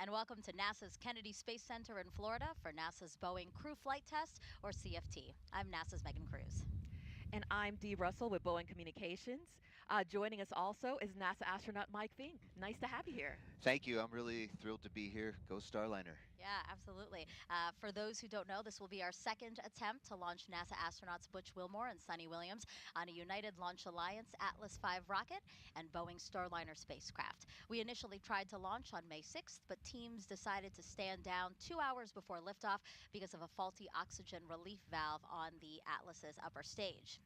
And welcome to NASA's Kennedy Space Center in Florida for NASA's Boeing Crew Flight Test, or CFT. I'm NASA's Megan Cruz. And I'm Dee Russell with Boeing Communications. Joining us also is NASA astronaut Mike Fink. Nice to have you here. Thank you. I'm really thrilled to be here. Go Starliner. Yeah, absolutely. For those who don't know, this will be our second attempt to launch NASA astronauts Butch Wilmore and Suni Williams on a United Launch Alliance Atlas V rocket and Boeing Starliner spacecraft. We initially tried to launch on May 6th, but teams decided to stand down 2 hours before liftoff because of a faulty oxygen relief valve on the Atlas's upper stage.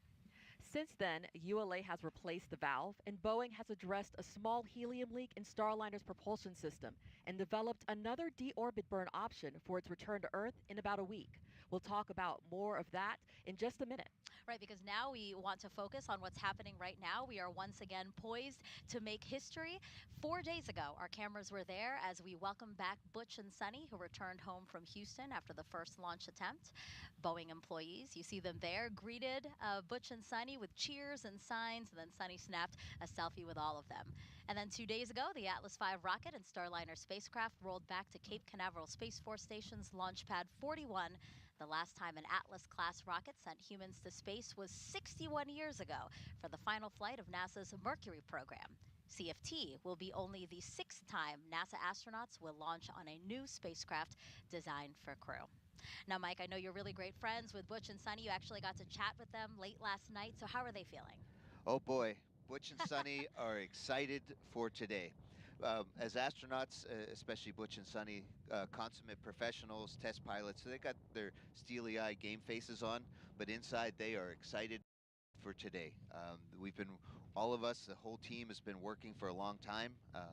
Since then, ULA has replaced the valve, and Boeing has addressed a small helium leak in Starliner's propulsion system and developed another deorbit burn option for its return to Earth in about a week. We'll talk about more of that in just a minute. Right, because now we want to focus on what's happening right now. We are once again poised to make history. 4 days ago, our cameras were there as we welcome back Butch and Suni, who returned home from Houston after the first launch attempt. Boeing employees, you see them there, greeted Butch and Suni with cheers and signs, and then Suni snapped a selfie with all of them. And then 2 days ago, the Atlas V rocket and Starliner spacecraft rolled back to Cape Canaveral Space Force Station's Launch Pad 41. The last time an Atlas-class rocket sent humans to space was 61 years ago for the final flight of NASA's Mercury program. CFT will be only the 6th time NASA astronauts will launch on a new spacecraft designed for crew. Now, Mike, I know you're really great friends with Butch and Suni. You actually got to chat with them late last night. So how are they feeling? Oh boy, Butch and Suni are excited for today. As astronauts, especially Butch and Suni, consummate professionals, test pilots, so they got their steely-eyed game faces on, but inside they are excited for today. All of us, the whole team has been working for a long time.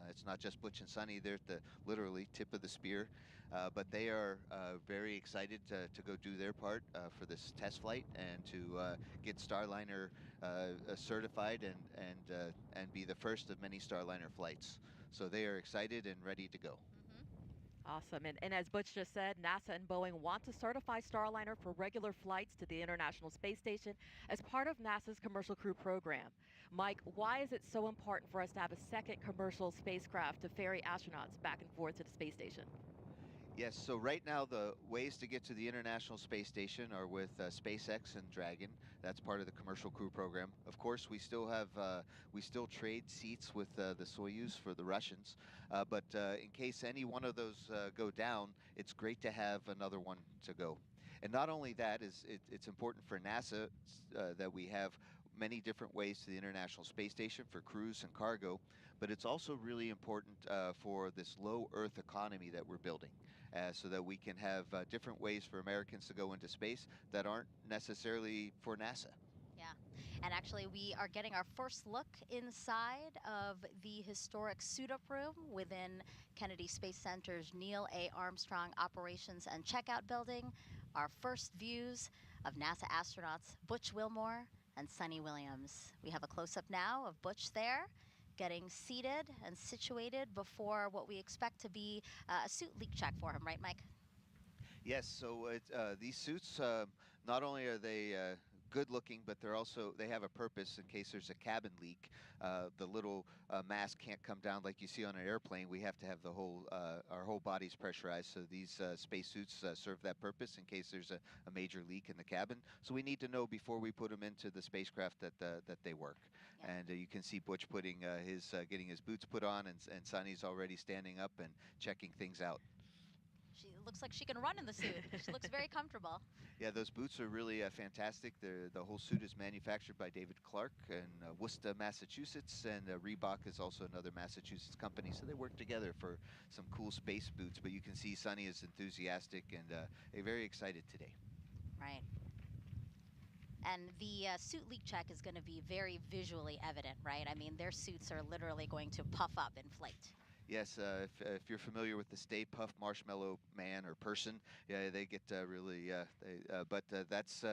It's not just Butch and Suni, they're at the literally tip of the spear, but they are very excited to go do their part for this test flight and to get Starliner certified and be the first of many Starliner flights. So they are excited and ready to go. Awesome. And as Butch just said, NASA and Boeing want to certify Starliner for regular flights to the International Space Station as part of NASA's Commercial Crew program. Mike, why is it so important for us to have a second commercial spacecraft to ferry astronauts back and forth to the space station? Yes, so right now the ways to get to the International Space Station are with SpaceX and Dragon. That's part of the Commercial Crew program. Of course, we still trade seats with the Soyuz for the Russians, but in case any one of those go down, it's great to have another one to go. And not only that, it's important for NASA that we have many different ways to the International Space Station for crews and cargo, but it's also really important for this low Earth economy that we're building, so that we can have different ways for Americans to go into space that aren't necessarily for NASA. Yeah, and actually we are getting our first look inside of the historic suit-up room within Kennedy Space Center's Neil A. Armstrong Operations and Checkout Building. Our first views of NASA astronauts Butch Wilmore and Suni Williams. We have a close-up now of Butch there, getting seated and situated before what we expect to be a suit leak check for him, right, Mike? Yes, so these suits, not only are they good looking, but they have a purpose in case there's a cabin leak. The little mask can't come down like you see on an airplane. We have to have our whole bodies pressurized, so these spacesuits serve that purpose in case there's a major leak in the cabin. So we need to know before we put them into the spacecraft that they work. Yeah. And you can see Butch putting getting his boots put on, and Suni's already standing up and checking things out. She looks like she can run in the suit. She looks very comfortable. Yeah, those boots are really fantastic. The whole suit is manufactured by David Clark in Worcester, Massachusetts, and Reebok is also another Massachusetts company, so they work together for some cool space boots. But you can see Suni is enthusiastic and very excited today. Right. And the suit leak check is going to be very visually evident, right? I mean, their suits are literally going to puff up in flight. Yes, if you're familiar with the Stay Puft Marshmallow Man or person, yeah, they get really. But that's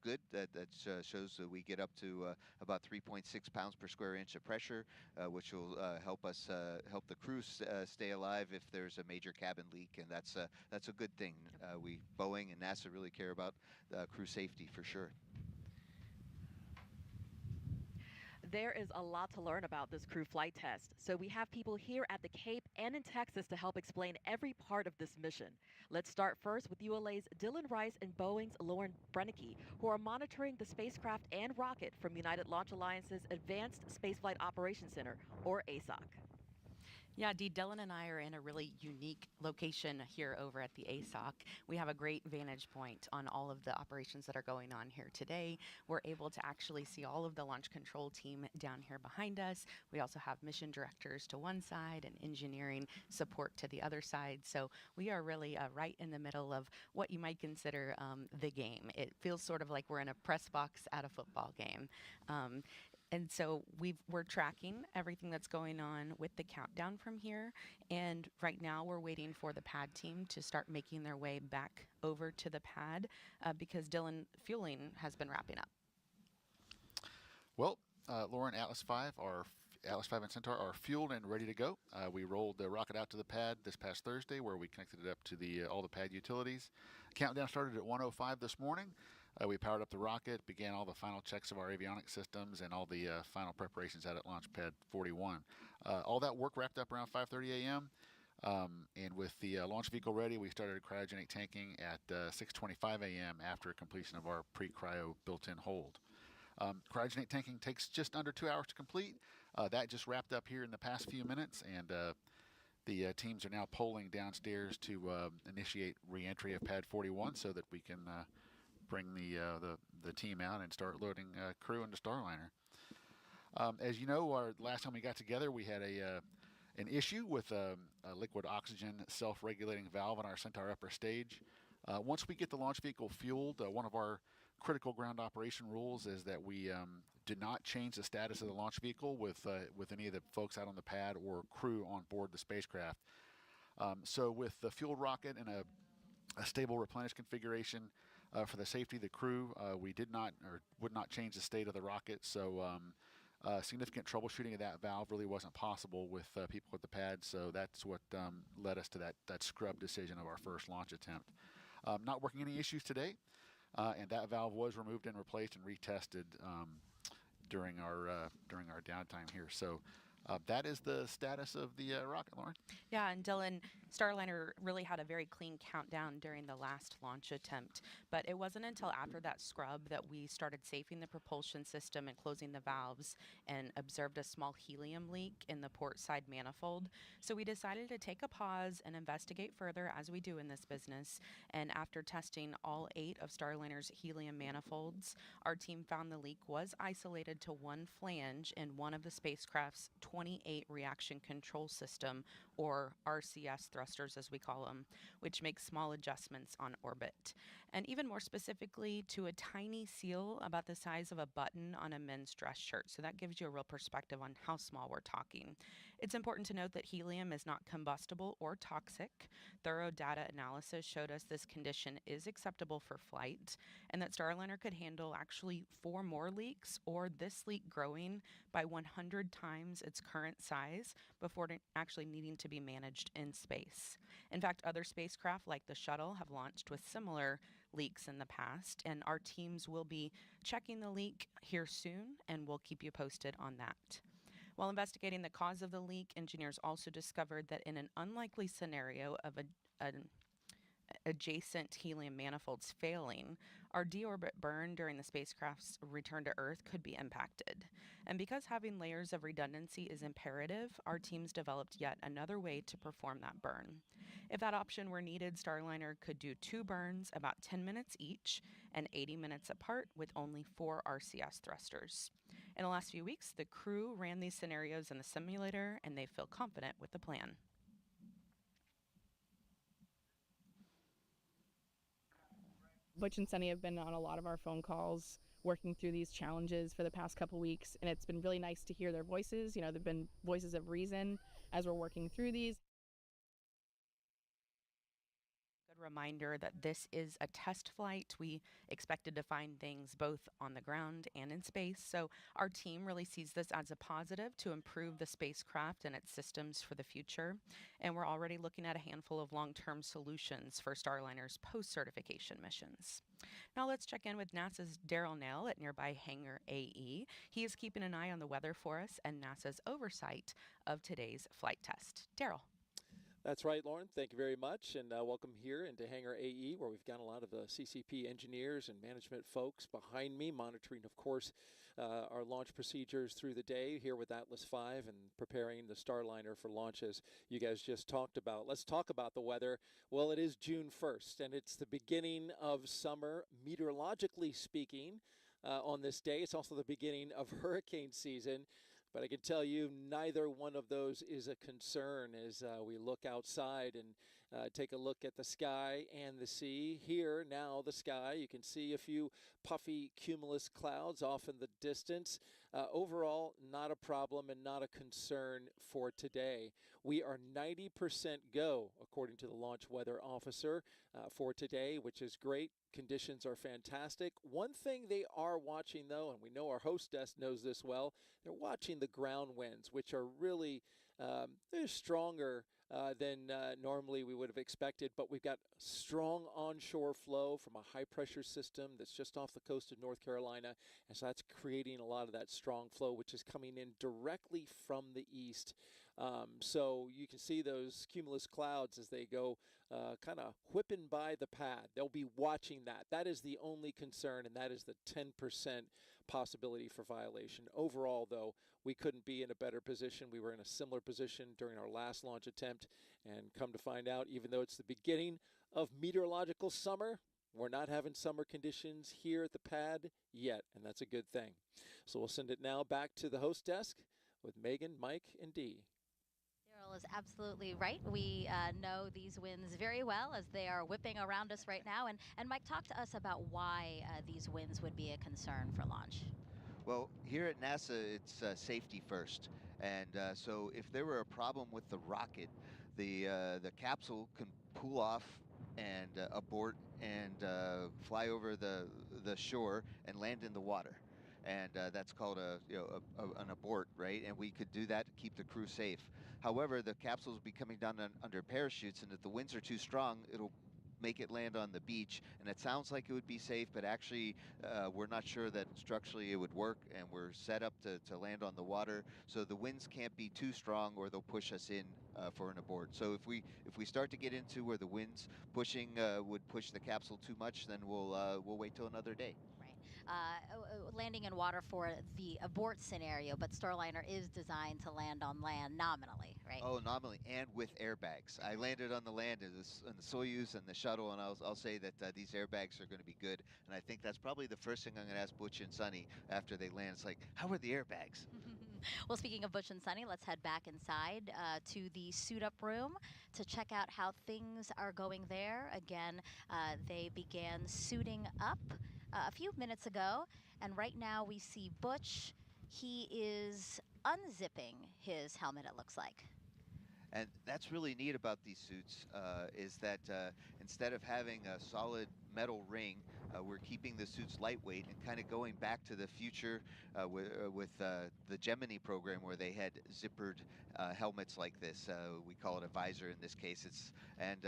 good. That shows that we get up to about 3.6 pounds per square inch of pressure, which will help help the crew stay alive if there's a major cabin leak, and that's a good thing. Boeing and NASA really care about crew safety for sure. There is a lot to learn about this crew flight test, so we have people here at the Cape and in Texas to help explain every part of this mission. Let's start first with ULA's Dylan Rice and Boeing's Lauren Brennecke, who are monitoring the spacecraft and rocket from United Launch Alliance's Advanced Spaceflight Operations Center, or ASOC. Yeah, Dee, Dylan and I are in a really unique location here over at the ASOC. We have a great vantage point on all of the operations that are going on here today. We're able to actually see all of the launch control team down here behind us. We also have mission directors to one side and engineering support to the other side. So we are really right in the middle of what you might consider the game. It feels sort of like we're in a press box at a football game. And so we're tracking everything that's going on with the countdown from here. And right now we're waiting for the pad team to start making their way back over to the pad because Dylan, fueling has been wrapping up. Well, Lauren, Atlas V, Atlas V and Centaur are fueled and ready to go. We rolled the rocket out to the pad this past Thursday, where we connected it up to all the pad utilities. Countdown started at 1:05 this morning. We powered up the rocket, began all the final checks of our avionics systems, and all the final preparations out at Launch Pad 41. All that work wrapped up around 5:30 a.m. And with the launch vehicle ready, we started cryogenic tanking at 6:25 a.m. after completion of our pre-cryo built-in hold. Cryogenic tanking takes just under 2 hours to complete. That just wrapped up here in the past few minutes, and the teams are now polling downstairs to initiate re-entry of Pad 41 so that we can bring the team out and start loading crew into Starliner. As you know, last time we got together, we had an issue with a liquid oxygen self-regulating valve on our Centaur upper stage. Once we get the launch vehicle fueled, one of our critical ground operation rules is that we do not change the status of the launch vehicle with any of the folks out on the pad or crew on board the spacecraft. So with the fueled rocket and a stable replenish configuration, for the safety of the crew, we did not or would not change the state of the rocket, so significant troubleshooting of that valve really wasn't possible with people at the pad, so that's what led us to that scrub decision of our first launch attempt. Not working any issues today, and that valve was removed and replaced and retested during our downtime here. So that is the status of the rocket, Lauren. Yeah, and Dylan, Starliner really had a very clean countdown during the last launch attempt, but it wasn't until after that scrub that we started safing the propulsion system and closing the valves and observed a small helium leak in the port side manifold. So we decided to take a pause and investigate further, as we do in this business. And after testing all 8 of Starliner's helium manifolds, our team found the leak was isolated to one flange in one of the spacecraft's 28 reaction control system, or RCS thrusters as we call them, which makes small adjustments on orbit. And even more specifically, to a tiny seal about the size of a button on a men's dress shirt. So that gives you a real perspective on how small we're talking. It's important to note that helium is not combustible or toxic. Thorough data analysis showed us this condition is acceptable for flight, and that Starliner could handle actually 4 more leaks, or this leak growing by 100 times its current size before actually needing to be managed in space. In fact, other spacecraft like the shuttle have launched with similar leaks in the past, and our teams will be checking the leak here soon, and we'll keep you posted on that. While investigating the cause of the leak, engineers also discovered that in an unlikely scenario of an adjacent helium manifolds failing, our deorbit burn during the spacecraft's return to Earth could be impacted. And because having layers of redundancy is imperative, our teams developed yet another way to perform that burn. If that option were needed, Starliner could do 2 burns about 10 minutes each and 80 minutes apart with only 4 RCS thrusters. In the last few weeks, the crew ran these scenarios in the simulator, and they feel confident with the plan. Butch and Suni have been on a lot of our phone calls working through these challenges for the past couple weeks, and it's been really nice to hear their voices. You know, they've been voices of reason as we're working through these. Good reminder that this is a test flight. We expected to find things both on the ground and in space. So our team really sees this as a positive to improve the spacecraft and its systems for the future. And we're already looking at a handful of long-term solutions for Starliner's post-certification missions. Now let's check in with NASA's Daryl Nail at nearby Hangar AE. He is keeping an eye on the weather for us and NASA's oversight of today's flight test. Daryl. That's right, Lauren. Thank you very much, and welcome here into Hangar AE, where we've got a lot of the CCP engineers and management folks behind me, monitoring, of course, our launch procedures through the day here with Atlas V and preparing the Starliner for launch, as you guys just talked about. Let's talk about the weather. Well, it is June 1st, and it's the beginning of summer, meteorologically speaking. On this day, it's also the beginning of hurricane season. But I can tell you neither one of those is a concern as we look outside and take a look at the sky and the sea. Here now the sky, you can see a few puffy cumulus clouds off in the distance. Overall, not a problem and not a concern for today. We are 90% go, according to the launch weather officer, for today, which is great. Conditions are fantastic. One thing they are watching, though, and we know our host desk knows this well, they're watching the ground winds, which are really they're stronger than normally we would have expected, but we've got strong onshore flow from a high-pressure system that's just off the coast of North Carolina, and so that's creating a lot of that strong flow, which is coming in directly from the east. So you can see those cumulus clouds as they go kind of whipping by the pad. They'll be watching that. That is the only concern, and that is the 10% possibility for violation. Overall, though, we couldn't be in a better position. We were in a similar position during our last launch attempt, and come to find out, even though it's the beginning of meteorological summer, we're not having summer conditions here at the pad yet, and that's a good thing. So we'll send it now back to the host desk with Megan, Mike, and Dee. Daryl is absolutely right. We know these winds very well as they are whipping around us right now. And Mike, talk to us about why these winds would be a concern for launch. Well, here at NASA, it's safety first. And so if there were a problem with the rocket, the capsule can pull off and abort and fly over the shore and land in the water. And that's called an abort, right? And we could do that to keep the crew safe. However, the capsule will be coming down under parachutes, and if the winds are too strong, it'll make it land on the beach. And it sounds like it would be safe, but actually we're not sure that structurally it would work, and we're set up to land on the water. So the winds can't be too strong or they'll push us in for an abort. So if we start to get into where the winds pushing would push the capsule too much, then we'll wait till another day. Landing in water for the abort scenario, but Starliner is designed to land on land nominally, right? Oh, nominally, and with airbags. I landed on the land in the Soyuz and the shuttle, and I'll say that these airbags are going to be good. And I think that's probably the first thing I'm going to ask Butch and Suni after they land. It's like, how are the airbags? Well, speaking of Butch and Suni, let's head back inside to the suit-up room to check out how things are going there. Again, they began suiting up a few minutes ago, and right now we see Butch. He is unzipping his helmet, it looks like. And that's really neat about these suits, is that instead of having a solid metal ring, we're keeping the suits lightweight and kind of going back to the future with the Gemini program, where they had zippered helmets like this. We call it a visor in this case. And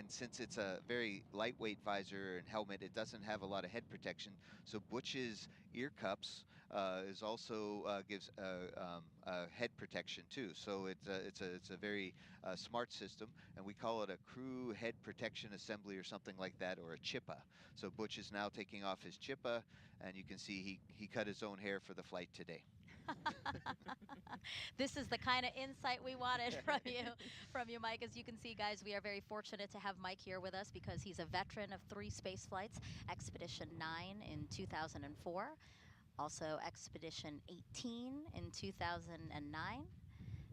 since it's a very lightweight visor and helmet, it doesn't have a lot of head protection. So Butch's ear cups is also gives head protection too. So it's a very smart system, and we call it a crew head protection assembly or something like that, or a chippa. So Butch is now taking off his chippa, and you can see he cut his own hair for the flight today. This is the kind of insight we wanted from you, Mike. As you can see, guys, we are very fortunate to have Mike here with us because he's a veteran of 3 space flights, Expedition 9 in 2004, also Expedition 18 in 2009,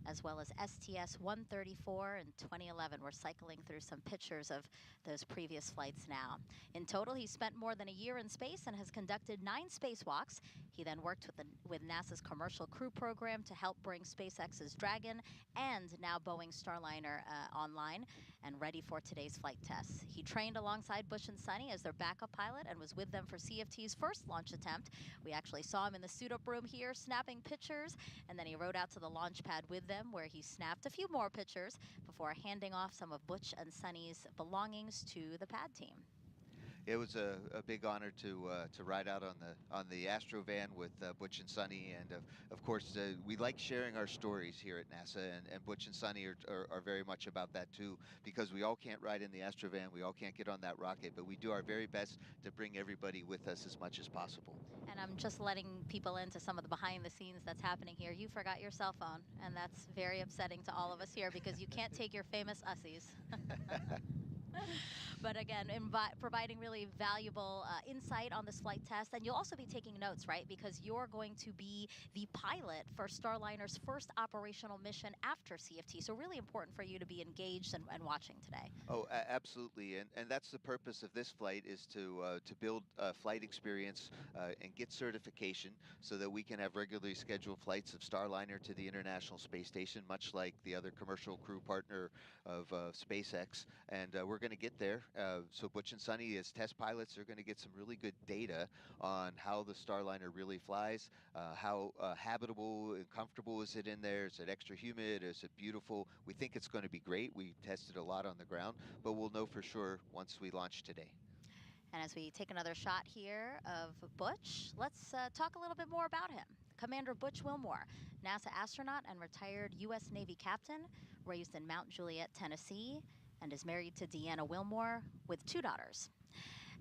as well as STS-134 in 2011. We're cycling through some pictures of those previous flights now. In total, he spent more than a year in space and has conducted 9 spacewalks. He then worked with NASA's Commercial Crew Program to help bring SpaceX's Dragon and now Boeing Starliner online. and ready for today's flight tests. He trained alongside Butch and Suni as their backup pilot and was with them for CFT's first launch attempt. We actually saw him in the suit-up room here snapping pictures, and then he rode out to the launch pad with them where he snapped a few more pictures before handing off some of Butch and Suni's belongings to the pad team. It was a big honor to ride out on the Astro van with Butch and Suni, and of course we like sharing our stories here at NASA, and Butch and Suni are very much about that too, because we all can't ride in the Astro van, we all can't get on that rocket, but we do our very best to bring everybody with us as much as possible. And I'm just letting people into some of the behind the scenes that's happening here. You forgot your cell phone, and that's very upsetting to all of us here because you can't take your famous ussies. But again, providing really valuable insight on this flight test. And you'll also be taking notes, right? Because you're going to be the pilot for Starliner's first operational mission after CFT. So really important for you to be engaged and watching today. Oh, absolutely. And that's the purpose of this flight, is to build flight experience and get certification so that we can have regularly scheduled flights of Starliner to the International Space Station, much like the other commercial crew partner of SpaceX. And we're going to get there. So Butch and Suni, as test pilots, are going to get some really good data on how the Starliner really flies, how habitable and comfortable is it in there, is it extra humid, is it beautiful. We think it's going to be great. We tested a lot on the ground, but we'll know for sure once we launch today. And as we take another shot here of Butch, let's talk a little bit more about him. Commander Butch Wilmore, NASA astronaut and retired U.S. Navy captain, raised in Mount Juliet, Tennessee, and is married to Deanna Wilmore with 2 daughters.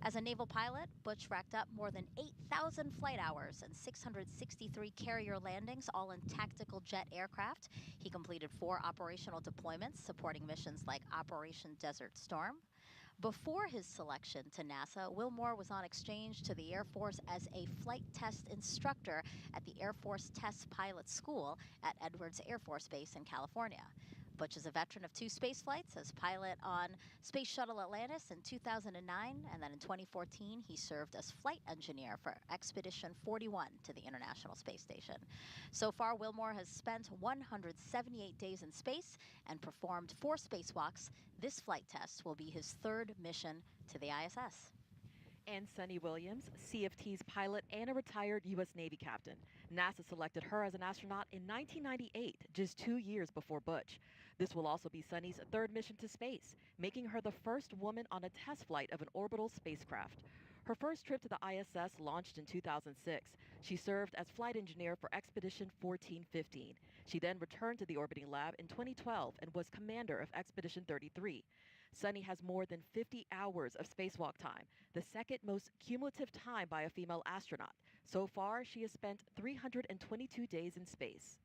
As a naval pilot, Butch racked up more than 8,000 flight hours and 663 carrier landings, all in tactical jet aircraft. He completed 4 operational deployments supporting missions like Operation Desert Storm. Before his selection to NASA, Wilmore was on exchange to the Air Force as a flight test instructor at the Air Force Test Pilot School at Edwards Air Force Base in California. Butch is a veteran of 2 space flights as pilot on Space Shuttle Atlantis in 2009, and then in 2014 he served as flight engineer for Expedition 41 to the International Space Station. So far, Wilmore has spent 178 days in space and performed 4 spacewalks. This flight test will be his 3rd mission to the ISS. And Suni Williams, CFT's pilot and a retired U.S. Navy captain. NASA selected her as an astronaut in 1998, just 2 years before Butch. This will also be Suni's 3rd mission to space, making her the first woman on a test flight of an orbital spacecraft. Her first trip to the ISS launched in 2006. She served as flight engineer for Expedition 1415. She then returned to the orbiting lab in 2012 and was commander of Expedition 33. Suni has more than 50 hours of spacewalk time, the 2nd most cumulative time by a female astronaut. So far, she has spent 322 days in space.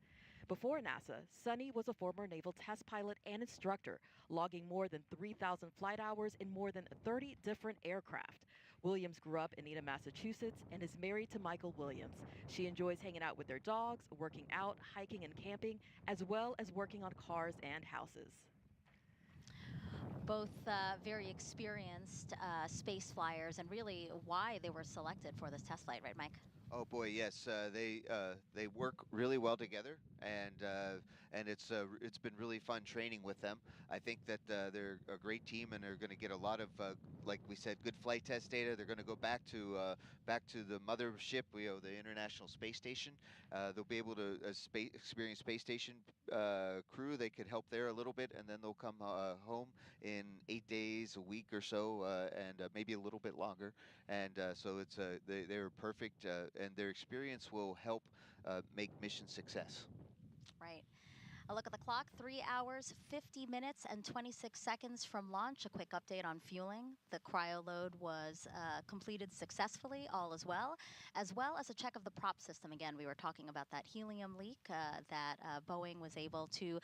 Before NASA, Suni was a former naval test pilot and instructor, logging more than 3,000 flight hours in more than 30 different aircraft. Williams grew up in Enid, Massachusetts, and is married to Michael Williams. She enjoys hanging out with their dogs, working out, hiking, and camping, as well as working on cars and houses. Both very experienced space flyers, and really why they were selected for this test flight, right, Mike? Oh boy, yes, they work really well together, and it's been really fun training with them. I think that they're a great team, and they're going to get a lot of, like we said, good flight test data. They're going to go back to the mothership, the International Space Station. They'll be able to experience space station crew. They could help there a little bit, and then they'll come home in 8 days, a week or so, and maybe a little bit longer. And so they're perfect, and their experience will help make mission success. Right. A look at the clock, 3 hours, 50 minutes, and 26 seconds from launch. A quick update on fueling. The cryo load was completed successfully, all as well as a check of the prop system. Again, we were talking about that helium leak that Boeing was able to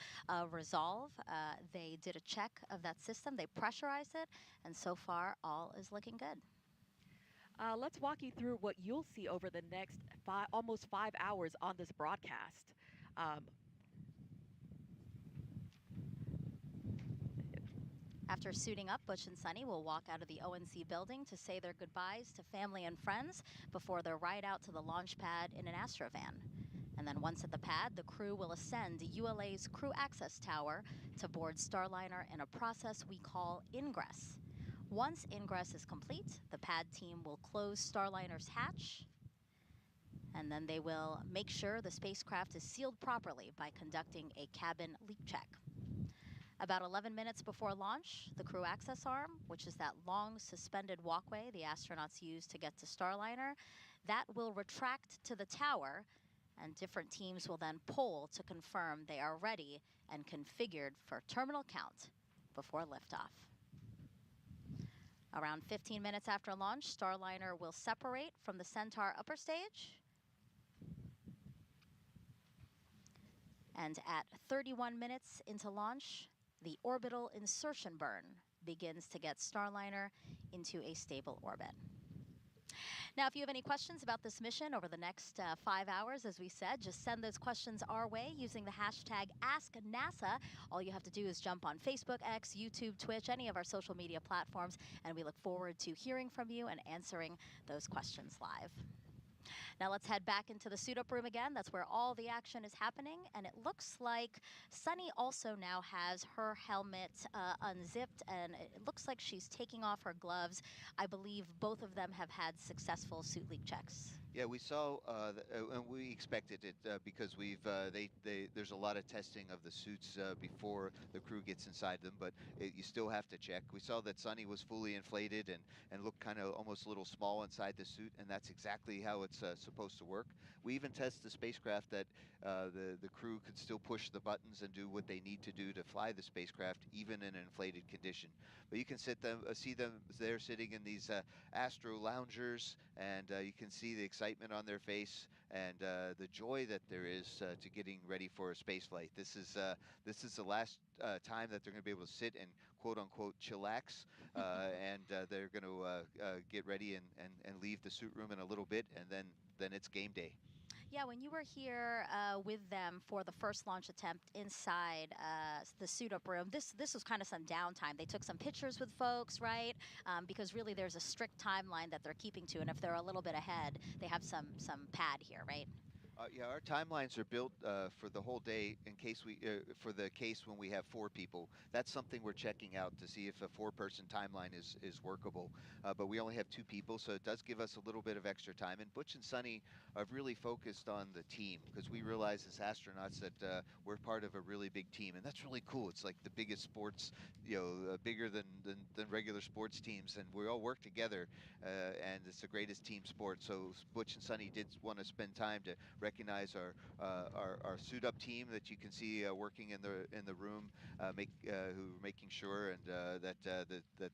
resolve. They did a check of that system. They pressurized it, and so far, all is looking good. Let's walk you through what you'll see over the next almost 5 hours on this broadcast. After suiting up, Butch and Suni will walk out of the ONC building to say their goodbyes to family and friends before their ride out to the launch pad in an Astrovan. And then once at the pad, the crew will ascend ULA's Crew Access Tower to board Starliner in a process we call Ingress. Once Ingress is complete, the pad team will close Starliner's hatch, and then they will make sure the spacecraft is sealed properly by conducting a cabin leak check. About 11 minutes before launch, the crew access arm, which is that long suspended walkway the astronauts use to get to Starliner, that will retract to the tower, and different teams will then poll to confirm they are ready and configured for terminal count before liftoff. Around 15 minutes after launch, Starliner will separate from the Centaur upper stage. And at 31 minutes into launch, the orbital insertion burn begins to get Starliner into a stable orbit. Now, if you have any questions about this mission over the next 5 hours, as we said, just send those questions our way using the hashtag AskNASA. All you have to do is jump on Facebook, X, YouTube, Twitch, any of our social media platforms, and we look forward to hearing from you and answering those questions live. Now let's head back into the suit-up room again. That's where all the action is happening, and it looks like Suni also now has her helmet unzipped, and it looks like she's taking off her gloves. I believe both of them have had successful suit leak checks. Yeah, we saw, and we expected it because there's a lot of testing of the suits before the crew gets inside them, but you still have to check. We saw that Suni was fully inflated and looked kind of almost a little small inside the suit, and that's exactly how it's supposed to work. We even test the spacecraft that the crew could still push the buttons and do what they need to do to fly the spacecraft, even in an inflated condition. But you can see them there sitting in these Astro loungers, and you can see the excitement on their face and the joy that there is to getting ready for a space flight. This is the last time that they're going to be able to sit and quote unquote chillax, and they're going to get ready and leave the suit room in a little bit, and then it's game day. Yeah, when you were here with them for the first launch attempt inside the suit-up room, this was kind of some downtime. They took some pictures with folks, right? Because really there's a strict timeline that they're keeping to, and if they're a little bit ahead, they have some pad here, right? Yeah, our timelines are built for the whole day in case for the case when we have 4 people. That's something we're checking out to see if a 4-person timeline is workable. But we only have 2 people, so it does give us a little bit of extra time. And Butch and Suni have really focused on the team because we realize as astronauts that we're part of a really big team, and that's really cool. It's like the biggest sports, bigger than regular sports teams, and we all work together, and it's the greatest team sport. So Butch and Suni did want to spend time to recognize our suit-up team that you can see working in the room, who are making sure and that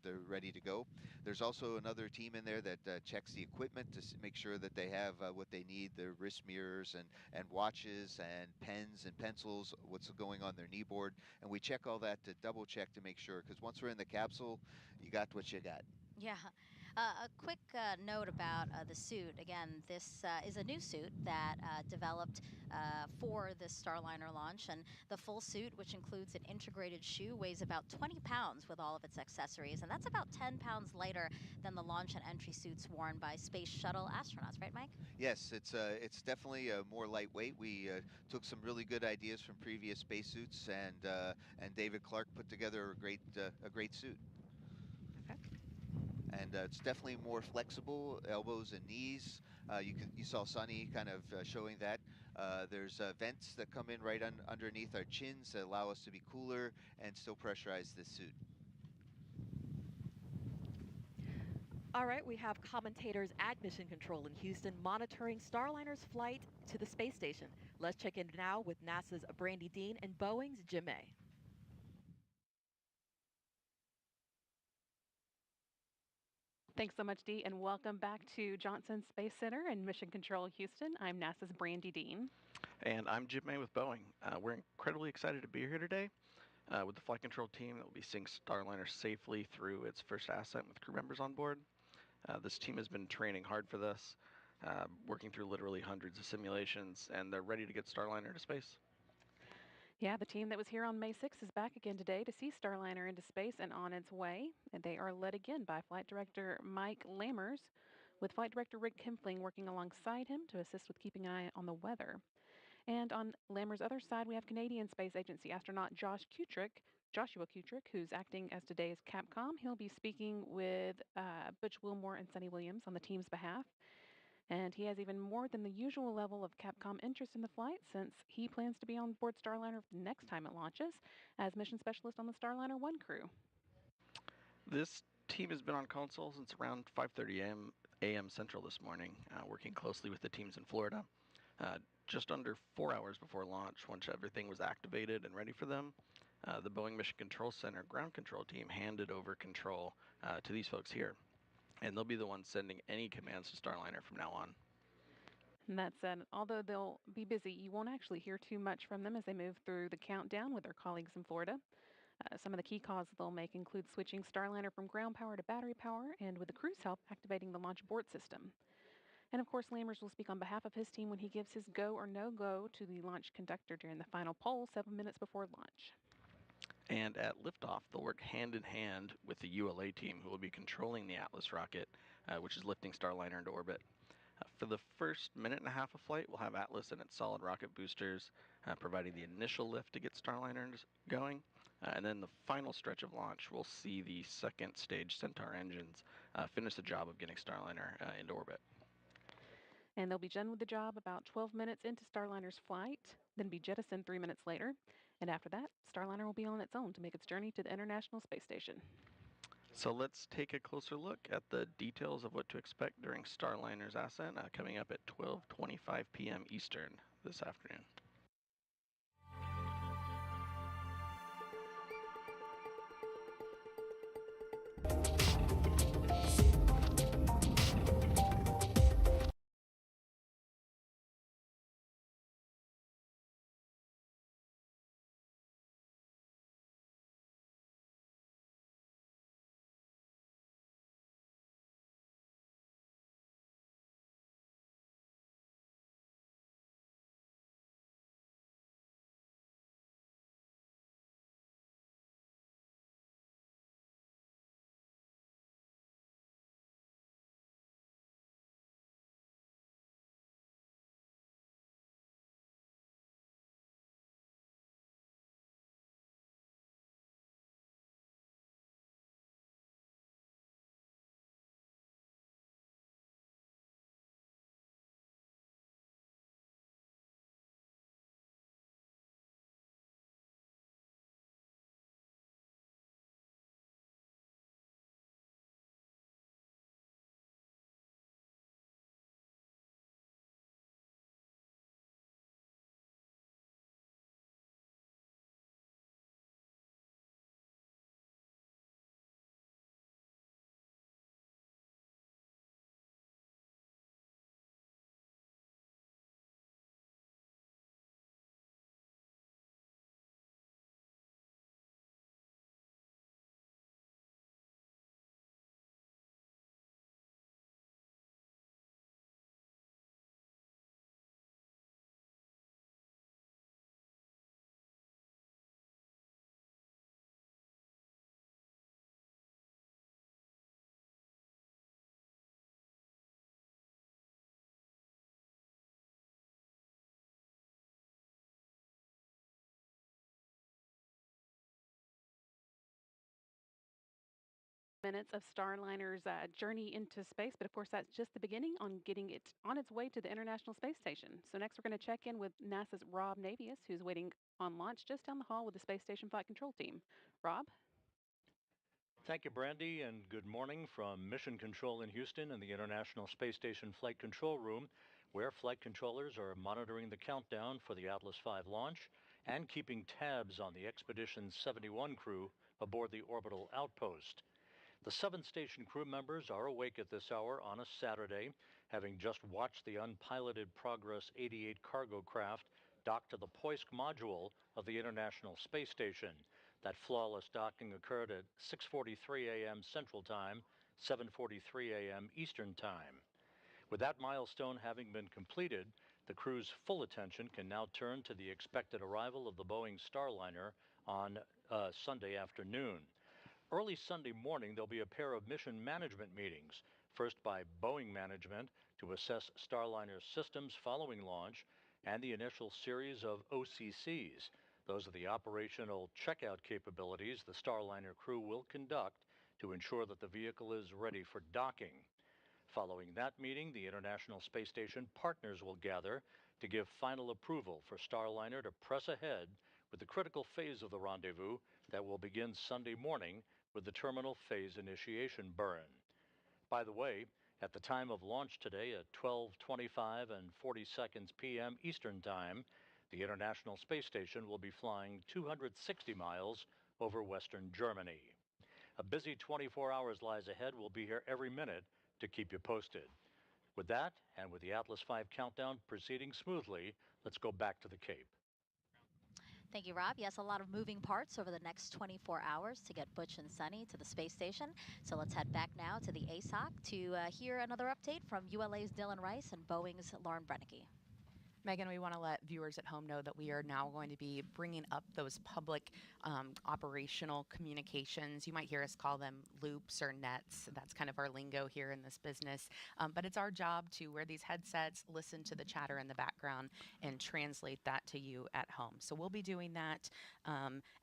they're ready to go. There's also another team in there that checks the equipment to make sure that they have what they need: their wrist mirrors and watches and pens and pencils, what's going on their knee board, and we check all that to double check to make sure, because once we're in the capsule, you got what you got. Yeah. A quick note about the suit. Again, this is a new suit that developed for this Starliner launch, and the full suit, which includes an integrated shoe, weighs about 20 pounds with all of its accessories, and that's about 10 pounds lighter than the launch and entry suits worn by space shuttle astronauts, right, Mike? Yes, it's definitely more lightweight. We took some really good ideas from previous spacesuits, and David Clark put together a great suit. Okay. And it's definitely more flexible, elbows and knees. You saw Suni kind of showing that. There's vents that come in right underneath our chins that allow us to be cooler and still pressurize this suit. All right, we have commentators at Mission Control in Houston monitoring Starliner's flight to the space station. Let's check in now with NASA's Brandy Dean and Boeing's Jim May. Thanks so much, Dee, and welcome back to Johnson Space Center in Mission Control, Houston. I'm NASA's Brandy Dean. And I'm Jim May with Boeing. We're incredibly excited to be here today with the flight control team that will be seeing Starliner safely through its first ascent with crew members on board. This team has been training hard for this, working through literally hundreds of simulations, and they're ready to get Starliner to space. Yeah, the team that was here on May 6th is back again today to see Starliner into space and on its way. And they are led again by Flight Director Mike Lammers, with Flight Director Rick Kempling working alongside him to assist with keeping an eye on the weather. And on Lammer's other side, we have Canadian Space Agency astronaut Joshua Kutrick, who's acting as today's Capcom. He'll be speaking with Butch, Wilmore, and Suni Williams on the team's behalf. And he has even more than the usual level of Capcom interest in the flight since he plans to be on board Starliner the next time it launches as mission specialist on the Starliner 1 crew. This team has been on console since around 5:30 a.m. Central this morning, working closely with the teams in Florida. Just under 4 hours before launch, once everything was activated and ready for them, the Boeing Mission Control Center ground control team handed over control to these folks here. And they'll be the ones sending any commands to Starliner from now on. And that said, although they'll be busy, you won't actually hear too much from them as they move through the countdown with their colleagues in Florida. Some of the key calls they'll make include switching Starliner from ground power to battery power, and with the crew's help, activating the launch abort system. And of course, Lammers will speak on behalf of his team when he gives his go or no go to the launch conductor during the final poll 7 minutes before launch. And at liftoff, they'll work hand in hand with the ULA team, who will be controlling the Atlas rocket, which is lifting Starliner into orbit. For the first minute and a half of flight, we'll have Atlas and its solid rocket boosters providing the initial lift to get Starliner going. And then the final stretch of launch, we'll see the second stage Centaur engines finish the job of getting Starliner into orbit. And they'll be done with the job about 12 minutes into Starliner's flight, then be jettisoned 3 minutes later. And after that, Starliner will be on its own to make its journey to the International Space Station. So let's take a closer look at the details of what to expect during Starliner's ascent coming up at 12:25 p.m. Eastern this afternoon. Minutes of Starliner's journey into space, but of course that's just the beginning on getting it on its way to the International Space Station. So next we're going to check in with NASA's Rob Navius, who's waiting on launch just down the hall with the Space Station Flight Control Team. Rob? Thank you, Brandy, and good morning from Mission Control in Houston and the International Space Station Flight Control Room, where flight controllers are monitoring the countdown for the Atlas V launch and keeping tabs on the Expedition 71 crew aboard the orbital outpost. The 7-station crew members are awake at this hour on a Saturday, having just watched the unpiloted Progress 88 cargo craft dock to the Poisk module of the International Space Station. That flawless docking occurred at 6:43 a.m. Central Time, 7:43 a.m. Eastern Time. With that milestone having been completed, the crew's full attention can now turn to the expected arrival of the Boeing Starliner on Sunday afternoon. Early Sunday morning, there'll be a pair of mission management meetings, first by Boeing management to assess Starliner's systems following launch, and the initial series of OCCs. Those are the operational checkout capabilities the Starliner crew will conduct to ensure that the vehicle is ready for docking. Following that meeting, the International Space Station partners will gather to give final approval for Starliner to press ahead with the critical phase of the rendezvous that will begin Sunday morning with the terminal phase initiation burn. By the way, at the time of launch today at 12:25 and 40 seconds p.m. Eastern Time, the International Space Station will be flying 260 miles over Western Germany. A busy 24 hours lies ahead. We'll be here every minute to keep you posted. With that, and with the Atlas V countdown proceeding smoothly, let's go back to the Cape. Thank you, Rob. Yes, a lot of moving parts over the next 24 hours to get Butch and Suni to the space station. So let's head back now to the ASOC to hear another update from ULA's Dylan Rice and Boeing's Lauren Brennicke. Megan, we want to let viewers at home know that we are now going to be bringing up those public operational communications. You might hear us call them loops or nets. That's kind of our lingo here in this business. But it's our job to wear these headsets, listen to the chatter in the background, and translate that to you at home. So we'll be doing that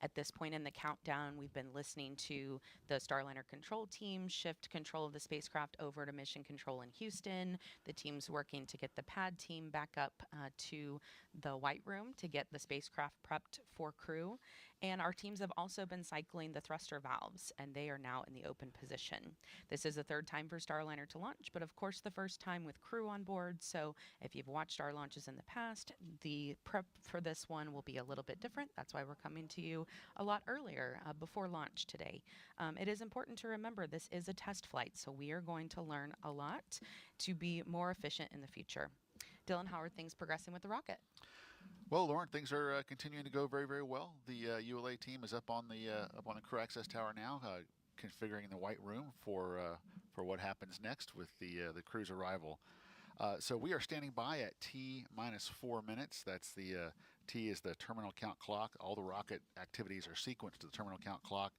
at this point in the countdown. We've been listening to the Starliner control team shift control of the spacecraft over to mission control in Houston. The team's working to get the pad team back up to the White Room to get the spacecraft prepped for crew. And our teams have also been cycling the thruster valves, and they are now in the open position. This is the third time for Starliner to launch, but of course the first time with crew on board. So if you've watched our launches in the past, the prep for this one will be a little bit different. That's why we're coming to you a lot earlier before launch today. It is important to remember this is a test flight, so we are going to learn a lot to be more efficient in the future. Dylan, how are things progressing with the rocket? Well, Lauren, things are continuing to go very, very well. The ULA team is up on the crew access tower now, configuring the White Room for what happens next with the crew's arrival. So we are standing by at T minus 4 minutes. That's the T is the terminal count clock. All the rocket activities are sequenced to the terminal count clock,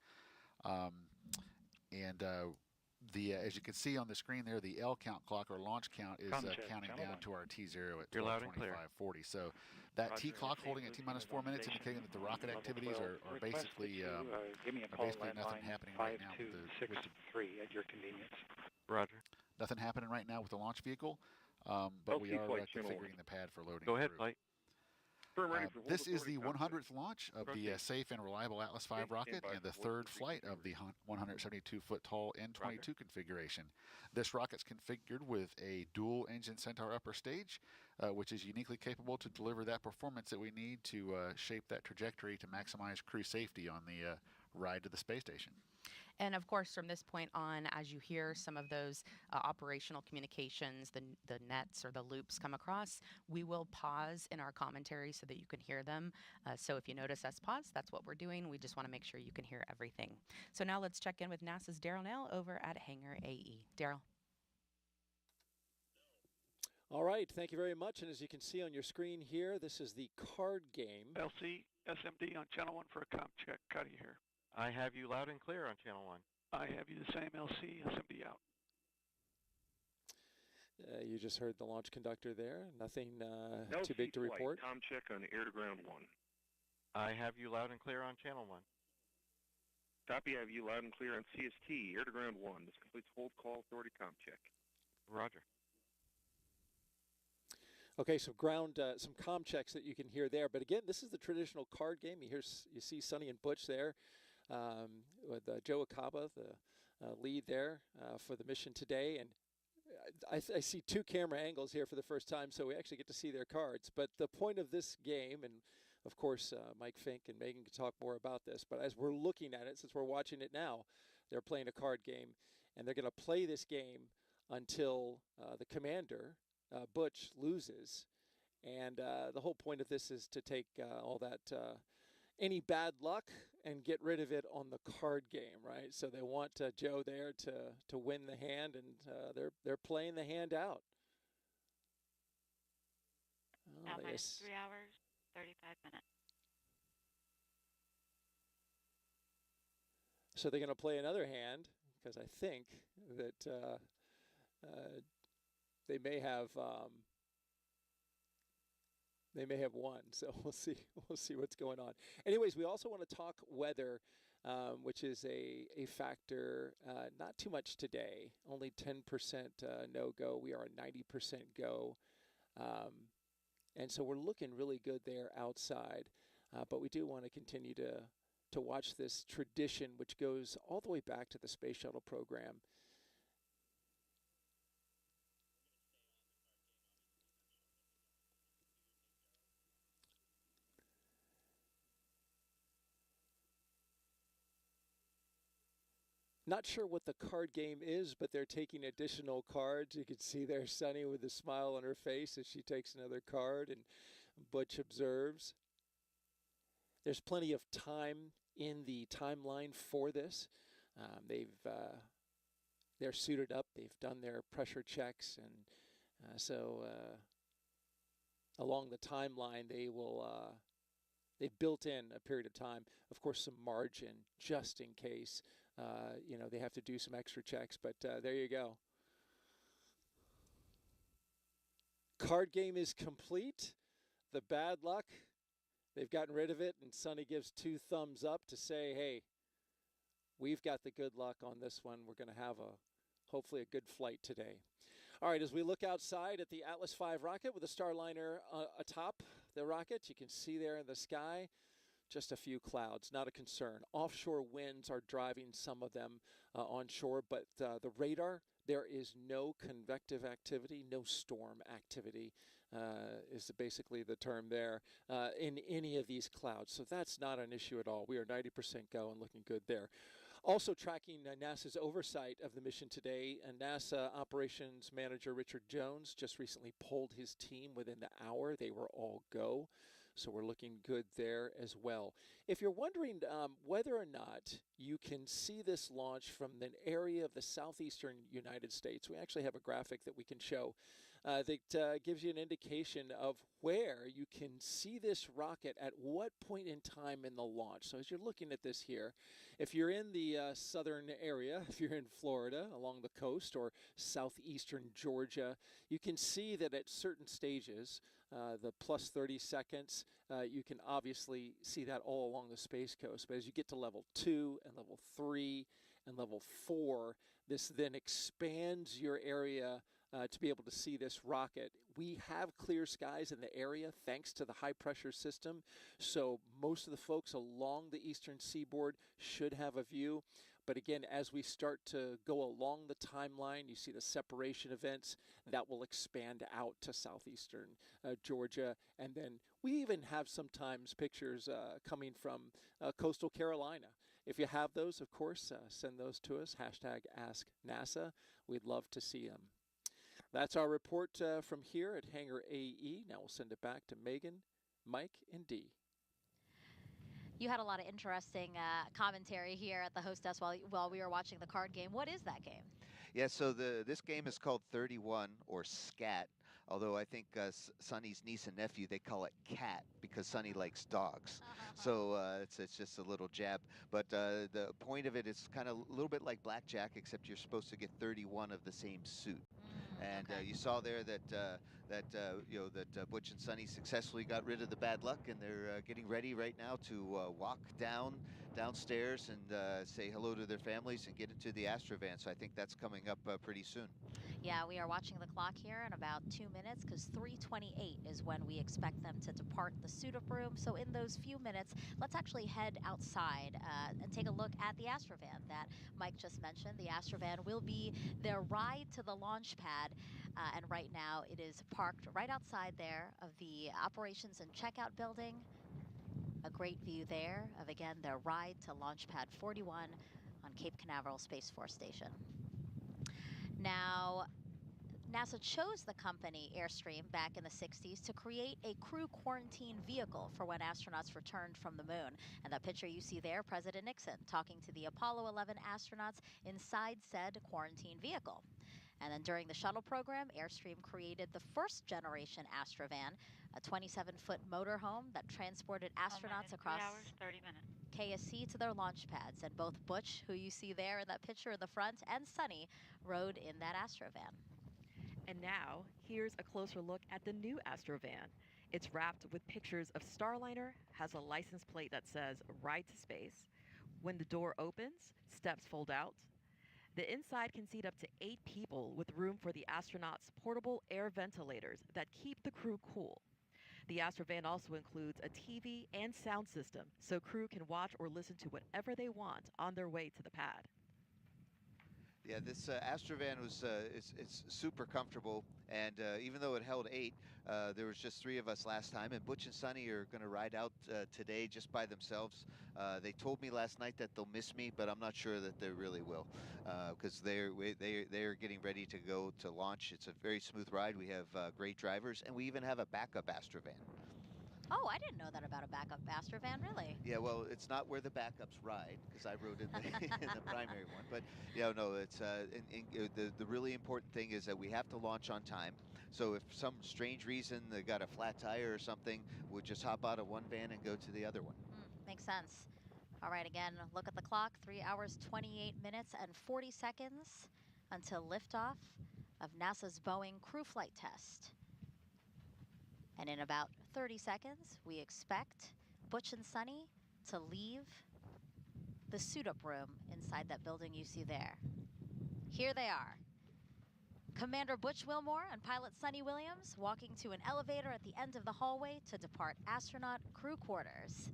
as you can see on the screen there, the L count clock or launch count is counting down to our T0 at 12:25:40. So that T clock holding at T minus 4 minutes, indicating that the rocket activities are basically nothing happening right now at your convenience. Roger. Nothing happening right now with the launch vehicle, but we are configuring the pad for loading. Go ahead, flight. This is the 100th launch of the safe and reliable Atlas V rocket and the third flight of the 172-foot-tall N-22 configuration. This rocket's configured with a dual-engine Centaur upper stage, which is uniquely capable to deliver that performance that we need to shape that trajectory to maximize crew safety on the ride to the space station. And of course, from this point on, as you hear some of those operational communications, the nets or the loops come across, we will pause in our commentary so that you can hear them. So if you notice us pause, that's what we're doing. We just want to make sure you can hear everything. So now let's check in with NASA's Daryl Nell over at Hangar AE. Daryl. All right, thank you very much. And as you can see on your screen here, this is the card game. LC, SMD on channel 1 for a comp check. Cuddy here. I have you loud and clear on channel 1. I have you the same, LC, SMD out. You just heard the launch conductor there. Nothing too big to report. Com check on air to ground 1. I have you loud and clear on channel 1. Copy, I have you loud and clear on CST, air to ground 1. This completes hold call authority com check. Roger. Okay, so ground, some comm checks that you can hear there. But again, this is the traditional card game. You see Suni and Butch there with Joe Akaba, the lead there for the mission today. And I see two camera angles here for the first time, so we actually get to see their cards. But the point of this game, and of course Mike Fink and Megan can talk more about this, but as we're looking at it, since we're watching it now, they're playing a card game, and they're going to play this game until the commander, Butch, loses. And the whole point of this is to take all that, any bad luck and get rid of it on the card game, right? So they want Joe there to win the hand, and they're playing the hand out. Now minus 3 hours, 35 minutes. So they're going to play another hand, because I think that they may have They may have won, so we'll see. We'll see what's going on. Anyways, we also want to talk weather, which is a factor. Not too much today. Only 10% no go. We are a 90% go, and so we're looking really good there outside. But we do want to continue to watch this tradition, which goes all the way back to the space shuttle program. Not sure what the card game is, but they're taking additional cards. You can see there Sunny with a smile on her face as she takes another card, and Butch observes. There's plenty of time in the timeline for this. They're suited up. They've done their pressure checks, and so along the timeline, they've built in a period of time. Of course, some margin just in case. They have to do some extra checks, but there you go. Card game is complete. The bad luck, they've gotten rid of it, and Sunny gives 2 thumbs up to say, hey, we've got the good luck on this one. We're going to have hopefully a good flight today. All right, as we look outside at the Atlas V rocket with the Starliner atop the rocket, you can see there in the sky, just a few clouds, not a concern. Offshore winds are driving some of them onshore, but the radar, there is no convective activity, no storm activity is basically the term there in any of these clouds. So that's not an issue at all. We are 90% go and looking good there. Also tracking NASA's oversight of the mission today, NASA Operations Manager Richard Jones just recently polled his team within the hour. They were all go. So we're looking good there as well. If you're wondering whether or not you can see this launch from an area of the southeastern United States, we actually have a graphic that we can show that gives you an indication of where you can see this rocket at what point in time in the launch. So as you're looking at this here, if you're in the southern area, if you're in Florida along the coast or southeastern Georgia, you can see that at certain stages, the plus 30 seconds, you can obviously see that all along the Space Coast. But as you get to level 2 and level 3 and level 4, this then expands your area to be able to see this rocket. We have clear skies in the area thanks to the high pressure system. So most of the folks along the eastern seaboard should have a view. But again, as we start to go along the timeline, you see the separation events that will expand out to southeastern Georgia. And then we even have sometimes pictures coming from coastal Carolina. If you have those, of course, send those to us. #AskNASA. We'd love to see them. That's our report from here at Hangar AE. Now we'll send it back to Megan, Mike, and Dee. You had a lot of interesting commentary here at the host desk while we were watching the card game. What is that game? Yeah, so this game is called 31, or SCAT, although I think Sunny's niece and nephew, they call it CAT because Sunny likes dogs. So it's just a little jab. But the point of it is kind of a little bit like blackjack, except you're supposed to get 31 of the same suit. And you saw there that Butch and Sunny successfully got rid of the bad luck, and they're getting ready right now to walk downstairs and say hello to their families and get into the Astrovan. So I think that's coming up pretty soon. Yeah, we are watching the clock here in about 2 minutes because 3:28 is when we expect them to depart the suit-up room. So in those few minutes, let's actually head outside and take a look at the Astrovan that Mike just mentioned. The Astrovan will be their ride to the launch pad, and right now it is parked right outside there of the operations and checkout building. A great view there of, again, their ride to launch pad 41 on Cape Canaveral Space Force Station. Now, NASA chose the company Airstream back in the 60s to create a crew quarantine vehicle for when astronauts returned from the moon. And the picture you see there, President Nixon talking to the Apollo 11 astronauts inside said quarantine vehicle. And then during the shuttle program, Airstream created the first generation Astrovan, a 27-foot motorhome that transported astronauts across 3 hours, 30 minutes. KSC to their launch pads. And both Butch, who you see there in that picture in the front, and Sunny rode in that Astrovan. And now, here's a closer look at the new Astrovan. It's wrapped with pictures of Starliner, has a license plate that says Ride to Space. When the door opens, steps fold out. The inside can seat up to 8 people with room for the astronauts' portable air ventilators that keep the crew cool. The Astrovan also includes a TV and sound system so crew can watch or listen to whatever they want on their way to the pad. Yeah, this Astrovan was it's super comfortable, and even though it held 8, there was just 3 of us last time, and Butch and Suni are going to ride out today just by themselves. They told me last night that they'll miss me, but I'm not sure that they really will, because they're getting ready to go to launch. It's a very smooth ride. We have great drivers, and we even have a backup Astrovan. Oh, I didn't know that about a backup Astrovan, really. Yeah, well, it's not where the backups ride, because I rode in the, in the primary one. But, yeah, no, it's the really important thing is that we have to launch on time. So if some strange reason they got a flat tire or something, we'll just hop out of one van and go to the other one. Makes sense. All right, again, look at the clock. 3 hours, 28 minutes, and 40 seconds until liftoff of NASA's Boeing crew flight test. And in about 30 seconds, we expect Butch and Suni to leave the suit-up room inside that building you see there. Here they are. Commander Butch Wilmore and pilot Suni Williams walking to an elevator at the end of the hallway to depart astronaut crew quarters.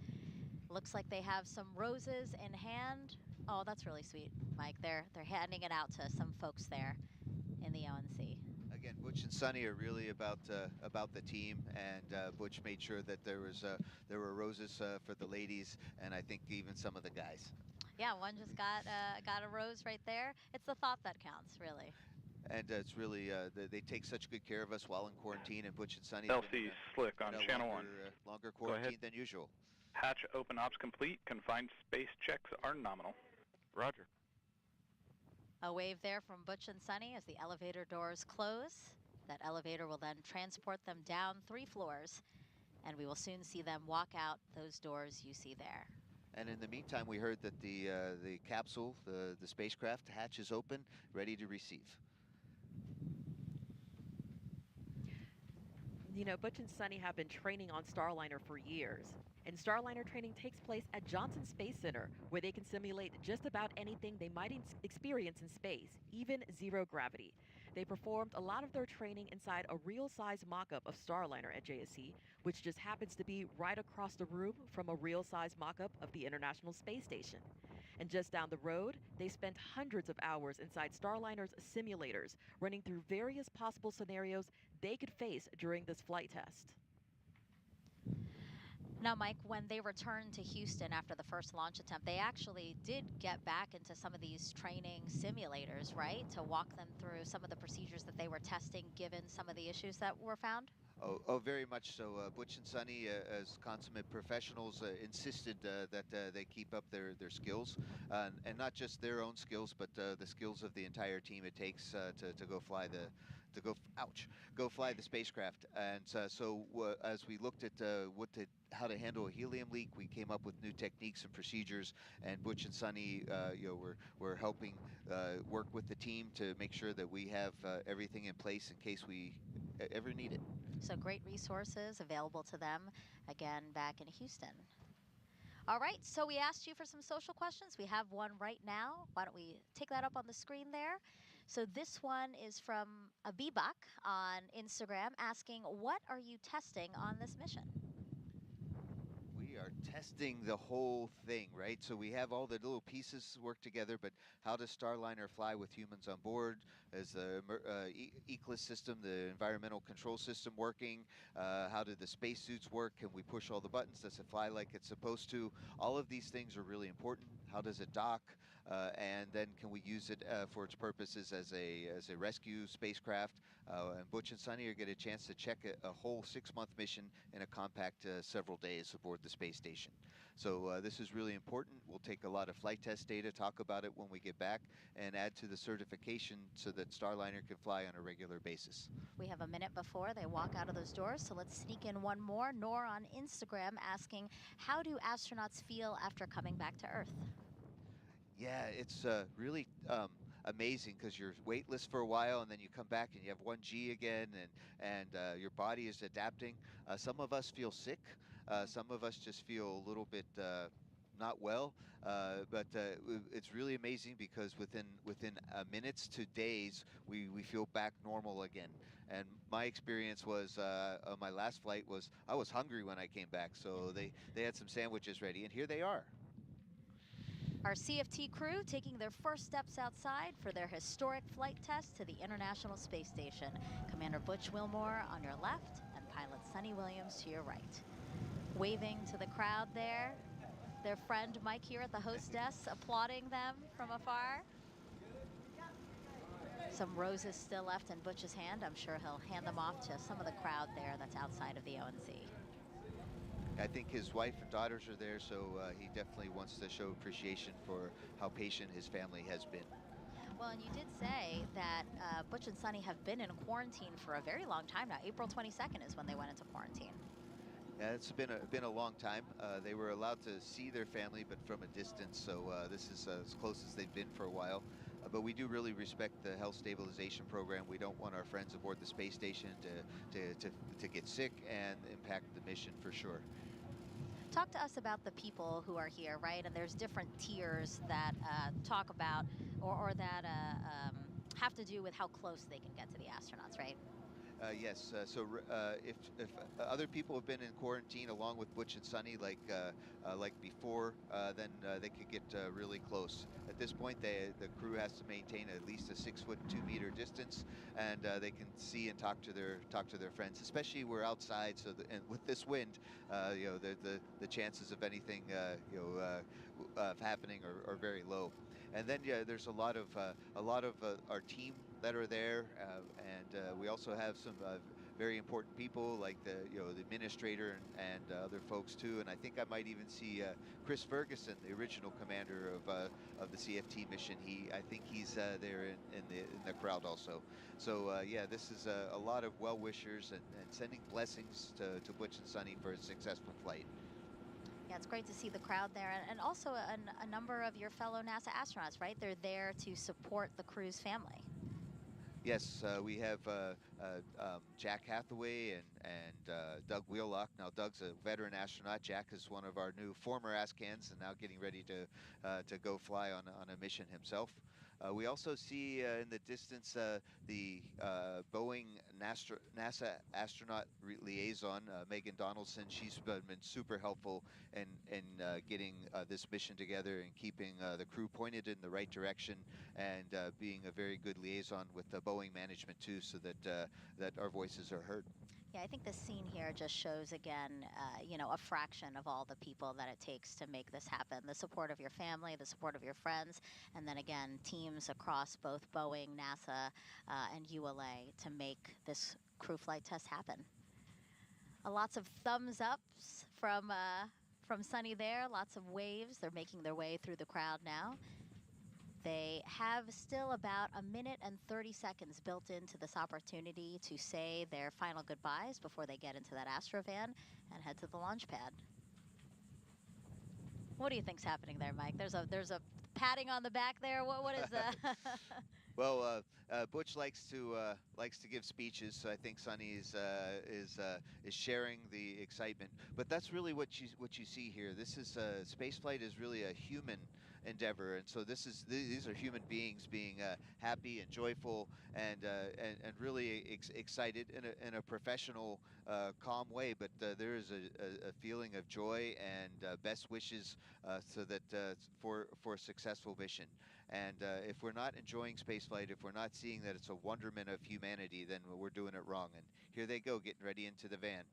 Looks like they have some roses in hand. Oh, that's really sweet, Mike. They're handing it out to some folks there in the ONC. Again, Butch and Suni are really about the team, and Butch made sure that there were roses for the ladies, and I think even some of the guys. Yeah, one just got a rose right there. It's the thought that counts, really. And it's really they take such good care of us while in quarantine, and Butch and Suni. LC Slick on channel 1. Longer quarantine than usual. Hatch open ops complete. Confined space checks are nominal. Roger. A wave there from Butch and Suni as the elevator doors close. That elevator will then transport them down 3 floors, and we will soon see them walk out those doors you see there. And in the meantime, we heard that the capsule, the spacecraft hatch is open, ready to receive. You know, Butch and Suni have been training on Starliner for years. And Starliner training takes place at Johnson Space Center, where they can simulate just about anything they might experience in space, even zero gravity. They performed a lot of their training inside a real-size mock-up of Starliner at JSC, which just happens to be right across the room from a real-size mock-up of the International Space Station. And just down the road, they spent hundreds of hours inside Starliner's simulators, running through various possible scenarios they could face during this flight test. Now, Mike, when they returned to Houston after the first launch attempt, they actually did get back into some of these training simulators, right? To walk them through some of the procedures that they were testing given some of the issues that were found? Oh, very much so. Butch and Suni, as consummate professionals, insisted that they keep up their skills, and not just their own skills, but the skills of the entire team it takes to go fly the spacecraft. And so as we looked at how to handle a helium leak, we came up with new techniques and procedures. And Butch and Suni, we're helping work with the team to make sure that we have everything in place in case we ever need it. So great resources available to them, again, back in Houston. All right, so we asked you for some social questions. We have one right now. Why don't we take that up on the screen there? So this one is from Abibak on Instagram asking, what are you testing on this mission? We are testing the whole thing, right? So we have all the little pieces work together, but how does Starliner fly with humans on board? Is the ECLIS system, the environmental control system, working? How do the spacesuits work? Can we push all the buttons? Does it fly like it's supposed to? All of these things are really important. How does it dock? And then can we use it for its purposes as a rescue spacecraft? And Butch and Suni are get a chance to check a whole 6-month mission in a compact several days aboard the space station. So this is really important. We'll take a lot of flight test data, talk about it when we get back, and add to the certification so that Starliner can fly on a regular basis. We have a minute before they walk out of those doors, so let's sneak in one more. Nor on Instagram asking, how do astronauts feel after coming back to Earth? Yeah, it's really, amazing because you're weightless for a while, and then you come back and you have 1G again, and your body is adapting. Some of us feel sick. Some of us just feel a little bit not well, but it's really amazing because within minutes to days, we feel back normal again. And my experience was on my last flight was I was hungry when I came back, so they had some sandwiches ready, and here they are. Our CFT crew taking their first steps outside for their historic flight test to the International Space Station. Commander Butch Wilmore on your left and pilot Suni Williams to your right. Waving to the crowd there, their friend Mike here at the hostess applauding them from afar. Some roses still left in Butch's hand. I'm sure he'll hand them off to some of the crowd there that's outside of the ONC. I think his wife and daughters are there, so he definitely wants to show appreciation for how patient his family has been. Well, and you did say that Butch and Suni have been in quarantine for a very long time now. April 22nd is when they went into quarantine. Yeah, it's been a long time. They were allowed to see their family, but from a distance, so this is as close as they've been for a while. But we do really respect the health stabilization program. We don't want our friends aboard the space station to get sick and impact the mission for sure. Talk to us about the people who are here, right? And there's different tiers that talk about or that have to do with how close they can get to the astronauts, right? Yes. So if other people have been in quarantine along with Butch and Suni, like before, then they could get really close. At this point, the crew has to maintain at least a 6-foot 2-meter distance, and they can see and talk to their friends. Especially we're outside, so and with this wind, you know, the chances of anything happening are very low. And then there's a lot of our team that are there, and we also have some very important people like the administrator and other folks too. And I think I might even see Chris Ferguson, the original commander of the CFT mission. I think he's there in the crowd also. So yeah, this is a lot of well-wishers and sending blessings to Butch and Suni for a successful flight. Yeah, it's great to see the crowd there, and also a number of your fellow NASA astronauts, right? They're there to support the crew's family. Yes, we have Jack Hathaway and Doug Wheelock. Now, Doug's a veteran astronaut. Jack is one of our new former ASCANs and now getting ready to go fly on a mission himself. We also see in the distance the Boeing NASA astronaut liaison, Megan Donaldson. She's been super helpful in getting this mission together and keeping the crew pointed in the right direction, and being a very good liaison with the Boeing management too, so that our voices are heard. Yeah, I think the scene here just shows again, a fraction of all the people that it takes to make this happen. The support of your family, the support of your friends, and then again, teams across both Boeing, NASA, and ULA to make this crew flight test happen. Lots of thumbs ups from Suni there, lots of waves. They're making their way through the crowd now. They have still about 1 minute and 30 seconds built into this opportunity to say their final goodbyes before they get into that Astrovan and head to the launch pad. What do you think's happening there, Mike? There's a patting on the back there. What is that? Well, Butch likes to give speeches, so I think Suni is sharing the excitement. But that's really what you see here. This is spaceflight is really a human endeavor, and so these are human beings being happy and joyful and really excited in a professional, calm way. But there is a feeling of joy and best wishes so that for a successful mission. And if we're not enjoying spaceflight, if we're not seeing that it's a wonderment of humanity, then we're doing it wrong. And here they go, getting ready into the van.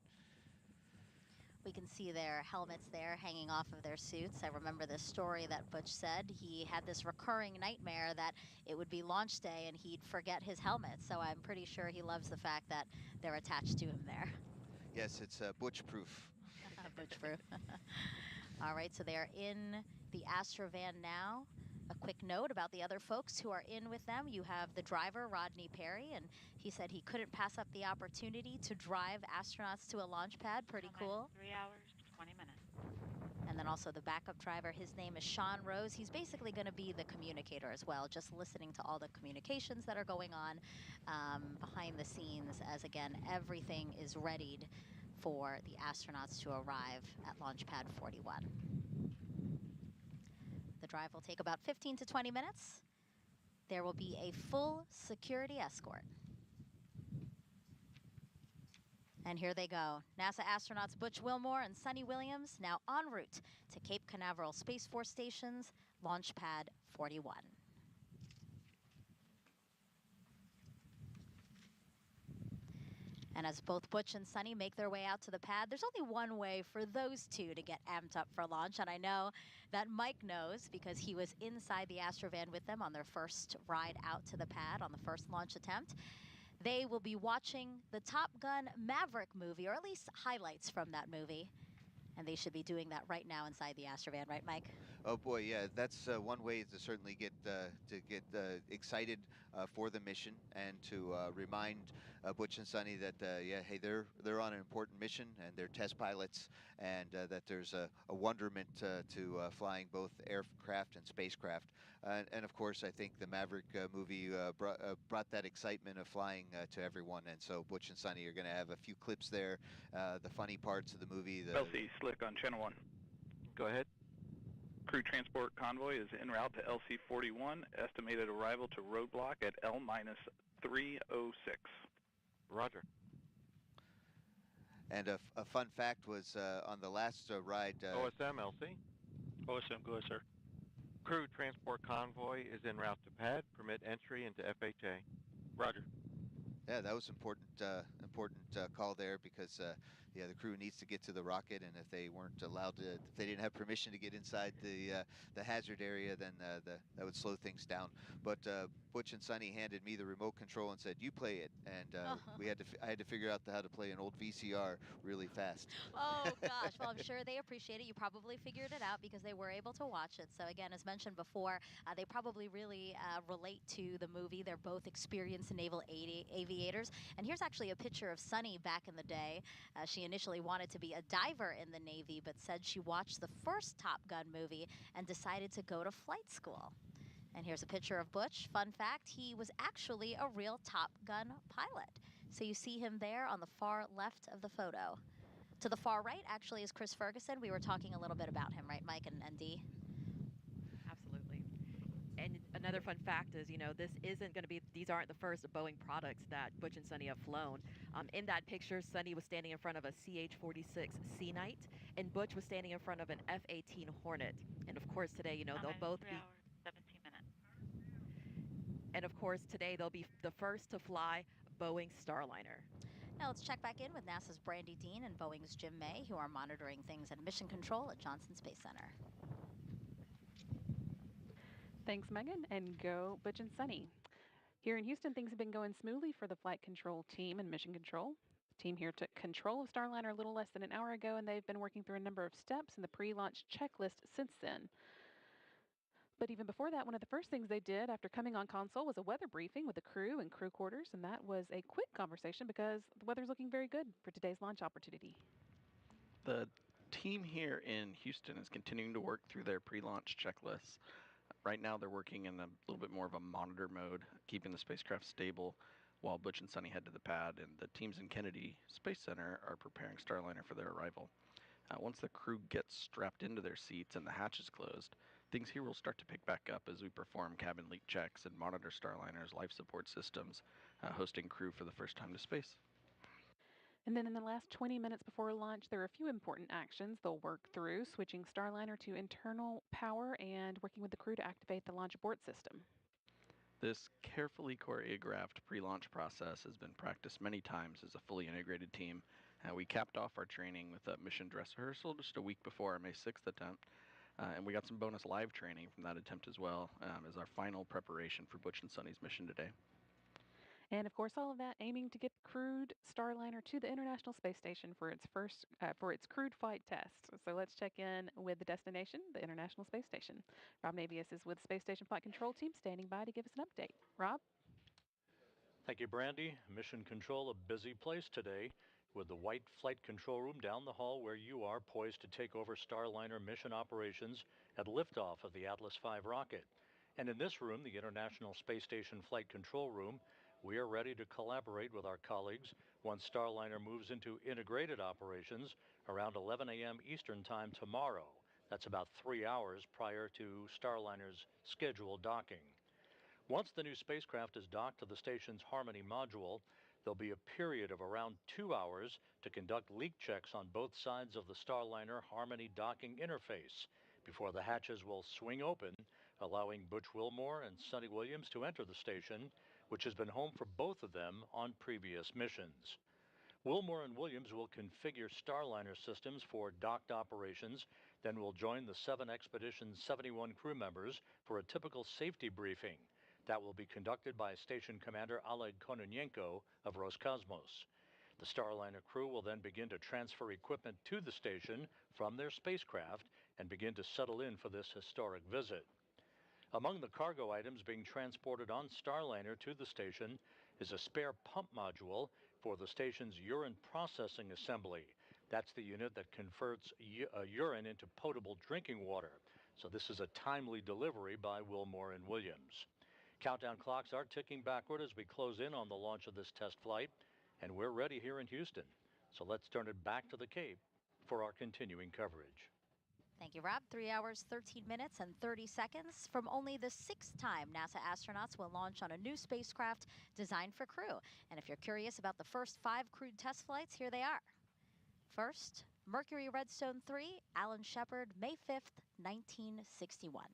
We can see their helmets there hanging off of their suits. I remember this story that Butch said. He had this recurring nightmare that it would be launch day and he'd forget his helmet. So I'm pretty sure he loves the fact that they're attached to him there. Yes, it's Butch-proof. Butch-proof. All right, so they're in the Astrovan now. A quick note about the other folks who are in with them. You have the driver, Rodney Perry, and he said he couldn't pass up the opportunity to drive astronauts to a launch pad. Pretty cool. 3 hours, 20 minutes. And then also the backup driver, his name is Sean Rose. He's basically going to be the communicator as well, just listening to all the communications that are going on behind the scenes as, again, everything is readied for the astronauts to arrive at Launch Pad 41. The drive will take about 15 to 20 minutes. There will be a full security escort. And here they go. NASA astronauts Butch Wilmore and Suni Williams now en route to Cape Canaveral Space Force Station's Launch Pad 41. And as both Butch and Suni make their way out to the pad, there's only one way for those two to get amped up for launch. And I know that Mike knows because he was inside the Astrovan with them on their first ride out to the pad on the first launch attempt. They will be watching the Top Gun Maverick movie, or at least highlights from that movie. And they should be doing that right now inside the Astrovan, right, Mike? Oh boy, yeah, that's one way to certainly get excited for the mission and to remind Butch and Suni that yeah, hey, they're on an important mission and they're test pilots, and that there's a wonderment to flying both aircraft and spacecraft. And of course, I think the Maverick movie brought that excitement of flying to everyone. And so Butch and Suni are going to have a few clips there, the funny parts of the movie. LC Slick on Channel 1. Go ahead. Crew transport convoy is en route to LC-41. Estimated arrival to roadblock at L-306. Roger. And a fun fact was on the last ride. OSM, LC. OSM, go ahead, sir. Crew transport convoy is en route to pad. Permit entry into FHA. Roger. Yeah, that was important call there because yeah, the crew needs to get to the rocket, and if they weren't allowed to, if they didn't have permission to get inside the hazard area, then that would slow things down. But Butch and Suni handed me the remote control and said, "You play it," and I had to figure out how to play an old VCR really fast. Oh gosh, well, I'm sure they appreciate it. You probably figured it out because they were able to watch it. So again, as mentioned before, they probably really relate to the movie. They're both experienced naval aviators. And here's actually a picture of Suni back in the day. She initially wanted to be a diver in the Navy, but said she watched the first Top Gun movie and decided to go to flight school. And here's a picture of Butch. Fun fact, he was actually a real Top Gun pilot. So you see him there on the far left of the photo. To the far right, actually, is Chris Ferguson. We were talking a little bit about him, right, Mike and Dee? Absolutely. And another fun fact is, you know, these aren't the first Boeing products that Butch and Suni have flown. In that picture, Suni was standing in front of a CH-46 Sea Knight, and Butch was standing in front of an F-18 Hornet. And of course, today, you know, they'll both be... 3 hours, 17 minutes. And of course, today they'll be the first to fly Boeing Starliner. Now let's check back in with NASA's Brandy Dean and Boeing's Jim May, who are monitoring things at Mission Control at Johnson Space Center. Thanks, Megan, and go Butch and Suni. Here in Houston, things have been going smoothly for the flight control team and Mission Control. The team here took control of Starliner a little less than an hour ago, and they've been working through a number of steps in the pre-launch checklist since then. But even before that, one of the first things they did after coming on console was a weather briefing with the crew and crew quarters, and that was a quick conversation because the weather's looking very good for today's launch opportunity. The team here in Houston is continuing to work through their pre-launch checklists. Right now they're working in a little bit more of a monitor mode, keeping the spacecraft stable while Butch and Suni head to the pad, and the teams in Kennedy Space Center are preparing Starliner for their arrival. Once the crew gets strapped into their seats and the hatch is closed, things here will start to pick back up as we perform cabin leak checks and monitor Starliner's life support systems, hosting crew for the first time to space. And then in the last 20 minutes before launch, there are a few important actions they'll work through, switching Starliner to internal power and working with the crew to activate the launch abort system. This carefully choreographed pre-launch process has been practiced many times as a fully integrated team. We capped off our training with a mission dress rehearsal just a week before our May 6th attempt. And we got some bonus live training from that attempt as well as our final preparation for Butch and Suni's mission today. And of course, all of that aiming to get the crewed Starliner to the International Space Station for its crewed flight test. So let's check in with the destination, the International Space Station. Rob Navius is with Space Station Flight Control Team standing by to give us an update. Rob? Thank you, Brandy. Mission Control, a busy place today. with the white flight control room down the hall where you are, poised to take over Starliner mission operations at liftoff of the Atlas V rocket. And in this room, the International Space Station Flight Control Room, we are ready to collaborate with our colleagues once Starliner moves into integrated operations around 11 a.m. Eastern Time tomorrow. That's about 3 hours prior to Starliner's scheduled docking. Once the new spacecraft is docked to the station's Harmony module, there'll be a period of around 2 hours to conduct leak checks on both sides of the Starliner Harmony docking interface before the hatches will swing open, allowing Butch Wilmore and Suni Williams to enter the station, which has been home for both of them on previous missions. Wilmore and Williams will configure Starliner systems for docked operations, then will join the 7 Expedition 71 crew members for a typical safety briefing. That will be conducted by Station Commander Oleg Kononenko of Roscosmos. The Starliner crew will then begin to transfer equipment to the station from their spacecraft and begin to settle in for this historic visit. Among the cargo items being transported on Starliner to the station is a spare pump module for the station's urine processing assembly. That's the unit that converts urine into potable drinking water. So this is a timely delivery by Wilmore and Williams. Countdown clocks are ticking backward as we close in on the launch of this test flight, and we're ready here in Houston. So let's turn it back to the Cape for our continuing coverage. Thank you, Rob. 3 hours, 13 minutes, and 30 seconds from only the 6th time NASA astronauts will launch on a new spacecraft designed for crew. And if you're curious about the first 5 crewed test flights, here they are. First, Mercury Redstone 3, Alan Shepard, May 5th, 1961.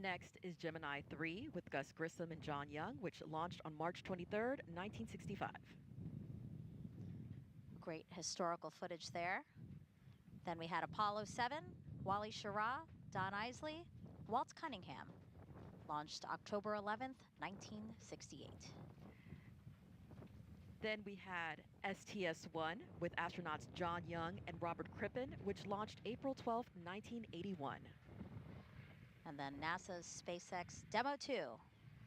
Next is Gemini 3 with Gus Grissom and John Young, which launched on March 23rd, 1965. Great historical footage there. Then we had Apollo 7, Wally Schirra, Don Isley, Walt Cunningham, launched October 11th, 1968. Then we had STS-1 with astronauts John Young and Robert Crippen, which launched April 12th, 1981. And then NASA's SpaceX Demo 2.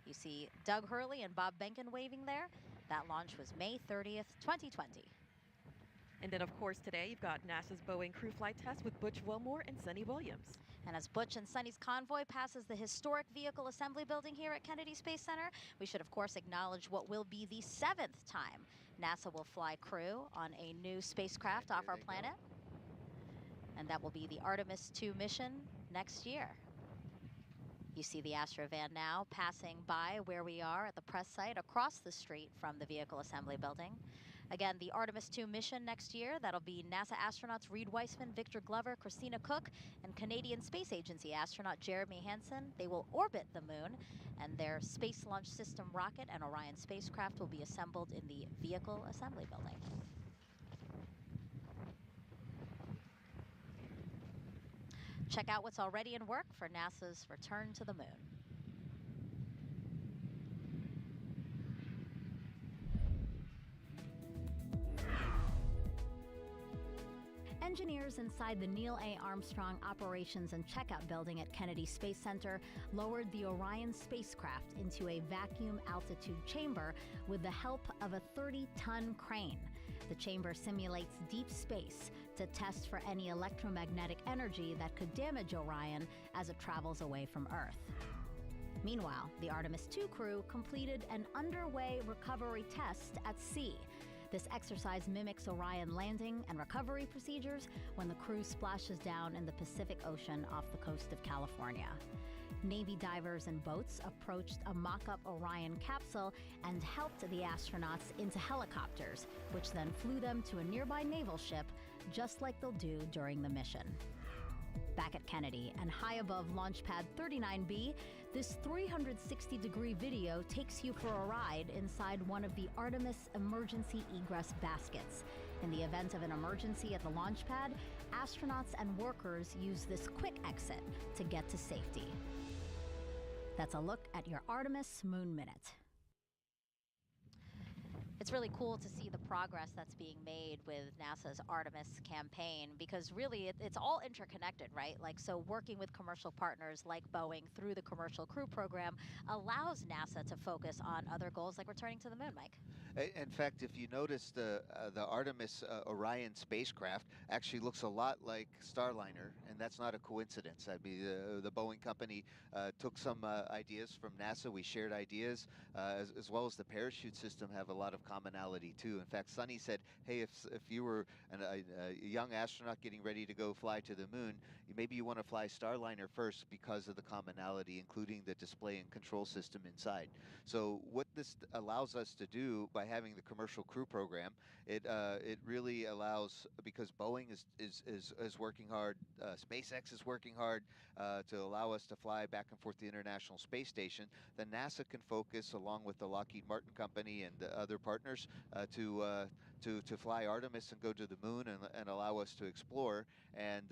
You see Doug Hurley and Bob Behnken waving there. That launch was May 30th, 2020. And then, of course, today you've got NASA's Boeing crew flight test with Butch Wilmore and Suni Williams. And as Butch and Suni's convoy passes the historic vehicle assembly building here at Kennedy Space Center, we should, of course, acknowledge what will be the 7th time NASA will fly crew on a new spacecraft off our planet. And that will be the Artemis II mission next year. You see the Astrovan now passing by where we are at the press site across the street from the vehicle assembly building. Again, the Artemis II mission next year, that'll be NASA astronauts Reed Weissman, Victor Glover, Christina Cook, and Canadian Space Agency astronaut Jeremy Hansen. They will orbit the moon, and their Space Launch System rocket and Orion spacecraft will be assembled in the vehicle assembly building. Check out what's already in work for NASA's return to the moon. Engineers inside the Neil A. Armstrong Operations and Checkout Building at Kennedy Space Center lowered the Orion spacecraft into a vacuum altitude chamber with the help of a 30-ton crane. The chamber simulates deep space to test for any electromagnetic energy that could damage Orion as it travels away from Earth. Meanwhile, the Artemis II crew completed an underway recovery test at sea. This exercise mimics Orion landing and recovery procedures when the crew splashes down in the Pacific Ocean off the coast of California. Navy divers and boats approached a mock-up Orion capsule and helped the astronauts into helicopters, which then flew them to a nearby naval ship, just like they'll do during the mission. Back at Kennedy and high above Launch Pad 39B, this 360-degree video takes you for a ride inside one of the Artemis emergency egress baskets. In the event of an emergency at the launch pad, astronauts and workers use this quick exit to get to safety. That's a look at your Artemis Moon Minute. It's really cool to see the progress that's being made with NASA's Artemis campaign, because really it's all interconnected, right? Like, so working with commercial partners like Boeing through the Commercial Crew Program allows NASA to focus on other goals like returning to the moon, Mike. In fact, if you notice, the Artemis Orion spacecraft actually looks a lot like Starliner, and that's not a coincidence. I mean, the Boeing company took some ideas from NASA. We shared ideas, as well as the parachute system have a lot of commonality too. In fact, Sunny said, "Hey, if you were a young astronaut getting ready to go fly to the moon, maybe you want to fly Starliner first because of the commonality, including the display and control system inside." So what this allows us to do by having the commercial crew program, it really allows, because Boeing is working hard, SpaceX is working hard to allow us to fly back and forth to the International Space Station. Then NASA can focus, along with the Lockheed Martin company and the other partners, to fly Artemis and go to the moon and allow us to explore, and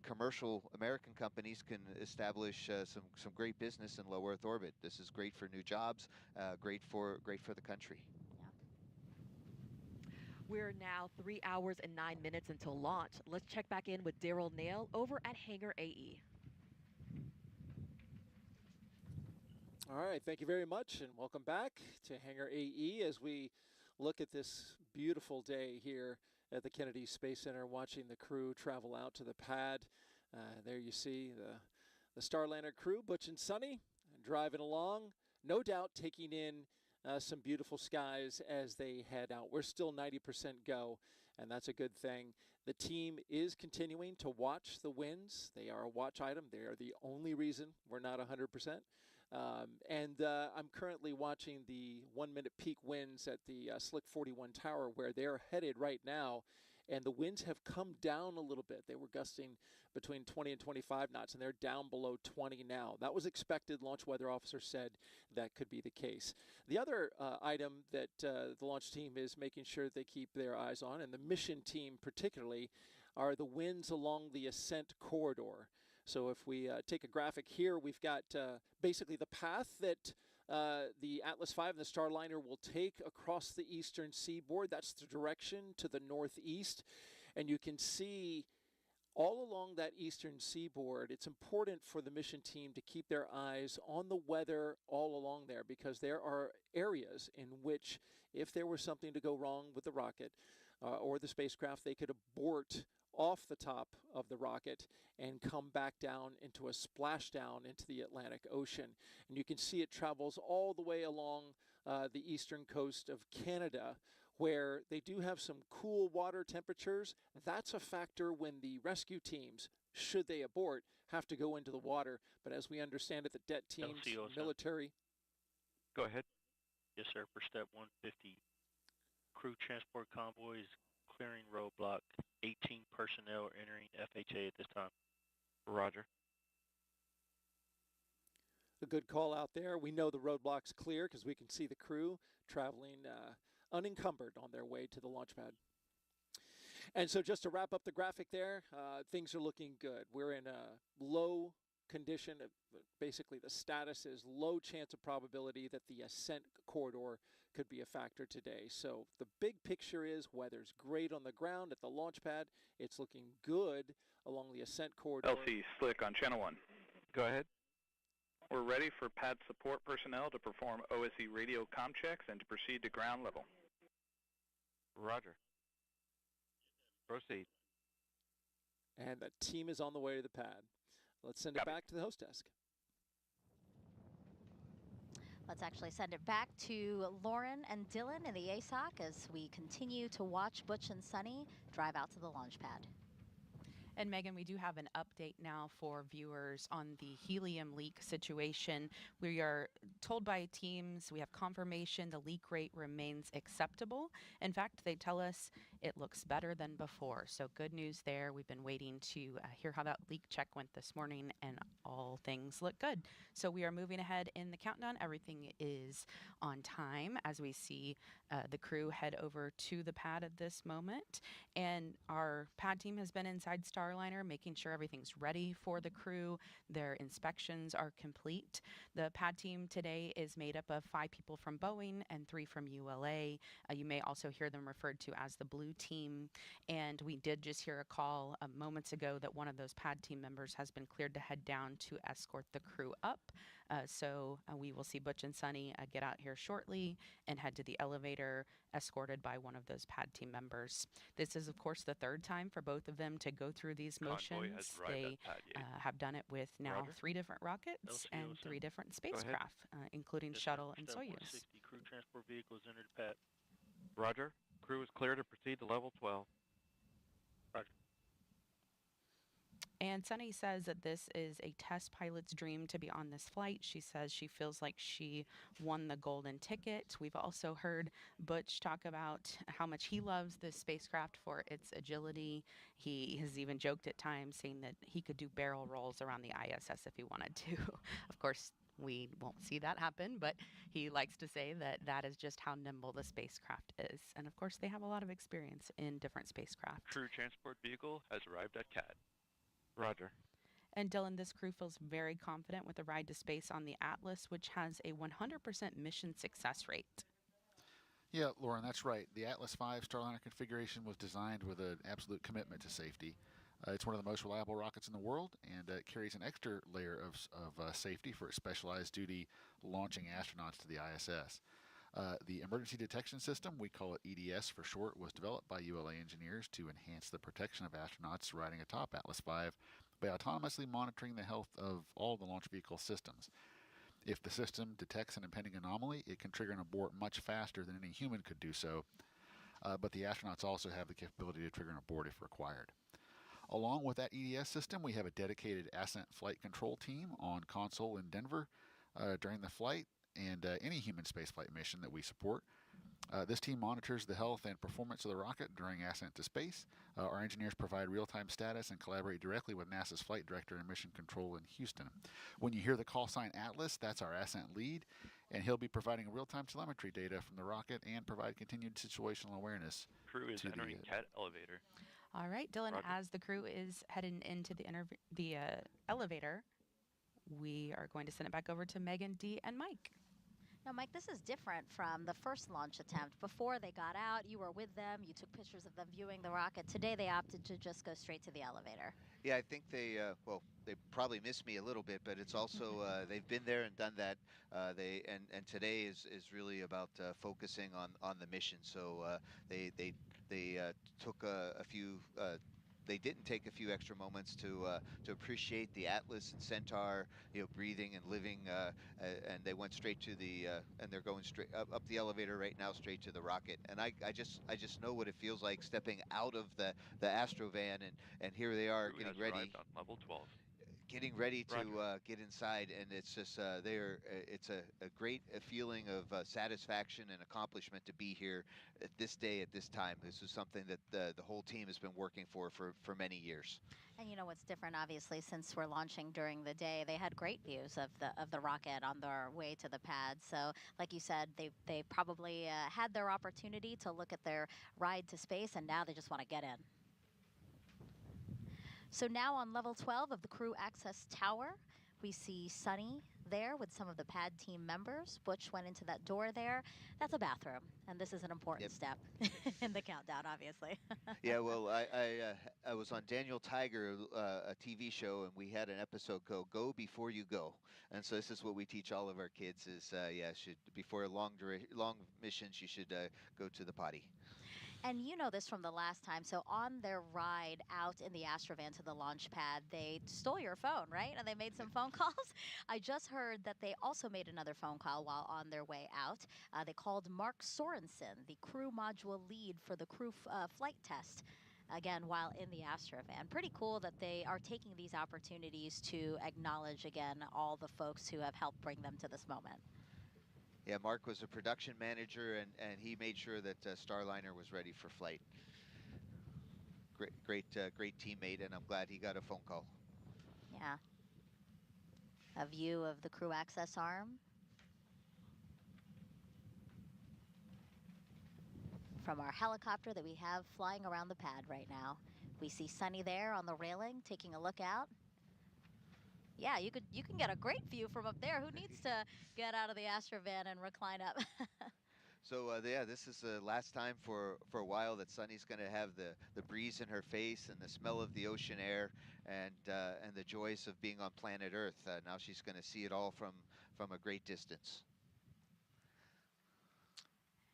commercial American companies can establish some great business in low Earth orbit. This is great for new jobs, great for the country. We're now 3 hours and 9 minutes until launch. Let's check back in with Daryl Nail over at Hangar AE. All right, thank you very much, and welcome back to Hangar AE as we look at this beautiful day here at the Kennedy Space Center, watching the crew travel out to the pad. There you see the Starliner crew, Butch and Suni, driving along, no doubt taking in some beautiful skies as they head out. We're still 90% go, and that's a good thing. The team is continuing to watch the winds. They are a watch item. They are the only reason we're not 100%. I'm currently watching the 1-minute peak winds at the Slick 41 Tower, where they're headed right now, and the winds have come down a little bit. They were gusting between 20 and 25 knots, and they're down below 20 now. That was expected. Launch weather officer said that could be the case. The other item that the launch team is making sure they keep their eyes on, and the mission team particularly, are the winds along the ascent corridor. So if we take a graphic here, we've got basically the path that the Atlas V and the Starliner will take across the eastern seaboard. That's the direction to the northeast. And you can see all along that eastern seaboard, it's important for the mission team to keep their eyes on the weather all along there, because there are areas in which, if there was something to go wrong with the rocket or the spacecraft, they could abort off the top of the rocket and come back down into a splashdown into the Atlantic Ocean. And you can see it travels all the way along the eastern coast of Canada, where they do have some cool water temperatures. That's a factor when the rescue teams, should they abort, have to go into the water. But as we understand it, the det teams, military. Go ahead. Yes, sir. For step 150, crew transport convoys clearing roadblock. 18 personnel are entering FHA at this time. Roger. A good call out there. We know the roadblock's clear because we can see the crew traveling unencumbered on their way to the launch pad. And so just to wrap up the graphic there, things are looking good. We're in a low condition. Basically, the status is low chance of probability that the ascent corridor could be a factor today. So the big picture is weather's great on the ground at the launch pad. It's looking good along the ascent corridor. LC Slick on channel 1. Go ahead. We're ready for pad support personnel to perform OSE radio comm checks and to proceed to ground level. Roger. Proceed. And the team is on the way to the pad. Let's send it back to the host desk. Let's actually send it back to Lauren and Dylan in the ASOC as we continue to watch Butch and Suni drive out to the launch pad. And Megan, we do have an update now for viewers on the helium leak situation. We are told by teams, we have confirmation the leak rate remains acceptable. In fact, they tell us it looks better than before. So good news there. We've been waiting to hear how that leak check went this morning, and all things look good. So we are moving ahead in the countdown. Everything is on time as we see the crew head over to the pad at this moment. And our pad team has been inside Starliner, making sure everything's ready for the crew. Their inspections are complete. The pad team today is made up of 5 people from Boeing and 3 from ULA. You may also hear them referred to as the blue team. And we did just hear a call moments ago that one of those pad team members has been cleared to head down to escort the crew up. So we will see Butch and Suni get out here shortly and head to the elevator, escorted by one of those pad team members. This is, of course, the third time for both of them to go through these motions. They have done it with now 3 different rockets and 3 different spacecraft, including Shuttle and Soyuz. 160 crew transport vehicles entered pad. Roger. Crew is clear to proceed to level 12. Roger. And Suni says that this is a test pilot's dream to be on this flight. She says she feels like she won the golden ticket. We've also heard Butch talk about how much he loves this spacecraft for its agility. He has even joked at times, saying that he could do barrel rolls around the ISS if he wanted to. Of course, we won't see that happen, but he likes to say that that is just how nimble the spacecraft is. And of course, they have a lot of experience in different spacecraft. Crew transport vehicle has arrived at CAD. Roger. And Dylan, this crew feels very confident with the ride to space on the Atlas, which has a 100% mission success rate. Yeah, Lauren, that's right. The Atlas V Starliner configuration was designed with an absolute commitment to safety. It's one of the most reliable rockets in the world, and it carries an extra layer of safety for its specialized duty launching astronauts to the ISS. The emergency detection system, we call it EDS for short, was developed by ULA engineers to enhance the protection of astronauts riding atop Atlas V by autonomously monitoring the health of all the launch vehicle systems. If the system detects an impending anomaly, it can trigger an abort much faster than any human could do so, but the astronauts also have the capability to trigger an abort if required. Along with that EDS system, we have a dedicated ascent flight control team on console in Denver during the flight and any human spaceflight mission that we support. This team monitors the health and performance of the rocket during ascent to space. Our engineers provide real-time status and collaborate directly with NASA's flight director and mission control in Houston. When you hear the call sign Atlas, that's our ascent lead, and he'll be providing real-time telemetry data from the rocket and provide continued situational awareness. Crew is entering CAD elevator. All right, Dylan, Roger. as the crew is heading into the elevator, we are going to send it back over to Megan, Dee, and Mike. Now, Mike, this is different from the first launch attempt. Before they got out, you were with them, you took pictures of them viewing the rocket. Today, they opted to just go straight to the elevator. Yeah, I think they probably miss me a little bit, but it's also they've been there and done that. And today is really about focusing on the mission. So they took a few. They didn't take a few extra moments to appreciate the Atlas and Centaur, breathing and living, and they went straight to the and they're going straight up the elevator right now, straight to the rocket. And I just know what it feels like stepping out of the Astrovan, and here they are getting ready. On level 12. Getting ready to get inside, and it's just it's a great feeling of satisfaction and accomplishment to be here at this day, at this time. This is something that the whole team has been working for many years. And you know what's different, obviously, since we're launching during the day, they had great views of the rocket on their way to the pad. So, like you said, they probably had their opportunity to look at their ride to space, and now they just want to get in. So now on level 12 of the crew access tower, we see Suni there with some of the pad team members. Butch went into that door there. That's a bathroom, and this is an important step in the countdown, obviously. Yeah, well, I was on Daniel Tiger, a TV show, and we had an episode called "Go Before You Go," and so this is what we teach all of our kids: is before long missions, you should go to the potty. And you know this from the last time. So on their ride out in the Astrovan to the launch pad, they stole your phone, right? And they made some phone calls. I just heard that they also made another phone call while on their way out. They called Mark Sorensen, the crew module lead for the crew flight test, again, while in the Astrovan. Pretty cool that they are taking these opportunities to acknowledge, again, all the folks who have helped bring them to this moment. Yeah, Mark was a production manager, and he made sure that Starliner was ready for flight. Great teammate, and I'm glad he got a phone call. Yeah. A view of the crew access arm. From our helicopter that we have flying around the pad right now. We see Suni there on the railing, taking a look out. Yeah, you can get a great view from up there. Who needs to get out of the Astrovan and recline up? So yeah, this is the last time for a while that Suni's going to have the breeze in her face and the smell of the ocean air and the joys of being on planet Earth. Now she's going to see it all from from a great distance.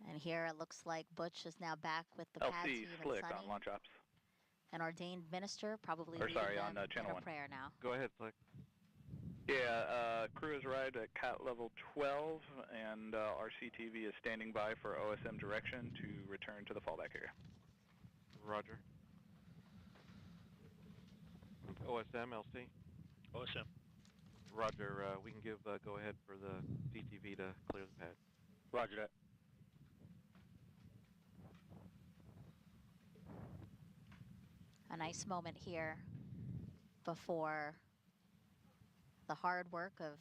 And here it looks like Butch is now back with the pad team and Slick Sunny. on launch ops. An ordained minister, probably Or leading sorry, them on channel in a 1. prayer now. Go ahead, Slick. Yeah, crew has arrived at CAT level 12, and RCTV is standing by for OSM direction to return to the fallback area. Roger. OSM, LC? OSM. Roger, we can give go ahead for the CTV to clear the pad. Roger that. A nice moment here before the hard work of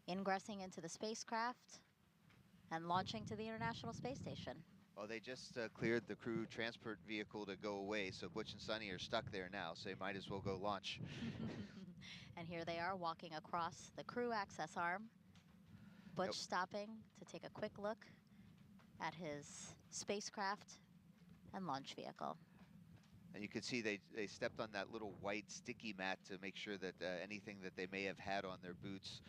ingressing into the spacecraft and launching to the International Space Station. Well, they just cleared the crew transport vehicle to go away, so Butch and Sunny are stuck there now, so they might as well go launch. And here they are walking across the crew access arm. Butch stopping to take a quick look at his spacecraft and launch vehicle. And you can see they stepped on that little white sticky mat to make sure that anything that they may have had on their boots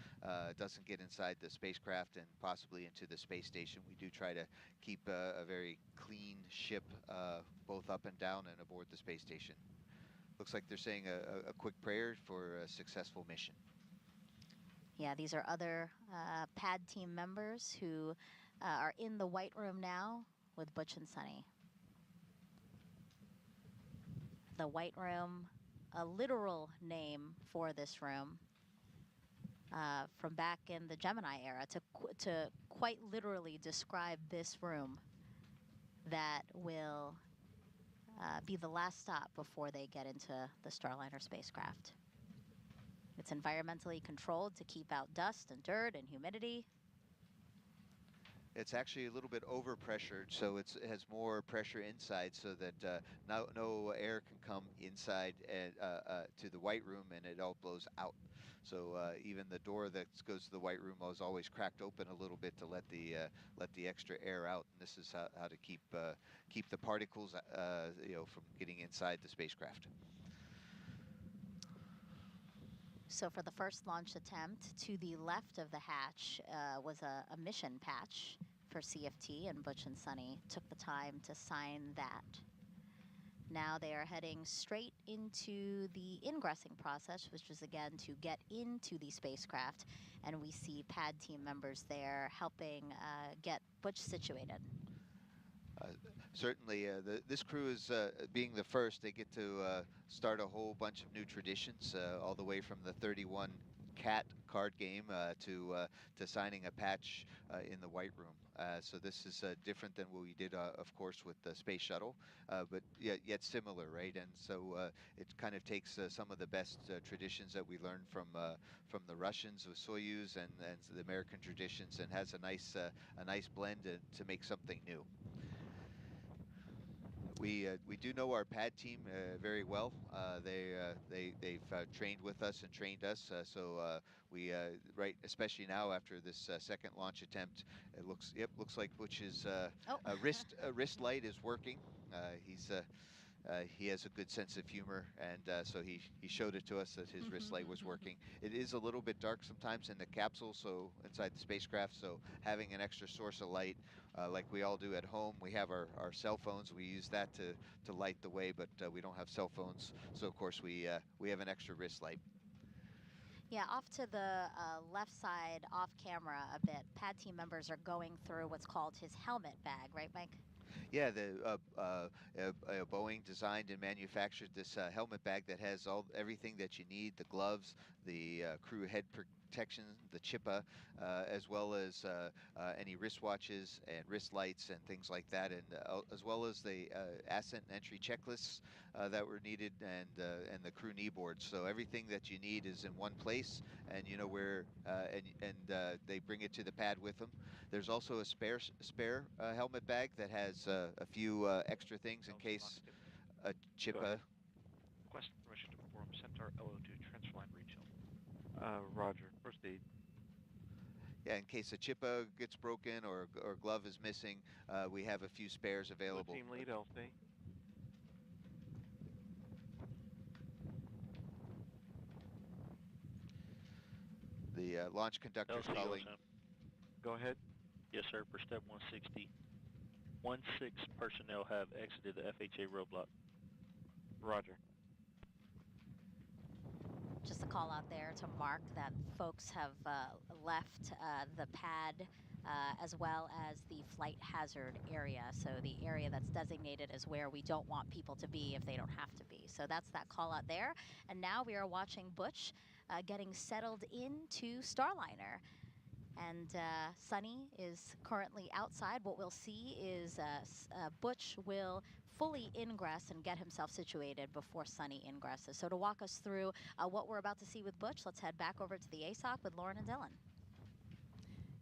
doesn't get inside the spacecraft and possibly into the space station. We do try to keep a very clean ship both up and down and aboard the space station. Looks like they're saying a quick prayer for a successful mission. Yeah, these are other pad team members who are in the white room now with Butch and Sunny. The White Room, a literal name for this room from back in the Gemini era, to quite literally describe this room that will be the last stop before they get into the Starliner spacecraft. It's environmentally controlled to keep out dust and dirt and humidity. It's actually a little bit overpressured, so it has more pressure inside so that no air can come inside and, to the white room, and it all blows out. So even the door that goes to the white room was always cracked open a little bit to let the extra air out. And this is how to keep the particles from getting inside the spacecraft. So for the first launch attempt, to the left of the hatch was a mission patch for CFT, and Butch and Sunny took the time to sign that. Now they are heading straight into the ingressing process, which is again to get into the spacecraft, and we see pad team members there helping get Butch situated. Certainly, this crew is being the first. They get to start a whole bunch of new traditions, all the way from the 31 CAT card game to signing a patch in the White Room. So this is different than what we did, of course, with the Space Shuttle, but yet similar, right? And so it kind of takes some of the best traditions that we learned from the Russians with Soyuz and the American traditions, and has a nice blend to make something new. We do know our pad team very well. They've trained with us and trained us. So we especially now after this second launch attempt, it looks like Butch's wrist light is working. He has a good sense of humor, and so he showed it to us that his wrist light was working. It is a little bit dark sometimes in the capsule, so inside the spacecraft, so having an extra source of light, like we all do at home. We have our cell phones. We use that to light the way, but we don't have cell phones, so of course we have an extra wrist light. Yeah, off to the left side, off camera a bit, pad team members are going through what's called his helmet bag, right, Mike? Yeah, Boeing designed and manufactured this helmet bag that has everything that you need: the gloves, the crew head protection, the chippa, as well as any wristwatches and wrist lights and things like that, and as well as the ascent and entry checklists that were needed, and the crew knee boards. So everything that you need is in one place, and you know where, and they bring it to the pad with them. There's also a spare helmet bag that has a few extra things in case a chippa. Request permission to perform Centaur LO2 transfer line reach. Roger. Proceed. Yeah, in case a chippa gets broken or glove is missing, we have a few spares available. Team lead, LC. The launch conductor's LC calling. OSM. Go ahead. Yes, sir. For step 160, 16 personnel have exited the FHA roadblock. Roger. Just a call out there to mark that folks have left the pad as well as the flight hazard area. So the area that's designated as where we don't want people to be if they don't have to be. So that's that call out there. And now we are watching Butch getting settled into Starliner. And Suni is currently outside. What we'll see is Butch will fully ingress and get himself situated before Suni ingresses. So to walk us through what we're about to see with Butch, let's head back over to the ASOC with Lauren and Dylan.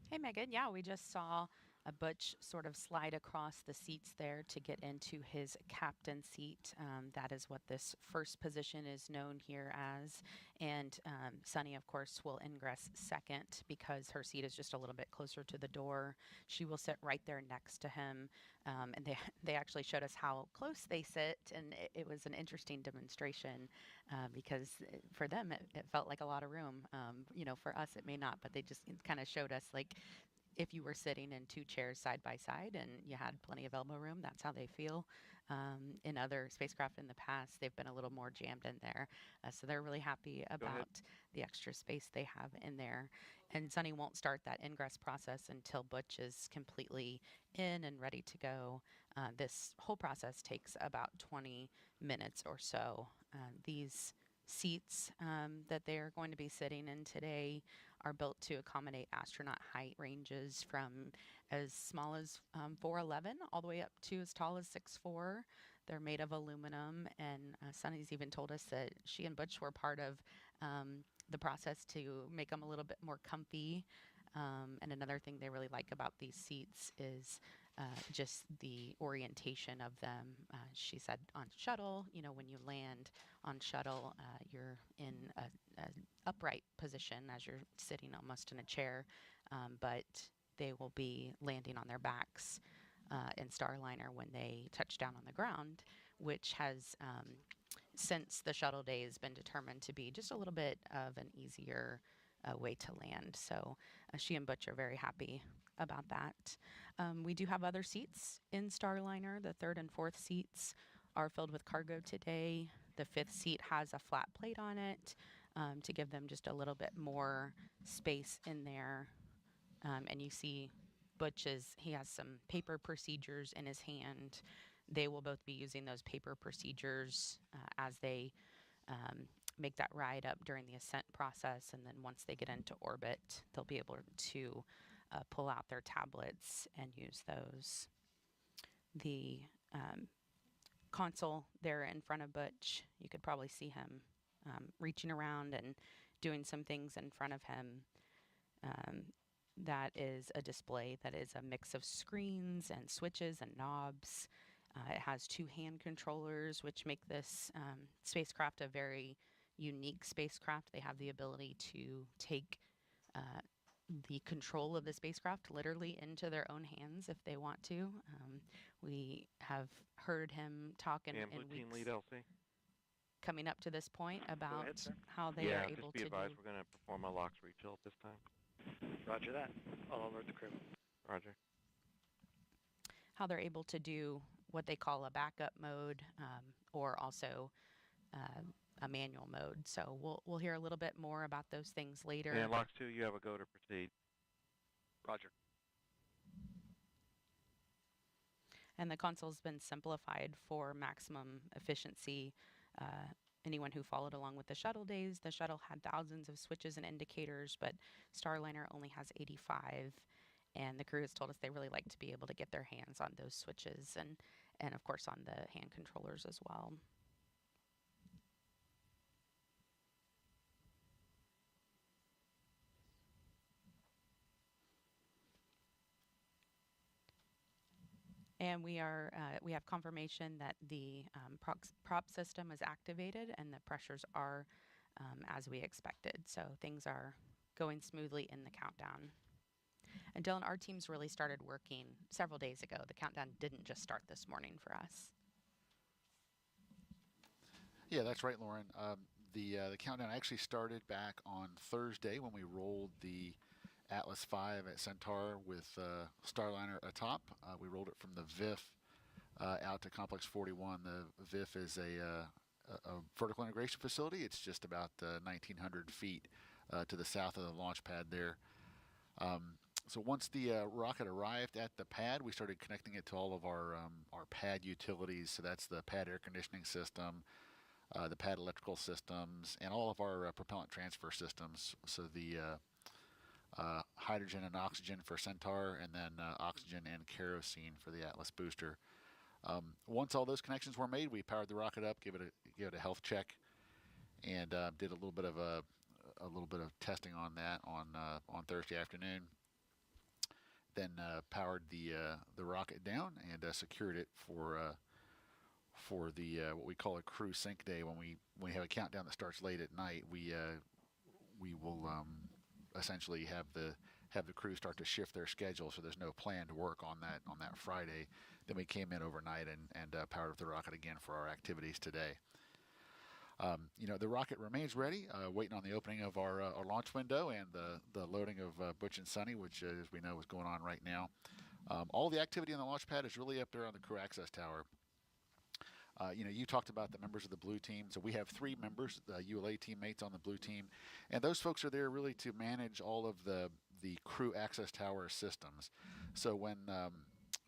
Hey, Megan. Yeah, we just saw a Butch sort of slide across the seats there to get into his captain seat. That is what this first position is known here as. And Suni, of course, will ingress second because her seat is just a little bit closer to the door. She will sit right there next to him. And they actually showed us how close they sit. And it was an interesting demonstration because for them, it felt like a lot of room. For us, it may not, but they just kind of showed us like, if you were sitting in two chairs side by side and you had plenty of elbow room, that's how they feel. In other spacecraft in the past, they've been a little more jammed in there. So they're really happy about the extra space they have in there. And Suni won't start that ingress process until Butch is completely in and ready to go. This whole process takes about 20 minutes or so. These seats that they are going to be sitting in today are built to accommodate astronaut height ranges from as small as 4'11" all the way up to as tall as 6'4". They're made of aluminum, and Suni's even told us that she and Butch were part of the process to make them a little bit more comfy. And another thing they really like about these seats is just the orientation of them. She said on shuttle, when you land on shuttle, you're in a upright position as you're sitting almost in a chair, but they will be landing on their backs in Starliner when they touch down on the ground, which has, since the shuttle days, been determined to be just a little bit of an easier way to land. So she and Butch are very happy about that. We do have other seats in Starliner. The third and fourth seats are filled with cargo today. The fifth seat has a flat plate on it to give them just a little bit more space in there. And you see he has some paper procedures in his hand. They will both be using those paper procedures as they make that ride up during the ascent process. And then once they get into orbit, they'll be able to pull out their tablets and use those. The console there in front of Butch, you could probably see him reaching around and doing some things in front of him. That is a display that is a mix of screens and switches and knobs. It has two hand controllers, which make this spacecraft a very unique spacecraft. They have the ability to take the control of the spacecraft literally into their own hands if they want to. We have heard him talk in team weeks lead LC. coming up to this point about how they yeah, are able just be to advised, do. we're going to perform a LOX rechill at this time. Roger that. I'll alert the crew. Roger. How they're able to do what they call a backup mode or also a manual mode. So we'll hear a little bit more about those things later. And LOX 2, you have a go to proceed. Roger. And the console's been simplified for maximum efficiency. Anyone who followed along with the shuttle days, the shuttle had thousands of switches and indicators, but Starliner only has 85. And the crew has told us they really like to be able to get their hands on those switches and of course on the hand controllers as well. And we have confirmation that the prop system is activated and the pressures are as we expected. So things are going smoothly in the countdown. And Dylan, our team's really started working several days ago. The countdown didn't just start this morning for us. Yeah, that's right, Lauren. The countdown actually started back on Thursday when we rolled the Atlas V at Centaur with Starliner atop. We rolled it from the VIF out to Complex 41. The VIF is a vertical integration facility. It's just about 1,900 feet to the south of the launch pad there. So once the rocket arrived at the pad, we started connecting it to all of our pad utilities. So that's the pad air conditioning system, the pad electrical systems, and all of our propellant transfer systems. So the hydrogen and oxygen for Centaur, and then oxygen and kerosene for the Atlas booster. Once all those connections were made, we powered the rocket up, gave it a health check, and did a little bit of testing on that on Thursday afternoon. Then powered the rocket down and secured it for the what we call a crew sync day. When we have a countdown that starts late at night, we will essentially have the crew start to shift their schedule, so there's no planned work on that Friday. Then we came in overnight and powered up the rocket again for our activities today. The rocket remains ready, waiting on the opening of our launch window and the loading of Butch and Suni, which, as we know, is going on right now. All the activity on the launch pad is really up there on the crew access tower. You talked about the members of the blue team. So we have 3 members, ULA teammates on the blue team, and those folks are there really to manage all of the crew access tower systems. So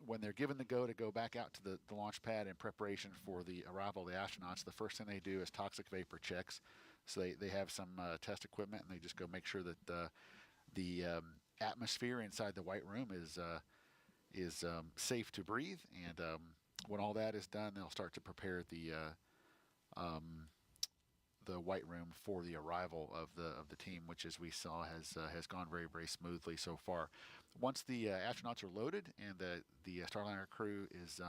when they're given the go to go back out to the launch pad in preparation for the arrival of the astronauts, the first thing they do is toxic vapor checks. So they have some test equipment, and they just go make sure that the atmosphere inside the white room is safe to breathe. And when all that is done, they'll start to prepare the white room for the arrival of the team, which, as we saw, has gone very, very smoothly so far. Once the astronauts are loaded and the Starliner crew is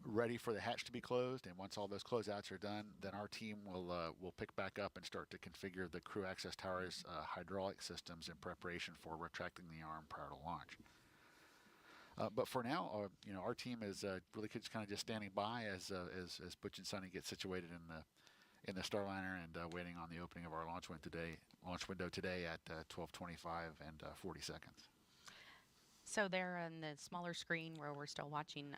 ready for the hatch to be closed, and once all those closeouts are done, then our team will pick back up and start to configure the crew access tower's hydraulic systems in preparation for retracting the arm prior to launch. But for now, our team is really just standing by as Butch and Suni get situated in the Starliner and waiting on the opening of our launch window today at 12:25 and 40 seconds. So there on the smaller screen where we're still watching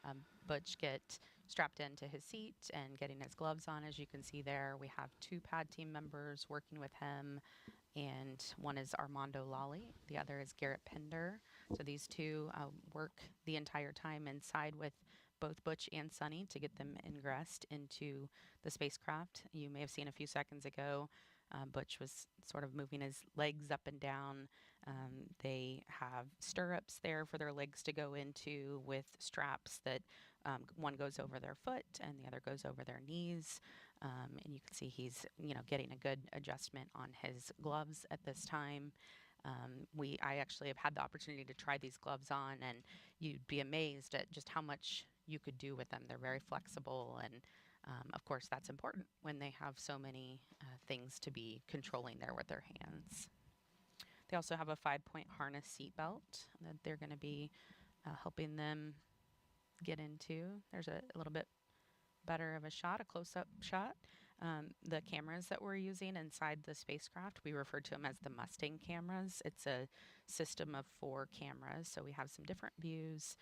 Butch get strapped into his seat and getting his gloves on, as you can see there, we have 2 pad team members working with him, and one is Armando Lally, the other is Garrett Pender. So these 2 work the entire time inside with both Butch and Suni to get them ingressed into the spacecraft. You may have seen a few seconds ago, Butch was sort of moving his legs up and down. They have stirrups there for their legs to go into with straps that one goes over their foot and the other goes over their knees. And you can see he's getting a good adjustment on his gloves at this time. I actually have had the opportunity to try these gloves on, and you'd be amazed at just how much you could do with them. They're very flexible, and of course that's important when they have so many things to be controlling there with their hands. They also have a 5-point harness seatbelt that they're going to be helping them get into. There's a little bit better of a shot, a close-up shot. The cameras that we're using inside the spacecraft, we refer to them as the Mustang cameras. It's a system of 4 cameras, so we have some different views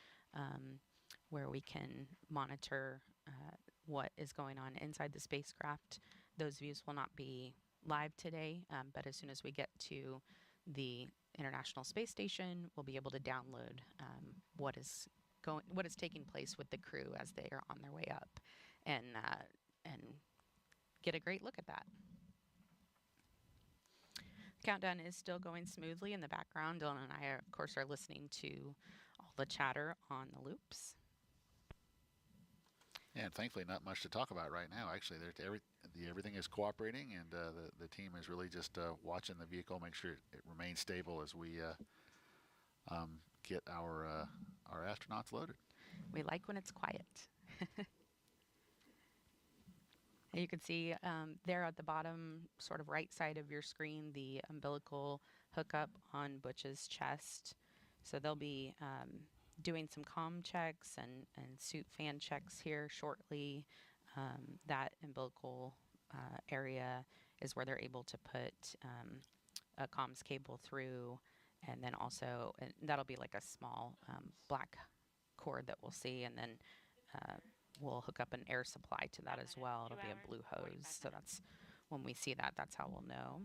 where we can monitor what is going on inside the spacecraft. Those views will not be live today, but as soon as we get to the International Space Station, we'll be able to download what is taking place with the crew as they are on their way up, and get a great look at that. Countdown is still going smoothly in the background. Dylan and I, of course, are listening to all the chatter on the loops. Yeah, and thankfully not much to talk about right now. Actually, everything is cooperating, and the team is really just watching the vehicle, make sure it remains stable as we get our astronauts loaded. We like when it's quiet. You can see there at the bottom, sort of right side of your screen, the umbilical hookup on Butch's chest. So they'll be doing some comm checks and suit fan checks here shortly. That umbilical area is where they're able to put a comms cable through, and then also, and that'll be like a small black cord that we'll see, and then we'll hook up an air supply to that as well. It'll be a blue hose, so that's when we see that, that's how we'll know.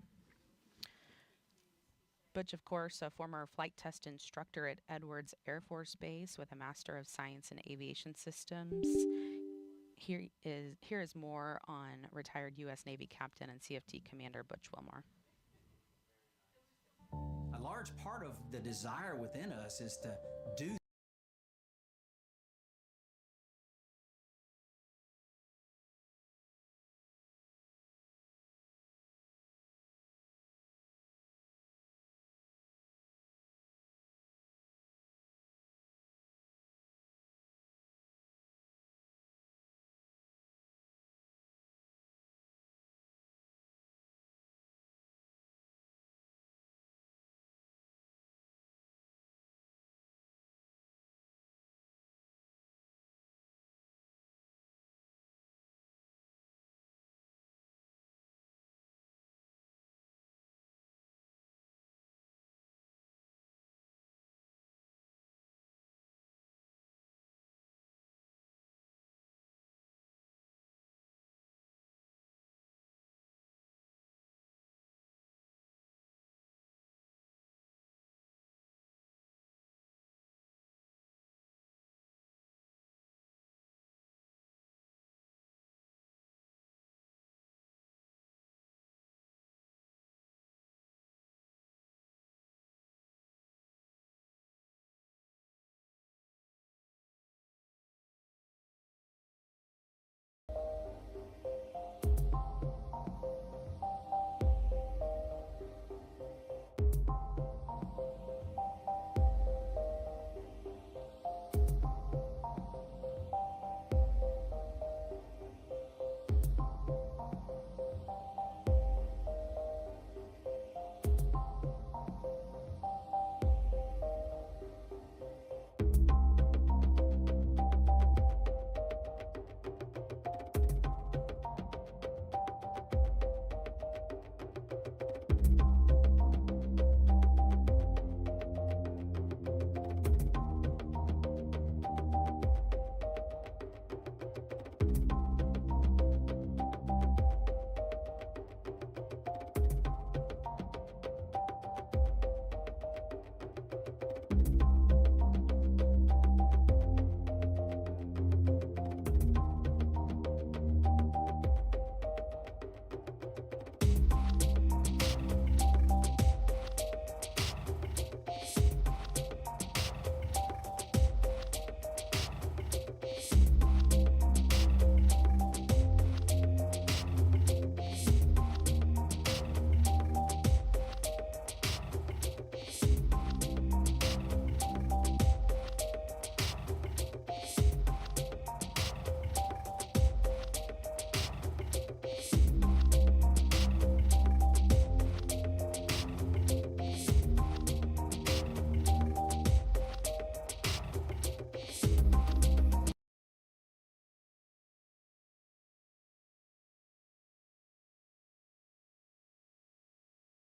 Butch, of course, a former flight test instructor at Edwards Air Force Base with a Master of Science in Aviation Systems. Here is more on retired U.S. Navy Captain and CFT Commander Butch Wilmore. A large part of the desire within us is to do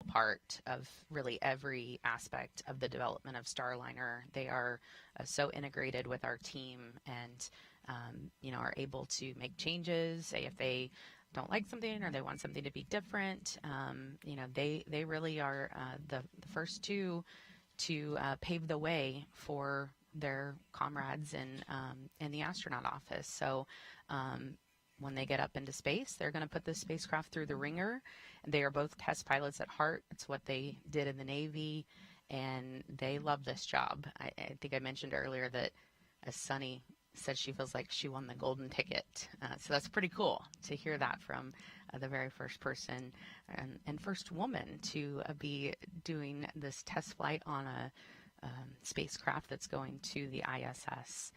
part of really every aspect of the development of Starliner. They are so integrated with our team, and are able to make changes. Say if they don't like something or they want something to be different, they really are the first to pave the way for their comrades in the astronaut office. So when they get up into space, they're going to put this spacecraft through the ringer. They are both test pilots at heart. It's what they did in the Navy, and they love this job. I think I mentioned earlier that, as Suni said, she feels like she won the golden ticket. So that's pretty cool to hear that from the very first person and first woman to be doing this test flight on a spacecraft that's going to the ISS.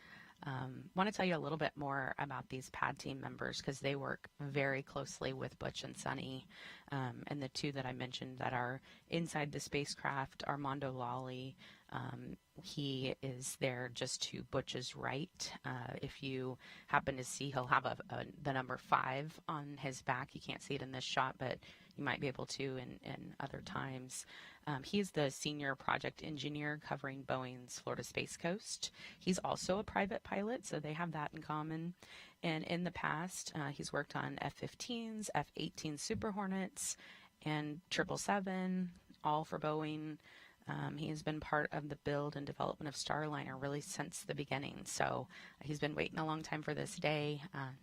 Want to tell you a little bit more about these pad team members because they work very closely with Butch and Suni. And the two that I mentioned that are inside the spacecraft, Armando Lawley, he is there just to Butch's right. If you happen to see, he'll have the number 5 on his back. You can't see it in this shot, but you might be able to in other times. He's the senior project engineer covering Boeing's Florida Space Coast. He's also a private pilot, so they have that in common. And in the past, he's worked on F-15s, F-18 Super Hornets, and 777, all for Boeing. He has been part of the build and development of Starliner really since the beginning. So he's been waiting a long time for this day,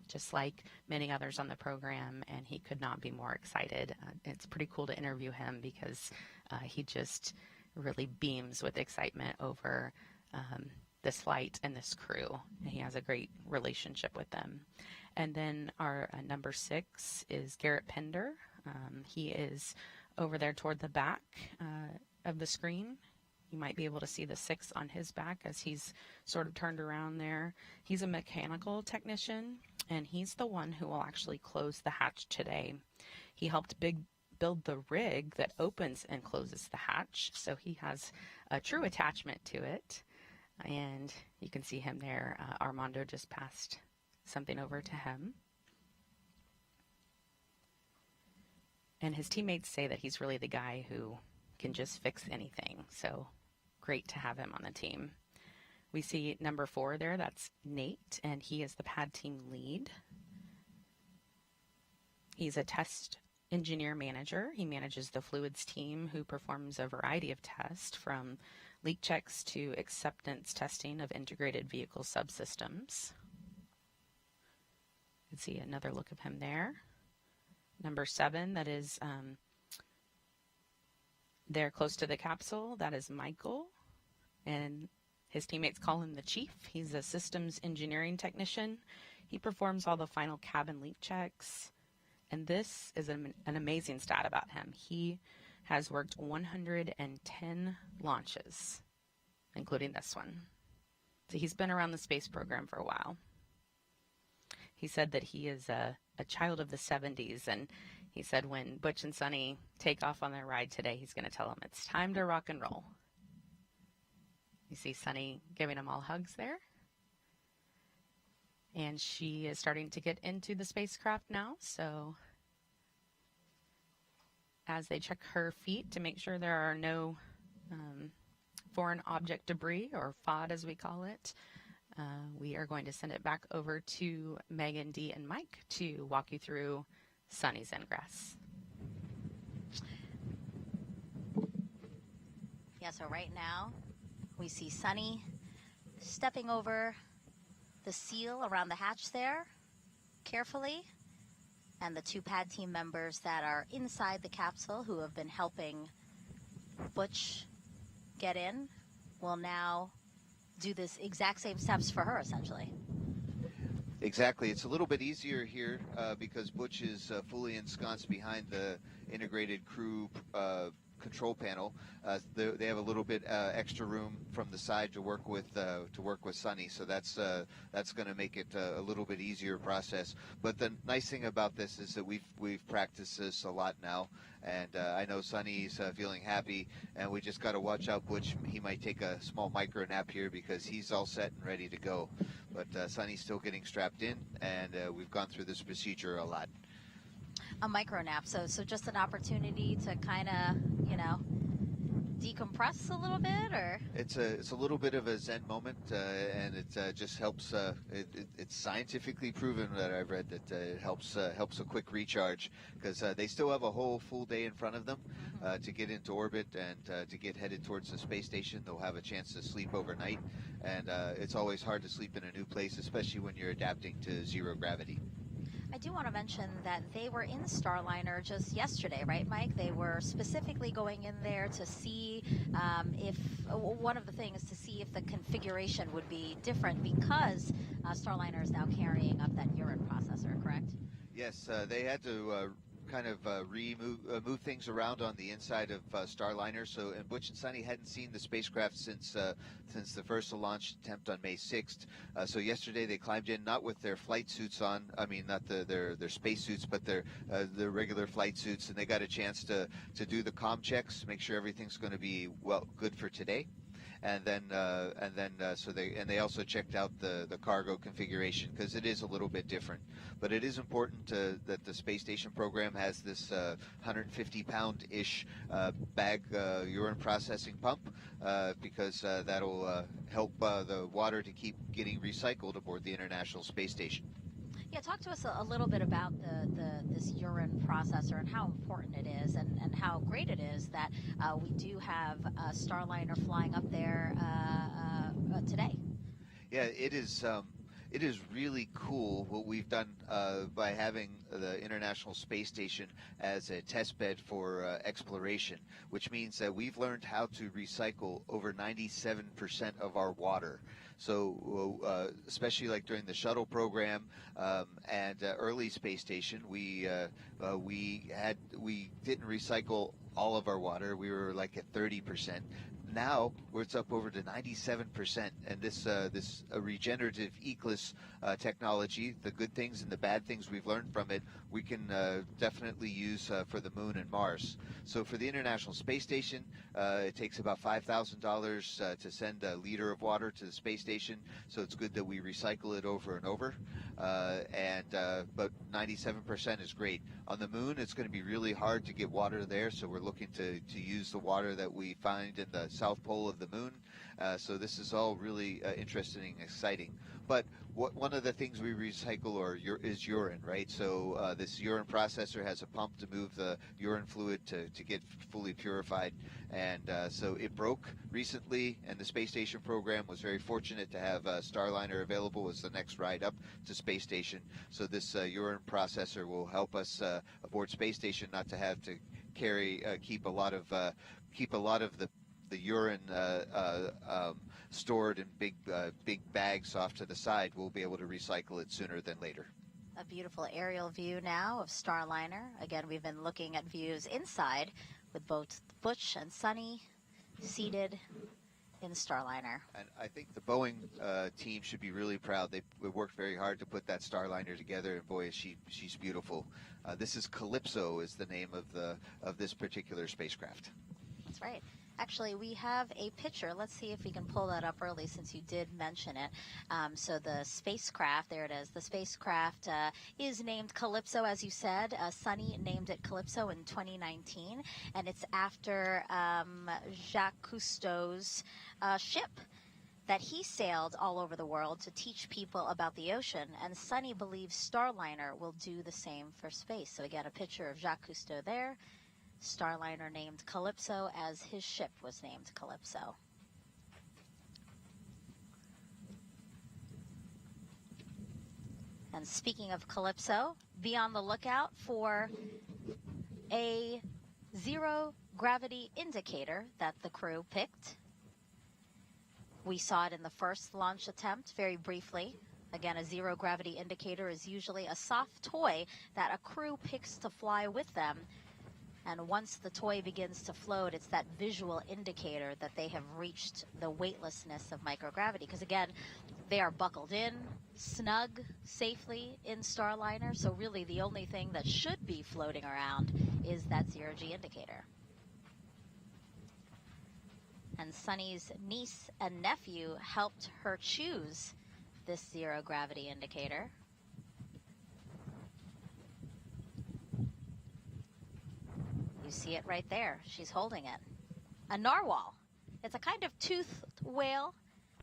just like many others on the program, and he could not be more excited. It's pretty cool to interview him because he just really beams with excitement over this flight and this crew. And he has a great relationship with them. And then our number 6 is Garrett Pender. He is over there toward the back of the screen. You might be able to see the 6 on his back as he's sort of turned around there. He's a mechanical technician, and he's the one who will actually close the hatch today. He helped build the rig that opens and closes the hatch, so he has a true attachment to it. And you can see him there. Armando just passed something over to him. And his teammates say that he's really the guy who can just fix anything. So great to have him on the team. We see number 4 there. That's Nate, and he is the pad team lead. He's a test engineer manager. He manages the fluids team who performs a variety of tests from leak checks to acceptance testing of integrated vehicle subsystems. You can see another look of him there. Number 7, that is there close to the capsule, that is Michael, and his teammates call him the Chief. He's a systems engineering technician. He performs all the final cabin leak checks, and this is an amazing stat about him. He has worked 110 launches, including this one. So he's been around the space program for a while. He said that he is a child of the 70s, and he said when Butch and Suni take off on their ride today, he's going to tell them it's time to rock and roll. You see Suni giving them all hugs there. And she is starting to get into the spacecraft now, so as they check her feet to make sure there are no foreign object debris, or FOD as we call it, we are going to send it back over to Megan, Dee, and Mike to walk you through Suni's Ingress. Yeah, so right now we see Suni stepping over the seal around the hatch there carefully, and the 2 pad team members that are inside the capsule who have been helping Butch get in will now do this exact same steps for her, essentially. Exactly. It's a little bit easier here because Butch is fully ensconced behind the integrated crew control panel. They have a little bit extra room from the side to work with Suni, so that's going to make it a little bit easier process. But the nice thing about this is that we've practiced this a lot now, and I know Suni's feeling happy, and we just got to watch out Butch. He might take a small micro nap here because he's all set and ready to go. But Suni's still getting strapped in, and we've gone through this procedure a lot. A micro nap, so just an opportunity to kind of, decompress a little bit, or? It's a little bit of a Zen moment, and it just helps. It's scientifically proven that I've read that it helps a quick recharge because they still have a whole full day in front of them to get into orbit and to get headed towards the space station. They'll have a chance to sleep overnight, and it's always hard to sleep in a new place, especially when you're adapting to zero gravity. I do want to mention that they were in Starliner just yesterday, right, Mike? They were specifically going in there to see if one of the things to see if the configuration would be different because Starliner is now carrying up that urine processor, correct? Yes, they had to kind of move things around on the inside of Starliner. So, and Butch and Suni hadn't seen the spacecraft since the first launch attempt on May 6th. So yesterday they climbed in, not with their flight suits on. I mean, not their space suits, but their regular flight suits, and they got a chance to do the comm checks, make sure everything's going to be good for today. And then they also checked out the cargo configuration, because it is a little bit different. But it is important that the space station program has this 150-pound-ish bag urine processing pump, because that'll help the water to keep getting recycled aboard the International Space Station. Yeah, talk to us a little bit about this urine processor and how important it is, and how great it is that we do have a Starliner flying up there today. Yeah, it is really cool what we've done by having the International Space Station as a test bed for exploration, which means that we've learned how to recycle over 97% of our water. So especially like during the shuttle program and early space station, we didn't recycle all of our water. We were like at 30%. Now it's up over to 97%, and this regenerative Eclipse technology, the good things and the bad things we've learned from it, we can definitely use for the Moon and Mars. So for the International Space Station, it takes about $5,000 to send a liter of water to the space station. So it's good that we recycle it over and over. But 97% is great. On the Moon, it's going to be really hard to get water there, so we're looking to use the water that we find in the south pole of the Moon. So this is all really interesting and exciting. But one of the things we recycle is urine, right? So this urine processor has a pump to move the urine fluid to get fully purified. And so it broke recently, and the space station program was very fortunate to have Starliner available as the next ride up to space station. So this urine processor will help us aboard space station not to have to keep a lot of the urine stored in big bags off to the side. We'll be able to recycle it sooner than later. A beautiful aerial view now of Starliner. Again, we've been looking at views inside with both Butch and Suni seated in Starliner. And I think the Boeing team should be really proud. They worked very hard to put that Starliner together, and boy, she's beautiful. This is Calypso, is the name of this particular spacecraft. That's right. Actually, we have a picture. Let's see if we can pull that up early, since you did mention it. So the spacecraft, there it is. The spacecraft is named Calypso, as you said. Suni named it Calypso in 2019, and it's after Jacques Cousteau's ship that he sailed all over the world to teach people about the ocean, and Suni believes Starliner will do the same for space. So again, a picture of Jacques Cousteau there. Starliner named Calypso as his ship was named Calypso. And speaking of Calypso, be on the lookout for a zero gravity indicator that the crew picked. We saw it in the first launch attempt very briefly. Again, a zero gravity indicator is usually a soft toy that a crew picks to fly with them. And once the toy begins to float, it's that visual indicator that they have reached the weightlessness of microgravity. Because again, they are buckled in, snug, safely in Starliner. So really the only thing that should be floating around is that zero-G indicator. And Suni's niece and nephew helped her choose this zero gravity indicator. You see it right there. She's holding it. A narwhal. It's a kind of toothed whale.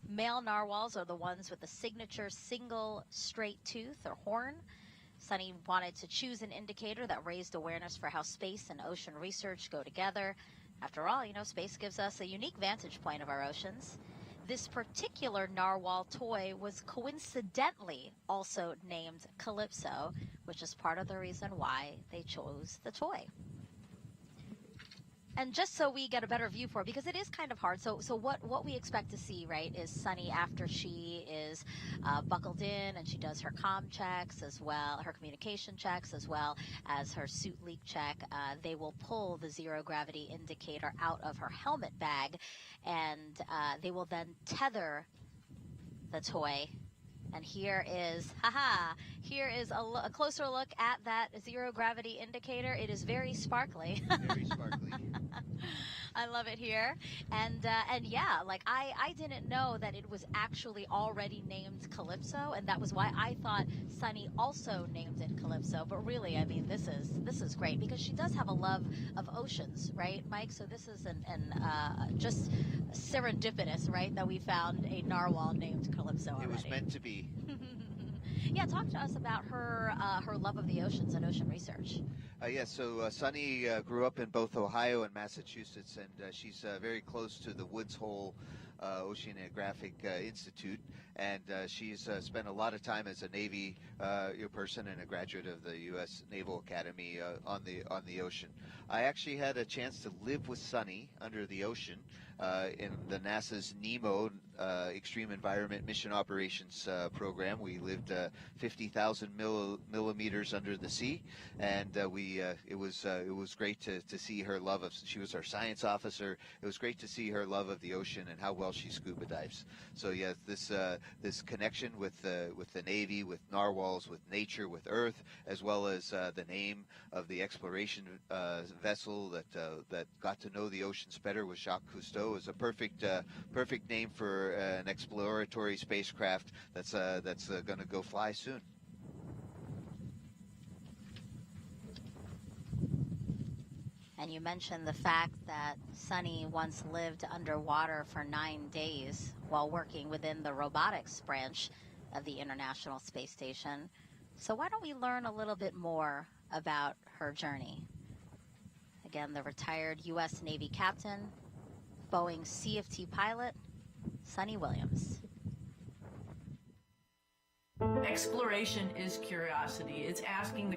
Male narwhals are the ones with the signature single straight tooth or horn. Suni wanted to choose an indicator that raised awareness for how space and ocean research go together. After all, you know, space gives us a unique vantage point of our oceans. This particular narwhal toy was coincidentally also named Calypso, which is part of the reason why they chose the toy. And just so we get a better view for it, because it is kind of hard. So what we expect to see, right, is Suni after she is buckled in and she does her comm checks as well, her communication checks as well as her suit leak check. They will pull the zero gravity indicator out of her helmet bag, and they will then tether the toy. And here is, here is a closer look at that zero gravity indicator. It is very sparkly. Very sparkly. I love it here. And yeah, like I didn't know that it was actually already named Calypso, and that was why I thought Suni also named it Calypso. But really, I mean, this is great because she does have a love of oceans, right, Mike? So this is just serendipitous, right, that we found a narwhal named Calypso already. It was meant to be. Yeah, talk to us about her love of the oceans and ocean research. So Suni grew up in both Ohio and Massachusetts, and she's very close to the Woods Hole Oceanographic Institute, and she's spent a lot of time as a Navy person and a graduate of the U.S. Naval Academy on the ocean. I actually had a chance to live with Suni under the ocean in the NASA's NEMO Extreme Environment Mission Operations program. We lived 50,000 millimeters under the sea, and it was great to see her love of. She was our science officer. It was great to see her love of the ocean and how well she scuba dives. So yeah, this connection with the Navy, with narwhals, with nature, with Earth, as well as the name of the exploration vessel that got to know the oceans better was Jacques Cousteau, is a perfect name for an exploratory spacecraft that's going to go fly soon. And you mentioned the fact that Suni once lived underwater for 9 days while working within the robotics branch of the International Space Station. So why don't we learn a little bit more about her journey? Again, the retired U.S. Navy captain, Boeing CFT pilot, Suni Williams. Exploration is curiosity. It's asking the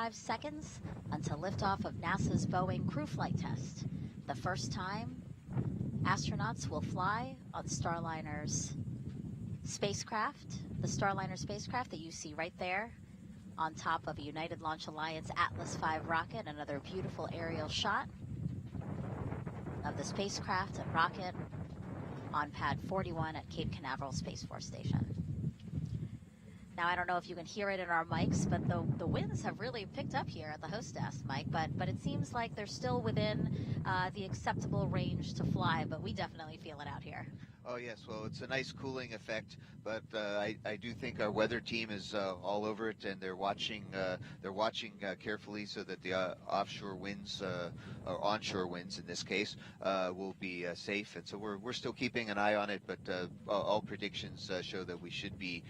45 seconds until liftoff of NASA's Boeing crew flight test. The first time astronauts will fly on Starliner's spacecraft, the Starliner spacecraft that you see right there on top of a United Launch Alliance Atlas V rocket. Another beautiful aerial shot of the spacecraft and rocket on pad 41 at Cape Canaveral Space Force Station. Now, I don't know if you can hear it in our mics, but the winds have really picked up here at the host desk, Mike, but it seems like they're still within the acceptable range to fly, but we definitely feel it out here. Oh yes, well it's a nice cooling effect, but I do think our weather team is all over it, and they're watching carefully so that the offshore winds or onshore winds in this case will be safe, and so we're still keeping an eye on it, but all predictions show that we should be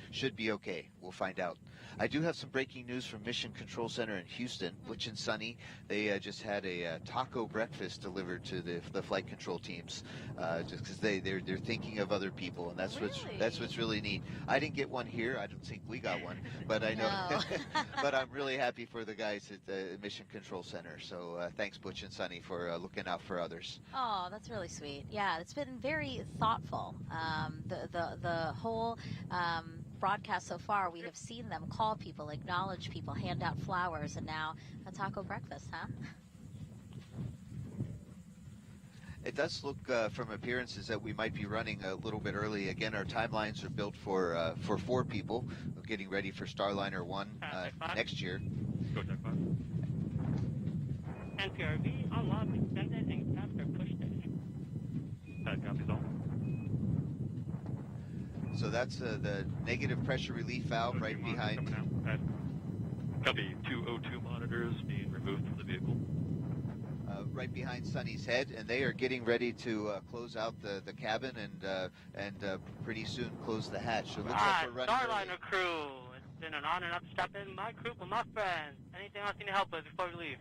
okay. We'll find out. I do have some breaking news from Mission Control Center in Houston. Butch and Suni, they just had a taco breakfast delivered to the flight control teams, just because they're thinking of other people, and that's what's really neat. I didn't get one here. I don't think we got one, but I know. No. But I'm really happy for the guys at the Mission Control Center. So thanks, Butch and Suni, for looking out for others. Oh, that's really sweet. Yeah, it's been very thoughtful. The whole broadcast so far, we have seen them call people, acknowledge people, hand out flowers, and now a taco breakfast, huh? It does look from appearances that we might be running a little bit early. Again, our timelines are built for 4 people. We're getting ready for Starliner 1 next year. Go Jack 5. NPRV, unlock, extended, and after push this. Copies all. So that's the negative pressure relief valve right behind. Copy 202 monitors being removed from the vehicle. Right behind Sunny's head, and they are getting ready to close out the cabin and pretty soon close the hatch. So it looks like we're running Starliner early. crew, it's been an honor not to stop in my group with my friends. Anything else you need help with before we leave?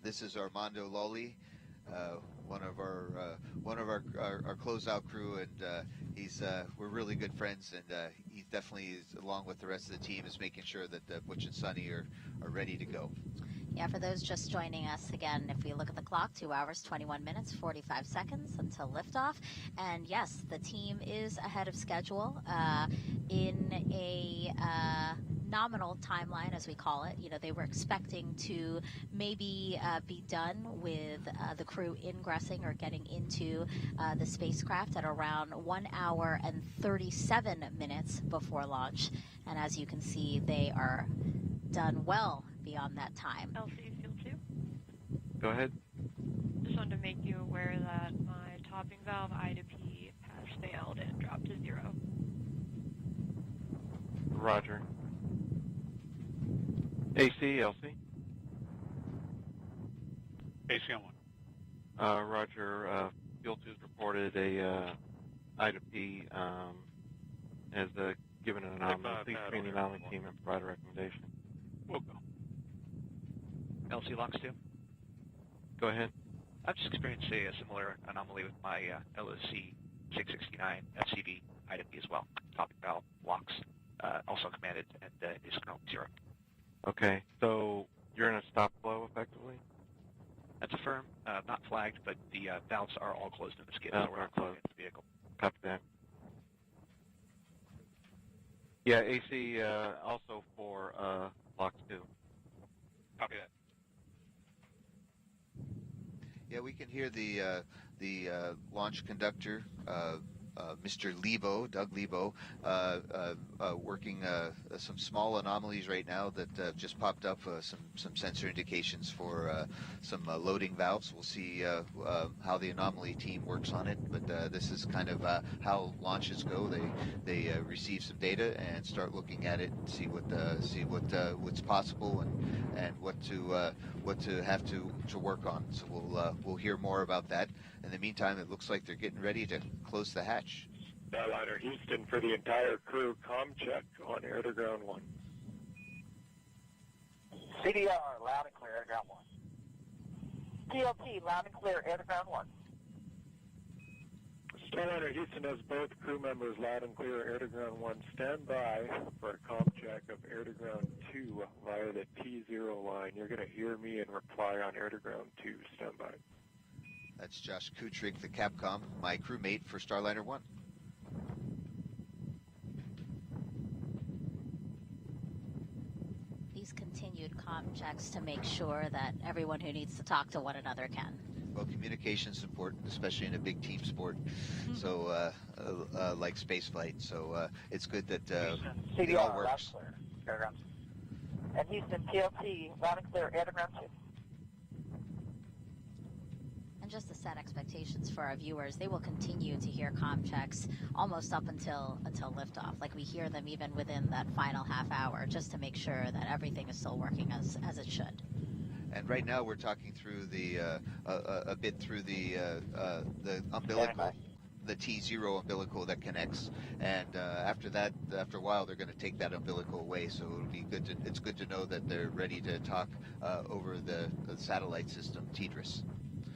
This is Armando Lolly, one of our closeout crew, and we're really good friends, and he definitely is, along with the rest of the team, is making sure that Butch and Suni are ready to go. Yeah, for those just joining us, again, if we look at the clock, 2 hours, 21 minutes, 45 seconds until liftoff. And yes, the team is ahead of schedule in a nominal timeline, as we call it. You know, they were expecting to maybe be done with the crew ingressing or getting into the spacecraft at around 1 hour and 37 minutes before launch. And as you can see, they are done well beyond that time. LC Fuel 2. Go ahead. Just wanted to make you aware that my topping valve I to P has failed and dropped to 0. Roger. AC, LC. AC on 1. Roger. Fuel 2's reported a I to P has given an anomaly. Please screen the anomaly team and provide a recommendation. We'll go. LC Locks 2. Go ahead. I've just experienced a similar anomaly with my LOC 669 FCV IDP as well. Topping valve locks also commanded and is currently 0. Okay, so you're in a stop flow effectively? That's a firm, not flagged, but the valves are all closed in the skid, Valves so we're are not closing closed. the vehicle. Copy that. Yeah, AC also for Locks 2. Copy that. Yeah, we can hear the launch conductor, Mr. Lebo, Doug Lebo, working some small anomalies right now that just popped up, some sensor indications for some loading valves. We'll see how the anomaly team works on it, but this is kind of how launches go. They receive some data and start looking at it and see what's possible and what to have to work on. So we'll hear more about that. In the meantime, it looks like they're getting ready to close the hatch. Starliner Houston for the entire crew, comm check on air to ground 1. CDR, loud and clear, air to ground 1. TLT, loud and clear, air to ground 1. Starliner Houston has both crew members loud and clear. Air to ground 1, stand by for a comm check of air to ground 2 via the T0 line. You're going to hear me and reply on air to ground 2. Stand by. That's Josh Kutrig, the Capcom, my crewmate for Starliner 1. These continued comm checks to make sure that everyone who needs to talk to one another can. Well, communication is important, especially in a big team sport, so like spaceflight. So it's good that it all works. And Houston, TLT, loud and clear, air to ground 2. And just to set expectations for our viewers, they will continue to hear comm checks almost up until liftoff. Like we hear them even within that final half hour, just to make sure that everything is still working as it should. And right now we're talking through the a bit through the umbilical, the T0 umbilical that connects, and after that, after a while, they're going to take that umbilical away. So it'll be good. It's good to know that they're ready to talk over the satellite system, TDRS.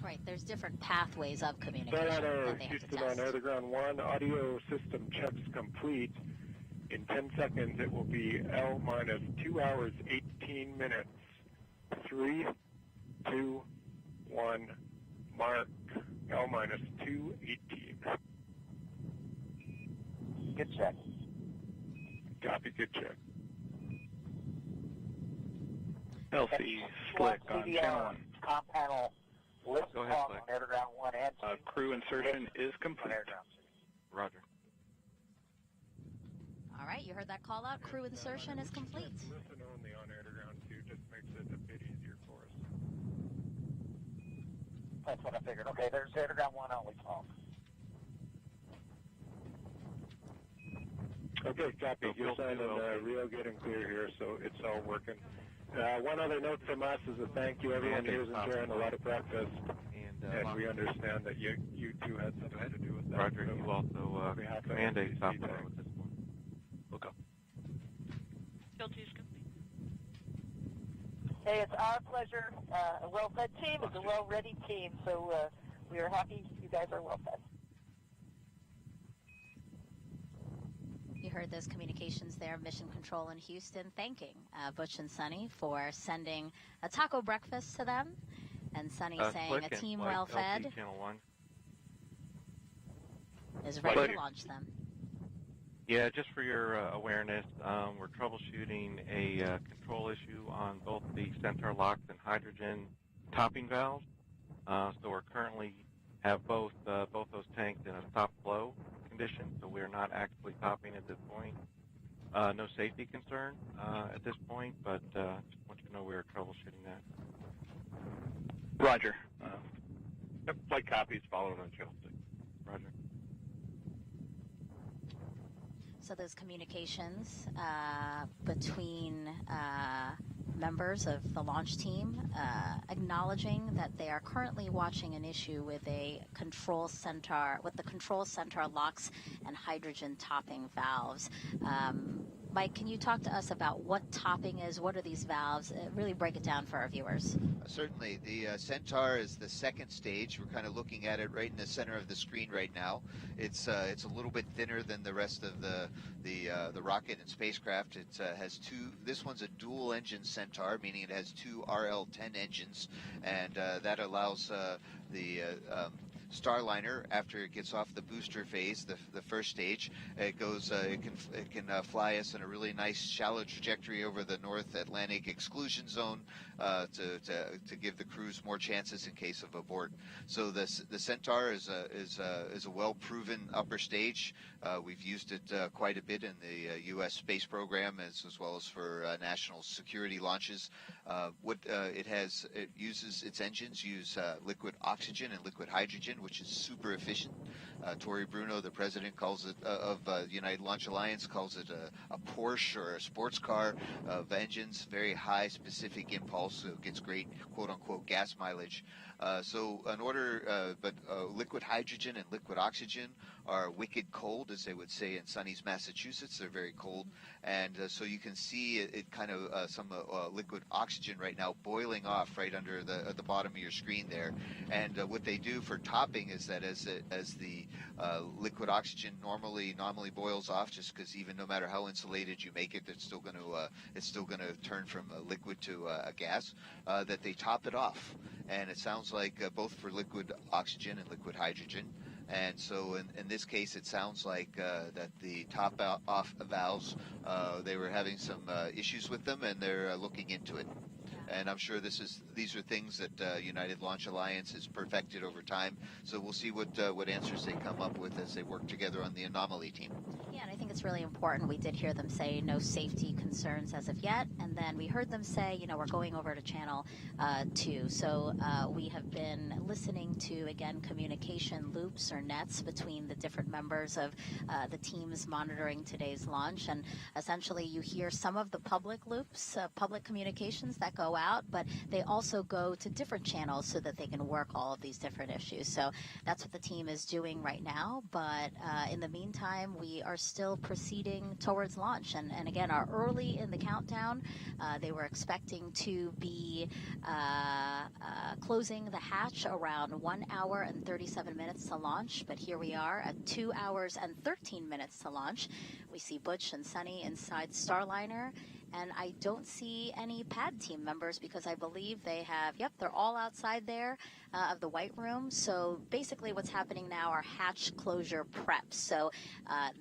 Right. There's different pathways of communication Starliner that they have to Houston test. on air to ground 1. Audio system checks complete. In 10 seconds, it will be L minus 2 hours 18 minutes. 3, 2, 1, mark. L minus 2, 18. Good check. Copy, good check. LC Slick on channel 1. Comm panel, lift Go ahead, off Slick. on air to ground 1 and 2. Crew insertion is complete. Roger. All right, you heard that call out. Crew insertion is complete. Listen only on air to ground 2 just makes it a bit easier for us. That's what I figured. Okay, there's air to ground 1 only talk. Okay, copy. Houston and Rio getting clear here, so it's all working. One other note from us is a thank you. Everyone here is enjoying a lot of breakfast, and we understand that you two had something to do with that. Roger, so you also command a software with this one. We'll go. Hey, it's our pleasure. A well-fed team is a well-ready team, so we are happy you guys are well-fed. You heard those communications there, Mission Control in Houston, thanking Butch and Suni for sending a taco breakfast to them, and Suni saying a team well-fed is ready to launch them. Yeah, just for your awareness, we're troubleshooting a control issue on both the Centaur locks and hydrogen topping valves. So we're currently have both those tanks in a stop flow condition, so we're not actively topping at this point. No safety concern at this point, but just want you to know we are troubleshooting that. Roger. Flight copies following on channel 6. Roger. So those communications between members of the launch team acknowledging that they are currently watching an issue with a control center, with the control center locks and hydrogen topping valves. Mike, can you talk to us about what topping is? What are these valves? Really break it down for our viewers. Certainly. The Centaur is the second stage. We're kind of looking at it right in the center of the screen right now. It's a little bit thinner than the rest of the rocket and spacecraft. It has two. This one's a dual engine Centaur, meaning it has two RL-10 engines, and that allows the Starliner, after it gets off the booster phase, the first stage, it goes. It can fly us in a really nice shallow trajectory over the North Atlantic exclusion zone to give the crews more chances in case of abort. So the Centaur is a well-proven upper stage. We've used it quite a bit in the U.S. space program as well as for national security launches. It uses its engines use liquid oxygen and liquid hydrogen, which is super efficient. Tory Bruno, the president, calls it of United Launch Alliance, calls it a Porsche or a sports car of engines, very high specific impulse, so it gets great quote-unquote gas mileage. Liquid hydrogen and liquid oxygen are wicked cold, as they would say in Sunny's Massachusetts. They're very cold, and so you can see it kind of some liquid oxygen right now boiling off right under at the bottom of your screen there. And what they do for topping is that as the liquid oxygen normally boils off, just because even no matter how insulated you make it, it's still going to turn from a liquid to a gas. That they top it off, and it sounds like both for liquid oxygen and liquid hydrogen. And so in this case, it sounds like that the top off valves, they were having some issues with them, and they're looking into it. And I'm sure these are things that United Launch Alliance has perfected over time. So we'll see what answers they come up with as they work together on the anomaly team. Yeah, and I think it's really important. We did hear them say no safety concerns as of yet, and then we heard them say, we're going over to channel 2. So we have been listening to, again, communication loops or nets between the different members of the teams monitoring today's launch, and essentially you hear some of the public loops, public communications that go out, but they also go to different channels so that they can work all of these different issues. So that's what the team is doing right now, but in the meantime, we are still proceeding towards launch, and again, are early in the countdown. They were expecting to be closing the hatch around 1 hour and 37 minutes to launch, but here we are at 2 hours and 13 minutes to launch. We see Butch and Suni inside Starliner, and I don't see any pad team members because I believe they have, they're all outside there of the white room. So basically what's happening now are hatch closure preps. So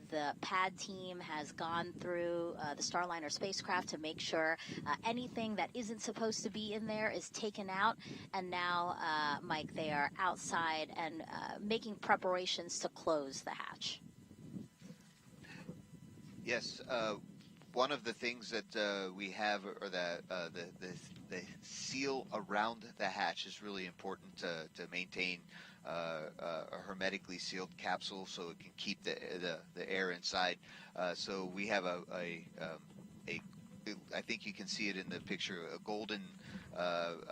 the pad team has gone through the Starliner spacecraft to make sure anything that isn't supposed to be in there is taken out. And now, Mike, they are outside and making preparations to close the hatch. Yes. One of the things that we have, or the seal around the hatch, is really important to maintain a hermetically sealed capsule so it can keep the air inside. So we have I think you can see it in the picture, a golden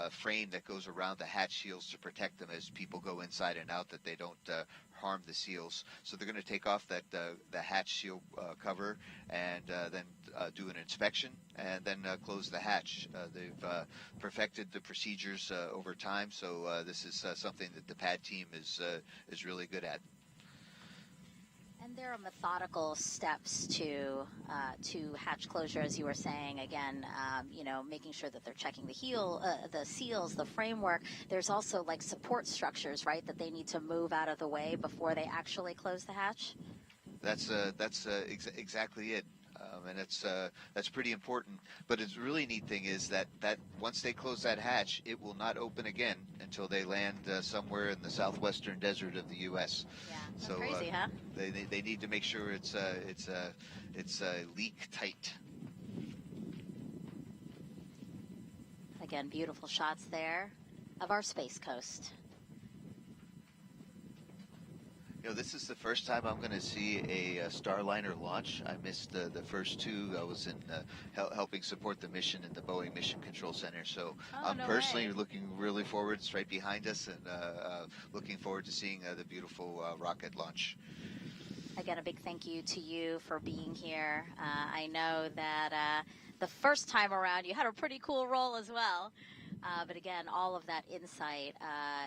frame that goes around the hatch shields to protect them as people go inside and out, that they don't harm the seals. So they're going to take off the hatch seal cover and then do an inspection and then close the hatch. They've perfected the procedures over time, so this is something that the pad team is really good at. And there are methodical steps to hatch closure, as you were saying. Again, making sure that they're checking the seals, the framework. There's also like support structures, right, that they need to move out of the way before they actually close the hatch. That's exactly it. And that's pretty important. But the really neat thing is that once they close that hatch, it will not open again until they land somewhere in the southwestern desert of the U.S. Yeah, that's so crazy, huh? They need to make sure it's leak tight. Again, beautiful shots there of our Space Coast. This is the first time I'm going to see a Starliner launch. I missed the first two. I was in helping support the mission in the Boeing Mission Control Center. So I'm personally looking really forward. It's right behind us, and looking forward to seeing the beautiful rocket launch. Again, a big thank you to you for being here. I know that the first time around you had a pretty cool role as well. But again, all of that insight,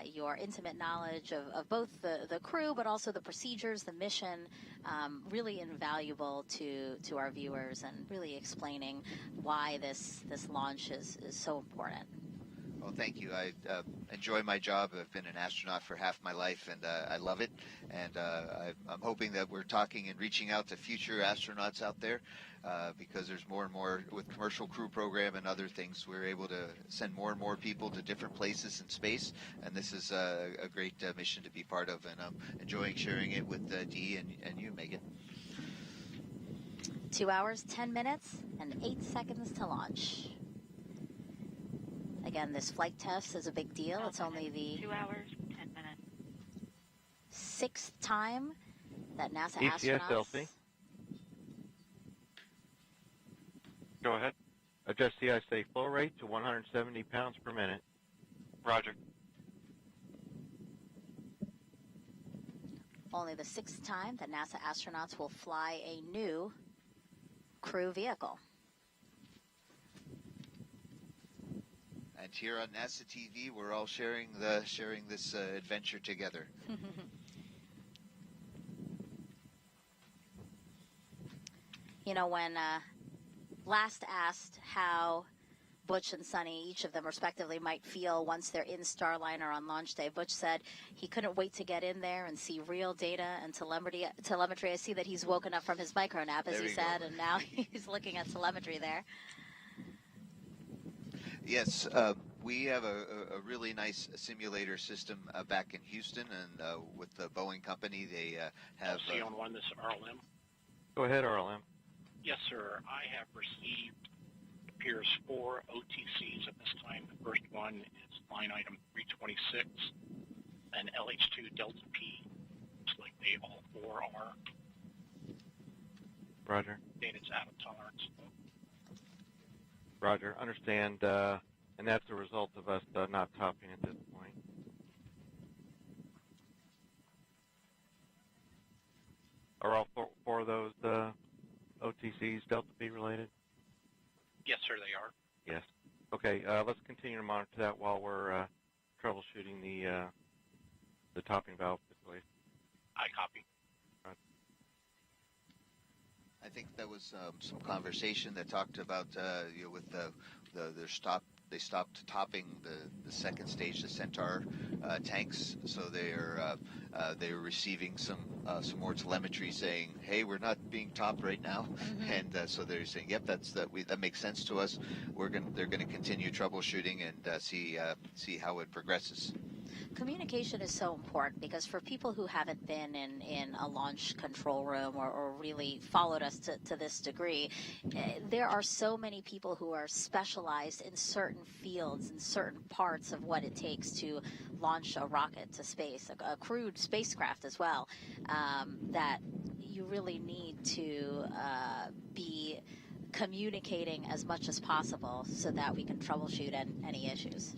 your intimate knowledge of both the crew, but also the procedures, the mission, really invaluable to our viewers, and really explaining why this launch is so important. Well, thank you. I enjoy my job. I've been an astronaut for half my life, and I love it. And I'm hoping that we're talking and reaching out to future astronauts out there, because there's more and more with Commercial Crew Program and other things. We're able to send more and more people to different places in space, and this is a great mission to be part of, and I'm enjoying sharing it with Dee and you, Megan. 2 hours, 10 minutes, and 8 seconds to launch. Again, this flight test is a big deal. It's only the 2 hours, 10 minutes. 6th time that NASA ECS astronauts... LC. Go ahead. Adjust the ISA flow rate to 170 pounds per minute. Roger. Only the 6th time that NASA astronauts will fly a new crew vehicle. And here on NASA TV, we're all sharing this adventure together. You know, when last asked how Butch and Suni, each of them respectively, might feel once they're in Starliner on launch day, Butch said he couldn't wait to get in there and see real data and telemetry. I see that he's woken up from his micro nap, as he said, and now he's looking at telemetry there. Yes, we have a really nice simulator system back in Houston, and with the Boeing company, they have... LC-1, this is RLM. Go ahead, RLM. Yes, sir. I have received, appears 4 OTCs at this time. The first one is line item 326, and LH2 Delta P. Looks like they all 4 are. Roger. Data's out of tolerance. Roger. Understand, and that's a result of us not topping at this point. Are all 4 of those OTCs Delta P related? Yes, sir, they are. Yes. Okay, let's continue to monitor that while we're troubleshooting the topping valve situation. I copy. I think that was some conversation that talked about you know, with they stopped topping the second stage, the Centaur tanks, so they're receiving some more telemetry saying, hey, we're not being topped right now, and so they're saying, yep, that makes sense to us. They're gonna continue troubleshooting and see how it progresses. Communication is so important because for people who haven't been in a launch control room or really followed us to this degree, there are so many people who are specialized in certain fields and certain parts of what it takes to launch a rocket to space, a crewed spacecraft as well, that you really need to be communicating as much as possible so that we can troubleshoot any issues.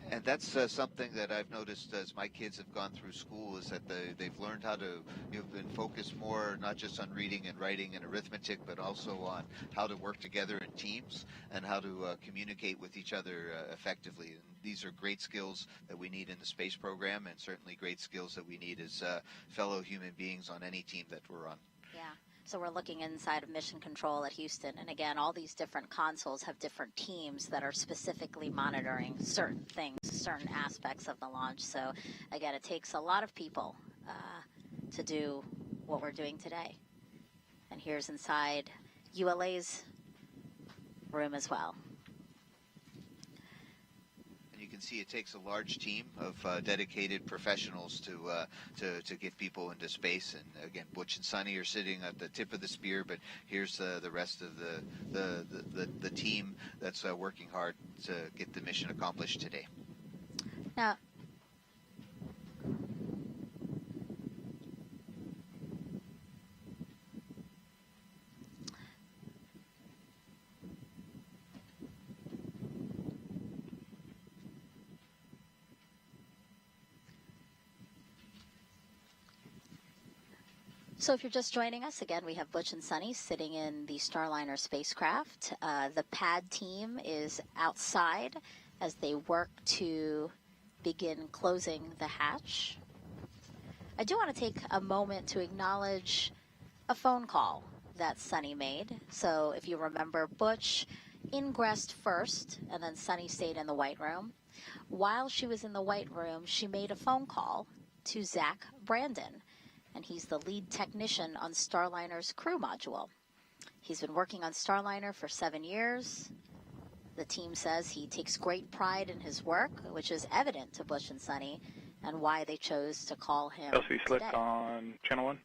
And that's something that I've noticed as my kids have gone through school, is that they've learned how to been focused more, not just on reading and writing and arithmetic, but also on how to work together in teams and how to communicate with each other effectively. And these are great skills that we need in the space program, and certainly great skills that we need as fellow human beings on any team that we're on. Yeah. So we're looking inside of Mission Control at Houston, and again, all these different consoles have different teams that are specifically monitoring certain things, certain aspects of the launch. So again, it takes a lot of people to do what we're doing today. And here's inside ULA's room as well. You can see it takes a large team of dedicated professionals to get people into space. And again, Butch and Suni are sitting at the tip of the spear, but here's the rest of the team that's working hard to get the mission accomplished today. Now, so if you're just joining us, again, we have Butch and Suni sitting in the Starliner spacecraft. The pad team is outside as they work to begin closing the hatch. I do want to take a moment to acknowledge a phone call that Suni made. So if you remember, Butch ingressed first, and then Suni stayed in the White Room. While she was in the White Room, she made a phone call to Zach Brandon, and he's the lead technician on Starliner's crew module. He's been working on Starliner for 7 years. The team says he takes great pride in his work, which is evident to Butch and Suni, and why they chose to call him LC Slick today. on channel 1.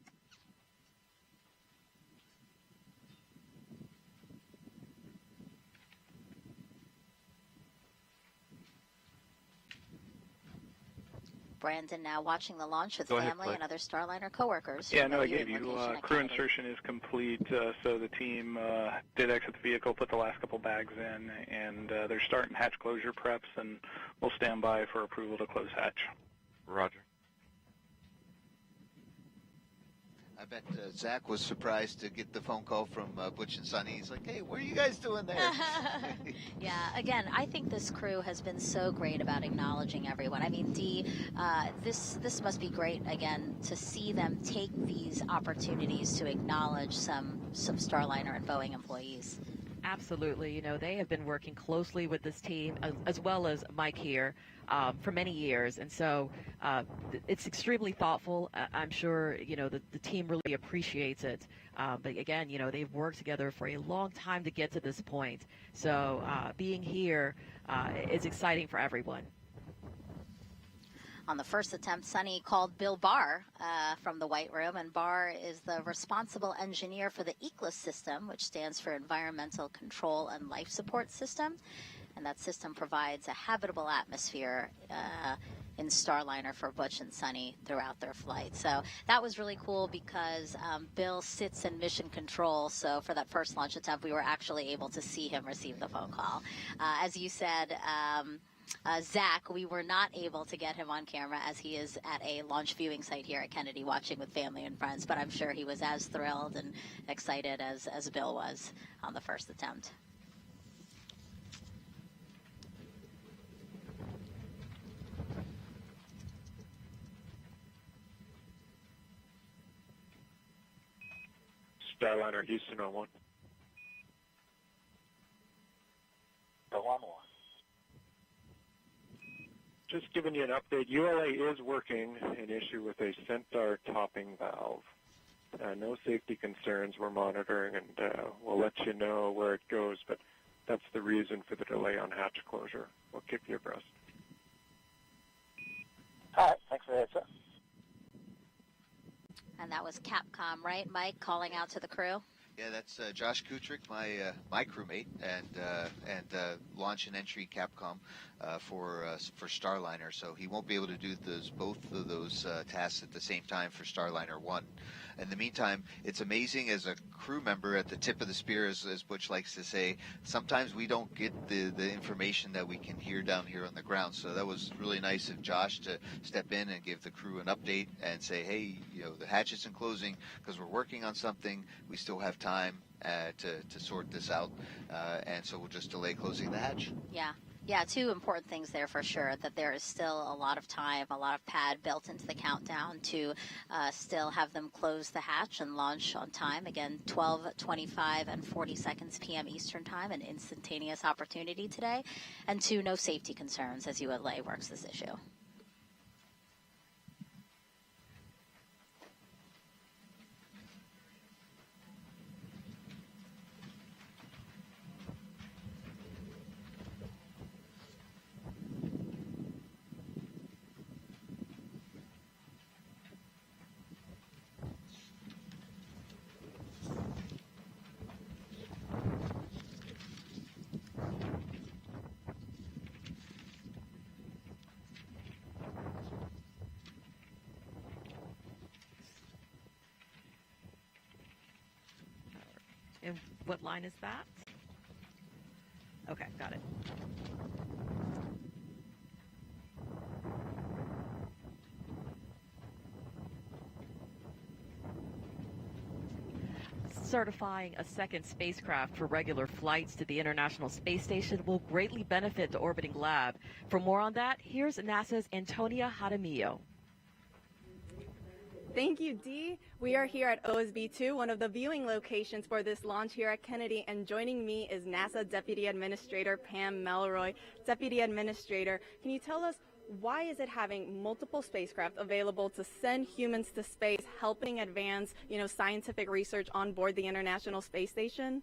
Brandon now watching the launch with Go ahead, family Blake. and other Starliner coworkers. Yeah, no, I reviewing gave you location crew activity. insertion is complete, so the team did exit the vehicle, put the last couple bags in, and they're starting hatch closure preps, and we'll stand by for approval to close hatch. Roger. I bet Zach was surprised to get the phone call from Butch and Suni. He's like, hey, what are you guys doing there? Yeah, again, I think this crew has been so great about acknowledging everyone. I mean, Dee, this must be great, again, to see them take these opportunities to acknowledge some Starliner and Boeing employees. Absolutely. You know, they have been working closely with this team, as well as Mike here, for many years. And so it's extremely thoughtful. I'm sure, you know, the team really appreciates it. But again, you know, they've worked together for a long time to get to this point. So being here is exciting for everyone. On the first attempt, Suni called Bill Barr from the White Room, and Barr is the responsible engineer for the Ingress system, which stands for Environmental Control and Life Support System. And that system provides a habitable atmosphere in Starliner for Butch and Suni throughout their flight. So that was really cool because Bill sits in mission control. So for that first launch attempt, we were actually able to see him receive the phone call. As you said, Zach, we were not able to get him on camera as he is at a launch viewing site here at Kennedy watching with family and friends, but I'm sure he was as thrilled and excited as Bill was on the first attempt. Starliner Houston on 1. Just giving you an update, ULA is working an issue with a Centaur topping valve. No safety concerns we're monitoring, and we'll let you know where it goes, but that's the reason for the delay on hatch closure. We'll keep you abreast. All right, thanks for the heads up. And that was Capcom, right, Mike, calling out to the crew? Yeah, that's Josh Kutrick, my crewmate, and launch and entry Capcom for Starliner. So he won't be able to do both of those tasks at the same time for Starliner 1. In the meantime, it's amazing as a crew member at the tip of the spear, as Butch likes to say, sometimes we don't get the information that we can hear down here on the ground. So that was really nice of Josh to step in and give the crew an update and say, hey, you know, the hatch isn't closing because we're working on something. We still have time to sort this out, and so we'll just delay closing the hatch. Yeah, two important things there for sure, that there is still a lot of time, a lot of pad built into the countdown to still have them close the hatch and launch on time. Again, 12, 25, and 40 seconds p.m. Eastern Time, an instantaneous opportunity today. And two, no safety concerns as ULA works this issue. And what line is that? Okay, got it. Certifying a second spacecraft for regular flights to the International Space Station will greatly benefit the orbiting lab. For more on that, here's NASA's Antonia Jaramillo. Thank you, Dee. We are here at OSB-2, one of the viewing locations for this launch here at Kennedy, and joining me is NASA Deputy Administrator Pam Melroy. Deputy Administrator, can you tell us why is it having multiple spacecraft available to send humans to space, helping advance, scientific research on board the International Space Station?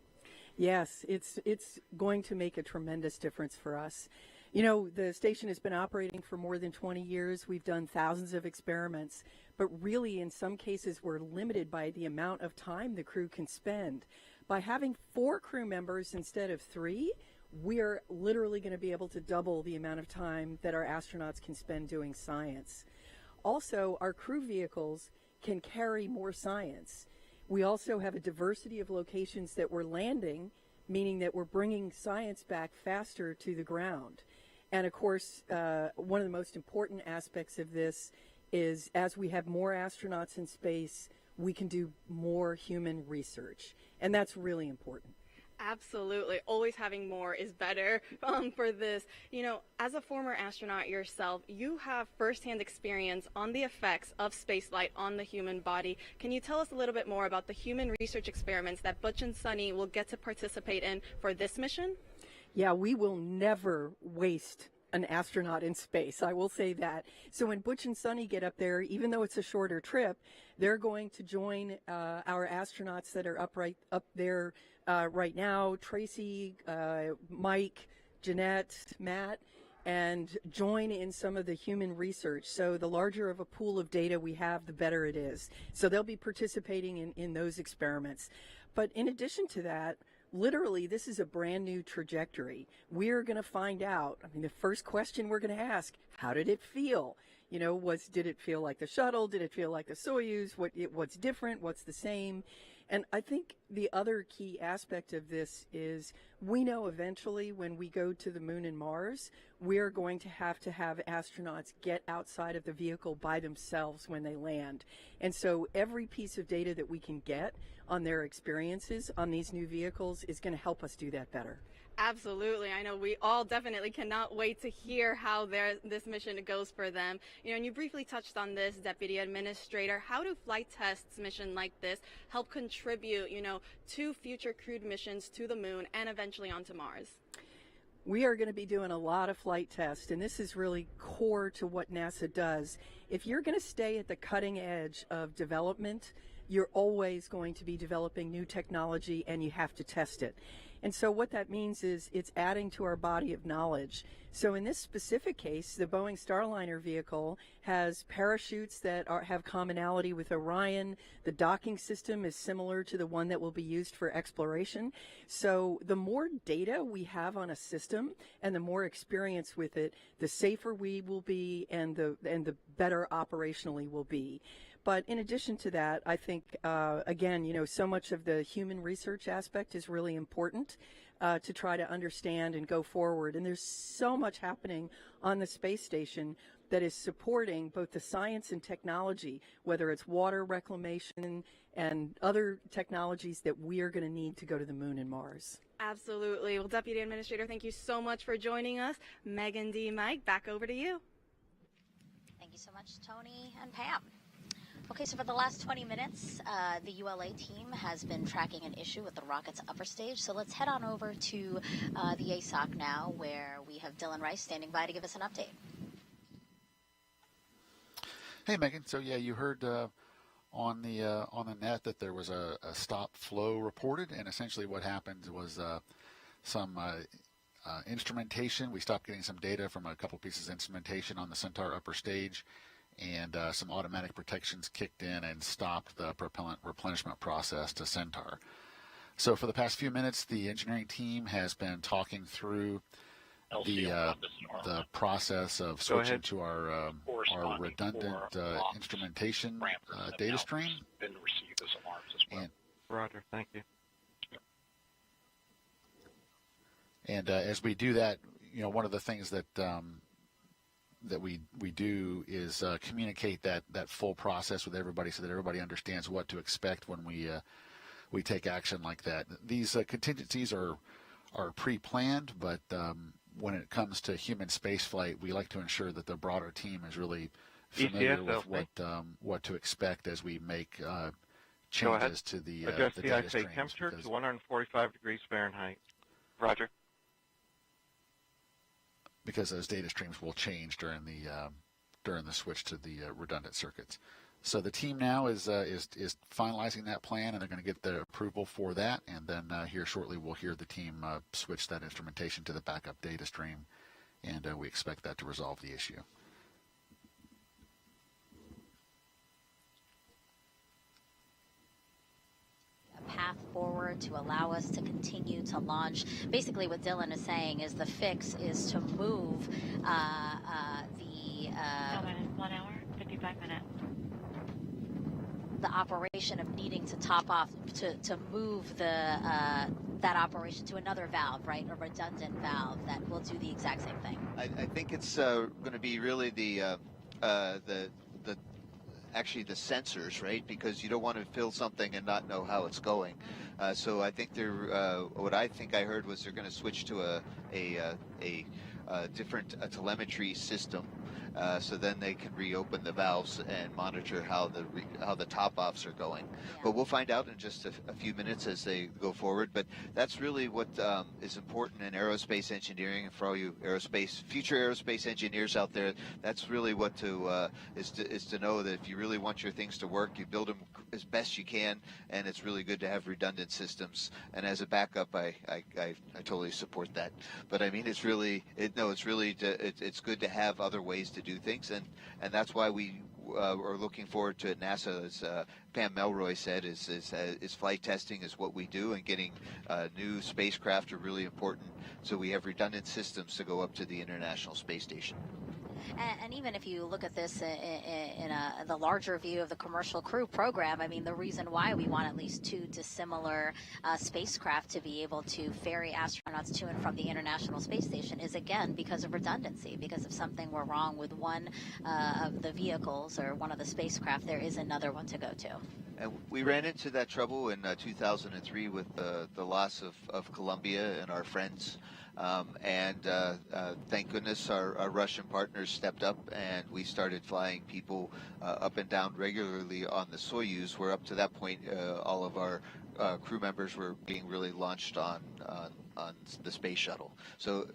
Yes, it's going to make a tremendous difference for us. You know, the station has been operating for more than 20 years. We've done thousands of experiments, but really in some cases we're limited by the amount of time the crew can spend. By having 4 crew members instead of 3, we're literally going to be able to double the amount of time that our astronauts can spend doing science. Also, our crew vehicles can carry more science. We also have a diversity of locations that we're landing, meaning that we're bringing science back faster to the ground. And of course, one of the most important aspects of this is as we have more astronauts in space, we can do more human research. And that's really important. Absolutely. Always having more is better for this. You know, as a former astronaut yourself, you have firsthand experience on the effects of spaceflight on the human body. Can you tell us a little bit more about the human research experiments that Butch and Suni will get to participate in for this mission? Yeah, we will never waste an astronaut in space. I will say that. So when Butch and Suni get up there, even though it's a shorter trip, they're going to join our astronauts that are up there right now, Tracy, Mike, Jeanette, Matt, and join in some of the human research. So the larger of a pool of data we have, the better it is. So they'll be participating in those experiments. But in addition to that, literally, this is a brand new trajectory. We're going to find out. I mean, the first question we're going to ask, how did it feel? You know, did it feel like the shuttle? Did it feel like the Soyuz? What's different? What's the same? And I think the other key aspect of this is we know eventually when we go to the moon and Mars, we're going to have astronauts get outside of the vehicle by themselves when they land. And so every piece of data that we can get on their experiences on these new vehicles is going to help us do that better. Absolutely. I know we all definitely cannot wait to hear how this mission goes for them. You know, and you briefly touched on this, Deputy Administrator. How do flight tests mission like this help contribute, you know, to future crewed missions to the moon and eventually onto Mars? We are going to be doing a lot of flight tests, and this is really core to what NASA does. If you're going to stay at the cutting edge of development, you're always going to be developing new technology, and you have to test it. And so what that means is it's adding to our body of knowledge. So in this specific case, the Boeing Starliner vehicle has parachutes that have commonality with Orion. The docking system is similar to the one that will be used for exploration. So the more data we have on a system and the more experience with it, the safer we will be and the better operationally we'll be. But in addition to that, I think, again, you know, so much of the human research aspect is really important to try to understand and go forward. And there's so much happening on the space station that is supporting both the science and technology, whether it's water reclamation and other technologies that we are going to need to go to the moon and Mars. Absolutely. Well, Deputy Administrator, thank you so much for joining us. Megan D. Mike, back over to you. Thank you so much, Tony and Pam. Okay, so for the last 20 minutes, the ULA team has been tracking an issue with the rocket's upper stage. So let's head on over to the ASOC now, where we have Dylan Rice standing by to give us an update. Hey, Megan. So yeah, you heard on the net that there was a stop flow reported, and essentially what happened was some instrumentation. We stopped getting some data from a couple pieces of instrumentation on the Centaur upper stage, and some automatic protections kicked in and stopped the propellant replenishment process to Centaur. So for the past few minutes, the engineering team has been talking through the process of switching to our redundant instrumentation data stream. And Roger, thank you. And as we do that, you know, one of the things that that we do is communicate that full process with everybody so that everybody understands what to expect when we take action like that. These contingencies are pre-planned, but when it comes to human spaceflight, we like to ensure that the broader team is really familiar with what to expect as we make changes to the adjust the data streams. temperature to 145 degrees Fahrenheit. Roger. Because those data streams will change during the switch to the redundant circuits. So the team now is finalizing that plan, and they're going to get the approval for that. And then here shortly, we'll hear the team switch that instrumentation to the backup data stream, and we expect that to resolve the issue. Path forward to allow us to continue to launch. Basically what Dylan is saying is the fix is to move the 1 hour, 55 minutes. The operation of needing to top off to move the that operation to another valve, right? A redundant valve that will do the exact same thing. I think it's going to be really the actually the sensors, right? Because you don't want to fill something and not know how it's going. So I think what I think I heard was they're going to switch to a different telemetry system. So then they can reopen the valves and monitor how the top-offs are going. But we'll find out in just a few minutes as they go forward. But that's really what is important in aerospace engineering, and for all you future aerospace engineers out there, that's really what is to know that if you really want your things to work, you build them as best you can, and it's really good to have redundant systems. And as a backup, I totally support that. But I mean, it's good to have other ways to do things, and that's why we are looking forward to NASA, as Pam Melroy said, is flight testing is what we do, and getting new spacecraft are really important, so we have redundant systems to go up to the International Space Station. And even if you look at this in the larger view of the Commercial Crew Program, I mean, the reason why we want at least 2 dissimilar spacecraft to be able to ferry astronauts to and from the International Space Station is, again, because of redundancy. Because if something were wrong with one of the vehicles or one of the spacecraft, there is another one to go to. And we ran into that trouble in 2003 with the loss of Columbia and our friends. Thank goodness our Russian partners stepped up, and we started flying people up and down regularly on the Soyuz, where up to that point all of our crew members were being really launched on the space shuttle. So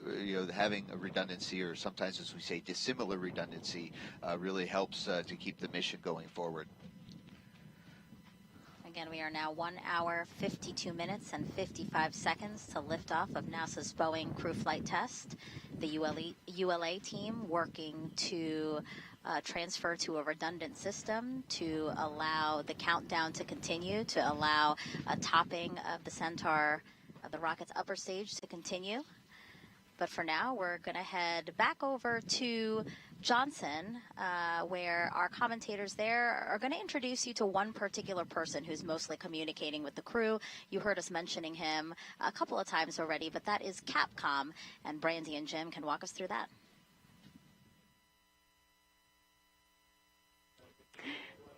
having a redundancy, or sometimes as we say dissimilar redundancy, really helps to keep the mission going forward. Again, we are now 1 hour, 52 minutes, and 55 seconds to liftoff of NASA's Boeing crew flight test. The ULA team working to transfer to a redundant system to allow the countdown to continue, to allow a topping of the Centaur, the rocket's upper stage, to continue. But for now, we're going to head back over to Johnson, where our commentators there are going to introduce you to one particular person who's mostly communicating with the crew. You heard us mentioning him a couple of times already, but that is Capcom, and Brandy and Jim can walk us through that.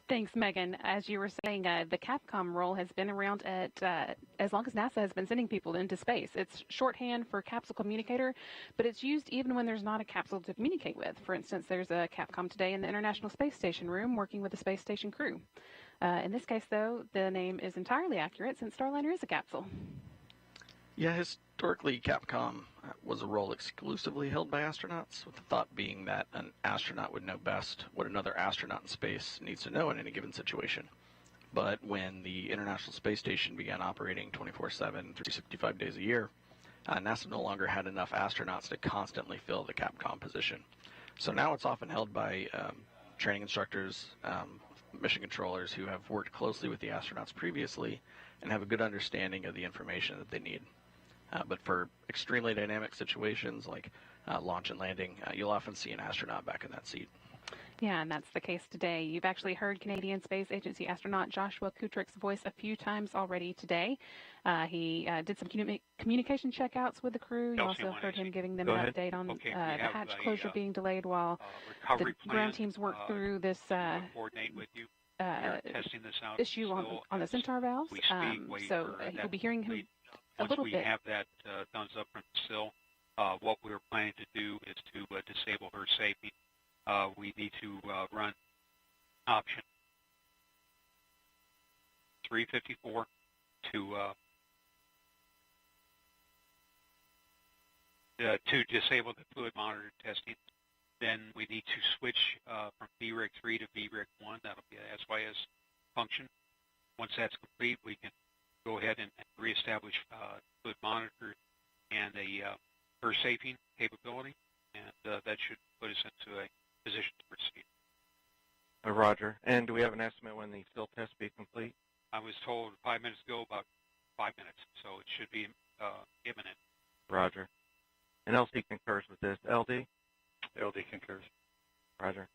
Thanks, Megan. As you were saying, the Capcom role has been around as long as NASA has been sending people into space. It's shorthand for capsule communicator, but it's used even when there's not a capsule to communicate with. For instance, there's a Capcom today in the International Space Station room working with the space station crew. In this case, though, the name is entirely accurate since Starliner is a capsule. Yeah, historically, Capcom was a role exclusively held by astronauts, with the thought being that an astronaut would know best what another astronaut in space needs to know in any given situation. But when the International Space Station began operating 24/7, 365 days a year, NASA no longer had enough astronauts to constantly fill the Capcom position. So now it's often held by training instructors, mission controllers who have worked closely with the astronauts previously and have a good understanding of the information that they need. But for extremely dynamic situations like launch and landing, you'll often see an astronaut back in that seat. Yeah, and that's the case today. You've actually heard Canadian Space Agency astronaut Joshua Kutrick's voice a few times already today. He did some communication checkouts with the crew. You also heard him giving them an update on the hatch closure being delayed while the ground teams work through this issue on the Centaur valves. So you'll be hearing him a little bit. Once we have that thumbs up from Sil, what we're planning to do is to disable her safety. We need to run option 354 to disable the fluid monitor testing. Then we need to switch from VRIG 3 to VRIG 1. That'll be a SYS function. Once that's complete, we can go ahead and reestablish fluid monitor and a her safing capability, and that should put us into a position to proceed. Roger. And do we have an estimate when the still test be complete? I was told 5 minutes ago, about 5 minutes, so it should be imminent. Roger. And LC concurs with this. LD? LD concurs. Roger.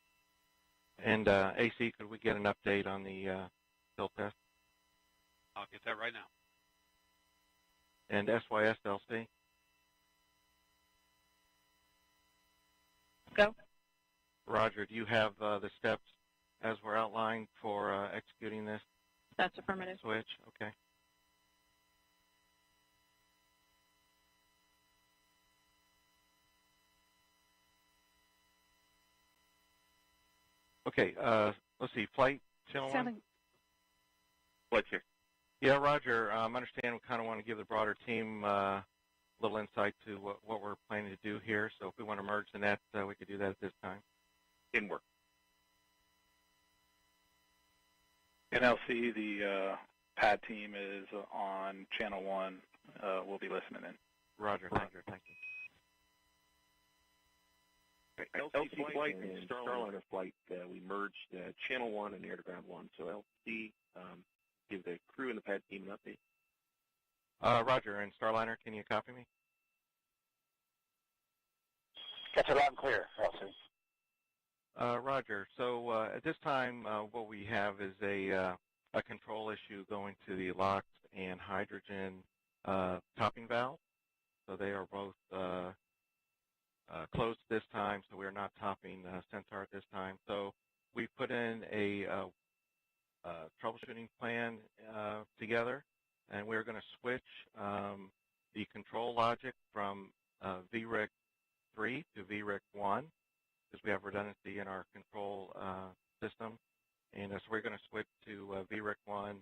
And AC, could we get an update on the still test? I'll get that right now. And SYS LC? Go. Roger, do you have the steps as we're outlined for executing this That's affirmative. switch? Okay. Okay, let's see, flight channel 1? Flight check. Yeah, Roger, I understand we kind of want to give the broader team a little insight to what we're planning to do here, so if we want to merge the nets, we could do that at this time. In work. NLC, the pad team is on channel 1. We'll be listening in. Roger, thank you. LC flight and Starliner flight, we merged channel 1 and air to ground 1. So LC, give the crew and the pad team an update. Roger, and Starliner, can you copy me? Catch it loud and clear, LC. Roger. So at this time, what we have is a control issue going to the LOX and hydrogen topping valve. So they are both closed this time, so we are not topping Centaur at this time. So we put in a troubleshooting plan together, and we're going to switch the control logic from VRIC 3 to VRIC 1 because we have redundancy in our control system. And so we're going to switch to VRIC 1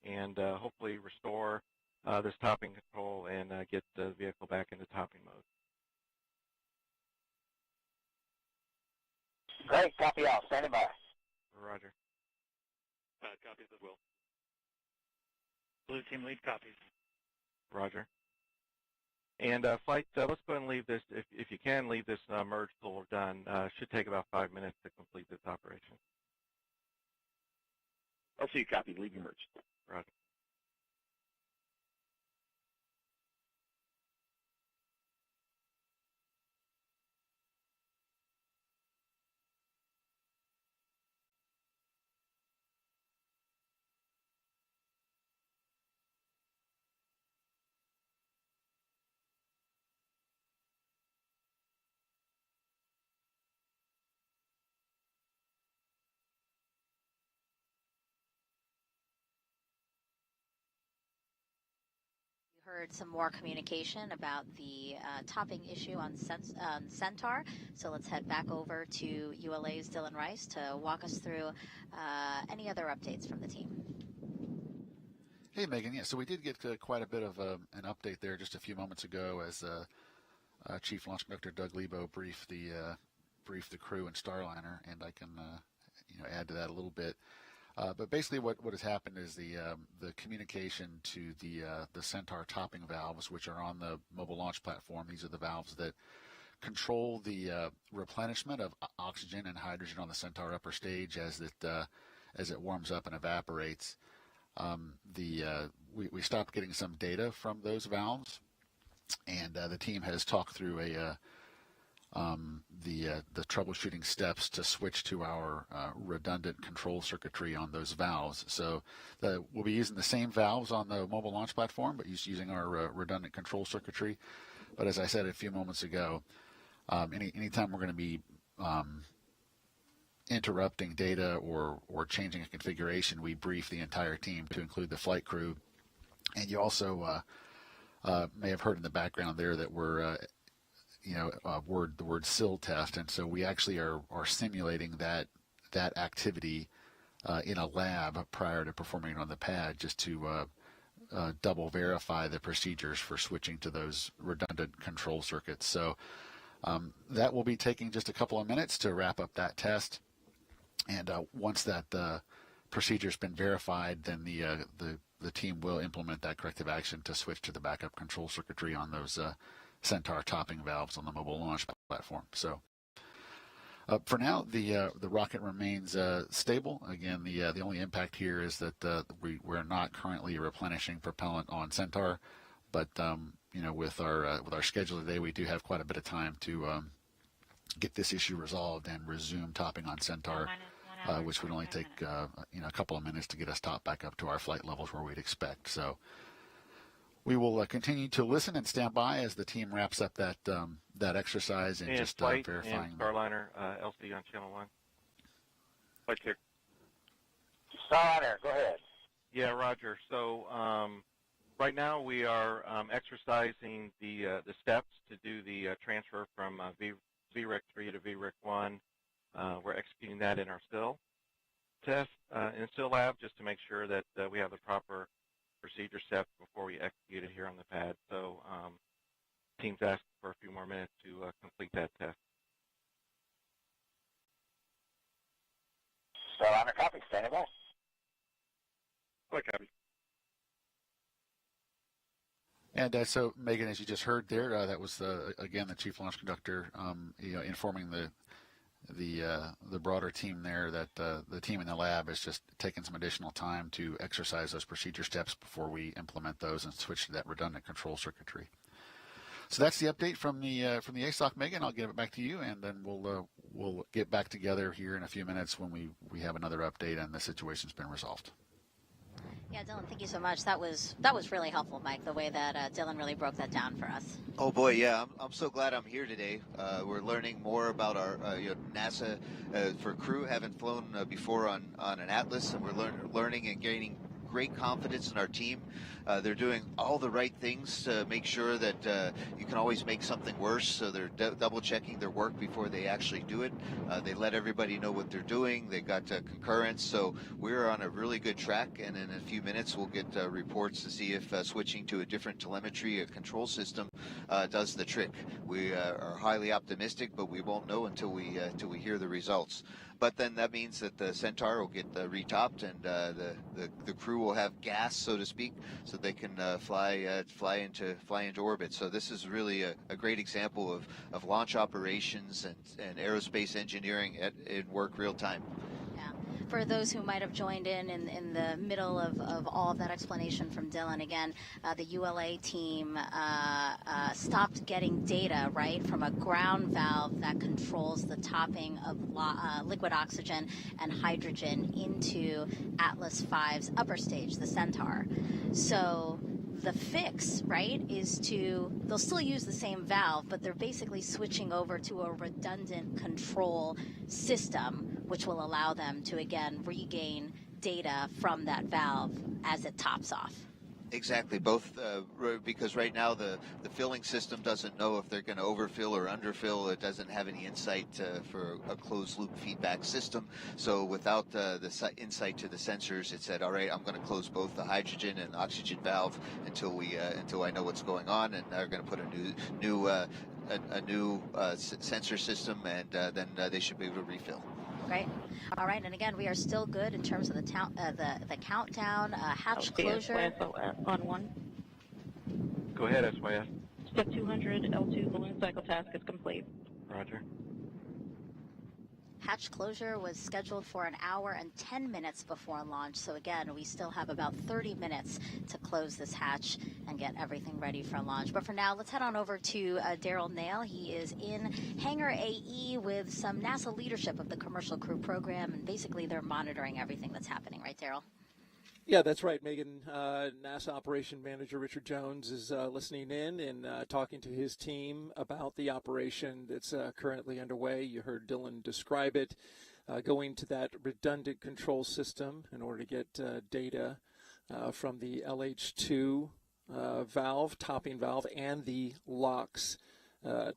and hopefully restore this topping control and get the vehicle back into topping mode. Great, copy all. Standing by. Roger. Copies as well. Blue team lead copies. Roger. And flight, let's go ahead and leave this, if you can, leave this merge till we're done. Should take about 5 minutes to complete this operation. LC, copy. Leave your merge. Roger. Heard some more communication about the topping issue on Centaur. So let's head back over to ULA's Dylan Rice to walk us through any other updates from the team. Hey, Megan. Yeah, so we did get quite a bit of an update there just a few moments ago as Chief Launch Conductor Doug Lebo briefed the crew and Starliner, and I can add to that a little bit. But basically what has happened is the communication to the Centaur topping valves, which are on the mobile launch platform. These are the valves that control the replenishment of oxygen and hydrogen on the Centaur upper stage as it warms up and evaporates. We stopped getting some data from those valves, and the team has talked through the troubleshooting steps to switch to our redundant control circuitry on those valves. So we'll be using the same valves on the mobile launch platform, but using our redundant control circuitry. But as I said a few moments ago, anytime we're going to be interrupting data or changing a configuration, we brief the entire team to include the flight crew. And you also may have heard in the background there that we're the word SIL test, and so we actually are simulating that activity in a lab prior to performing it on the pad, just to double verify the procedures for switching to those redundant control circuits. So that will be taking just a couple of minutes to wrap up that test, and once that procedure's been verified, then the team will implement that corrective action to switch to the backup control circuitry on those Centaur topping valves on the mobile launch platform. So for now, the rocket remains stable. Again, the only impact here is that we're not currently replenishing propellant on Centaur, but with our schedule today, we do have quite a bit of time to get this issue resolved and resume topping on Centaur, which would only take a couple of minutes to get us topped back up to our flight levels where we'd expect. So we will continue to listen and stand by as the team wraps up that exercise and just flight verifying. And Starliner, LC on channel 1. Flight check. Starliner, go ahead. Yeah, Roger. So right now we are exercising the steps to do the transfer from VREC 3 to VREC 1. We're executing that in our still test in still lab just to make sure that we have the proper procedure steps before we execute it here on the pad. So team's asked for a few more minutes to complete that test. Starliner, copy. Standing by. Like copy. And so, Megan, as you just heard there, that was again the chief launch conductor, informing the broader team there that the team in the lab has just taken some additional time to exercise those procedure steps before we implement those and switch to that redundant control circuitry. So that's the update from the ASOC, Megan. I'll give it back to you, and then we'll get back together here in a few minutes when we have another update and the situation's been resolved. Yeah, Dylan, thank you so much. That was really helpful, Mike, the way that Dylan really broke that down for us. Oh boy, yeah, I'm so glad I'm here today. We're learning more about our NASA for crew. Haven't flown before on an Atlas, and we're learning and gaining great confidence in our team. They're doing all the right things to make sure that you can always make something worse, so they're double checking their work before they actually do it. They let everybody know what they're doing. They got concurrence, so we're on a really good track, and in a few minutes we'll get reports to see if switching to a different telemetry control system does the trick. We are highly optimistic, but we won't know until we hear the results. But then that means that the Centaur will get retopped, and the crew will have gas, so to speak, so they can fly into orbit. So this is really a great example of launch operations and aerospace engineering in work real time. For those who might have joined in the middle of all of that explanation from Dylan, again, the ULA team stopped getting data, right, from a ground valve that controls the topping of liquid oxygen and hydrogen into Atlas V's upper stage, the Centaur. So the fix, right, is they'll still use the same valve, but they're basically switching over to a redundant control system, which will allow them to, again, regain data from that valve as it tops off. Exactly, both because right now the filling system doesn't know if they're going to overfill or underfill. It doesn't have any insight for a closed-loop feedback system. So without the insight to the sensors, it said, all right, I'm going to close both the hydrogen and oxygen valve until I know what's going on, and they're going to put a new sensor system, and then they should be able to refill. Right. All right, and again, we are still good in terms of the countdown, hatch closure. On one. Go ahead, SYS. Step 200, L2 balloon cycle task is complete. Roger. Hatch closure was scheduled for an hour and 10 minutes before launch, so again, we still have about 30 minutes to close this hatch and get everything ready for launch. But for now, let's head on over to Daryl Nail. He is in Hangar AE with some NASA leadership of the Commercial Crew Program, and basically they're monitoring everything that's happening, right, Daryl? Yeah, that's right, Megan. NASA Operation Manager Richard Jones is listening in and talking to his team about the operation that's currently underway. You heard Dylan describe it, going to that redundant control system in order to get data from the LH2 valve, topping valve, and the LOX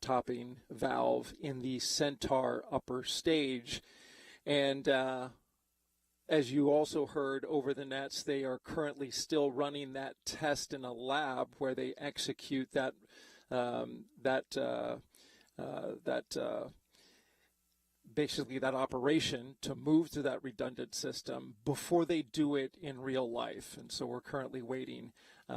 topping valve in the Centaur upper stage. And as you also heard over the nets, they are currently still running that test in a lab where they execute that basically that operation to move to that redundant system before they do it in real life. And so we're currently waiting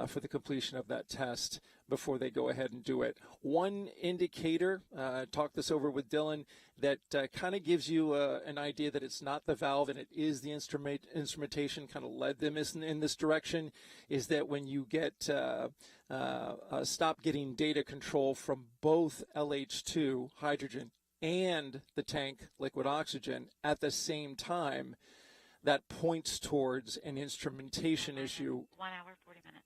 for the completion of that test before they go ahead and do it. One indicator, talk this over with Dylan, that kind of gives you an idea that it's not the valve and it is the instrumentation kind of led them in this direction, is that when you get stop getting data control from both LH2 hydrogen and the tank liquid oxygen at the same time, that points towards an instrumentation issue 1 hour, 40 minutes.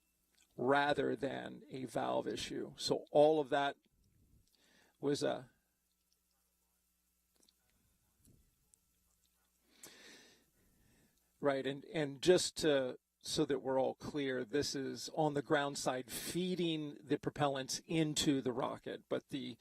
Rather than a valve issue. So all of that was Right, and just so that we're all clear, this is on the ground side feeding the propellant into the rocket, but the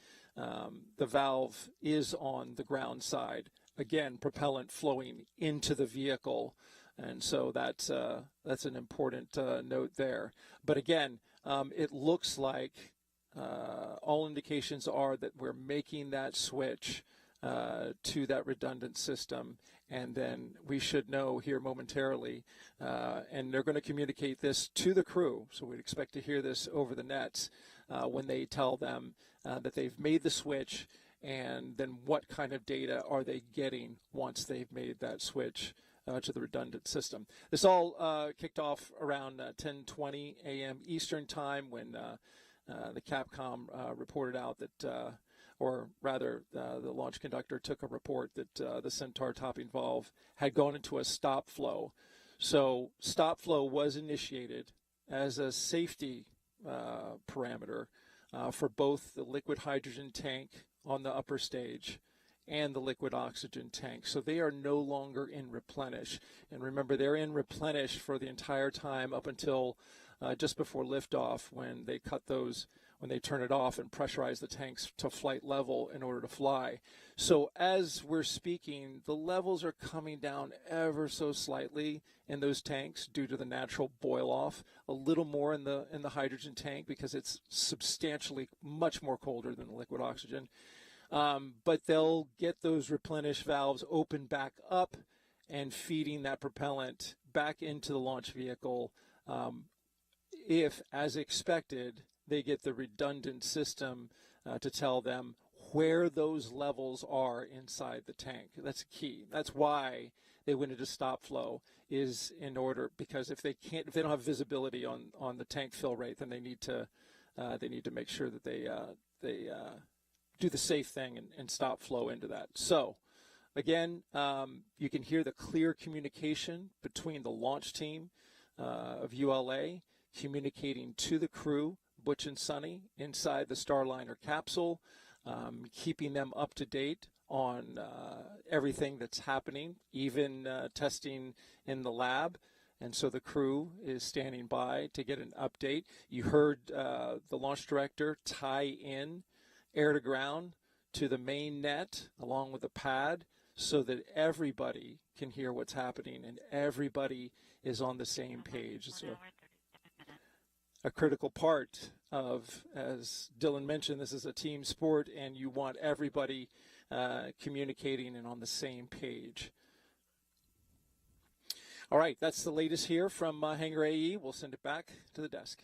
valve is on the ground side. Again, propellant flowing into the vehicle, and so that's an important note there. But again, it looks like all indications are that we're making that switch to that redundant system, and then we should know here momentarily, and they're going to communicate this to the crew, so we'd expect to hear this over the nets when they tell them that they've made the switch, and then what kind of data are they getting once they've made that switch to the redundant system. This all kicked off around 10:20 a.m. Eastern Time when the Capcom reported out that or rather the launch conductor took a report that the Centaur topping valve had gone into a stop flow. So stop flow was initiated as a safety parameter for both the liquid hydrogen tank on the upper stage and the liquid oxygen tank. So they are no longer in replenish. And remember, they're in replenish for the entire time up until just before liftoff, when they cut those, when they turn it off and pressurize the tanks to flight level in order to fly. So as we're speaking, the levels are coming down ever so slightly in those tanks due to the natural boil off, a little more in the hydrogen tank because it's substantially much more colder than the liquid oxygen. But they'll get those replenish valves open back up and feeding that propellant back into the launch vehicle if, as expected, they get the redundant system to tell them where those levels are inside the tank. That's key. That's why they went into stop flow, is in order, because if they don't have visibility on the tank fill rate, then they need to make sure that they do the safe thing and stop flow into that. So again, you can hear the clear communication between the launch team of ULA communicating to the crew, Butch and Suni, inside the Starliner capsule, keeping them up to date on everything that's happening, even testing in the lab. And so the crew is standing by to get an update. You heard the launch director tie in air to ground to the main net along with the pad so that everybody can hear what's happening and everybody is on the same page. It's a critical part of, as Dylan mentioned, this is a team sport and you want everybody communicating and on the same page. All right, that's the latest here from Hangar AE. We'll send it back to the desk.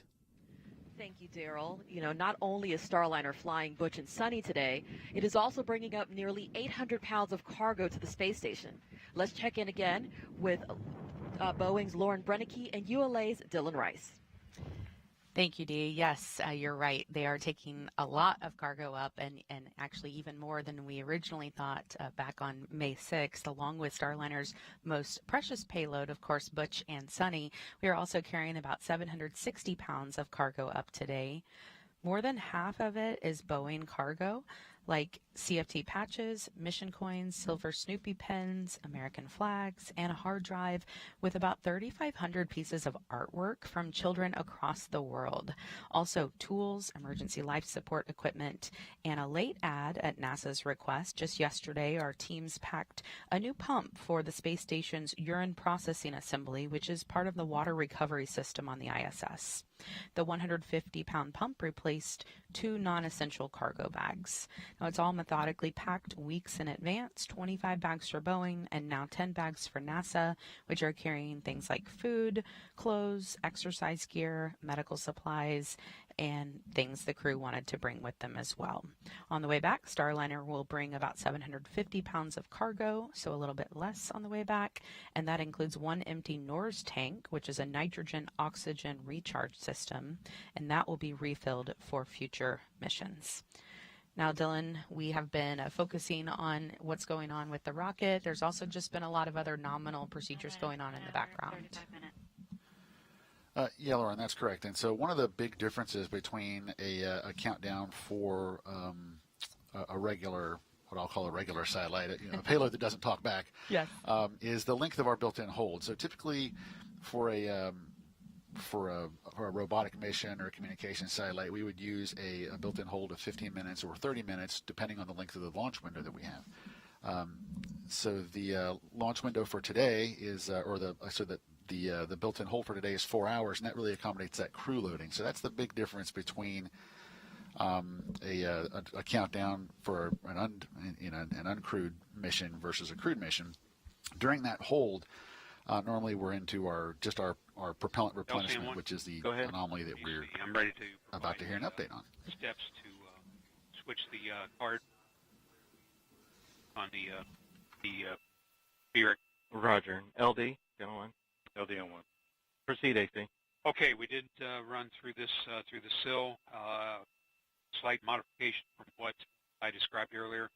Thank you, Daryl. You know, not only is Starliner flying Butch and Suni today, it is also bringing up nearly 800 pounds of cargo to the space station. Let's check in again with Boeing's Lauren Brennicke and ULA's Dylan Rice. Thank you, Dee. Yes, you're right. They are taking a lot of cargo up and actually even more than we originally thought back on May 6th, along with Starliner's most precious payload, of course, Butch and Suni. We are also carrying about 760 pounds of cargo up today. More than half of it is Boeing cargo, like CFT patches, mission coins, silver Snoopy pens, American flags, and a hard drive with about 3,500 pieces of artwork from children across the world. Also tools, emergency life support equipment, and a late ad at NASA's request. Just yesterday, our teams packed a new pump for the space station's urine processing assembly, which is part of the water recovery system on the ISS. The 150-pound pump replaced 2 non-essential cargo bags. Now, it's all methodically packed weeks in advance, 25 bags for Boeing and now 10 bags for NASA, which are carrying things like food, clothes, exercise gear, medical supplies, and things the crew wanted to bring with them as well. On the way back, Starliner will bring about 750 pounds of cargo, so a little bit less on the way back, and that includes 1 empty NORS tank, which is a nitrogen-oxygen recharge system, and that will be refilled for future missions. Now, Dylan, we have been focusing on what's going on with the rocket. There's also just been a lot of other nominal procedures going on in the background. Yeah, Lauren, that's correct. And so one of the big differences between a countdown for a regular what I'll call a regular satellite, a payload that doesn't talk back, yes, is the length of our built-in hold. So typically, for a robotic mission or a communication satellite, we would use a built-in hold of 15 minutes or 30 minutes, depending on the length of the launch window that we have. So the launch window for today is, the built-in hold for today is 4 hours, and that really accommodates that crew loading. So that's the big difference between a countdown for an uncrewed mission versus a crewed mission. During that hold, normally we're into our propellant replenishment, which is the anomaly that we're about to hear an update on. Steps to switch the card on the VRIC. Roger. LD, go on. LD on 1. Proceed, AC. Okay, we did run through this through the SIL. Slight modification from what I described earlier.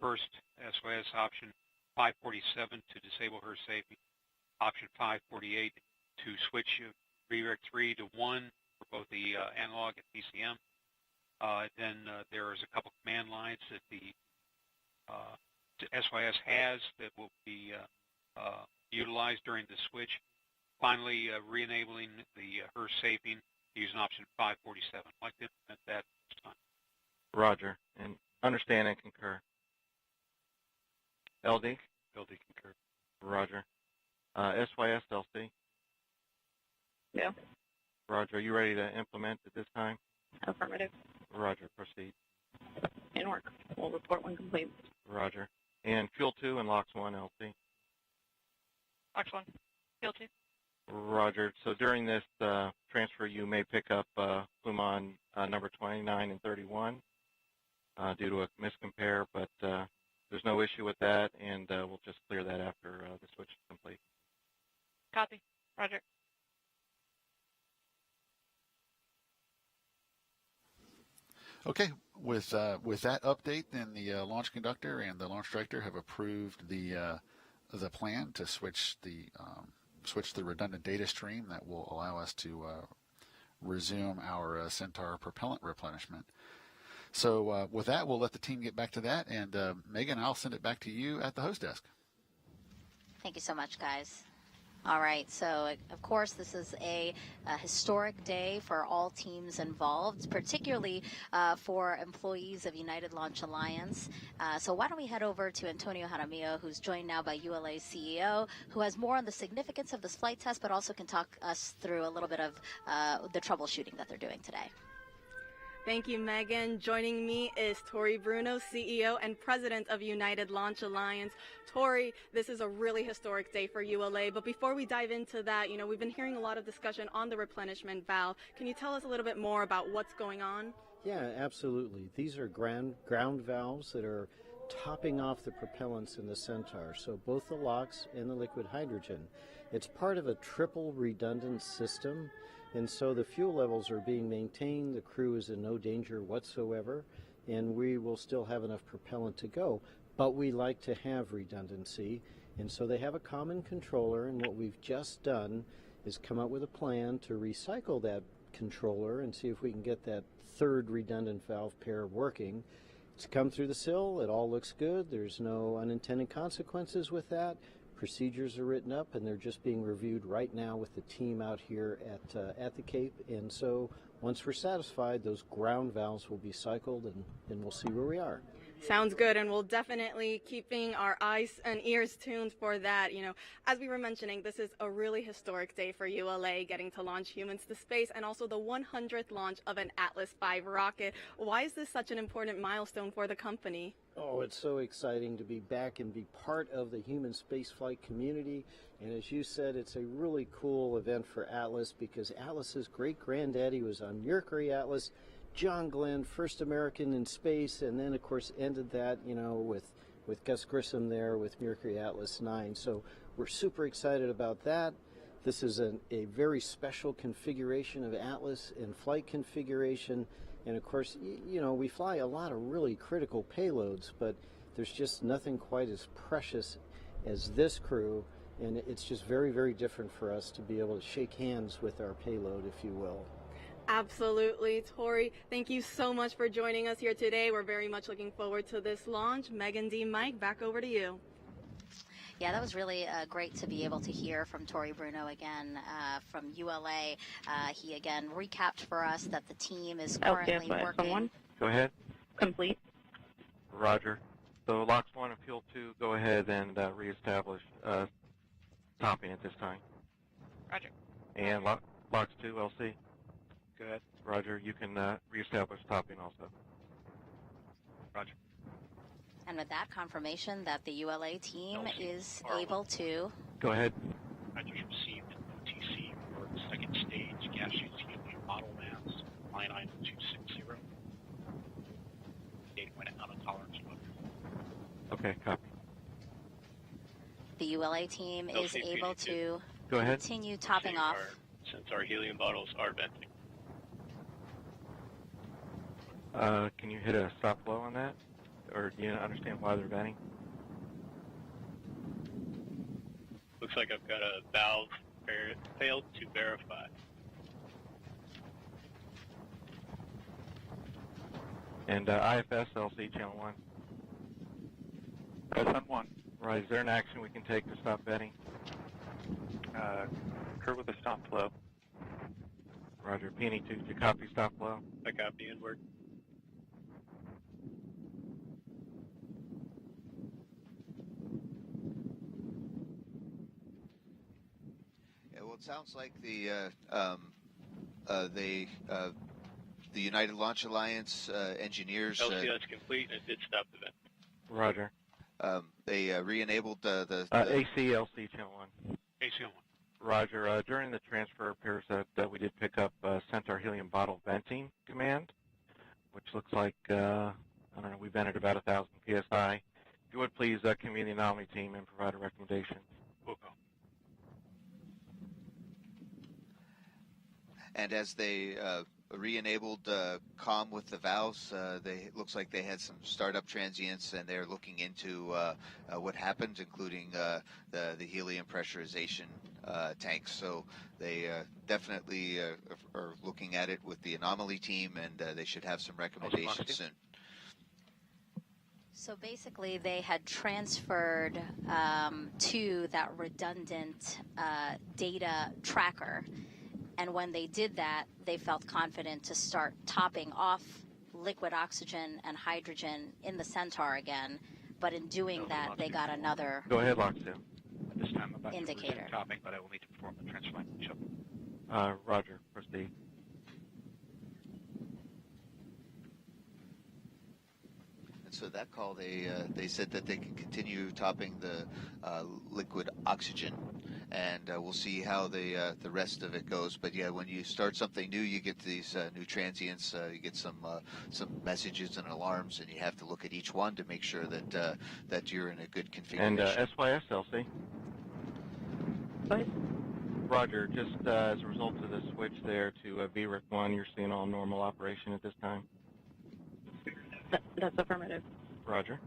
First, SOS option 547 to disable her safety. Option 548 to switch VRIC 3 to 1 for both the analog and PCM. Then there is a couple command lines that the SYS has that will be utilized during the switch. Finally, re-enabling the her safing using option 547. I'd like to implement that this time. Roger. And understand and concur. LD? LD concur. Roger. SYS LC? Yeah. Roger. Are you ready to implement at this time? Affirmative. Roger. Proceed. In work. We'll report when complete. Roger. And Fuel 2 and LOX 1 LC? LOX 1. Fuel 2. Roger. So during this transfer, you may pick up Flume number 29 and 31 due to a miscompare, but there's no issue with that, and we'll just clear that after the switch is complete. Copy. Roger. Okay, with that update, then the launch conductor and the launch director have approved the plan to switch the redundant data stream that will allow us to resume our Centaur propellant replenishment. So with that, we'll let the team get back to that, and Megan, I'll send it back to you at the host desk. Thank you so much, guys. All right, so of course this is a historic day for all teams involved, particularly for employees of United Launch Alliance. So why don't we head over to Antonio Jaramillo, who's joined now by ULA CEO, who has more on the significance of this flight test, but also can talk us through a little bit of the troubleshooting that they're doing today. Thank you, Megan. Joining me is Tori Bruno, CEO and President of United Launch Alliance. Tori, this is a really historic day for ULA, but before we dive into that, we've been hearing a lot of discussion on the replenishment valve. Can you tell us a little bit more about what's going on? Yeah, absolutely. These are ground valves that are topping off the propellants in the Centaur, so both the LOX and the liquid hydrogen. It's part of a triple redundant system. And so the fuel levels are being maintained, the crew is in no danger whatsoever, and we will still have enough propellant to go. But we like to have redundancy, and so they have a common controller, and what we've just done is come up with a plan to recycle that controller and see if we can get that third redundant valve pair working. It's come through the SIL, it all looks good, there's no unintended consequences with that. Procedures are written up, and they're just being reviewed right now with the team out here at the Cape. And so once we're satisfied, those ground valves will be cycled, and we'll see where we are. Sounds good, and we'll definitely keeping our eyes and ears tuned for that. As we were mentioning, this is a really historic day for ULA, getting to launch humans to space, and also the 100th launch of an Atlas V rocket. Why is this such an important milestone for the company? Oh, it's so exciting to be back and be part of the human spaceflight community. And as you said, it's a really cool event for Atlas because Atlas's great-granddaddy was on Mercury Atlas. John Glenn, first American in space, and then, of course, ended that, with Gus Grissom there with Mercury Atlas 9. So we're super excited about that. This is a very special configuration of Atlas in flight configuration. And, of course, we fly a lot of really critical payloads, but there's just nothing quite as precious as this crew. And it's just very, very different for us to be able to shake hands with our payload, if you will. Absolutely. Tori, thank you so much for joining us here today. We're very much looking forward to this launch. Megan D. Mike, back over to you. Yeah, that was really great to be able to hear from Tori Bruno again from ULA. He again recapped for us that the team is currently working. Someone? Go ahead. Complete. Roger. So LOX 1 and Fuel 2, go ahead and reestablish topping at this time. Roger. And LOX 2, LC. Go ahead. Roger. You can reestablish topping also. Roger. And with that confirmation that the ULA team is able to... Go ahead. I just received an OTC for the second stage gaseous helium model mass, line item 260. Data went out of tolerance mode. Okay, copy. The ULA team is able to Go ahead. continue topping off. Since our helium bottles are venting. Can you hit a stop flow on that? Or do you understand why they're venting? Looks like I've got a valve failed to verify. And IFS LC channel 1. SM1. Right, is there an action we can take to stop venting? Occur with a stop flow. Roger. Peony 2, did you copy stop flow? I copy inward. Well, it sounds like the United Launch Alliance engineers. LC, that's complete, and it did stop the vent. Roger. They re-enabled the ACLC channel 1. ACL 1. Roger. During the transfer, it appears that we did pick up Centaur helium bottle venting command, which looks like, I don't know, we vented about 1,000 psi. If you would please convene the anomaly team and provide a recommendation. We'll go. And as they re-enabled comm with the valves, it looks like they had some startup transients, and they're looking into what happened, including the helium pressurization tanks. So they definitely are looking at it with the anomaly team, and they should have some recommendations soon. So basically, they had transferred to that redundant data tracker. And when they did that, they felt confident to start topping off liquid oxygen and hydrogen in the Centaur again. But in doing that, they got another Go ahead, LOX 2. At this time, I'm about indicator. to resume topping, but I will need to perform the transfer line shuffle. Roger. Proceed. So that call, they said that they can continue topping the liquid oxygen, and we'll see how the rest of it goes. But yeah, when you start something new, you get these new transients. You get some messages and alarms, and you have to look at each one to make sure that that you're in a good configuration. And SYS LC. Roger. Just as a result of the switch there to VRIC 1, you're seeing all normal operation at this time. That's affirmative. Roger.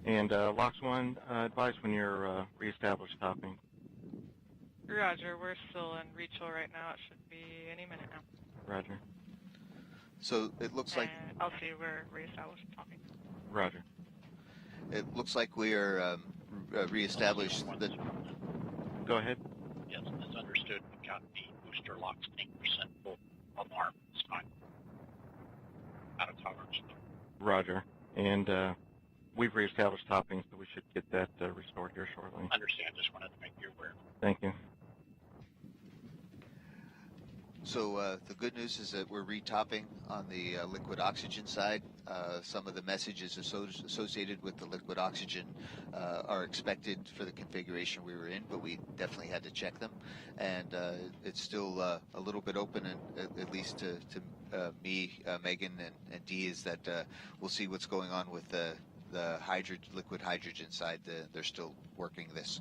And LOX 1, advise when you're reestablished topping. Roger, we're still in Reachel right now. It should be any minute now. Roger. So it looks like... I'll see we're reestablished topping. Roger. It looks like we are reestablished. Go ahead. Yes, it's understood. We've got the booster locks 8% full alarm this time. Out of tolerance. Roger. And we've reestablished topping, so we should get that restored here shortly. Understand. Just wanted to make you aware. Thank you. So the good news is that we're retopping on the liquid oxygen side. Some of the messages associated with the liquid oxygen are expected for the configuration we were in, but we definitely had to check them. And it's still a little bit open, and at least to me, Megan, and Dee, is that we'll see what's going on with the liquid hydrogen side. They're still working this.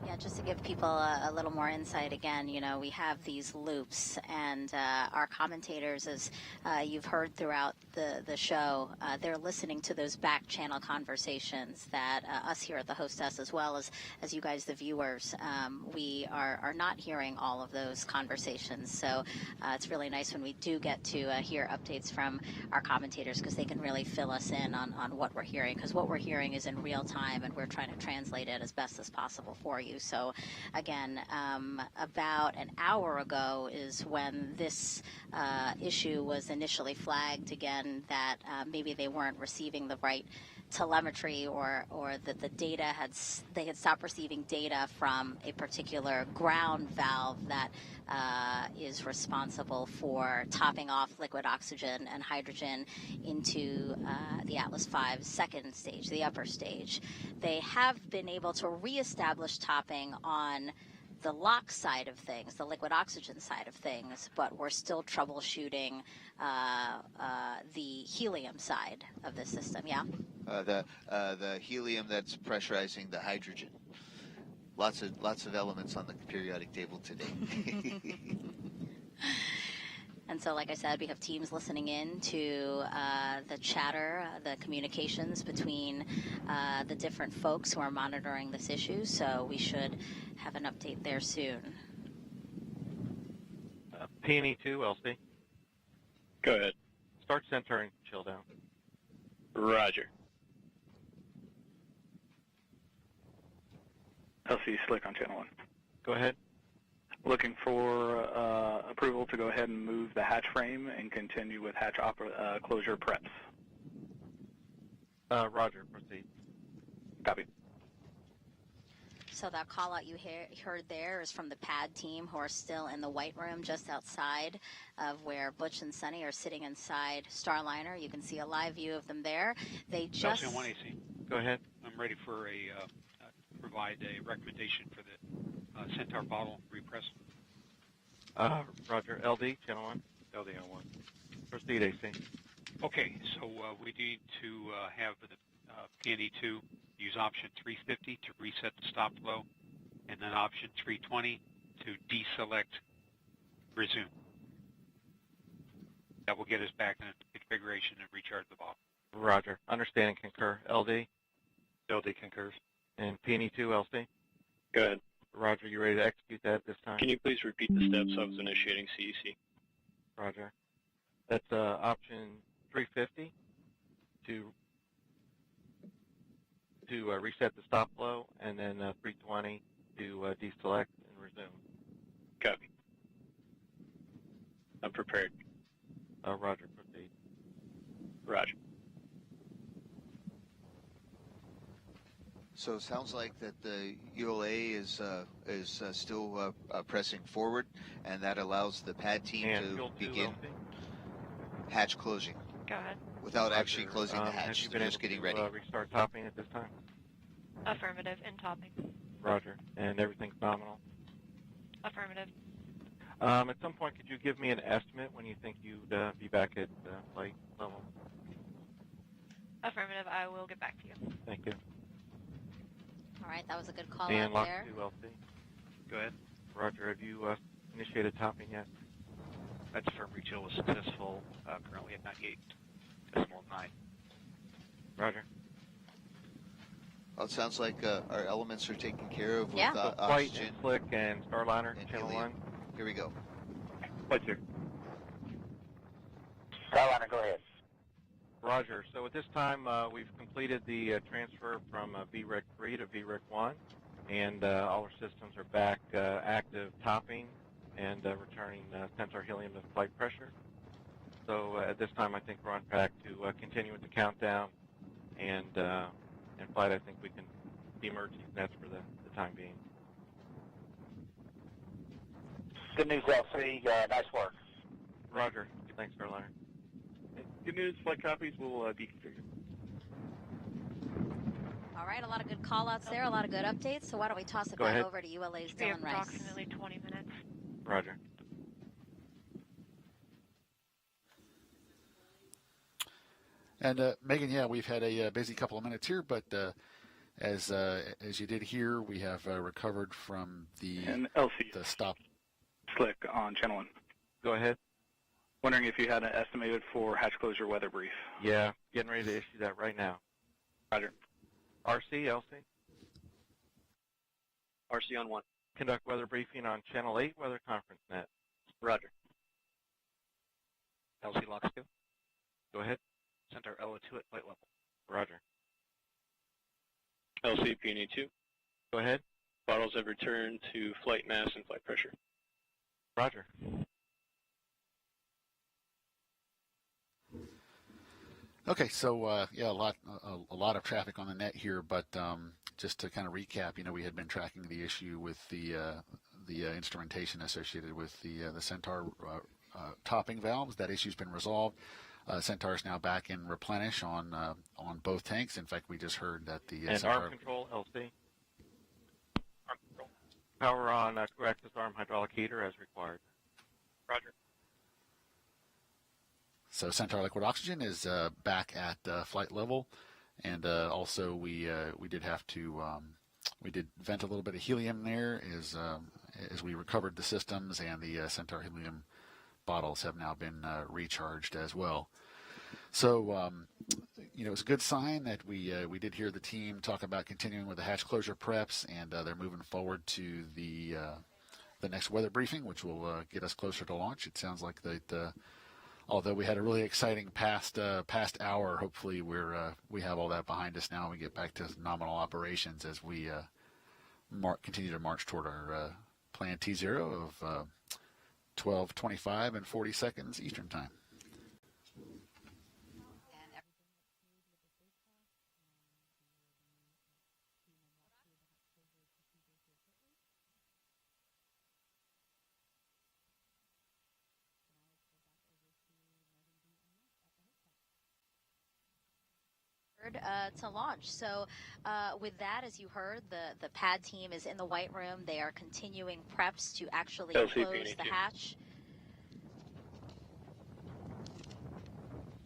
Yeah, just to give people a little more insight again, we have these loops, and our commentators, as you've heard throughout the show, they're listening to those back channel conversations that us here at the host desk, as well as you guys, the viewers, we are not hearing all of those conversations. So it's really nice when we do get to hear updates from our commentators, because they can really fill us in on what we're hearing, because what we're hearing is in real time, and we're trying to translate it as best as possible for you. So again, about an hour ago is when this issue was initially flagged again, that maybe they weren't receiving the right telemetry, or that the data they had stopped receiving data from a particular ground valve that is responsible for topping off liquid oxygen and hydrogen into the Atlas V's second stage, the upper stage. They have been able to reestablish topping on the LOX side of things, the liquid oxygen side of things, but we're still troubleshooting the helium side of the system, yeah? The helium that's pressurizing the hydrogen. Lots of elements on the periodic table today. And so, like I said, we have teams listening in to the chatter, the communications between the different folks who are monitoring this issue. So we should have an update there soon. PNE2, LC. Go ahead. Start centering chill down. Roger. LC Slick on channel 1. Go ahead. Looking for approval to go ahead and move the hatch frame and continue with hatch closure preps. Roger, proceed. Copy. So that call out you heard there is from the pad team, who are still in the white room just outside of where Butch and Suni are sitting inside Starliner. You can see a live view of them there. They just... One AC. Go ahead. I'm ready for provide a recommendation for the Centaur bottle repress. Roger. LD, channel 1. LD on 1. Proceed, AC. Okay, so we need to have the PNE2 use option 350 to reset the stop flow, and then option 320 to deselect resume. That will get us back in configuration and recharge the bottle. Roger. Understand and concur. LD? LD concurs. And PNE2, LC? Go ahead. Roger, you ready to execute that this time? Can you please repeat the steps I was initiating CEC? Roger. That's option 350 to reset the stop flow, and then 320 to deselect and resume. Copy. I'm prepared. Roger, proceed. Roger. So it sounds like that the ULA is still pressing forward, and that allows the pad team to begin hatch closing. Go ahead. Without actually closing the hatch, have you been just able getting to, ready. Restart topping at this time? Affirmative, and topping. Roger. And everything's nominal? Affirmative. At some point, could you give me an estimate when you think you'd be back at flight level? Affirmative. I will get back to you. Thank you. All right, that was a good call and out there. LOX 2, LC. Go ahead. Roger, have you initiated topping yet? That's firm rechill was successful, currently at 98.9. Roger. Well, it sounds like our elements are taken care of with Yeah. Flight oxygen. and Slick and Starliner, and channel helium. 1. Here we go. Flight sir. Starliner, go ahead. Roger. So at this time, we've completed the transfer from VREC 3 to VREC 1, and all our systems are back active topping and returning Centaur helium to flight pressure. So at this time, I think we're on track to continue with the countdown, and in flight, I think we can demerge these nets for the time being. Good news, LC. Nice work. Roger. Thanks, Starliner. Good news, flight copies will deconfigure. All right, a lot of good call-outs there, a lot of good updates. So why don't we toss it Go back ahead. over to ULA's Should be Dylan Rice. approximately 20 minutes. Roger. And Megan, yeah, we've had a busy couple of minutes here, but As you did hear, we have recovered from the stop. Slick on channel 1. Go ahead. Wondering if you had an estimated for hatch closure weather brief. Yeah, getting ready to issue that right now. Roger. RC, LC? RC on 1. Conduct weather briefing on channel 8 weather conference net. Roger. LC locks 2. Go ahead. Center LO2 at flight level. Roger. LC Peony 2. Go ahead. Bottles have returned to flight mass and flight pressure. Roger. Okay, so yeah, a lot of traffic on the net here, but just to kind of recap, we had been tracking the issue with the instrumentation associated with the Centaur topping valves. That issue's been resolved. Centaur is now back in replenish on both tanks. In fact, we just heard that the and Centaur arm control, LC. Arm control. Power on crew access arm hydraulic heater as required. Roger. So Centaur liquid oxygen is back at flight level, and also we did have to we did vent a little bit of helium there as we recovered the systems, and the Centaur helium bottles have now been recharged as well. So it's a good sign that we did hear the team talk about continuing with the hatch closure preps, and they're moving forward to the next weather briefing, which will get us closer to launch. It sounds like that. Although we had a really exciting past hour, hopefully we have all that behind us now, and we get back to nominal operations as we continue to march toward our planned T0 of 12:25 and 40 seconds Eastern Time. To launch. So with that, as you heard, the pad team is in the White Room. They are continuing preps to actually close the hatch.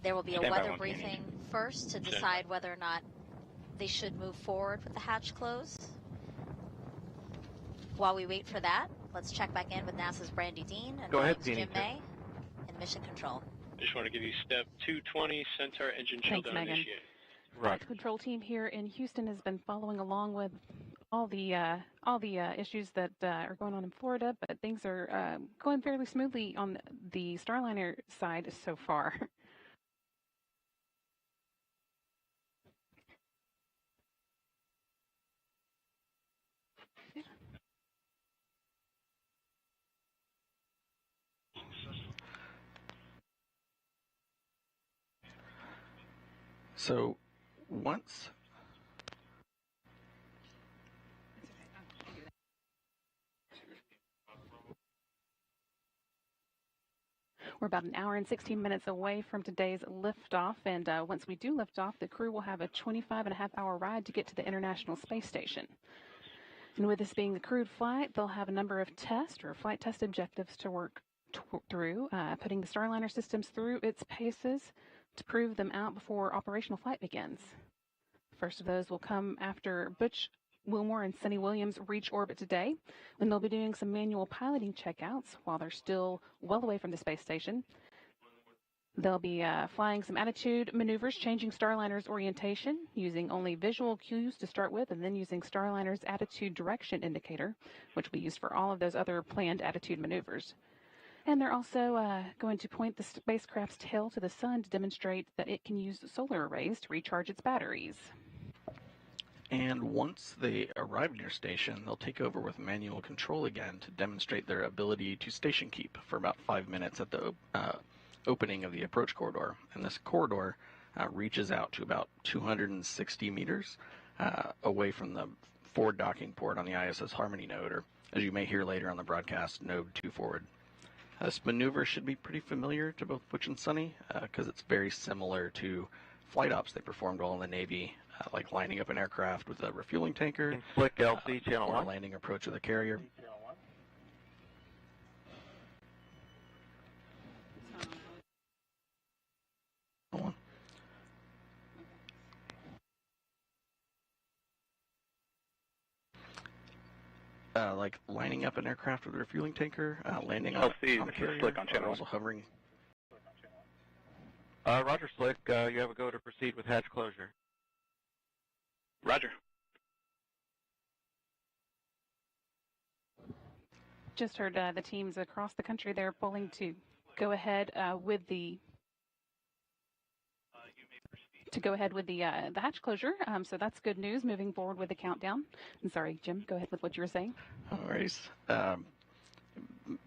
There will be a weather briefing first to decide whether or not they should move forward with the hatch close. While we wait for that, let's check back in with NASA's Brandy Dean and Jim May in Mission Control. I just want to give you step 220, Centaur engine shutdown initiated. Flight control team here in Houston has been following along with all the issues that are going on in Florida, but things are going fairly smoothly on the Starliner side so far. So once we're about an hour and 16 minutes away from today's liftoff, and once we do lift off, the crew will have a 25.5-hour ride to get to the International Space Station. And with this being the crewed flight, they'll have a number of test or flight test objectives to work through, putting the Starliner systems through its paces to prove them out before operational flight begins. First of those will come after Butch, Wilmore and Suni Williams reach orbit today, when they'll be doing some manual piloting checkouts while they're still well away from the space station. They'll be flying some attitude maneuvers, changing Starliner's orientation, using only visual cues to start with, and then using Starliner's attitude direction indicator, which will be used for all of those other planned attitude maneuvers. And they're also going to point the spacecraft's tail to the sun to demonstrate that it can use solar arrays to recharge its batteries. And once they arrive near station, they'll take over with manual control again to demonstrate their ability to station keep for about 5 minutes at the opening of the approach corridor. And this corridor reaches out to about 260 meters away from the forward docking port on the ISS Harmony node, or as you may hear later on the broadcast, node 2 forward. This maneuver should be pretty familiar to both Butch and Suni because it's very similar to flight ops they performed while in the Navy, like lining up an aircraft with a refueling tanker, Flick LC channel or 1. landing approach with a carrier. like lining up an aircraft with a refueling tanker, landing on LC, a this is carrier, Slick on or channel also 1. hovering? Roger, Slick. You have a go to proceed with hatch closure. Roger. Just heard the teams across the country, they're pulling to go ahead with the hatch closure. So that's good news moving forward with the countdown. I'm sorry, Jim, go ahead with what you were saying. No worries.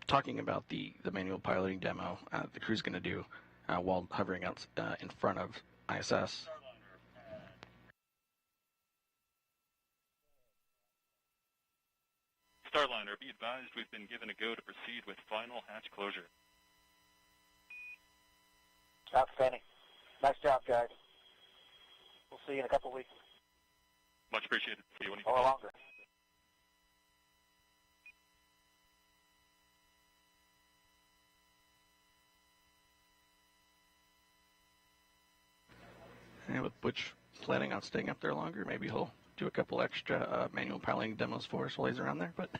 Talking about the manual piloting demo the crew's going to do while hovering out in front of ISS. Starliner, be advised we've been given a go to proceed with final hatch closure. Outstanding. Nice job, guys. We'll see you in a couple of weeks. Much appreciated. See you when you Or longer. And with Butch planning on staying up there longer, maybe he'll do a couple extra manual piloting demos for us while he's around there. But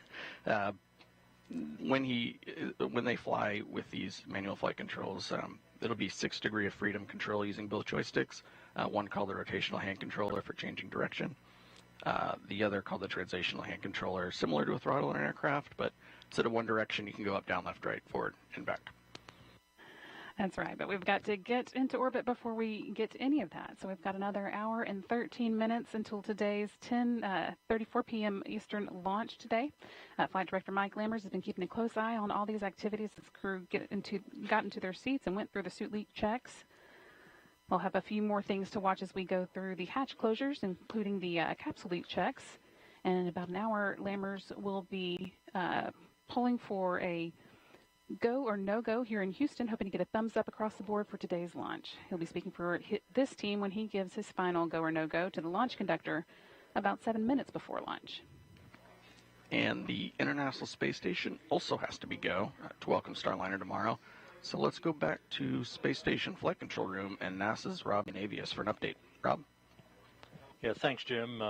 when they fly with these manual flight controls, it'll be 6 degree of freedom control using both joysticks. One called the rotational hand controller for changing direction. The other called the translational hand controller, similar to a throttle in an aircraft, but instead of one direction, you can go up, down, left, right, forward, and back. That's right, but we've got to get into orbit before we get to any of that. So we've got another hour and 13 minutes until today's 10:34 p.m. Eastern launch today. Flight Director Mike Lammers has been keeping a close eye on all these activities as the crew got into their seats and went through the suit leak checks. We'll have a few more things to watch as we go through the hatch closures, including the capsule leak checks. And in about an hour, Lammers will be polling for a go or no-go here in Houston, hoping to get a thumbs up across the board for today's launch. He'll be speaking for this team when he gives his final go or no-go to the launch conductor about 7 minutes before launch. And the International Space Station also has to be go to welcome Starliner tomorrow. So let's go back to Space Station Flight Control Room and NASA's Rob Navius for an update. Rob? Yeah, thanks, Jim.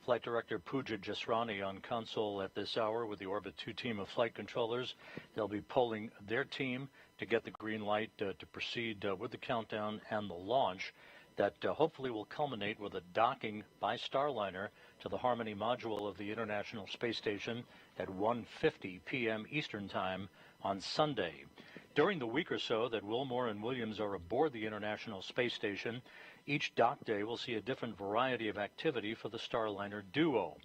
Flight Director Pooja Jasrani on console at this hour with the Orbit 2 team of flight controllers. They'll be polling their team to get the green light to proceed with the countdown and the launch that hopefully will culminate with a docking by Starliner to the Harmony module of the International Space Station at 1:50 p.m. Eastern Time on Sunday. During the week or so that Wilmore and Williams are aboard the International Space Station, each dock day will see a different variety of activity for the Starliner duo.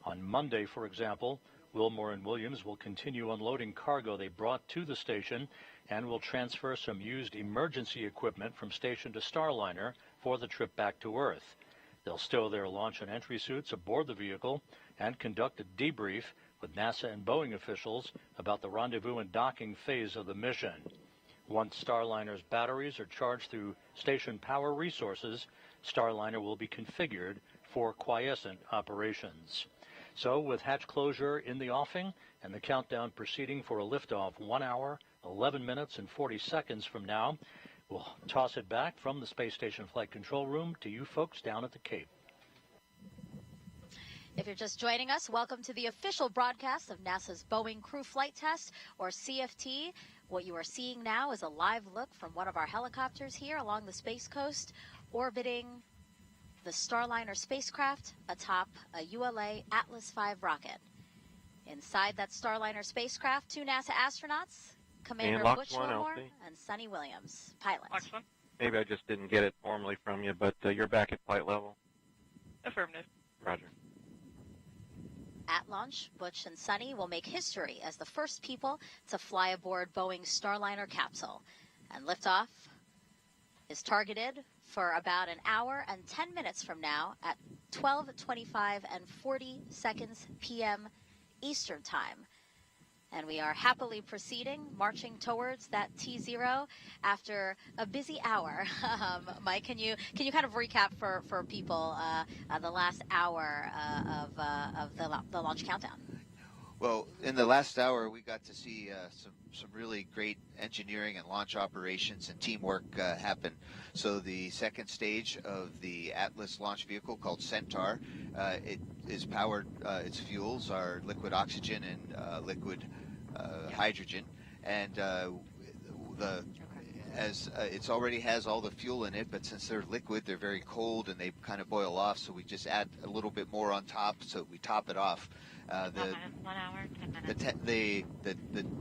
On Monday, for example, Wilmore and Williams will continue unloading cargo they brought to the station and will transfer some used emergency equipment from station to Starliner for the trip back to Earth. They'll stow their launch and entry suits aboard the vehicle and conduct a debrief with NASA and Boeing officials about the rendezvous and docking phase of the mission. Once Starliner's batteries are charged through station power resources, Starliner will be configured for quiescent operations. So with hatch closure in the offing and the countdown proceeding for a liftoff 1 hour, 11 minutes, and 40 seconds from now, we'll toss it back from the Space Station Flight Control Room to you folks down at the Cape. If you're just joining us, welcome to the official broadcast of NASA's Boeing Crew Flight Test, or CFT. What you are seeing now is a live look from one of our helicopters here along the Space Coast, orbiting the Starliner spacecraft atop a ULA Atlas V rocket. Inside that Starliner spacecraft, 2 NASA astronauts, Commander Butch Wilmore and Suni Williams, pilots. Maybe I just didn't get it formally from you, but you're back at flight level. Affirmative. Roger. At launch, Butch and Suni will make history as the first people to fly aboard Boeing's Starliner capsule. And liftoff is targeted for about an hour and 10 minutes from now at 12:25 and 40 seconds p.m. Eastern Time. And we are happily proceeding, marching towards that T0 after a busy hour. Mike, can you kind of recap for people the last hour of the launch countdown? Well, in the last hour, we got to see some really great engineering and launch operations and teamwork happen. So the second stage of the Atlas launch vehicle, called Centaur, it is powered. Its fuels are liquid oxygen and liquid hydrogen, and it already has all the fuel in it, but since they're liquid, they're very cold and they kind of boil off. So we just add a little bit more on top, so we top it off. 1 hour, 10 minutes.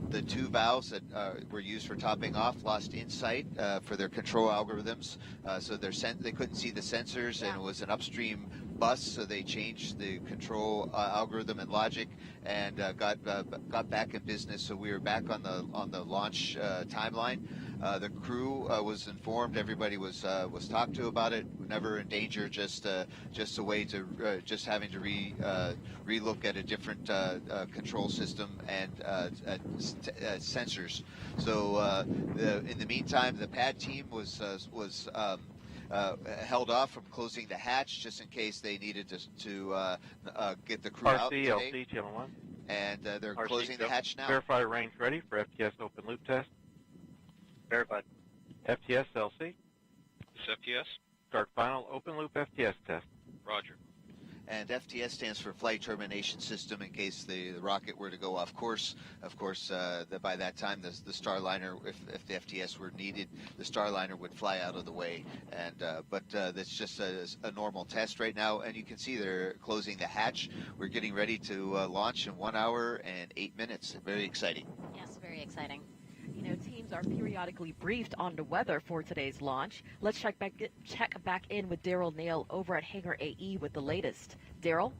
The two valves that were used for topping off lost insight for their control algorithms, so they couldn't see the sensors, and it was an upstream bus, so they changed the control algorithm and logic, and got back in business. So we were back on the launch timeline. The crew was informed. Everybody was talked to about it. Never in danger. Just a way to just having to relook at a different control system and sensors. So in the meantime, the pad team was held off from closing the hatch just in case they needed to get the crew out today. LC, Channel 1. And they're RC, closing the hatch now. Verify range ready for FTS open loop test. Verified. FTS LC. This FTS? Start final open loop FTS test. Roger. And FTS stands for Flight Termination System, in case the rocket were to go off course. Of course, by that time, the Starliner, if the FTS were needed, the Starliner would fly out of the way. But that's just a normal test right now. And you can see they're closing the hatch. We're getting ready to launch in 1 hour and 8 minutes. Very exciting. Yes, very exciting. You know, teams are periodically briefed on the weather for today's launch. Let's check back in with Daryl Nail over at Hangar AE with the latest. Daryl?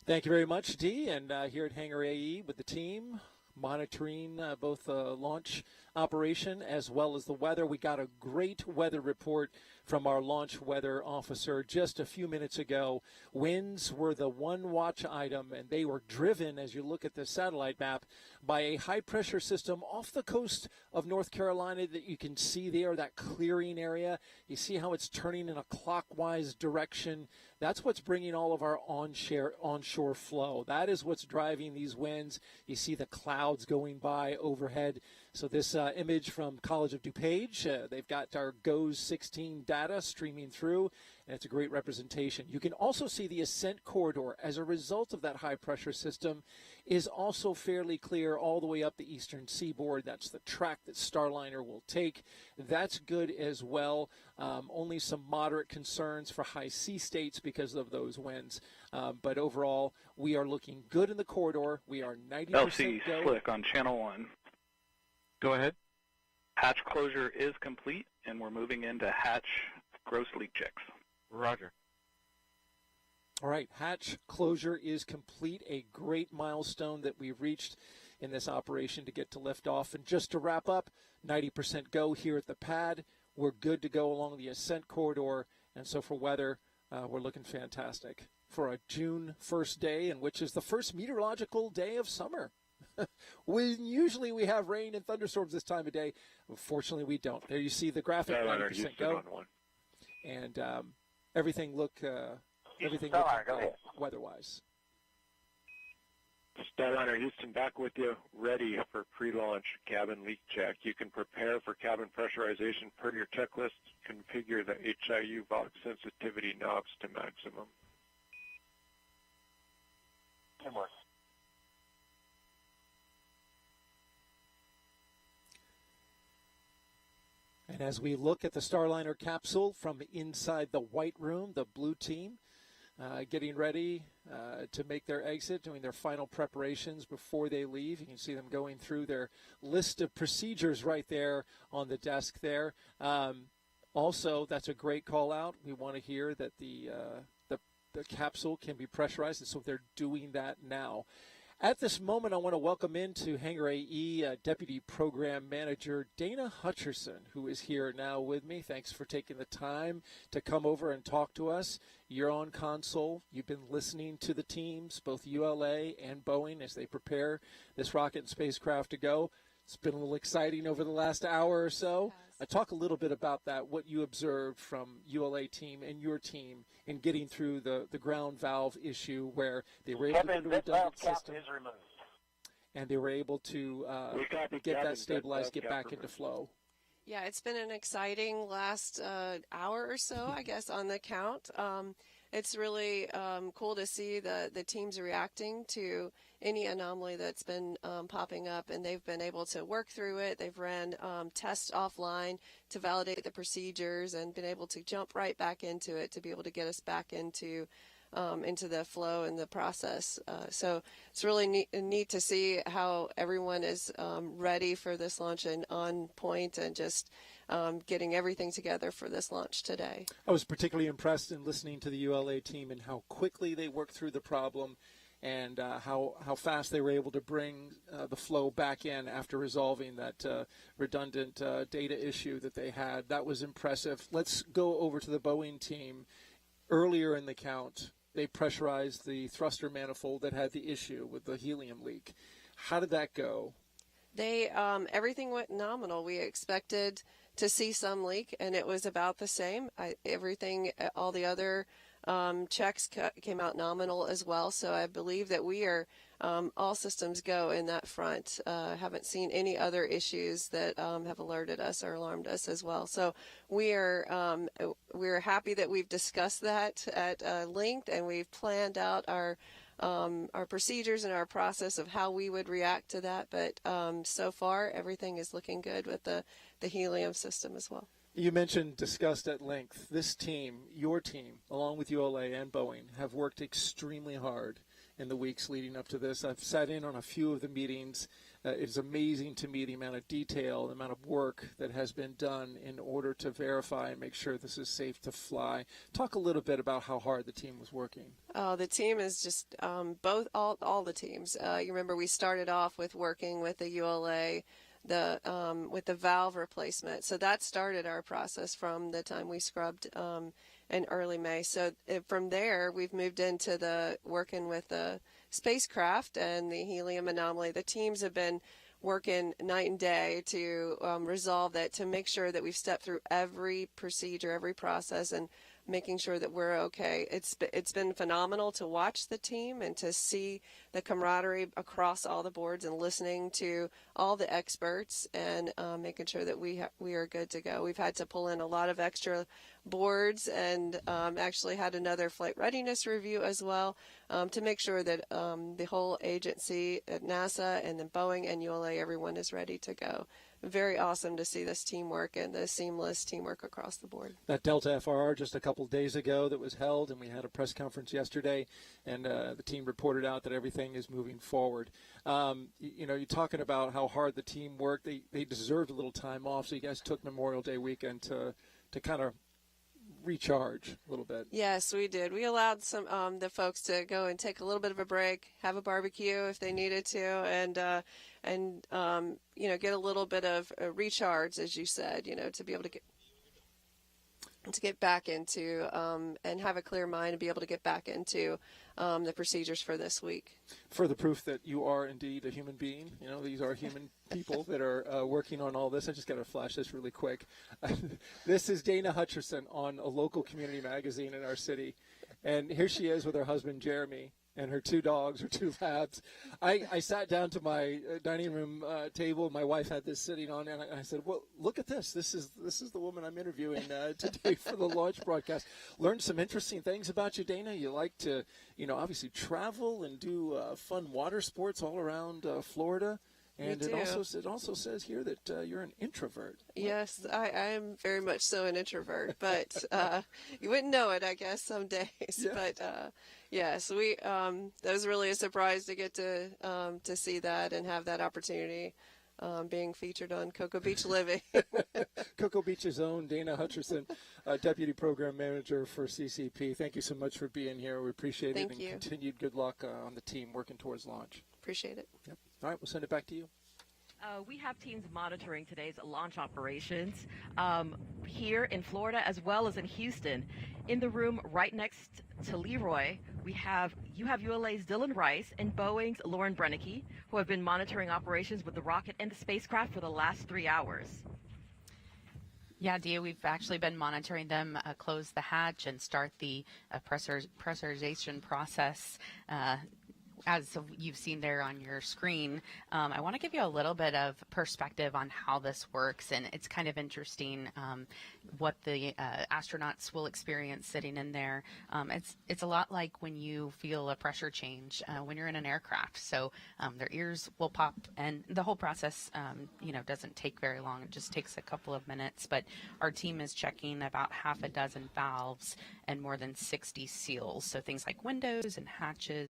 Thank you very much, Dee. And here at Hangar AE with the team, monitoring both the launch operation as well as the weather. We got a great weather report from our launch weather officer just a few minutes ago. Winds were the one watch item, and they were driven, as you look at the satellite map, by a high-pressure system off the coast of North Carolina that you can see there, that clearing area. You see how it's turning in a clockwise direction. That's what's bringing all of our onshore flow. That is what's driving these winds. You see the clouds going by overhead. So this image from College of DuPage, they've got our GOES 16 data streaming through, and it's a great representation. You can also see the ascent corridor as a result of that high-pressure system is also fairly clear all the way up the eastern seaboard. That's the track that Starliner will take. That's good as well. Only some moderate concerns for high sea states because of those winds. But overall, we are looking good in the corridor. We are 90% LC go. Slick on Channel 1. Go ahead. Hatch closure is complete, and we're moving into hatch gross leak checks. Roger. All right, hatch closure is complete, a great milestone that we've reached in this operation to get to liftoff. And just to wrap up, 90% go here at the pad. We're good to go along the ascent corridor, and so for weather, we're looking fantastic for a June 1st day, and which is the first meteorological day of summer. Usually we have rain and thunderstorms this time of day. Unfortunately, we don't. There you see the graphic, 90% go. And everything look weather-wise. Starliner Houston back with you, ready for pre-launch cabin leak check. You can prepare for cabin pressurization per your checklist. Configure the HIU valve sensitivity knobs to maximum. Teamwork. And as we look at the Starliner capsule from inside the white room, the blue team getting ready to make their exit, doing their final preparations before they leave. You can see them going through their list of procedures right there on the desk there. Also, that's a great call out. We want to hear that the capsule can be pressurized, and so they're doing that now. At this moment, I want to welcome into Hangar AE Deputy Program Manager Dana Hutcherson, who is here now with me. Thanks for taking the time to come over and talk to us. You're on console. You've been listening to the teams, both ULA and Boeing, as they prepare this rocket and spacecraft to go. It's been a little exciting over the last hour or so. Talk a little bit about that, what you observed from ULA team and your team in getting through the ground valve issue where they were able to put a redundant system. Is removed. And they were able to get that stabilized, get back into flow. Yeah, it's been an exciting last hour or so, I guess, on the count. It's really cool to see the teams reacting to any anomaly that's been popping up, and they've been able to work through it. They've ran tests offline to validate the procedures and been able to jump right back into it to be able to get us back into the flow and the process. So it's really neat to see how everyone is ready for this launch and on point and just getting everything together for this launch today. I was particularly impressed in listening to the ULA team and how quickly they worked through the problem and how fast they were able to bring the flow back in after resolving that redundant data issue that they had. That was impressive. Let's go over to the Boeing team. Earlier in the count, they pressurized the thruster manifold that had the issue with the helium leak. How did that go? They everything went nominal. We expected to see some leak, and it was about the same. All the other checks came out nominal as well. So I believe that we are all systems go in that front. Haven't seen any other issues that have alerted us or alarmed us as well. So we're happy that we've discussed that at length, and we've planned out our procedures and our process of how we would react to that. But so far, everything is looking good with the helium system as well. You mentioned discussed at length. This team, your team, along with ULA and Boeing, have worked extremely hard in the weeks leading up to this. I've sat in on a few of the meetings. It's amazing to me the amount of detail, the amount of work that has been done in order to verify and make sure this is safe to fly. Talk a little bit about how hard the team was working. Oh, the team is just all the teams. You remember we started off with working with the ULA, with the valve replacement. So that started our process from the time we scrubbed in early May. So from there, we've moved into working with the spacecraft and the helium anomaly. The teams have been working night and day to resolve that, to make sure that we've stepped through every procedure, every process, and making sure that we're okay. It's been phenomenal to watch the team and to see the camaraderie across all the boards and listening to all the experts and making sure that we are good to go. We've had to pull in a lot of extra boards and actually had another flight readiness review as well to make sure that the whole agency at NASA and then Boeing and ULA, everyone is ready to go. Very awesome to see this teamwork and the seamless teamwork across the board. That Delta FRR just a couple days ago that was held, and we had a press conference yesterday, and the team reported out that everything is moving forward. You're talking about how hard the team worked. They deserved a little time off, so you guys took Memorial Day weekend to kind of recharge a little bit. Yes, we did. We allowed some the folks to go and take a little bit of a break, have a barbecue if they needed to, and get a little bit of a recharge, as you said, to be able to get back into and have a clear mind and be able to get back into the procedures for this week. Further proof that you are indeed a human being. These are human people that are working on all this. I just got to flash this really quick. This is Dana Hutcherson on a local community magazine in our city. And here she is with her husband, Jeremy, and her two dogs, her two labs. I sat down to my dining room table. My wife had this sitting on, and I said, "Well, look at this. This is the woman I'm interviewing today for the launch broadcast." Learned some interesting things about you, Dana. You like to, obviously travel and do fun water sports all around Florida. And it also says here that you're an introvert. Yes, I am very much so an introvert, but you wouldn't know it, I guess, some days. Yeah. But yes, that was really a surprise to get to see that and have that opportunity being featured on Cocoa Beach Living. Cocoa Beach's own Dana Hutcherson, Deputy Program Manager for CCP. Thank you so much for being here. We appreciate it. And continued good luck on the team working towards launch. Appreciate it. Yep. All right, we'll send it back to you. We have teams monitoring today's launch operations here in Florida as well as in Houston. In the room right next to Leroy, you have ULA's Dylan Rice and Boeing's Lauren Brennicke, who have been monitoring operations with the rocket and the spacecraft for the last 3 hours. Yeah, Dia, we've actually been monitoring them close the hatch and start the pressurization process. As you've seen there on your screen, I want to give you a little bit of perspective on how this works, and it's kind of interesting what the astronauts will experience sitting in there. It's a lot like when you feel a pressure change when you're in an aircraft. So their ears will pop, and the whole process, doesn't take very long. It just takes a couple of minutes. But our team is checking about half a dozen valves and more than 60 seals. So things like windows and hatches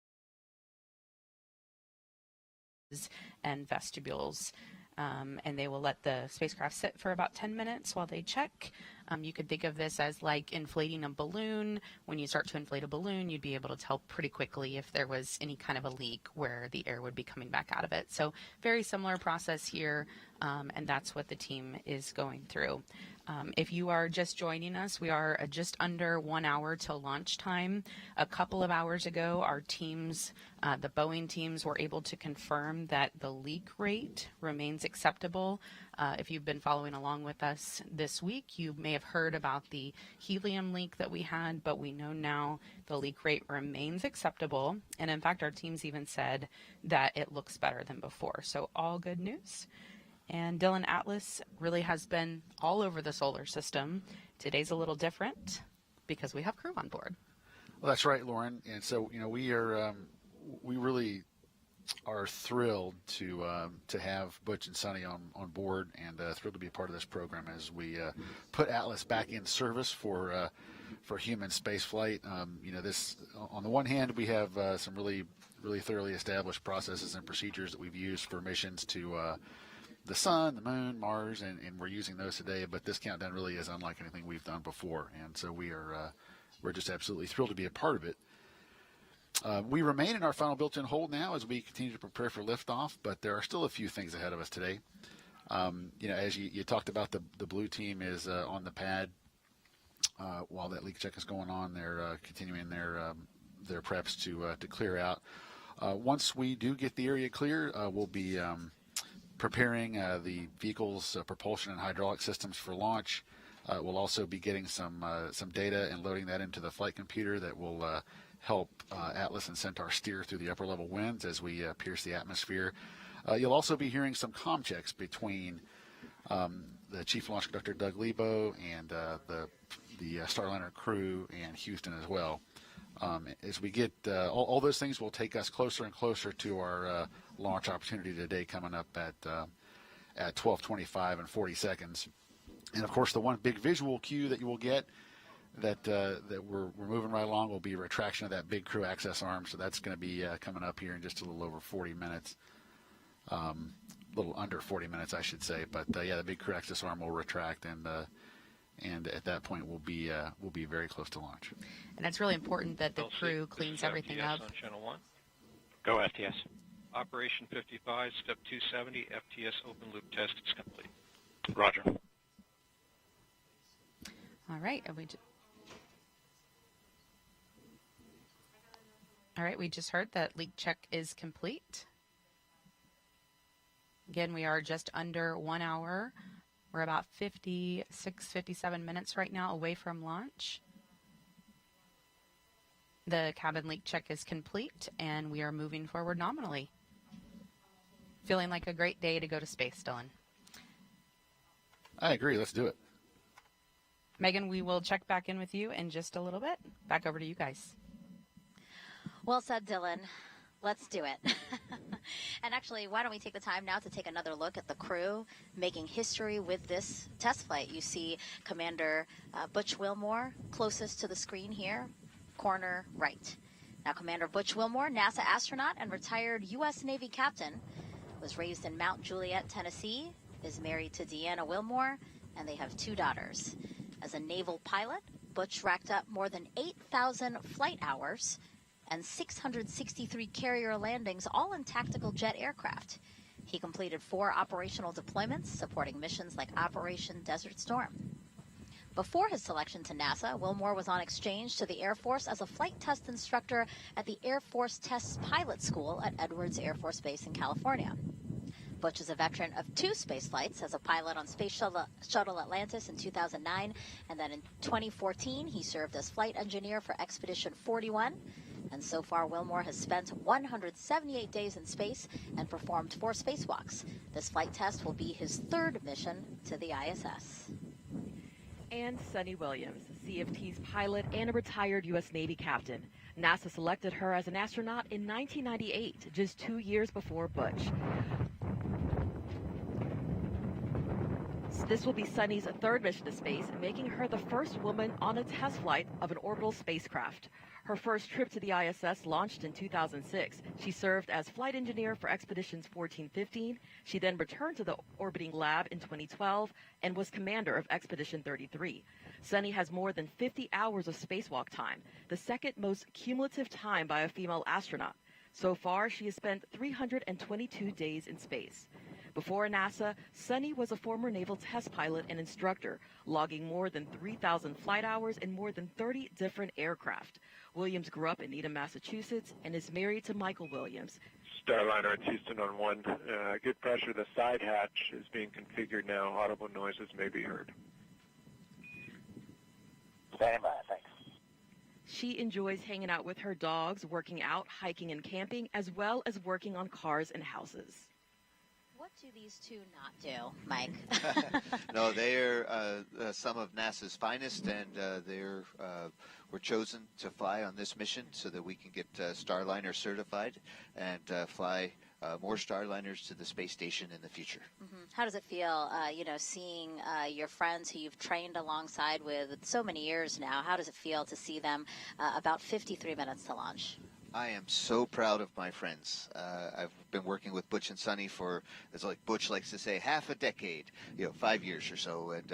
and vestibules, and they will let the spacecraft sit for about 10 minutes while they check. You could think of this as like inflating a balloon. When you start to inflate a balloon, you'd be able to tell pretty quickly if there was any kind of a leak where the air would be coming back out of it. So very similar process here, and that's what the team is going through. If you are just joining us, we are just under 1 hour till launch time. A couple of hours ago, our teams, the Boeing teams, were able to confirm that the leak rate remains acceptable. If you've been following along with us this week, you may have heard about the helium leak that we had, but we know now the leak rate remains acceptable. And in fact, our teams even said that it looks better than before. So all good news. And ULA Atlas really has been all over the solar system. Today's a little different because we have crew on board. Well, that's right, Lauren. And so, we really are thrilled to have Butch and Suni on board, and thrilled to be a part of this program as we put Atlas back in service for human space flight. This, on the one hand, we have some really thoroughly established processes and procedures that we've used for missions to the sun, the moon, Mars, and we're using those today. But this countdown really is unlike anything we've done before, and so we're just absolutely thrilled to be a part of it. We remain in our final built-in hold now as we continue to prepare for liftoff, but there are still a few things ahead of us today. As you talked about, the blue team is on the pad while that leak check is going on. They're continuing their preps to clear out. Once we do get the area clear, we'll be preparing the vehicle's propulsion and hydraulic systems for launch. We'll also be getting some data and loading that into the flight computer that will help Atlas and Centaur steer through the upper level winds as we pierce the atmosphere. You'll also be hearing some comm checks between the Chief Launch Conductor Doug Lebo and the Starliner crew and Houston as well. As we get all those things will take us closer and closer to our launch opportunity today, coming up at 12:25 and 40 seconds. And of course, the one big visual cue that you will get that we're moving right along will be retraction of that big crew access arm. So that's going to be coming up here in just a little over 40 minutes, a little under 40 minutes, I should say. But the big crew access arm will retract, and at that point we'll be very close to launch. And it's really important that the crew cleans everything FTS up. On channel 1. Go FTS. Operation 55, step 270, FTS open loop test is complete. Roger. All right. We just heard that leak check is complete. Again, we are just under 1 hour. We're about 56, 57 minutes right now away from launch. The cabin leak check is complete, and we are moving forward nominally. Feeling like a great day to go to space, Dylan. I agree. Let's do it. Megan, we will check back in with you in just a little bit. Back over to you guys. Well said, Dylan. Let's do it. And actually, why don't we take the time now to take another look at the crew making history with this test flight. You see Commander Butch Wilmore closest to the screen here, corner right. Now, Commander Butch Wilmore, NASA astronaut and retired U.S. Navy captain, was raised in Mount Juliet, Tennessee, is married to Deanna Wilmore, and they have 2 daughters. As a naval pilot, Butch racked up more than 8,000 flight hours and 663 carrier landings, all in tactical jet aircraft. He completed 4 operational deployments supporting missions like Operation Desert Storm. Before his selection to NASA, Wilmore was on exchange to the Air Force as a flight test instructor at the Air Force Tests Pilot School at Edwards Air Force Base in California. Butch is a veteran of 2 space flights as a pilot on Space Shuttle Atlantis in 2009, and then in 2014 he served as flight engineer for Expedition 41. And so far, Wilmore has spent 178 days in space and performed 4 spacewalks. This flight test will be his 3rd mission to the ISS. And Suni Williams, CFT's pilot and a retired U.S. Navy captain. NASA selected her as an astronaut in 1998, just 2 years before Butch. This will be Suni's 3rd mission to space, making her the first woman on a test flight of an orbital spacecraft. Her first trip to the ISS launched in 2006. She served as flight engineer for Expeditions 14-15. She then returned to the orbiting lab in 2012 and was commander of Expedition 33. Suni has more than 50 hours of spacewalk time, the 2nd most cumulative time by a female astronaut. So far, she has spent 322 days in space. Before NASA, Suni was a former naval test pilot and instructor, logging more than 3,000 flight hours in more than 30 different aircraft. Williams grew up in Needham, Massachusetts, and is married to Michael Williams. Starliner at Houston on 1. Good pressure. The side hatch is being configured now. Audible noises may be heard. Standing by, thanks. She enjoys hanging out with her dogs, working out, hiking, and camping, as well as working on cars and houses. What do these 2 not do, Mike? No, they are some of NASA's finest, and were chosen to fly on this mission so that we can get Starliner certified and fly more Starliners to the space station in the future. Mm-hmm. How does it feel, seeing your friends who you've trained alongside with so many years now? How does it feel to see them about 53 minutes to launch? I am so proud of my friends. I've been working with Butch and Suni for, as like Butch likes to say, half a decade, 5 years or so, and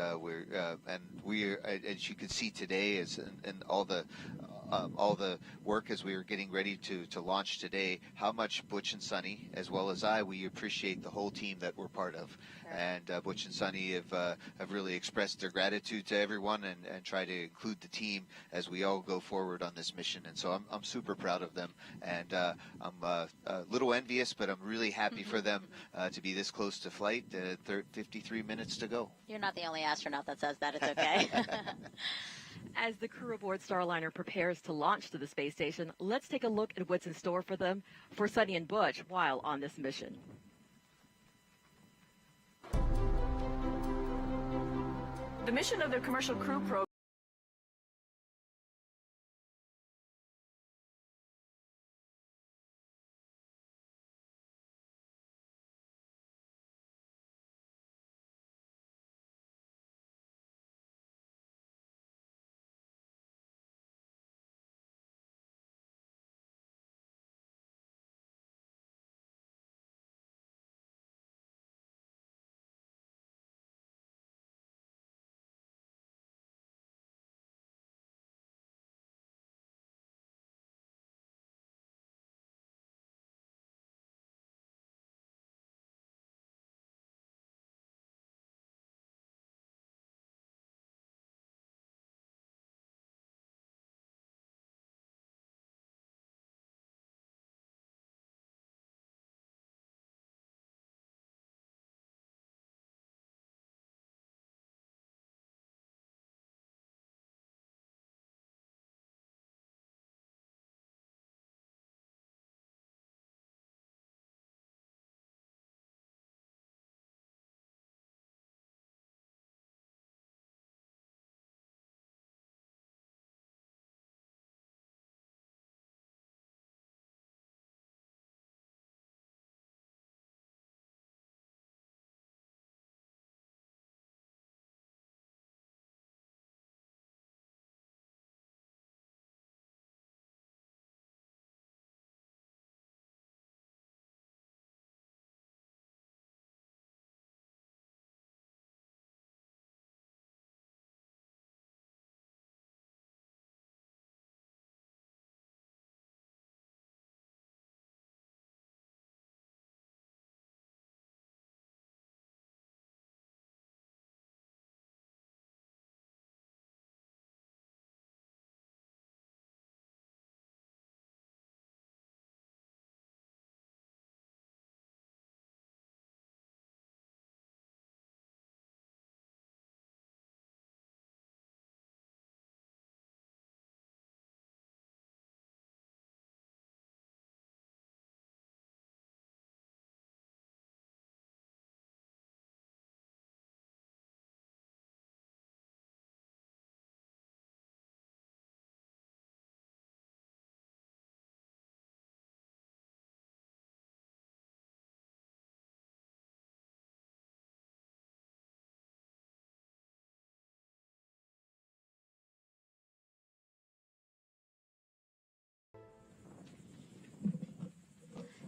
we're as you can see today, and all the work as we were getting ready to launch today, how much Butch and Suni, as well as we appreciate the whole team that we're part of. Sure. And Butch and Suni have really expressed their gratitude to everyone and try to include the team as we all go forward on this mission. And so I'm super proud of them, and I'm a little envious, but I'm really happy for them to be this close to flight. 53 minutes to go. You're not the only astronaut that says that. It's okay. As the crew aboard Starliner prepares to launch to the space station, let's take a look at what's in store for them, for Suni and Butch, while on this mission. The mission of the Commercial Crew Program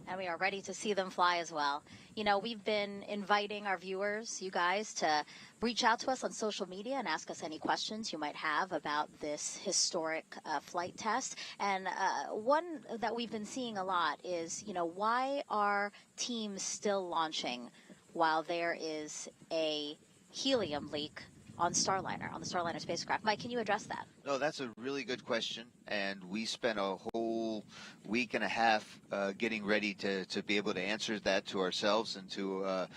And we are ready to see them fly as well. You know, we've been inviting our viewers, you guys, to reach out to us on social media and ask us any questions you might have about this historic flight test. And one that we've been seeing a lot is, you know, why are teams still launching while there is a helium leak on Starliner, on the Starliner spacecraft? Mike, can you address that? No, that's a really good question, and we spent a whole week and a half getting ready to be able to answer that to ourselves and to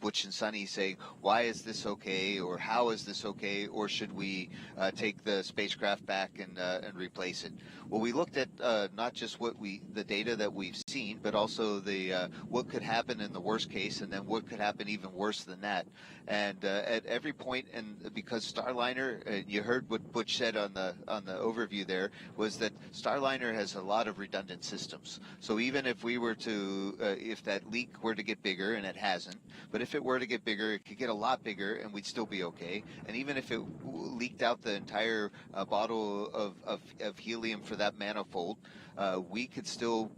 Butch and Suni, saying, why is this okay, or how is this okay, or should we take the spacecraft back and replace it? Well, we looked at not just the data that we've seen, but also the what could happen in the worst case, and then what could happen even worse than that. And at every point, and because Starliner, you heard what Butch said on the overview there, was that Starliner has a lot of redundant systems. So even if we were to, if that leak were to get bigger, and it hasn't, but if it were to get bigger, it could get a lot bigger, and we'd still be okay. And even if it leaked out the entire bottle of helium for that manifold, we could still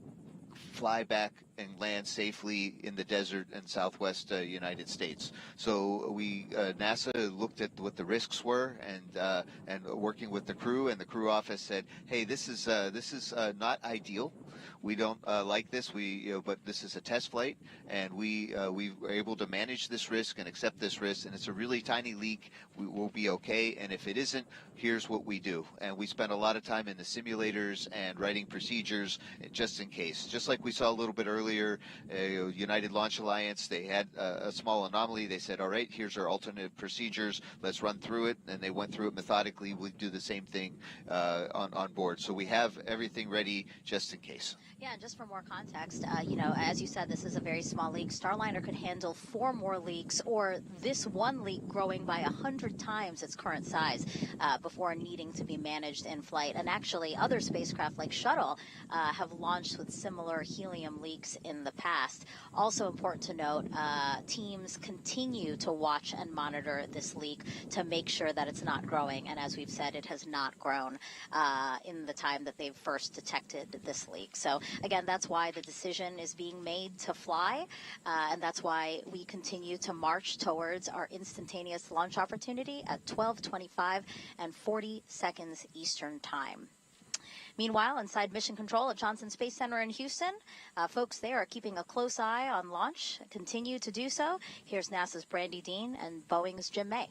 fly back and land safely in the desert in southwest United States. So NASA looked at what the risks were, and working with the crew, and the crew office said, hey, this is not ideal. We don't like this. But this is a test flight, and we were able to manage this risk and accept this risk. And it's a really tiny leak. We will be okay. And if it isn't, here's what we do. And we spent a lot of time in the simulators and writing procedures just in case. Just like we saw a little bit earlier, United Launch Alliance, they had a small anomaly. They said, all right, here's our alternate procedures. Let's run through it. And they went through it methodically. We do the same thing on board. So we have everything ready just in case. Yeah, and just for more context, you know, as you said, this is a very small leak. Starliner could handle 4 more leaks, or this one leak growing by 100 times its current size before needing to be managed in flight. And actually, other spacecraft like Shuttle have launched with similar helium leaks in the past. Also important to note, teams continue to watch and monitor this leak to make sure that it's not growing. And as we've said, it has not grown in the time that they've first detected this leak. So again, that's why the decision is being made to fly, and that's why we continue to march towards our instantaneous launch opportunity at 12:25 and 40 seconds Eastern Time. Meanwhile, inside Mission Control at Johnson Space Center in Houston, folks there are keeping a close eye on launch, continue to do so. Here's NASA's Brandy Dean and Boeing's Jim May.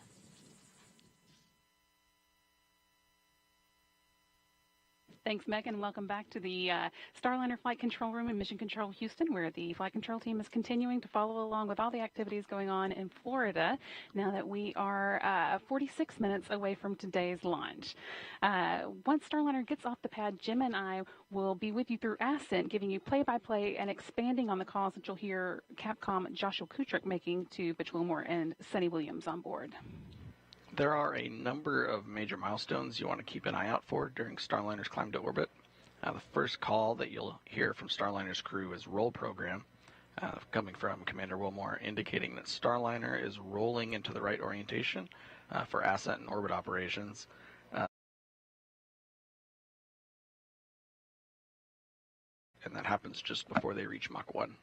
Thanks, Megan. Welcome back to the Starliner Flight Control Room in Mission Control Houston, where the flight control team is continuing to follow along with all the activities going on in Florida now that we are 46 minutes away from today's launch. Once Starliner gets off the pad, Jim and I will be with you through Ascent, giving you play-by-play and expanding on the calls that you'll hear Capcom Joshua Kutrick making to Butch, Wilmore and Suni Williams on board. There are a number of major milestones you want to keep an eye out for during Starliner's climb to orbit. The first call that you'll hear from Starliner's crew is roll program, coming from Commander Wilmore, indicating that Starliner is rolling into the right orientation for ascent and orbit operations. And that happens just before they reach Mach 1.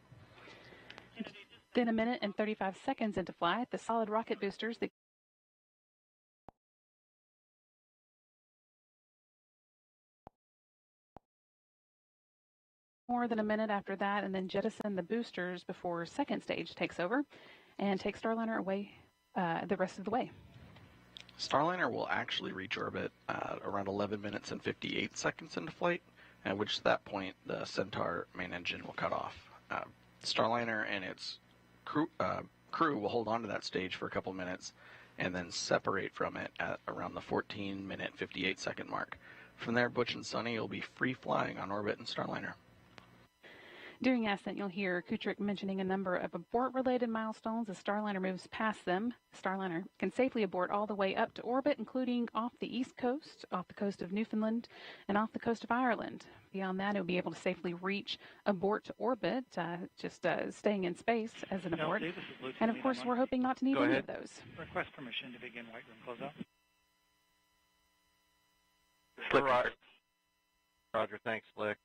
Then a minute and 35 seconds into flight, the solid rocket boosters that more than a minute after that, and then jettison the boosters before second stage takes over and take Starliner away the rest of the way. Starliner will actually reach orbit around 11 minutes and 58 seconds into flight, at which at that point the Centaur main engine will cut off. Starliner and its crew will hold on to that stage for a couple minutes and then separate from it at around the 14-minute, 58-second mark. From there, Butch and Suni will be free flying on orbit in Starliner. During Ascent, you'll hear Kutrick mentioning a number of abort-related milestones as Starliner moves past them. Starliner can safely abort all the way up to orbit, including off the east coast, off the coast of Newfoundland, and off the coast of Ireland. Beyond that, it'll be able to safely reach abort to orbit, just staying in space as an abort. And of course, we're hoping not to need any of those. Request permission to begin white room closeout. Roger, thanks, Slick.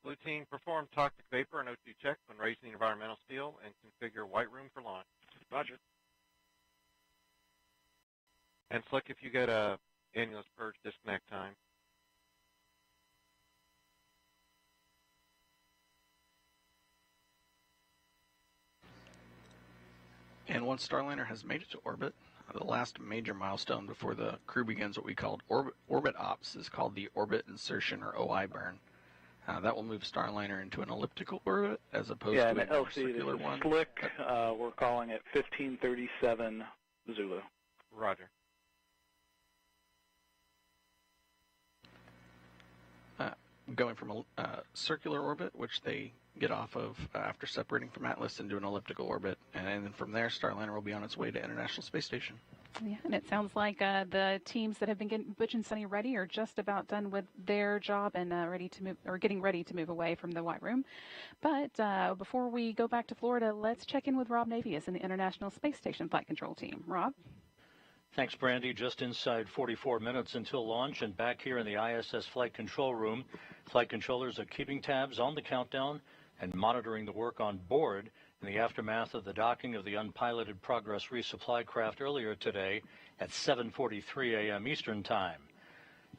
Blue team, perform toxic vapor and O2 checks when raising the environmental seal and configure white room for launch. Roger. And Slick, if you get a annulus purge disconnect time. And once Starliner has made it to orbit, the last major milestone before the crew begins what we call orbit ops is called the orbit insertion, or OI burn. That will move Starliner into an elliptical orbit as opposed to a more circular one. Slick, we're calling it 1537 Zulu. Roger. Going from a circular orbit, which they get off of after separating from Atlas, into an elliptical orbit, and then from there Starliner will be on its way to International Space Station. Yeah, and it sounds like the teams that have been getting Butch and Suni ready are just about done with their job and ready to move, or getting ready to move away from the White Room. But before we go back to Florida, let's check in with Rob Navius in the International Space Station Flight Control Team. Rob? Thanks, Brandy. Just inside 44 minutes until launch, and back here in the ISS Flight Control Room, flight controllers are keeping tabs on the countdown and monitoring the work on board in the aftermath of the docking of the unpiloted Progress resupply craft earlier today at 7:43 a.m. Eastern Time.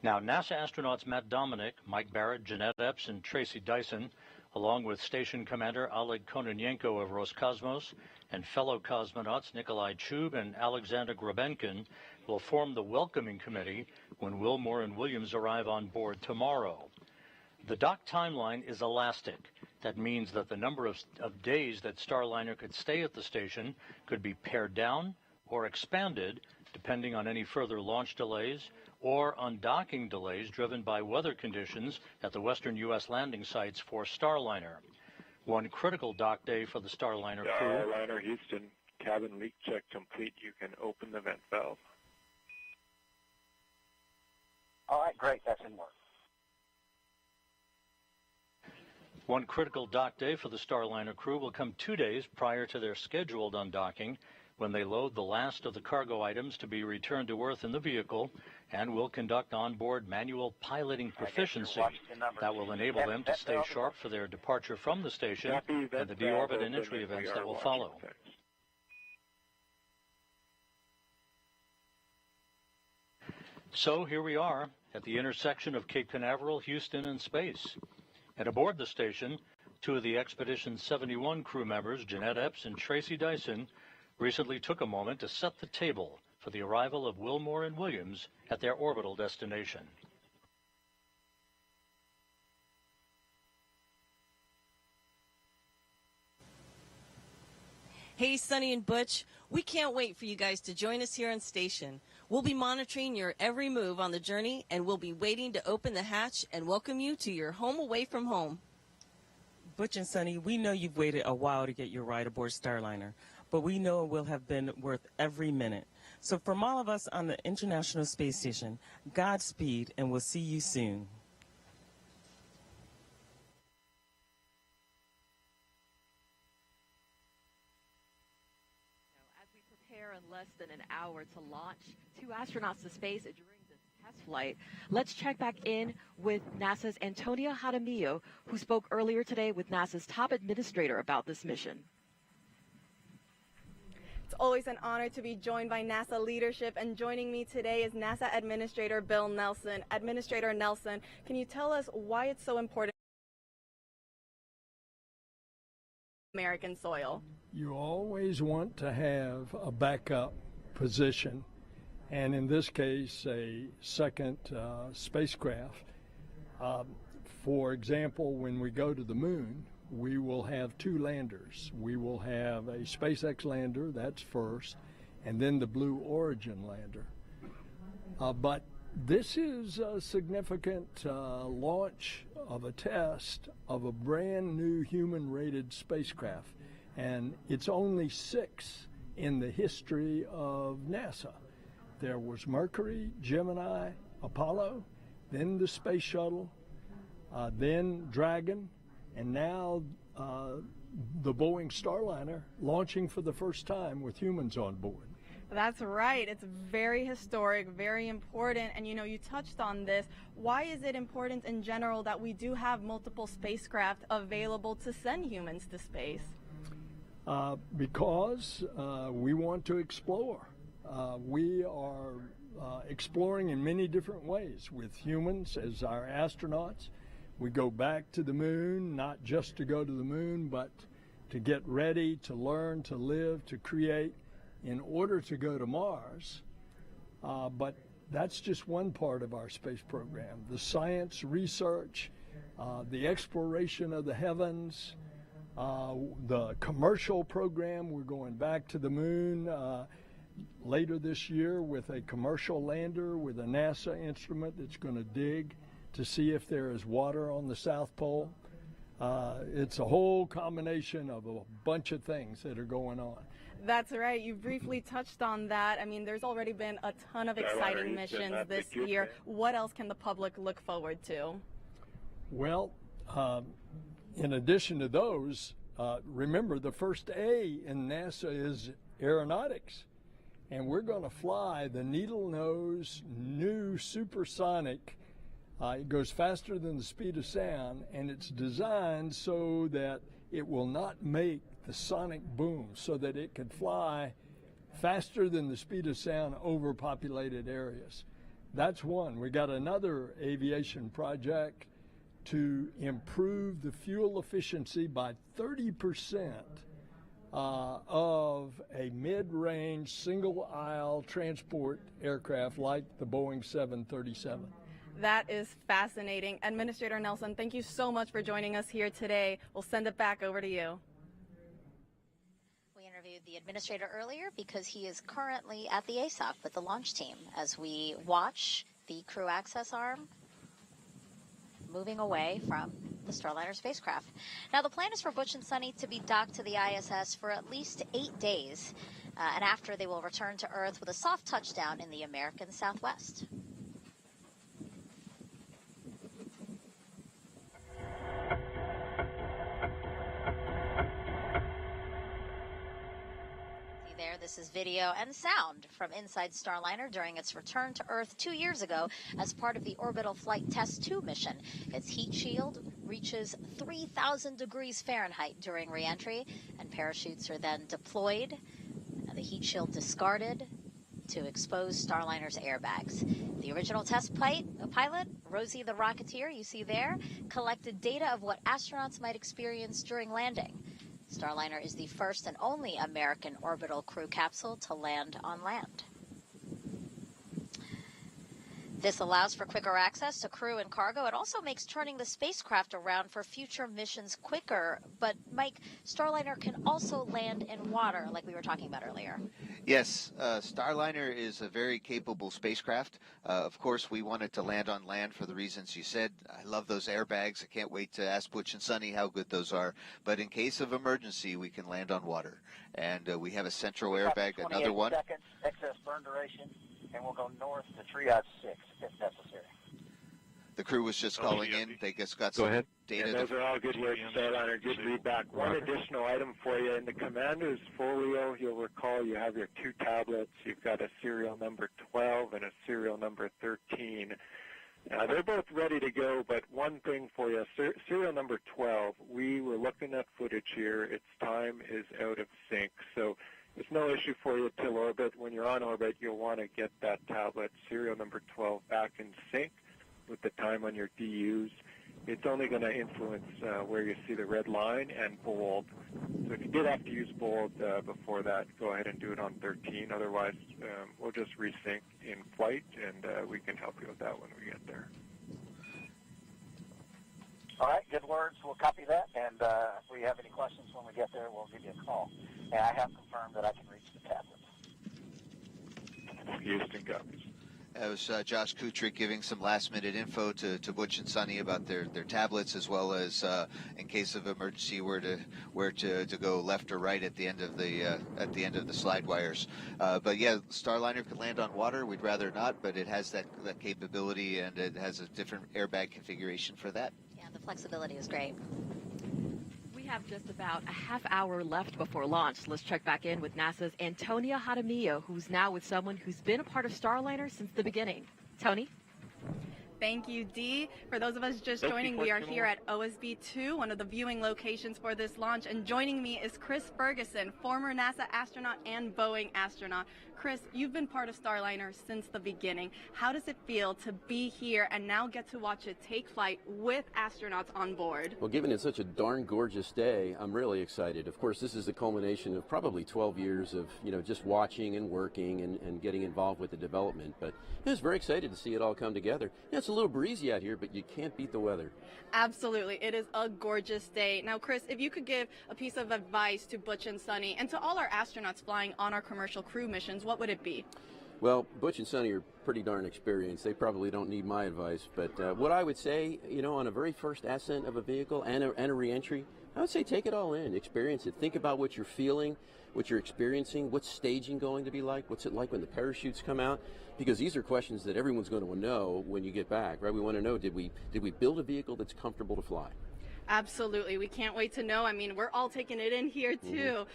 Now, NASA astronauts Matt Dominic, Mike Barrett, Jeanette Epps, and Tracy Dyson, along with Station Commander Oleg Kononenko of Roscosmos and fellow cosmonauts Nikolai Chub and Alexander Grabenkin, will form the welcoming committee when Wilmore and Williams arrive on board tomorrow. The dock timeline is elastic. That means that the number of days that Starliner could stay at the station could be pared down or expanded depending on any further launch delays or undocking delays driven by weather conditions at the western U.S. landing sites for Starliner. One critical dock day for the Starliner crew. Starliner Houston, cabin leak check complete. You can open the vent valve. All right, great. That's in work. One critical dock day for the Starliner crew will come 2 days prior to their scheduled undocking, when they load the last of the cargo items to be returned to Earth in the vehicle and will conduct onboard manual piloting proficiency that will enable them to stay sharp for their departure from the station and the deorbit and entry events that will follow. So here we are at the intersection of Cape Canaveral, Houston, and space. And aboard the station, two of the Expedition 71 crew members, Jeanette Epps and Tracy Dyson, recently took a moment to set the table for the arrival of Wilmore and Williams at their orbital destination. Hey, Suni and Butch, we can't wait for you guys to join us here on station. We'll be monitoring your every move on the journey, and we'll be waiting to open the hatch and welcome you to your home away from home. Butch and Suni, we know you've waited a while to get your ride aboard Starliner, but we know it will have been worth every minute. So from all of us on the International Space Station, Godspeed, and we'll see you soon. As we prepare in less than an hour to launch 2 astronauts to space during this test flight, let's check back in with NASA's Antonia Jaramillo, who spoke earlier today with NASA's top administrator about this mission. It's always an honor to be joined by NASA leadership, and joining me today is NASA Administrator Bill Nelson. Administrator Nelson, can you tell us why it's so important on American soil? You always want to have a backup position, and in this case, a second spacecraft. For example, when we go to the moon, we will have 2 landers. We will have a SpaceX lander, that's first, and then the Blue Origin lander. But this is a significant launch of a test of a brand new human-rated spacecraft, and it's only 6 in the history of NASA. There was Mercury, Gemini, Apollo, then the Space Shuttle, then Dragon, and now the Boeing Starliner launching for the first time with humans on board. That's right. It's very historic, very important. And you know, you touched on this. Why is it important in general that we do have multiple spacecraft available to send humans to space? Because we want to explore. We are exploring in many different ways with humans as our astronauts. We go back to the moon, not just to go to the moon, but to get ready, to learn, to live, to create in order to go to Mars. But that's just one part of our space program. The science, research, the exploration of the heavens, the commercial program. We're going back to the moon later this year with a commercial lander with a NASA instrument that's going to dig to see if there is water on the South Pole. It's a whole combination of a bunch of things that are going on. That's right. You briefly touched on that. I mean, there's already been a ton of exciting missions this year. What else can the public look forward to? Well, in addition to those, remember the first A in NASA is aeronautics. And we're going to fly the needle-nose new supersonic. It goes faster than the speed of sound, and it's designed so that it will not make the sonic boom, so that it could fly faster than the speed of sound over populated areas. That's one. We got another aviation project to improve the fuel efficiency by 30% of a mid-range single-aisle transport aircraft like the Boeing 737. That is fascinating. Administrator Nelson, thank you so much for joining us here today. We'll send it back over to you. We interviewed the administrator earlier because he is currently at the ASOC with the launch team as we watch the crew access arm moving away from the Starliner spacecraft. Now, the plan is for Butch and Suni to be docked to the ISS for at least 8 days, and after they will return to Earth with a soft touchdown in the American Southwest. This is video and sound from inside Starliner during its return to Earth 2 years ago as part of the Orbital Flight Test 2 mission. Its heat shield reaches 3,000 degrees Fahrenheit during re-entry, and parachutes are then deployed, and the heat shield discarded to expose Starliner's airbags. The original test pilot, Rosie the Rocketeer, you see there, collected data of what astronauts might experience during landing. Starliner is the first and only American orbital crew capsule to land on land. This allows for quicker access to crew and cargo. It also makes turning the spacecraft around for future missions quicker. But, Mike, Starliner can also land in water, like we were talking about earlier. Yes, Starliner is a very capable spacecraft. Of course, we wanted to land on land for the reasons you said. I love those airbags. I can't wait to ask Butch and Suni how good those are. But in case of emergency, we can land on water. And we have a central airbag, another one. 28 seconds, excess burn duration, and we'll go north to triage 6 if necessary. The crew was just calling in. They just got some data. Yeah, those are all good words, Starliner. Good feedback. One additional item for you. In the commander's folio, you'll recall you have your 2 tablets. You've got a serial number 12 and a serial number 13. They're both ready to go, but one thing for you. Serial number 12, we were looking at footage here. Its time is out of sync. So it's no issue for you till orbit. When you're on orbit, you'll want to get that tablet, serial number 12, back in sync with the time on your DUs. It's only going to influence where you see the red line and bold. So if you did have to use bold before that, go ahead and do it on 13. Otherwise, we'll just resync in flight, and we can help you with that when we get there. All right, good words. We'll copy that, and if we have any questions when we get there, we'll give you a call. And I have confirmed that I can reach the tablets. Houston copies. That was Josh Kutrick giving some last-minute info to Butch and Suni about their tablets, as well as in case of emergency where to go left or right at the end of the slide wires. But yeah, Starliner could land on water. We'd rather not, but it has that capability, and it has a different airbag configuration for that. Yeah, the flexibility is great. We have just about a half hour left before launch. Let's check back in with NASA's Antonia Jaramillo, who's now with someone who's been a part of Starliner since the beginning. Tony? Thank you, Dee. For those of us just joining, we are here at OSB 2, one of the viewing locations for this launch. And joining me is Chris Ferguson, former NASA astronaut and Boeing astronaut. Chris, you've been part of Starliner since the beginning. How does it feel to be here and now get to watch it take flight with astronauts on board? Well, given it's such a darn gorgeous day, I'm really excited. Of course, this is the culmination of probably 12 years of, just watching and working and getting involved with the development. But I was very excited to see it all come together. It's a little breezy out here, but you can't beat the weather. Absolutely. It is a gorgeous day. Now, Chris, if you could give a piece of advice to Butch and Suni and to all our astronauts flying on our commercial crew missions, what would it be? Well, Butch and Suni are pretty darn experienced. They probably don't need my advice. But what I would say, on a very first ascent of a vehicle and a re-entry, I would say take it all in, experience it. Think about what you're feeling, what you're experiencing, what's staging going to be like, what's it like when the parachutes come out, because these are questions that everyone's going to know when you get back, right? We want to know, did we build a vehicle that's comfortable to fly? Absolutely. We can't wait to know. I mean, we're all taking it in here too.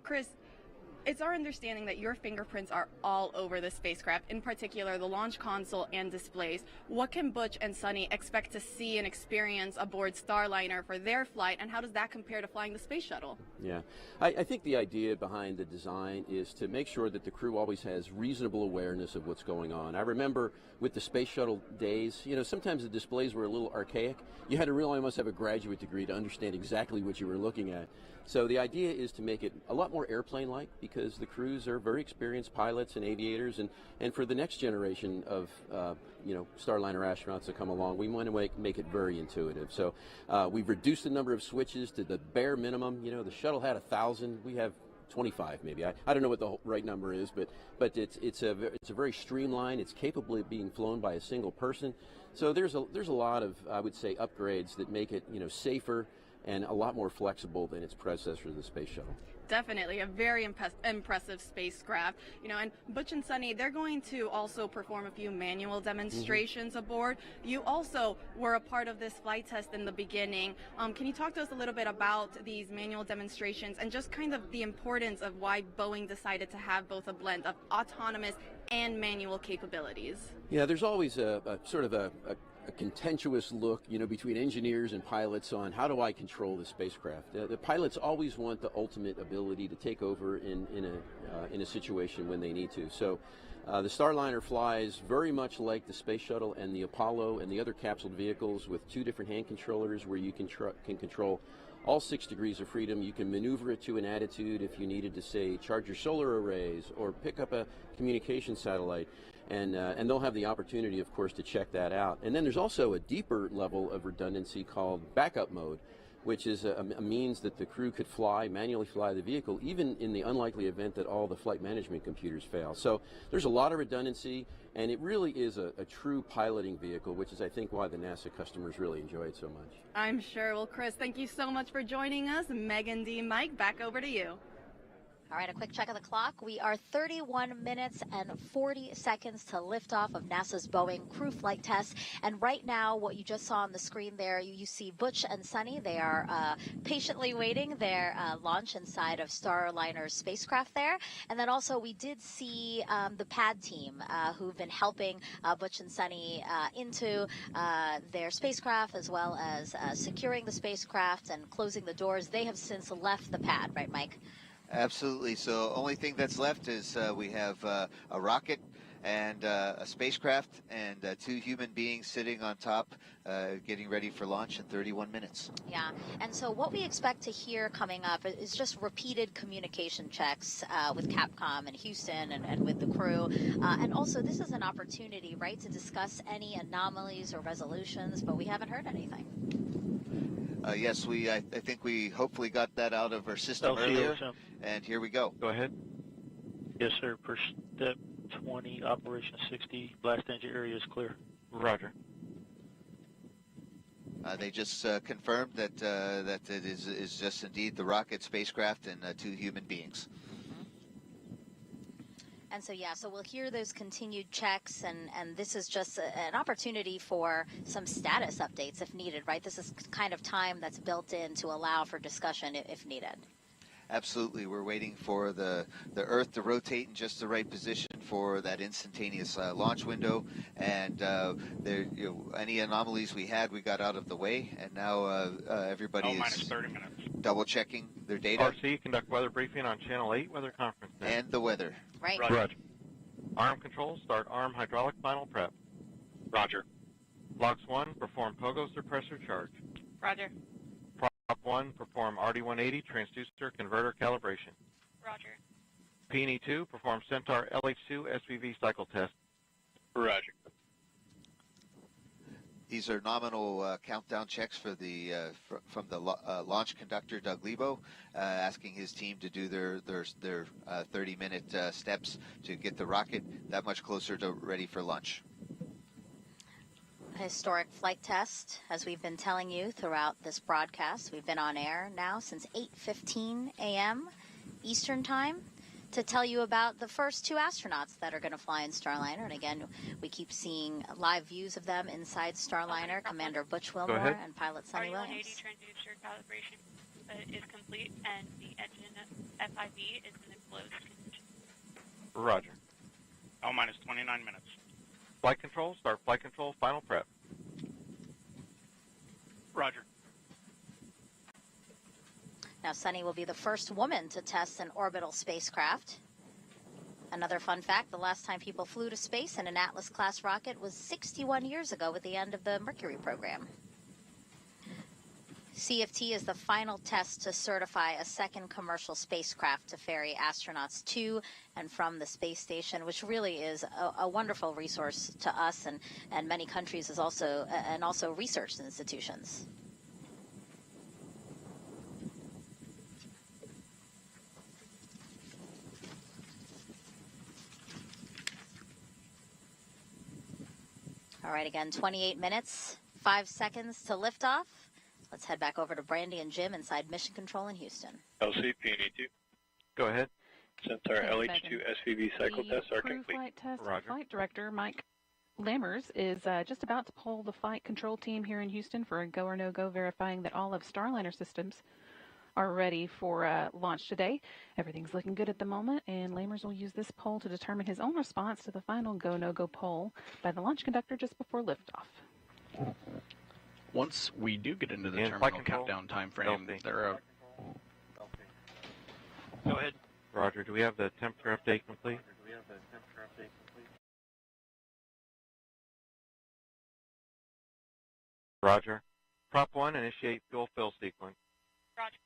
Chris, it's our understanding that your fingerprints are all over the spacecraft, in particular the launch console and displays. What can Butch and Suni expect to see and experience aboard Starliner for their flight, and how does that compare to flying the space shuttle? Yeah, I think the idea behind the design is to make sure that the crew always has reasonable awareness of what's going on. I remember with the space shuttle days, sometimes the displays were a little archaic. You had to really almost have a graduate degree to understand exactly what you were looking at. So the idea is to make it a lot more airplane-like, because the crews are very experienced pilots and aviators, and for the next generation of Starliner astronauts to come along, we want to make it very intuitive. So we've reduced the number of switches to the bare minimum. The shuttle had 1,000. We have 25 maybe. I don't know what the right number is, but it's a very streamlined. It's capable of being flown by a single person. So there's a lot of, I would say, upgrades that make it safer and a lot more flexible than its predecessor, the space shuttle. Definitely a very impressive spacecraft. And Butch and Suni, they're going to also perform a few manual demonstrations aboard. You also were a part of this flight test in the beginning. Can you talk to us a little bit about these manual demonstrations and just kind of the importance of why Boeing decided to have both a blend of autonomous and manual capabilities? Yeah, there's always a sort of a contentious look, between engineers and pilots on how do I control the spacecraft. The pilots always want the ultimate ability to take over in a situation when they need to. So the Starliner flies very much like the space shuttle and the Apollo and the other capsule vehicles, with two different hand controllers where you can control all 6 degrees of freedom. You can maneuver it to an attitude if you needed to, say, charge your solar arrays or pick up a communication satellite. And they'll have the opportunity, of course, to check that out. And then there's also a deeper level of redundancy called backup mode, which is a means that the crew could manually fly the vehicle, even in the unlikely event that all the flight management computers fail. So there's a lot of redundancy, and it really is a true piloting vehicle, which is, I think, why the NASA customers really enjoy it so much. I'm sure. Well, Chris, thank you so much for joining us. Megan, D, Mike, back over to you. All right, a quick check of the clock. We are 31 minutes and 40 seconds to liftoff of NASA's Boeing crew flight test. And right now, what you just saw on the screen there, you see Butch and Suni. They are patiently waiting their launch inside of Starliner's spacecraft there. And then also we did see the pad team who've been helping Butch and Suni into their spacecraft, as well as securing the spacecraft and closing the doors. They have since left the pad, right, Mike? Absolutely. So only thing that's left is we have a rocket and a spacecraft and 2 human beings sitting on top getting ready for launch in 31 minutes. Yeah, and so what we expect to hear coming up is just repeated communication checks with Capcom and Houston and with the crew. And also this is an opportunity, right, to discuss any anomalies or resolutions, but we haven't heard anything. Yes, I think we hopefully got that out of our system earlier, and here we go. Go ahead. Yes, sir. Per step 20, operation 60, blast engine area is clear. Roger. They just confirmed that it is just indeed the rocket, spacecraft, and 2 human beings. And so, yeah, so we'll hear those continued checks, and this is just an opportunity for some status updates if needed, right? This is kind of time that's built in to allow for discussion if needed. Absolutely. We're waiting for the Earth to rotate in just the right position for that instantaneous launch window. And any anomalies we had, we got out of the way. And now everybody is 30 minutes. double checking their data. RC, conduct weather briefing on Channel 8 weather conference. And the weather. Right. Roger. Arm control, start arm hydraulic final prep. Roger. Blocks 1, perform pogo suppressor charge. Roger. Prop 1, perform RD-180 transducer converter calibration. Roger. P&E 2, perform Centaur LH2 SVV cycle test. Roger. These are nominal countdown checks for the from the launch conductor, Doug Lebo, asking his team to do their 30-minute steps to get the rocket that much closer to ready for launch. Historic flight test, as we've been telling you throughout this broadcast. We've been on air now since 8:15 a.m. Eastern Time to tell you about the first 2 astronauts that are going to fly in Starliner. And again, we keep seeing live views of them inside Starliner. Commander Butch Wilmore and pilot Suni Williams. RD-180 transducer calibration is complete, and the engine FIV is in a closed condition. Roger. L-minus 29 minutes. Flight control, start flight control final prep. Roger. Now, Suni will be the first woman to test an orbital spacecraft. Another fun fact, the last time people flew to space in an Atlas-class rocket was 61 years ago at the end of the Mercury program. CFT is the final test to certify a second commercial spacecraft to ferry astronauts to and from the space station, which really is a wonderful resource to us and many countries and also research institutions. All right, again, 28 minutes, 5 seconds to liftoff. Let's head back over to Brandy and Jim inside Mission Control in Houston. LC, P&E 2. Go ahead. Centaur LH2 SVV cycle tests are crew complete. Flight test Roger. Flight Director Mike Lammers is just about to poll the flight control team here in Houston for a go or no-go, verifying that all of Starliner systems are ready for launch today. Everything's looking good at the moment, and Lammers will use this poll to determine his own response to the final go-no-go poll by the launch conductor just before liftoff. Once we do get into the terminal countdown time frame, there are... Go ahead. Roger. Do we have the temperature update complete? Roger. Prop 1, initiate fuel fill sequence. Roger.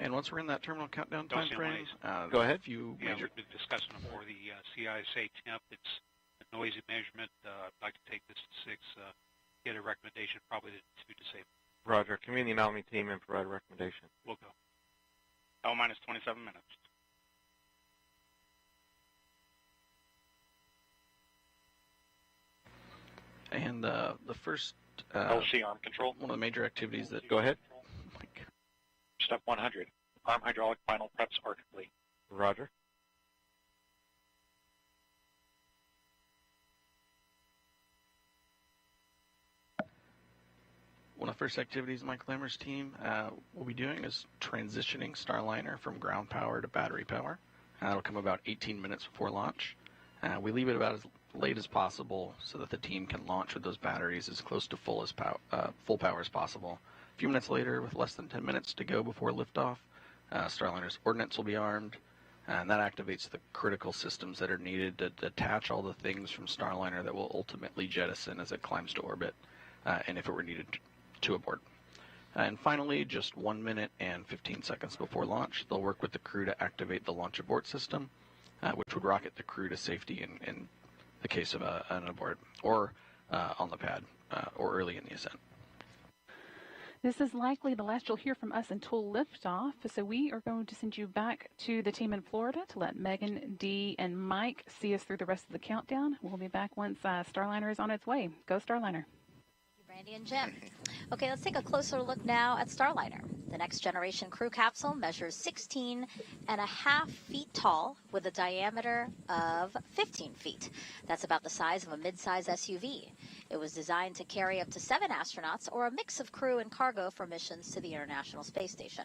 And once we're in that terminal countdown time frame, go ahead. Yeah, we've been discussing before the CISA temp. It's a noisy measurement. I'd like to take this to 6. Get a recommendation, probably to disable. Roger. Convene the anomaly team and provide a recommendation. We'll go. L-minus 27 minutes. And the first... LC arm control. One of the major activities that... Go ahead. Step 100. Arm hydraulic final preps are complete. Roger. One of the first activities Mike Lammer's team will be doing is transitioning Starliner from ground power to battery power. That'll come about 18 minutes before launch. We leave it about as late as possible so that the team can launch with those batteries as close to full power as possible. A few minutes later, with less than 10 minutes to go before liftoff, Starliner's ordnance will be armed, and that activates the critical systems that are needed to detach all the things from Starliner that will ultimately jettison as it climbs to orbit, and if it were needed to abort. And finally, just 1 minute and 15 seconds before launch, they'll work with the crew to activate the launch abort system, which would rocket the crew to safety in the case of an abort, or on the pad, or early in the ascent. This is likely the last you'll hear from us until liftoff, so we are going to send you back to the team in Florida to let Megan, Dee, and Mike see us through the rest of the countdown. We'll be back once Starliner is on its way. Go Starliner. Randy and Jim. Okay, let's take a closer look now at Starliner. The next generation crew capsule measures 16.5 feet tall with a diameter of 15 feet. That's about the size of a mid-size SUV. It was designed to carry up to 7 astronauts or a mix of crew and cargo for missions to the International Space Station.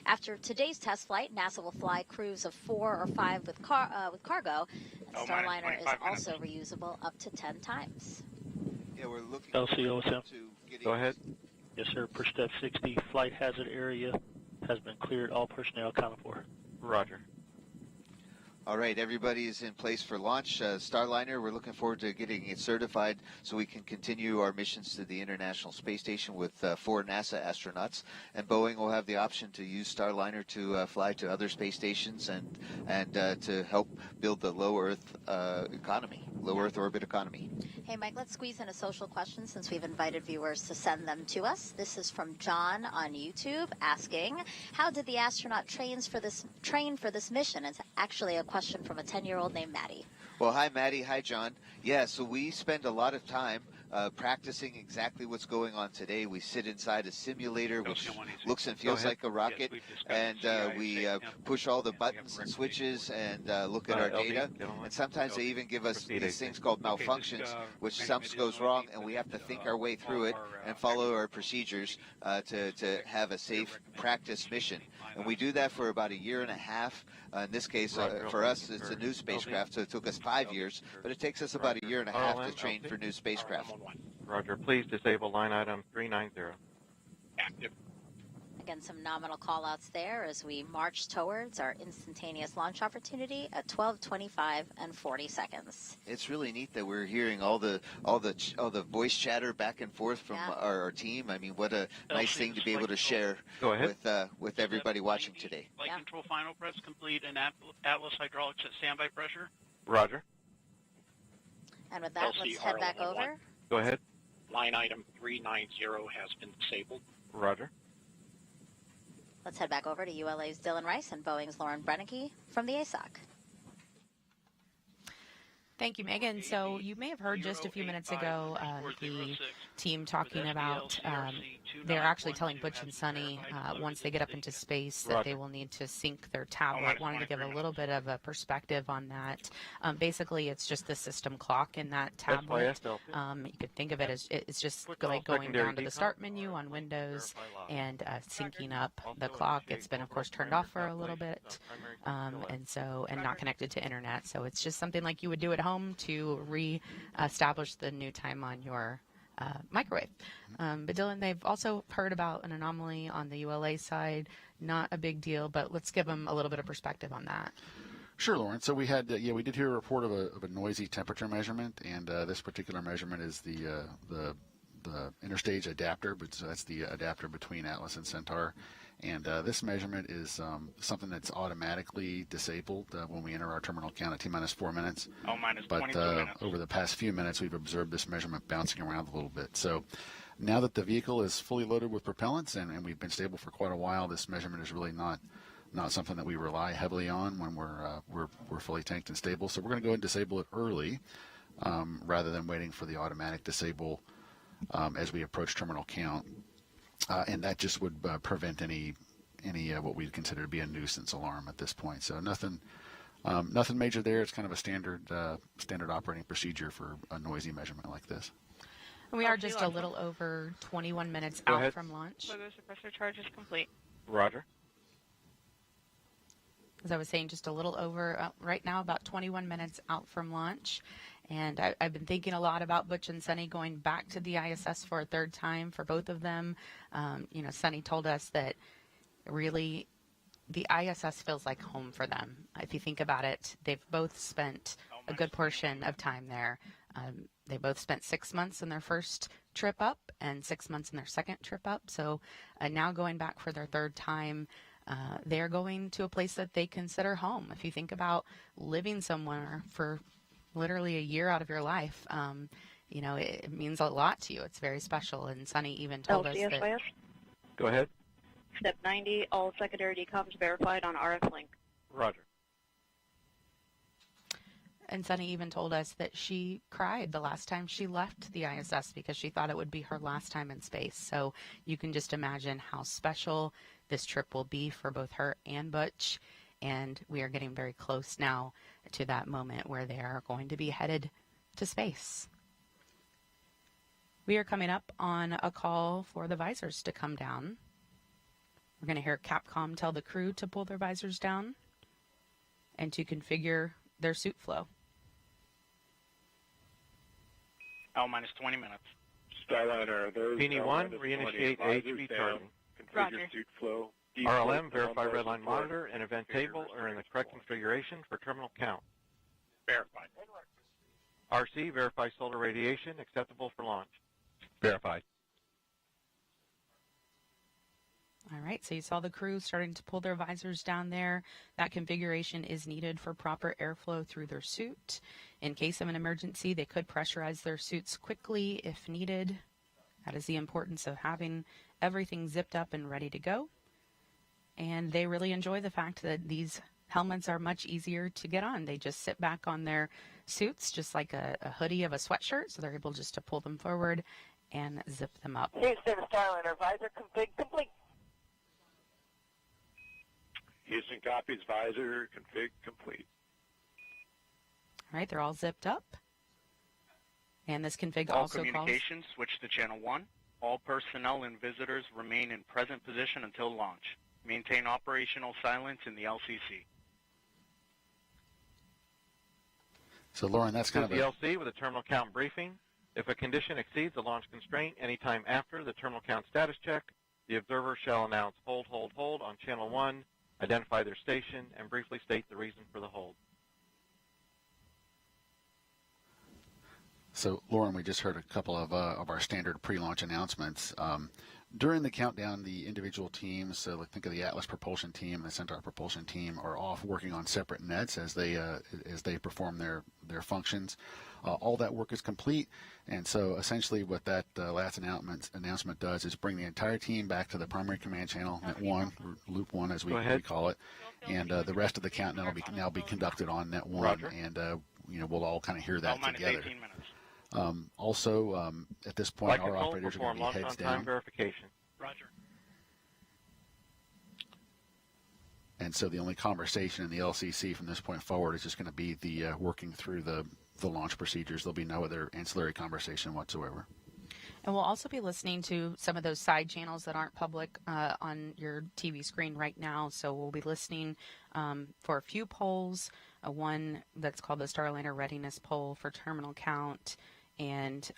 After today's test flight, NASA will fly crews of 4 or 5 with cargo. And Starliner is also reusable up to 10 times. Yeah, we're looking LCOSM. to getting... Go ahead. Yes, sir. Per step 60, flight hazard area has been cleared. All personnel accounted for. Roger. All right, everybody is in place for launch. Starliner, we're looking forward to getting it certified so we can continue our missions to the International Space Station with 4 NASA astronauts. And Boeing will have the option to use Starliner to fly to other space stations and to help build the low Earth economy, low Earth orbit economy. Hey, Mike, let's squeeze in a social question since we've invited viewers to send them to us. This is from John on YouTube asking, how did the astronaut train for this mission? It's actually a question from a 10-year-old named Maddie. Well, hi, Maddie. Hi, John. Yeah, so we spend a lot of time practicing exactly what's going on today. We sit inside a simulator which looks and feels like a rocket, and we push all the buttons and switches and look at our data. And sometimes they even give us these things called malfunctions, which something goes wrong, and we have to think our way through it and follow our procedures to have a safe practice mission. And we do that for about 1.5 years. In this case, for us, it's a new spacecraft, so it took us 5 years, but it takes us about 1.5 years to train for new spacecraft. Roger. Please disable line item 390. Active. Again, some nominal call-outs there as we march towards our instantaneous launch opportunity at 12:25 and 40 seconds. It's really neat that we're hearing all the voice chatter back and forth from our team. I mean, what a nice thing to be able to share with everybody watching today. Flight control final press complete and Atlas hydraulics at standby pressure. Roger. And with that, let's head back over. Go ahead. Line item 390 has been disabled. Roger. Let's head back over to ULA's Dylan Rice and Boeing's Lauren Brennecke from the ASOC. Thank you, Megan. So you may have heard just a few minutes ago the team talking about they're actually telling Butch and Suni once they get up into space that they will need to sync their tablet. Wanted to give a little bit of a perspective on that. Basically, it's just the system clock in that tablet. You could think of it as it's just going down to the start menu on Windows and syncing up the clock. It's been, of course, turned off for a little bit, and not connected to internet. So it's just something like you would do at home to re-establish the new time on your microwave. But Dylan, they've also heard about an anomaly on the ULA side. Not a big deal, but let's give them a little bit of perspective on that. Sure, Lauren. So we had, we did hear a report of a noisy temperature measurement, and this particular measurement is the interstage adapter, but so that's the adapter between Atlas and Centaur. And this measurement is something that's automatically disabled when we enter our terminal count at T-minus 4 minutes. But over the past few minutes, we've observed this measurement bouncing around a little bit. So now that the vehicle is fully loaded with propellants and we've been stable for quite a while, this measurement is really not something that we rely heavily on when we're fully tanked and stable. So we're going to go ahead and disable it early rather than waiting for the automatic disable as we approach terminal count. And that just would prevent any what we'd consider to be a nuisance alarm at this point. So nothing major there. It's kind of a standard operating procedure for a noisy measurement like this. And we are just a little over 21 minutes out from launch. Weather suppressor charge is complete. Roger. As I was saying, just a little over right now, about 21 minutes out from launch. And I've been thinking a lot about Butch and Suni going back to the ISS for a third time for both of them. Suni told us that really the ISS feels like home for them. If you think about it, they've both spent a good portion of time there. They both spent 6 months in their first trip up and 6 months in their second trip up. So now going back for their third time, they're going to a place that they consider home. If you think about living somewhere for literally a year out of your life, it means a lot to you. It's very special. And Suni even told us that... Go ahead. Step 90, all secondary decoms verified on RF link. Roger. And Sunny even told us that she cried the last time she left the ISS because she thought it would be her last time in space. So you can just imagine how special this trip will be for both her and Butch. And we are getting very close now to that moment where they are going to be headed to space. We are coming up on a call for the visors to come down. We're going to hear Capcom tell the crew to pull their visors down and to configure their suit flow. L-minus 20 minutes. Starliner, there's P1, reinitiate AHV charging. Configure suit flow. RLM, verify redline monitor and event table are in the correct configuration for terminal count. Verified. RC, verify solar radiation acceptable for launch. Verified. All right, so you saw the crew starting to pull their visors down there. That configuration is needed for proper airflow through their suit. In case of an emergency, they could pressurize their suits quickly if needed. That is the importance of having everything zipped up and ready to go. And they really enjoy the fact that these helmets are much easier to get on. They just sit back on their suits, just like a hoodie of a sweatshirt, so they're able just to pull them forward and zip them up. Houston, Starliner, visor config complete. Houston copies, visor config complete. All right, they're all zipped up. And this config All also calls... communications switch to channel 1. All personnel and visitors remain in present position until launch. Maintain operational silence in the LCC. So, Lauren, that's kind of the LC with a terminal count briefing. If a condition exceeds the launch constraint anytime after the terminal count status check, the observer shall announce hold, hold, hold on channel 1, identify their station, and briefly state the reason for the hold. So, Lauren, we just heard a couple of our standard pre-launch announcements. During the countdown, the individual teams, so think of the Atlas propulsion team and the Centaur propulsion team, are off working on separate nets as they perform their functions. All that work is complete, and so essentially what that last announcement does is bring the entire team back to the primary command channel, net 1, loop 1 as we call it, and the rest of the countdown will now be conducted on net 1, Roger. And we'll all kind of hear that together. 18 minutes. Also, at this point, our operators are going to be heads down. Verification. Roger. And so the only conversation in the LCC from this point forward is just going to be the working through the launch procedures. There'll be no other ancillary conversation whatsoever. And we'll also be listening to some of those side channels that aren't public on your TV screen right now. So we'll be listening for a few polls, one that's called the Starliner Readiness Poll for terminal count. And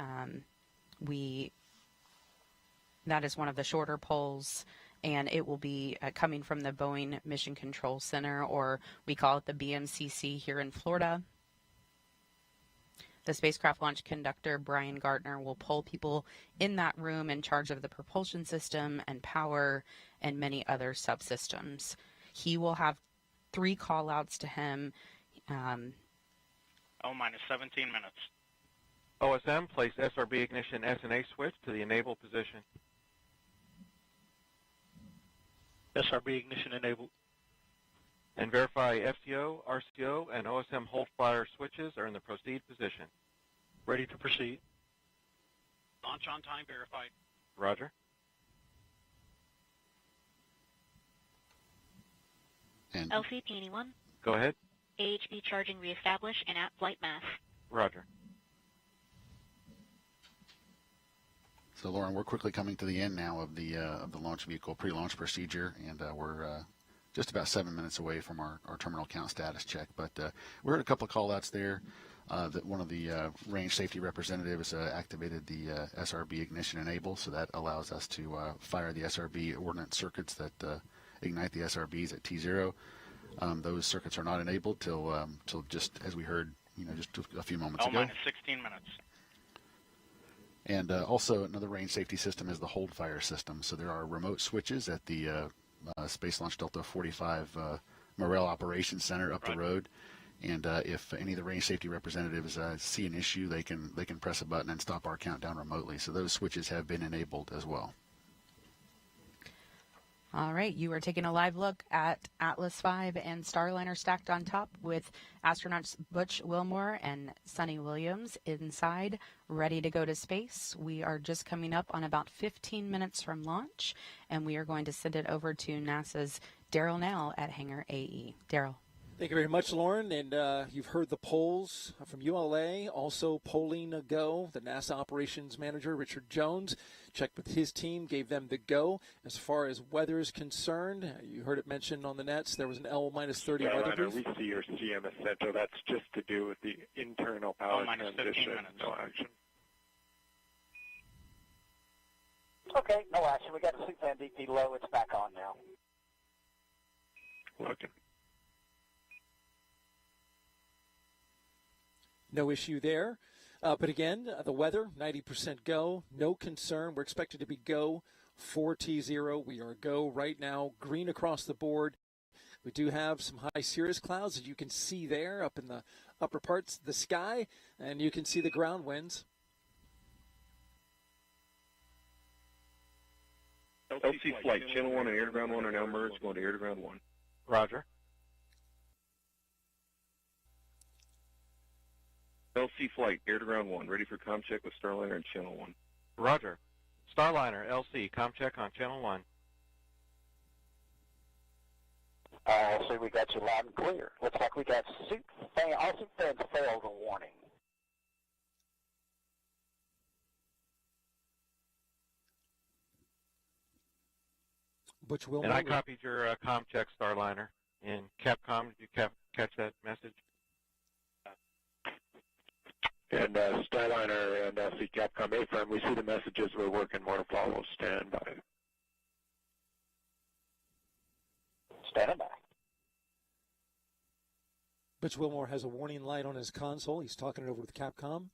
that is one of the shorter polls, and it will be coming from the Boeing Mission Control Center, or we call it the BMCC here in Florida. The spacecraft launch conductor, Brian Gardner, will poll people in that room in charge of the propulsion system and power and many other subsystems. He will have 3 call-outs to him. L-minus 17 minutes. OSM, place SRB ignition SNA switch to the enable position. SRB ignition enabled. And verify FCO, RCO, and OSM hold fire switches are in the proceed position. Ready to proceed. Launch on time verified. Roger. And LCP-1. Go ahead. AHV charging reestablished and at flight mass. Roger. So, Lauren, we're quickly coming to the end now of the launch vehicle pre-launch procedure, and we're just about 7 minutes away from our terminal count status check. But we heard a couple of call-outs there. That one of the range safety representatives activated the SRB ignition enable, so that allows us to fire the SRB ordnance circuits that ignite the SRBs at T0. Those circuits are not enabled till just as we heard, just a few moments ago. L-minus 16 minutes. And also another range safety system is the hold fire system. So there are remote switches at the Space Launch Delta 45 Morel Operations Center up the road. And if any of the range safety representatives see an issue, they can press a button and stop our countdown remotely. So those switches have been enabled as well. All right, you are taking a live look at Atlas V and Starliner stacked on top with astronauts Butch, Wilmore, and Suni Williams inside, ready to go to space. We are just coming up on about 15 minutes from launch, and we are going to send it over to NASA's Daryl now at Hangar AE. Daryl. Thank you very much, Lauren. And you've heard the polls from ULA, also polling a go. The NASA operations manager, Richard Jones, checked with his team, gave them the go. As far as weather is concerned, you heard it mentioned on the nets, there was an L-30 weather brief. We see your CM Essential. That's just to do with the internal power transition. No action. Okay, no action. We got the suit fan DP low. It's back on now. Looking. No issue there. But again, the weather, 90% go. No concern. We're expected to be go 4T0. We are go right now. Green across the board. We do have some high cirrus clouds that you can see there up in the upper parts of the sky. And you can see the ground winds. LC flight, channel 1 and air to ground 1 are now merged, going to air to ground 1. Roger. LC flight, air to ground 1, ready for comm check with Starliner and channel 1. Roger. Starliner, LC, comm check on channel 1. LC, we got you loud and clear. Looks like we got all suit fans failed a warning. Butch Wilmore. And I copied your comm check, Starliner. In Capcom, did you catch that message? And Starliner and LC Capcom A-firm, we see the messages. We're working more to follow. Stand by. Standing by. Butch Wilmore has a warning light on his console. He's talking it over with Capcom.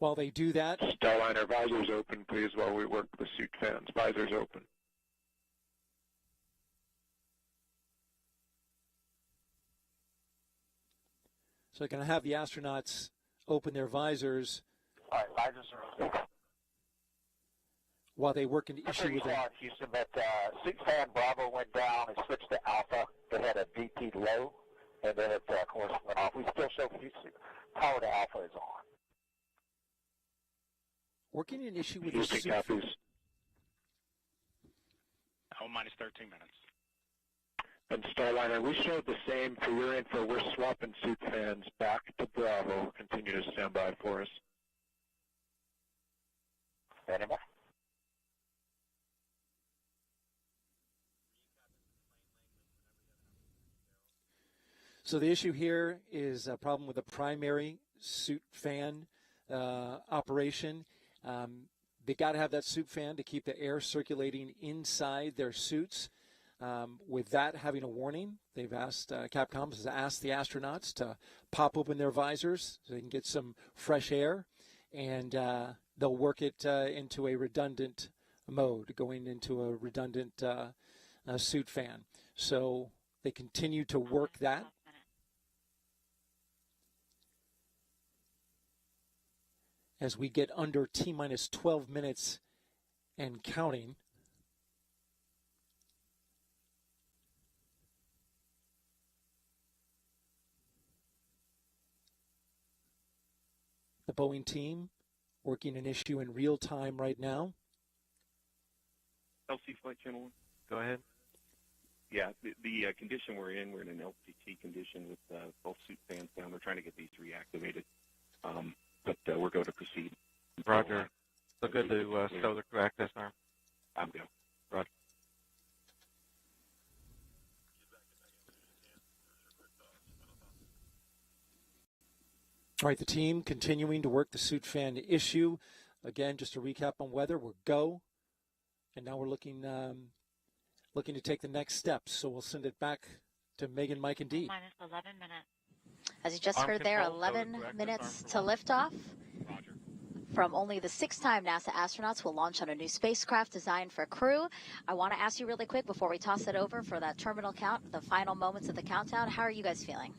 While they do that, Starliner, visors open, please, while we work the suit fans. Visors open. So they're going to have the astronauts open their visors. All right, visors are open. While they work an issue with them. Houston, that suit fan Bravo went down and switched to Alpha. It had a DP low, and then it, of course, went off. We still show power to Alpha is on. Working an issue with Houston the suit. copies. minus 13 minutes. And Starliner, we showed the same for your info. We're swapping suit fans back to Bravo. Continue to stand by for us. Standing by. So the issue here is a problem with the primary suit fan operation. They got to have that suit fan to keep the air circulating inside their suits. With that having a warning, they've asked, Capcom has asked the astronauts to pop open their visors so they can get some fresh air, and they'll work it into a redundant mode, going into a redundant suit fan. So they continue to work that. As we get under T-minus 12 minutes and counting. The Boeing team working an issue in real time right now. LC flight channel 1. Go ahead. Yeah, the condition we're in an LCT condition with both suit fans down. We're trying to get these reactivated. But we're going to proceed. Roger. So good to stow the crew access arm. I'm good. Roger. All right, the team continuing to work the suit fan issue. Again, just to recap on weather, we're go. And now we're looking to take the next steps. So we'll send it back to Megan, Mike, and Dee. Minus 11 minutes. As you just heard there, 11 minutes to liftoff. From only the 6th-time NASA astronauts will launch on a new spacecraft designed for crew. I want to ask you really quick before we toss it over for that terminal count, the final moments of the countdown. How are you guys feeling?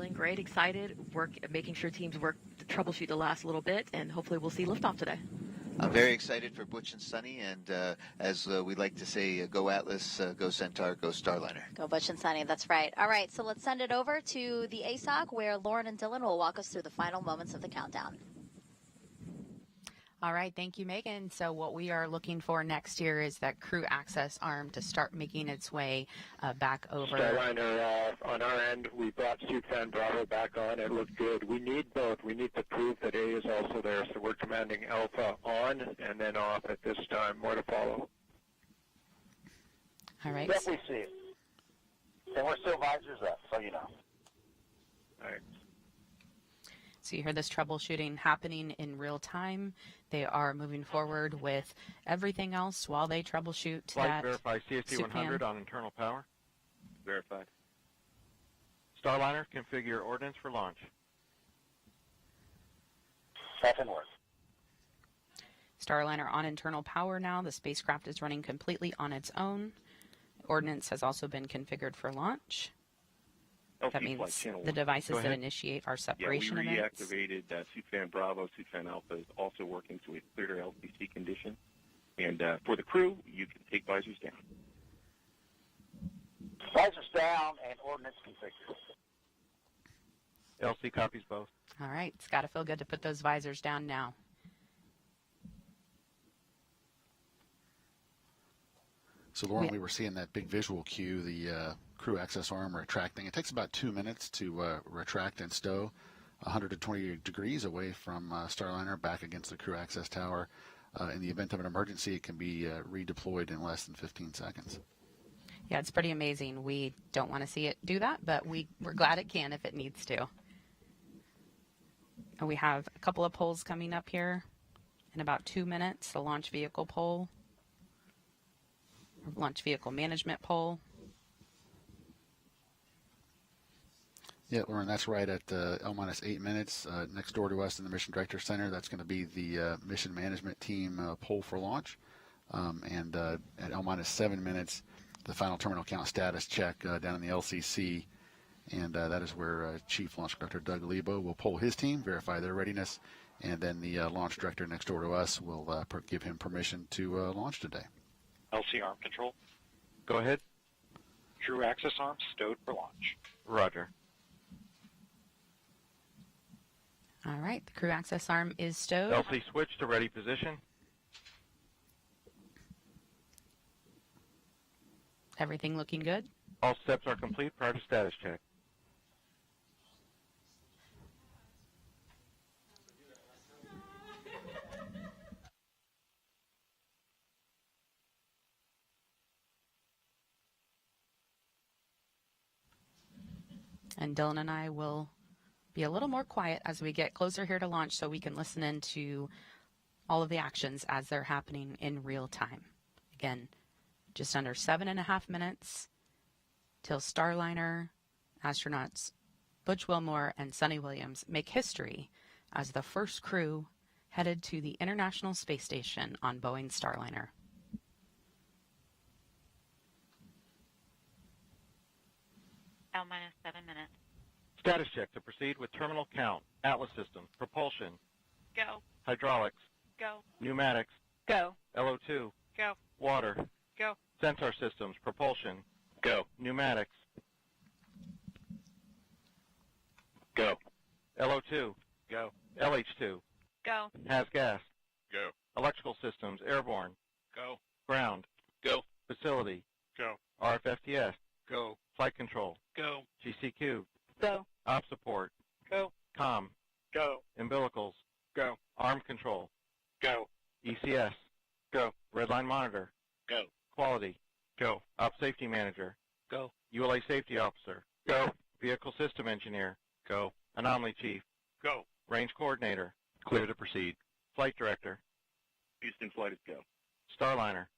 Feeling great, excited, making sure teams work to troubleshoot the last little bit, and hopefully we'll see liftoff today. I'm very excited for Butch and Suni, and as we like to say, go Atlas, go Centaur, go Starliner. Go Butch and Suni, that's right. All right, so let's send it over to the ASOC, where Lauren and Dylan will walk us through the final moments of the countdown. All right, thank you, Megan. So what we are looking for next year is that crew access arm to start making its way back over. Starliner, on our end, we brought suit fan Bravo back on. It looked good. We need both. We need to prove that A is also there, so we're commanding Alpha on and then off at this time. More to follow. All right. Yep, we see it. And we're still visors up, so you know. All right. So you heard this troubleshooting happening in real time. They are moving forward with everything else while they troubleshoot Flight that. verify CST-100 on internal power. Verified. Starliner, configure ordnance for launch. Second word. Starliner on internal power now. The spacecraft is running completely on its own. Ordnance has also been configured for launch. That means the devices that initiate our separation events. We reactivated suit fan Bravo. Suit fan Alpha is also working to a clear LCC condition. And for the crew, you can take visors down. Visors down and ordnance configured. LC copies both. All right, it's got to feel good to put those visors down now. So, Lauren, we were seeing that big visual cue, the crew access arm retracting. It takes about 2 minutes to retract and stow 120 degrees away from Starliner back against the crew access tower. In the event of an emergency, it can be redeployed in less than 15 seconds. Yeah, it's pretty amazing. We don't want to see it do that, but we're glad it can if it needs to. And we have a couple of polls coming up here in about 2 minutes. The launch vehicle poll, launch vehicle management poll. Yeah, Lauren, that's right at L-8 minutes. Next door to us in the Mission Director Center, that's going to be the mission management team poll for launch. And at L-7 minutes, the final terminal count status check down in the LCC. And that is where Chief Launch Director Doug Lebo will poll his team, verify their readiness, and then the launch director next door to us will give him permission to launch today. LC arm control. Go ahead. Crew access arm stowed for launch. Roger. All right, the crew access arm is stowed. LC switch to ready position. Everything looking good? All steps are complete prior to status check. And Dylan and I will be a little more quiet as we get closer here to launch so we can listen into all of the actions as they're happening in real time. Again, just under 7.5 minutes till Starliner astronauts Butch Wilmore and Suni Williams make history as the first crew headed to the International Space Station on Boeing Starliner. L-7 minutes. Status check to proceed with terminal count, Atlas system, propulsion, Go. hydraulics, Go. pneumatics, Go. LO2, Go. water, Go. Centaur systems, propulsion, Go. pneumatics, Go. LO2, Go. LH2, Go. has gas, Go. electrical systems, airborne, Go. ground, Go. facility, Go. RFFTS, Go. flight control, Go. GCQ, Go. op support, Go. comm, Go. umbilicals, Go. arm control, Go. ECS, Go. redline monitor, Go. quality, Go. op safety manager, Go. ULA safety officer, Go. vehicle system engineer, Go. anomaly chief, Go. range coordinator, Clear to proceed. flight director, Houston flight is go. Starliner,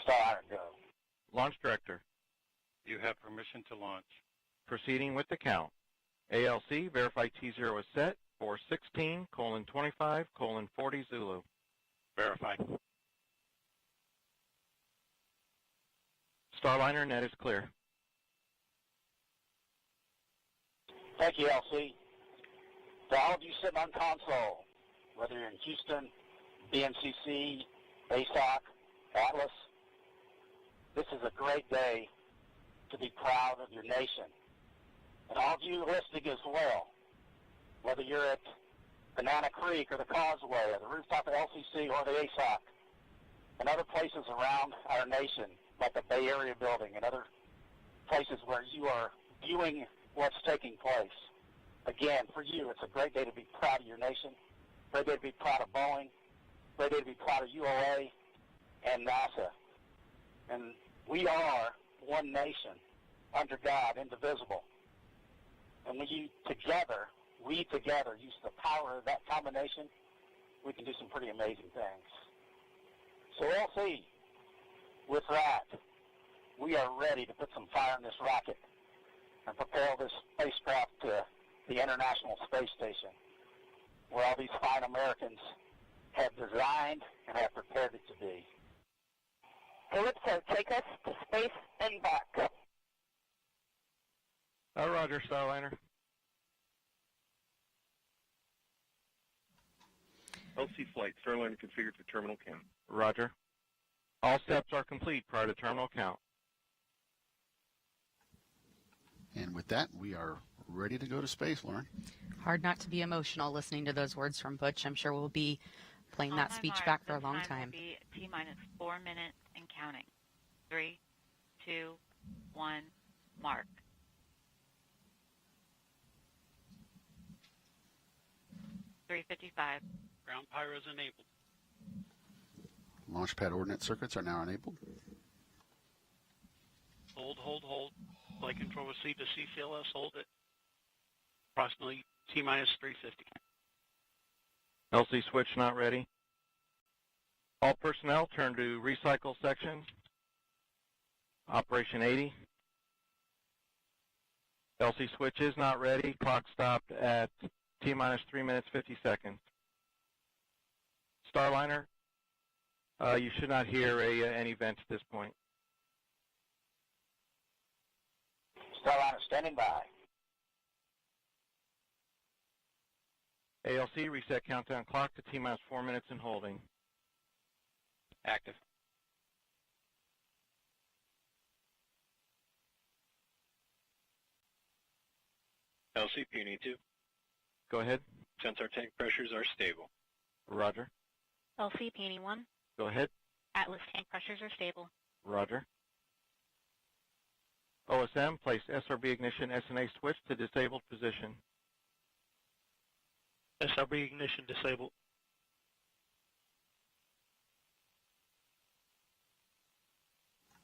Starliner, go. launch director, You have permission to launch. proceeding with the count. ALC, verify T0 is set for 16:25:40 Zulu. Verified. Starliner net is clear. Thank you, LC. To all of you sitting on console, whether you're in Houston, BMCC, ASOC, Atlas, this is a great day to be proud of your nation. And all of you listening as well, whether you're at Banana Creek or the Causeway or the rooftop of LCC or the ASOC, and other places around our nation, like the Bay Area building and other places where you are viewing what's taking place. Again, for you, it's a great day to be proud of your nation, great day to be proud of Boeing, great day to be proud of ULA and NASA. And we are one nation under God, indivisible. And when we together use the power of that combination, we can do some pretty amazing things. So LC, with that, we are ready to put some fire in this rocket and propel this spacecraft to the International Space Station, where all these fine Americans have designed and have prepared it to be. Calypso, take us to space and back. Roger, Starliner. LC flight, Starliner configured for terminal count. Roger. All steps are complete prior to terminal count. And with that, we are ready to go to space, Lauren. Hard not to be emotional listening to those words from Butch. I'm sure we'll be playing that speech back for a long time. T-minus 4 minutes and counting. 3, 2, 1, mark. .355. Ground pyros enabled. Launch pad ordnance circuits are now enabled. Hold. Flight control receive to CCLS, hold it. Approximately T-minus 350. LC switch not ready. All personnel turn to recycle section. Operation 80. LC switch is not ready. Clock stopped at T-minus 3 minutes 50 seconds. Starliner, you should not hear any vent at this point. Starliner standing by. ALC, reset countdown clock to T-minus 4 minutes and holding. Active. LC, Peony 2. Go ahead. Sensor tank pressures are stable. Roger. LC, Peony 1. Go ahead. Atlas tank pressures are stable. Roger. OSM, place SRB ignition SNA switch to disabled position. SRB ignition disabled.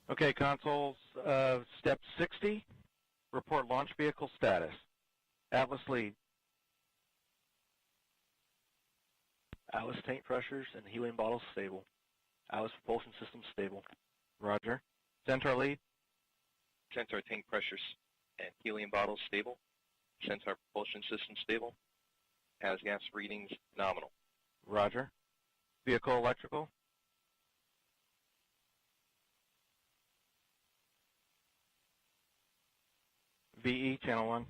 Okay, consoles, step 60, report launch vehicle status. Atlas lead. Atlas tank pressures and helium bottles stable. Atlas propulsion system stable. Roger. Centaur lead. Centaur tank pressures and helium bottles stable. Centaur propulsion system stable. Has gas readings nominal. Roger. Vehicle electrical. VE channel 1.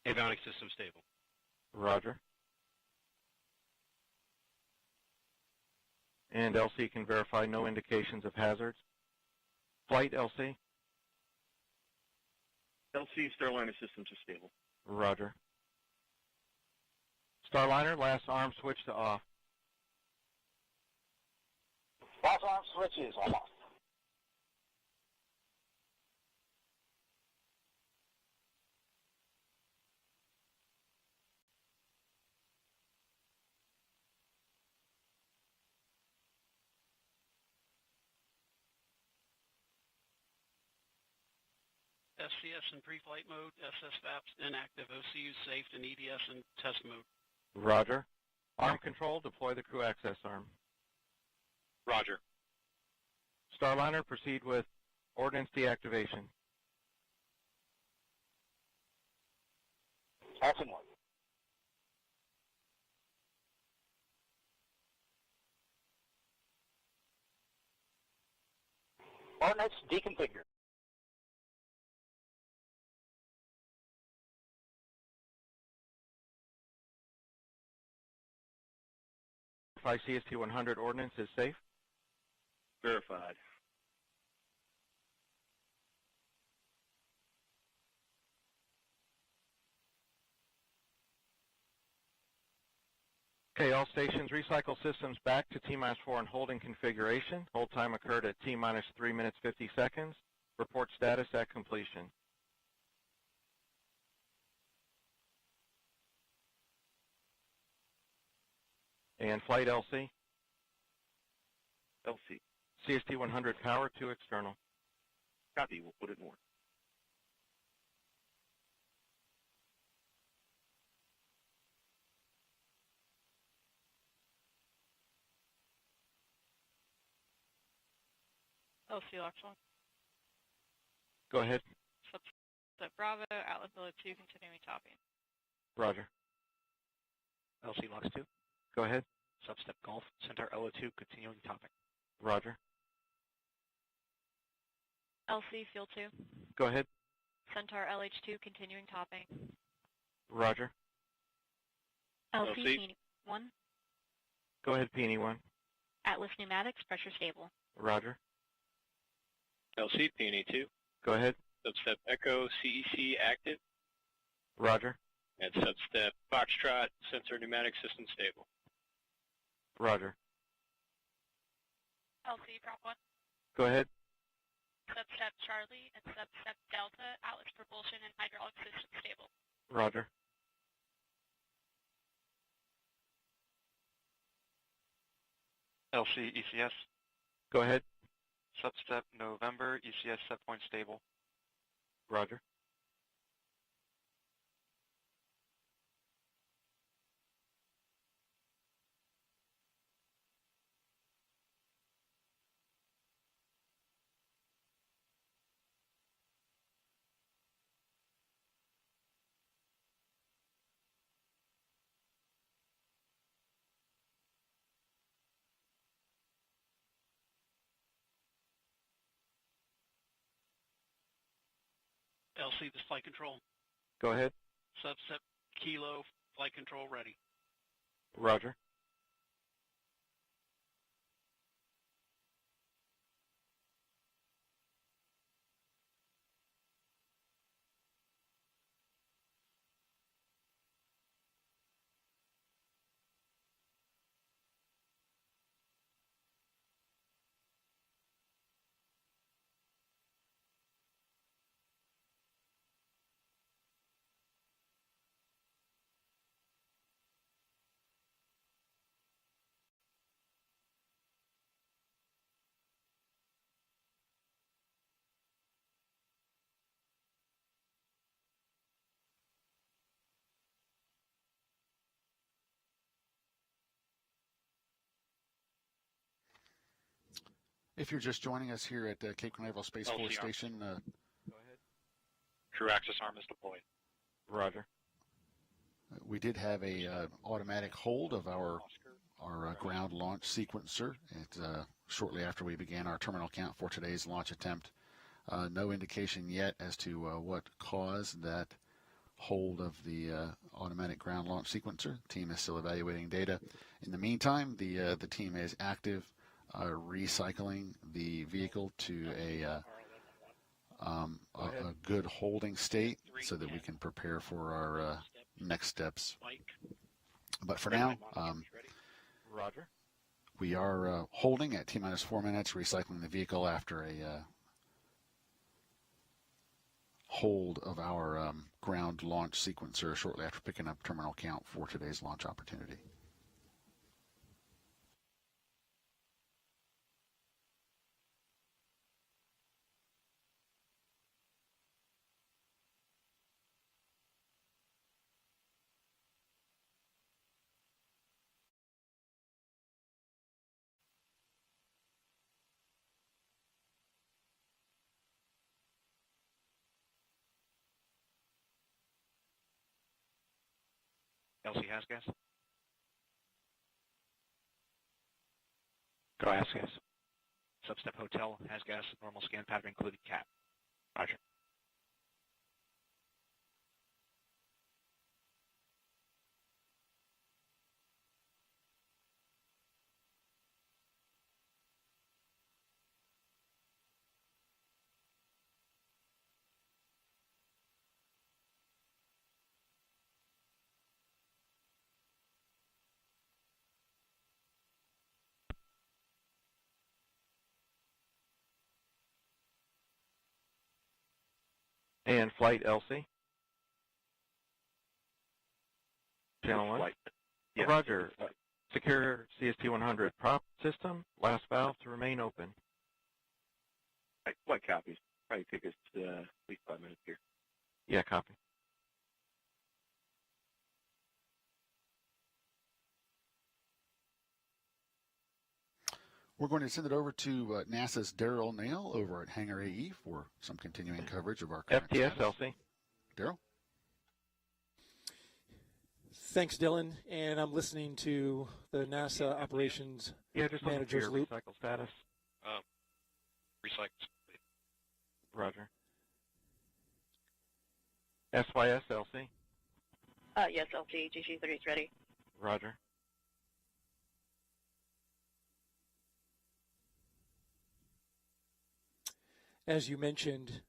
Avionics system stable. Roger. And LC can verify no indications of hazards. Flight LC. LC, Starliner systems are stable. Roger. Starliner, last arm switch to off. Last arm switch is off. SCS in pre-flight mode, SSVAPs inactive, OCU safe, and EDS in test mode. Roger. Arm control, deploy the crew access arm. Roger. Starliner, proceed with ordnance deactivation. Passing one. Ordnance deconfigured. CST-100 ordnance is safe. Verified. Okay, all stations recycle systems back to T-4 and holding configuration. Hold time occurred at T-3 minutes 50 seconds. Report status at completion. And flight LC. LC. CST-100 power to external. Copy. We'll put it in work. LC locks on. Go ahead. Substep Bravo, Atlas V, continuing topping. Roger. LC locks 2. Go ahead. Substep Golf, Centaur LO2, continuing topping. Roger. LC Field 2. Go ahead. Centaur LH2, continuing topping. Roger. LC LC. Peony 1. Go ahead, Peony 1. Atlas Pneumatics, pressure stable. Roger. LC, Peony 2. Go ahead. Substep Echo, CEC active. Roger. And substep Foxtrot, sensor pneumatic system stable. Roger. LC Prop 1. Go ahead. Substep Charlie and Substep Delta, Atlas propulsion and hydraulic system stable. Roger. LC ECS. Go ahead. Substep November, ECS set point stable. Roger. LC, this flight control. Go ahead. Substep Kilo, flight control ready. Roger. If you're just joining us here at Cape Canaveral Space Force Station, Go ahead. Crew access arm is deployed. Roger. We did have a automatic hold of our ground launch sequencer shortly after we began our terminal count for today's launch attempt. No indication yet as to what caused that hold of the automatic ground launch sequencer. The team is still evaluating data. In the meantime, the team is active recycling the vehicle to a good holding state so that we can prepare for our next steps. But for now, Roger. We are holding at T-4 minutes, recycling the vehicle after a hold of our ground launch sequencer shortly after picking up terminal count for today's launch opportunity. LC has gas. Go has gas. Substep Hotel has gas, normal scan pattern including CAT. Roger. And flight LC. Channel 1. Flight. Yeah. Roger. Secure CST-100 prop system. Last valve to remain open. Right, flight copies. Probably take us at least 5 minutes here. Yeah, copy. We're going to send it over to NASA's Daryl Nail over at Hangar AE for some continuing coverage of our current FTS status. LC. Daryl? Thanks, Dylan. And I'm listening to the NASA operations just manager's loop. Recycle status. Recycle. Roger. SYS LC. Yes, LC, GC3 is ready. Roger. As you mentioned,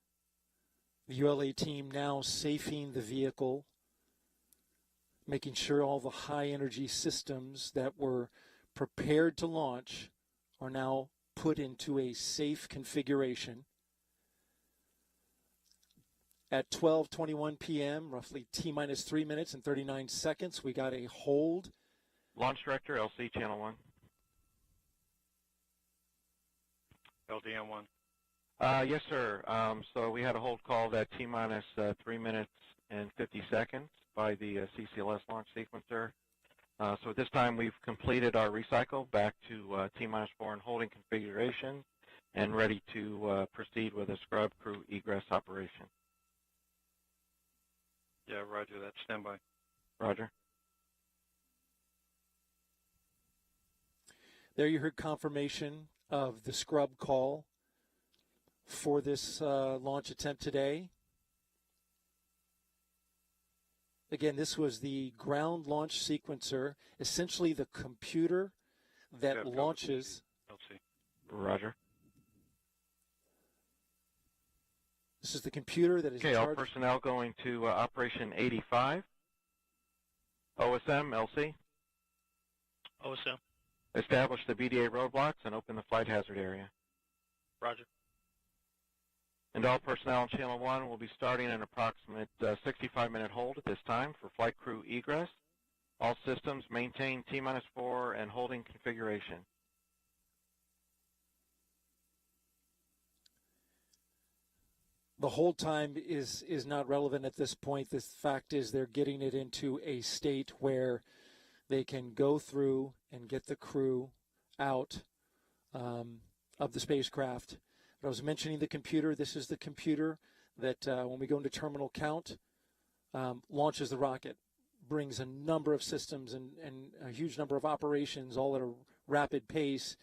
the ULA team now safing the vehicle, making sure all the high-energy systems that were prepared to launch are now put into a safe configuration. At 12:21 p.m., roughly T-minus 3 minutes and 39 seconds, we got a hold. Launch Director, LC Channel 1. LDM1. Yes, sir. So we had a hold call at T-minus 3 minutes and 50 seconds by the CCLS launch sequencer. So at this time, we've completed our recycle back to T-minus 4 in holding configuration and ready to proceed with a scrub crew egress operation. Yeah, roger that. Standby. Roger. There you heard confirmation of the scrub call for this launch attempt today. Again, this was the ground launch sequencer, essentially the computer that launches. LC. Roger. This is the computer that is in Okay, all charge. personnel going to Operation 85. OSM, LC. OSM. Establish the BDA roadblocks and open the flight hazard area. Roger. And all personnel on Channel 1 will be starting an approximate 65-minute hold at this time for flight crew egress. All systems maintain T-minus 4 and holding configuration. The hold time is not relevant at this point. The fact is they're getting it into a state where they can go through and get the crew out of the spacecraft. But I was mentioning the computer. This is the computer that when we go into terminal count, launches the rocket, brings a number of systems and a huge number of operations all at a rapid pace.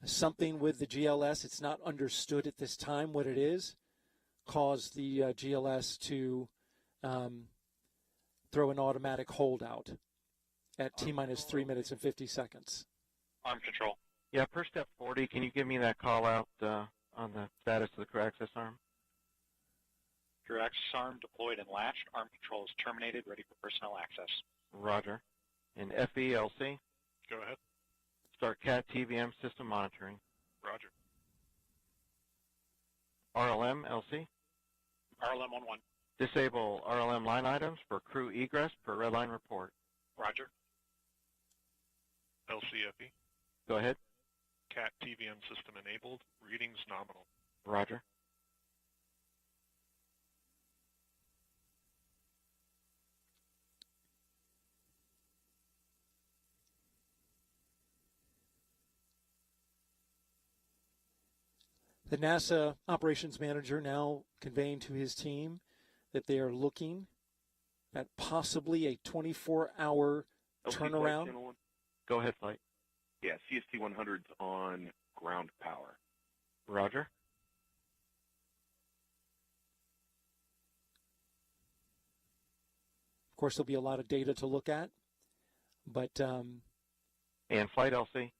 Something with the GLS, it's not understood at this time what it is, caused the GLS to throw an automatic hold out at T-minus 3 minutes and 50 seconds. Arm control. Yeah, per step 40, can you give me that call out on the status of the crew access arm? Crew access arm deployed and latched. Arm control is terminated, ready for personnel access. Roger. And FELC? Go ahead. Start CAT TVM system monitoring. Roger. RLM LC? RLM 1-1. Disable RLM line items for crew egress per red line report. Roger. LCFE. Go ahead. CAT TVM system enabled. Readings nominal. Roger. The NASA operations manager now conveying to his team that they are looking at possibly a 24-hour turnaround. Go ahead, flight. Yeah, CST-100's on ground power. Roger. Of course, there'll be a lot of data to look at, but and flight LC.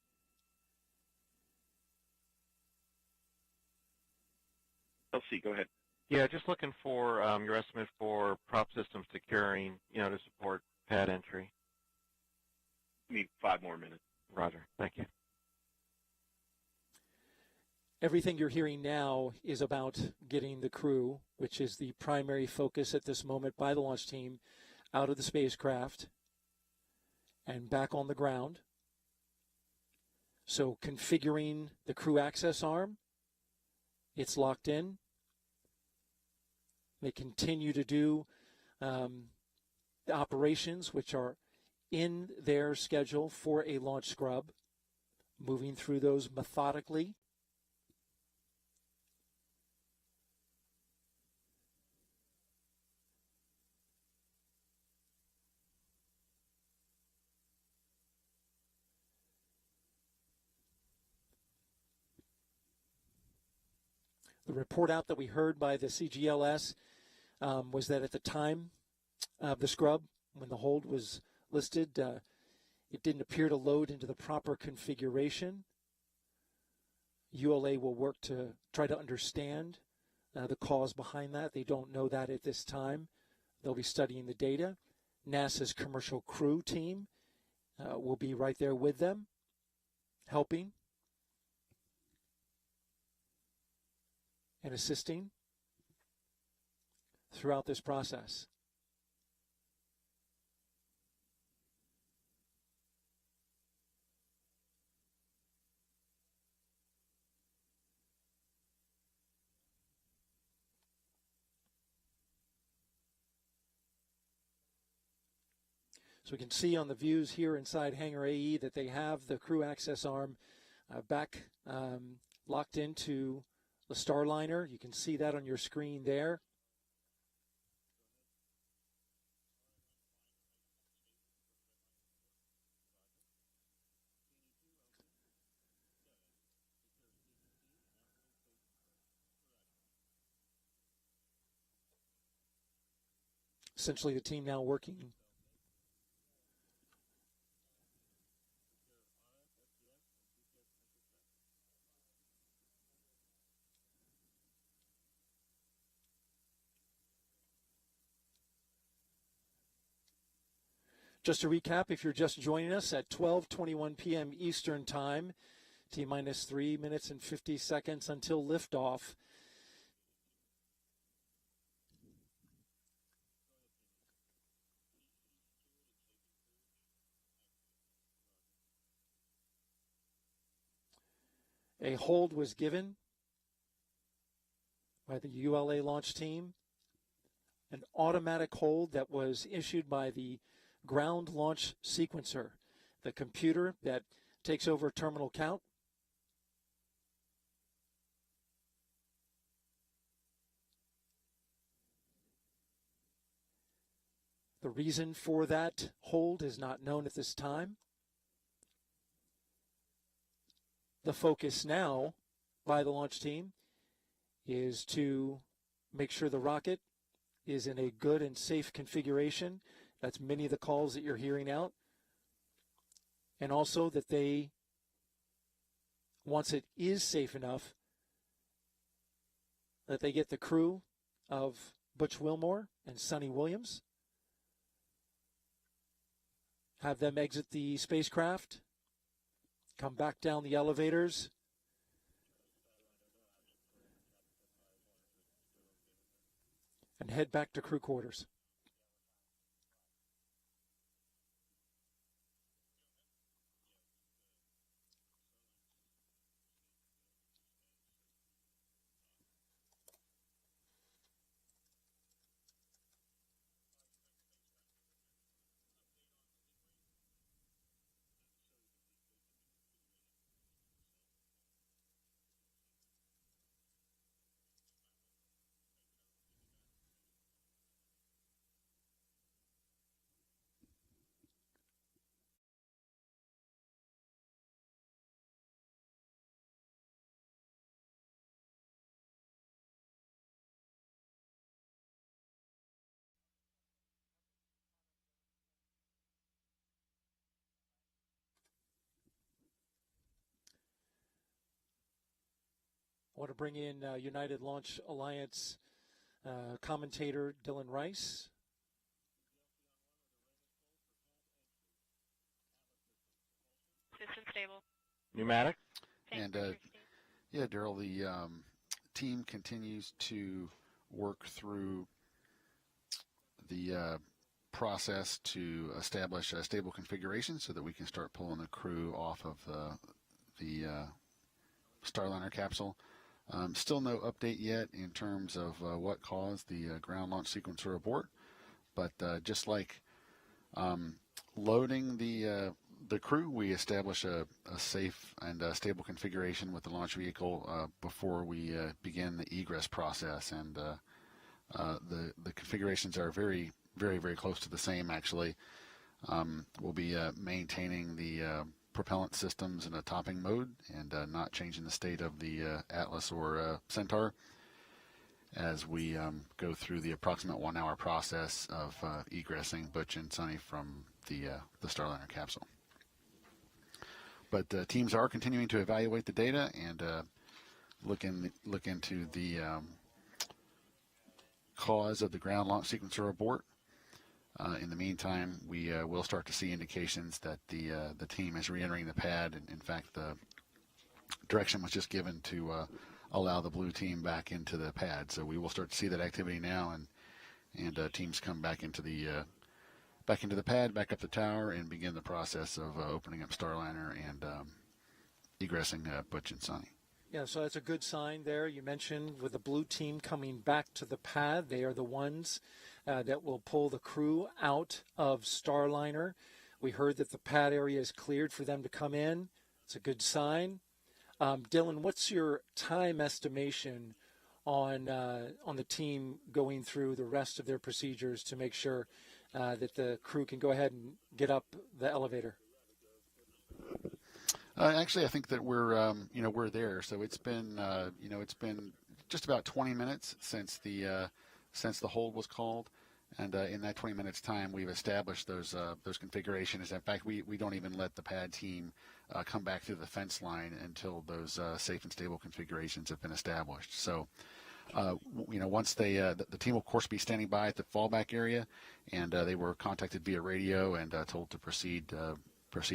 LC, go ahead. Yeah, just looking for your estimate for prop system securing, to support pad entry. Need 5 more minutes. Roger. Thank you. Everything you're hearing now is about getting the crew, which is the primary focus at this moment by the launch team, out of the spacecraft and back on the ground. So configuring the crew access arm, it's locked in. They continue to do the operations, which are in their schedule for a launch scrub, moving through those methodically. The report out that we heard by the CGLS was that at the time of the scrub, when the hold was listed, it didn't appear to load into the proper configuration. ULA will work to try to understand the cause behind that. They don't know that at this time. They'll be studying the data. NASA's commercial crew team will be right there with them, helping and assisting throughout this process. So we can see on the views here inside Hangar AE that they have the crew access arm back locked into the Starliner. You can see that on your screen there. Essentially the team now working Just to recap, if you're just joining us at 12:21 p.m. Eastern Time, T-minus 3 minutes and 50 seconds until liftoff. A hold was given by the ULA launch team, an automatic hold that was issued by the ground launch sequencer, the computer that takes over terminal count. The reason for that hold is not known at this time. The focus now by the launch team is to make sure the rocket is in a good and safe configuration. That's many of the calls that you're hearing out. And also that they, once it is safe enough, that they get the crew of Butch Wilmore and Suni Williams, have them exit the spacecraft, come back down the elevators, and head back to crew quarters. want to bring in United Launch Alliance commentator Dylan Rice. System stable. Pneumatic. And yeah, Daryl, the team continues to work through the process to establish a stable configuration so that we can start pulling the crew off of the Starliner capsule. Still no update yet in terms of what caused the ground launch sequencer abort, but just like loading the crew, we establish a safe and stable configuration with the launch vehicle before we begin the egress process, and the configurations are very, very close to the same, actually. We'll be maintaining the propellant systems in a topping mode and not changing the state of the Atlas or Centaur as we go through the approximate 1 hour process of egressing Butch and Suni from the Starliner capsule. But teams are continuing to evaluate the data and look into the cause of the ground launch sequencer abort. In the meantime, we will start to see indications that the team is re-entering the pad. And in fact, the direction was just given to allow the blue team back into the pad. So we will start to see that activity now, and teams come back into the pad, back up the tower, and begin the process of opening up Starliner and egressing Butch and Suni. Yeah, so that's a good sign there. You mentioned with the blue team coming back to the pad, they are the ones that will pull the crew out of Starliner. We heard that the pad area is cleared for them to come in. It's a good sign. Dylan, what's your time estimation on the team going through the rest of their procedures to make sure that the crew can go ahead and get up the elevator? Actually, I think that we're there. So it's been just about 20 minutes since the hold was called, and in that 20 minutes time, we've established those configurations. In fact, we don't even let the pad team come back through the fence line until those safe and stable configurations have been established. So, once the team will of course be standing by at the fallback area, and they were contacted via radio and told to proceed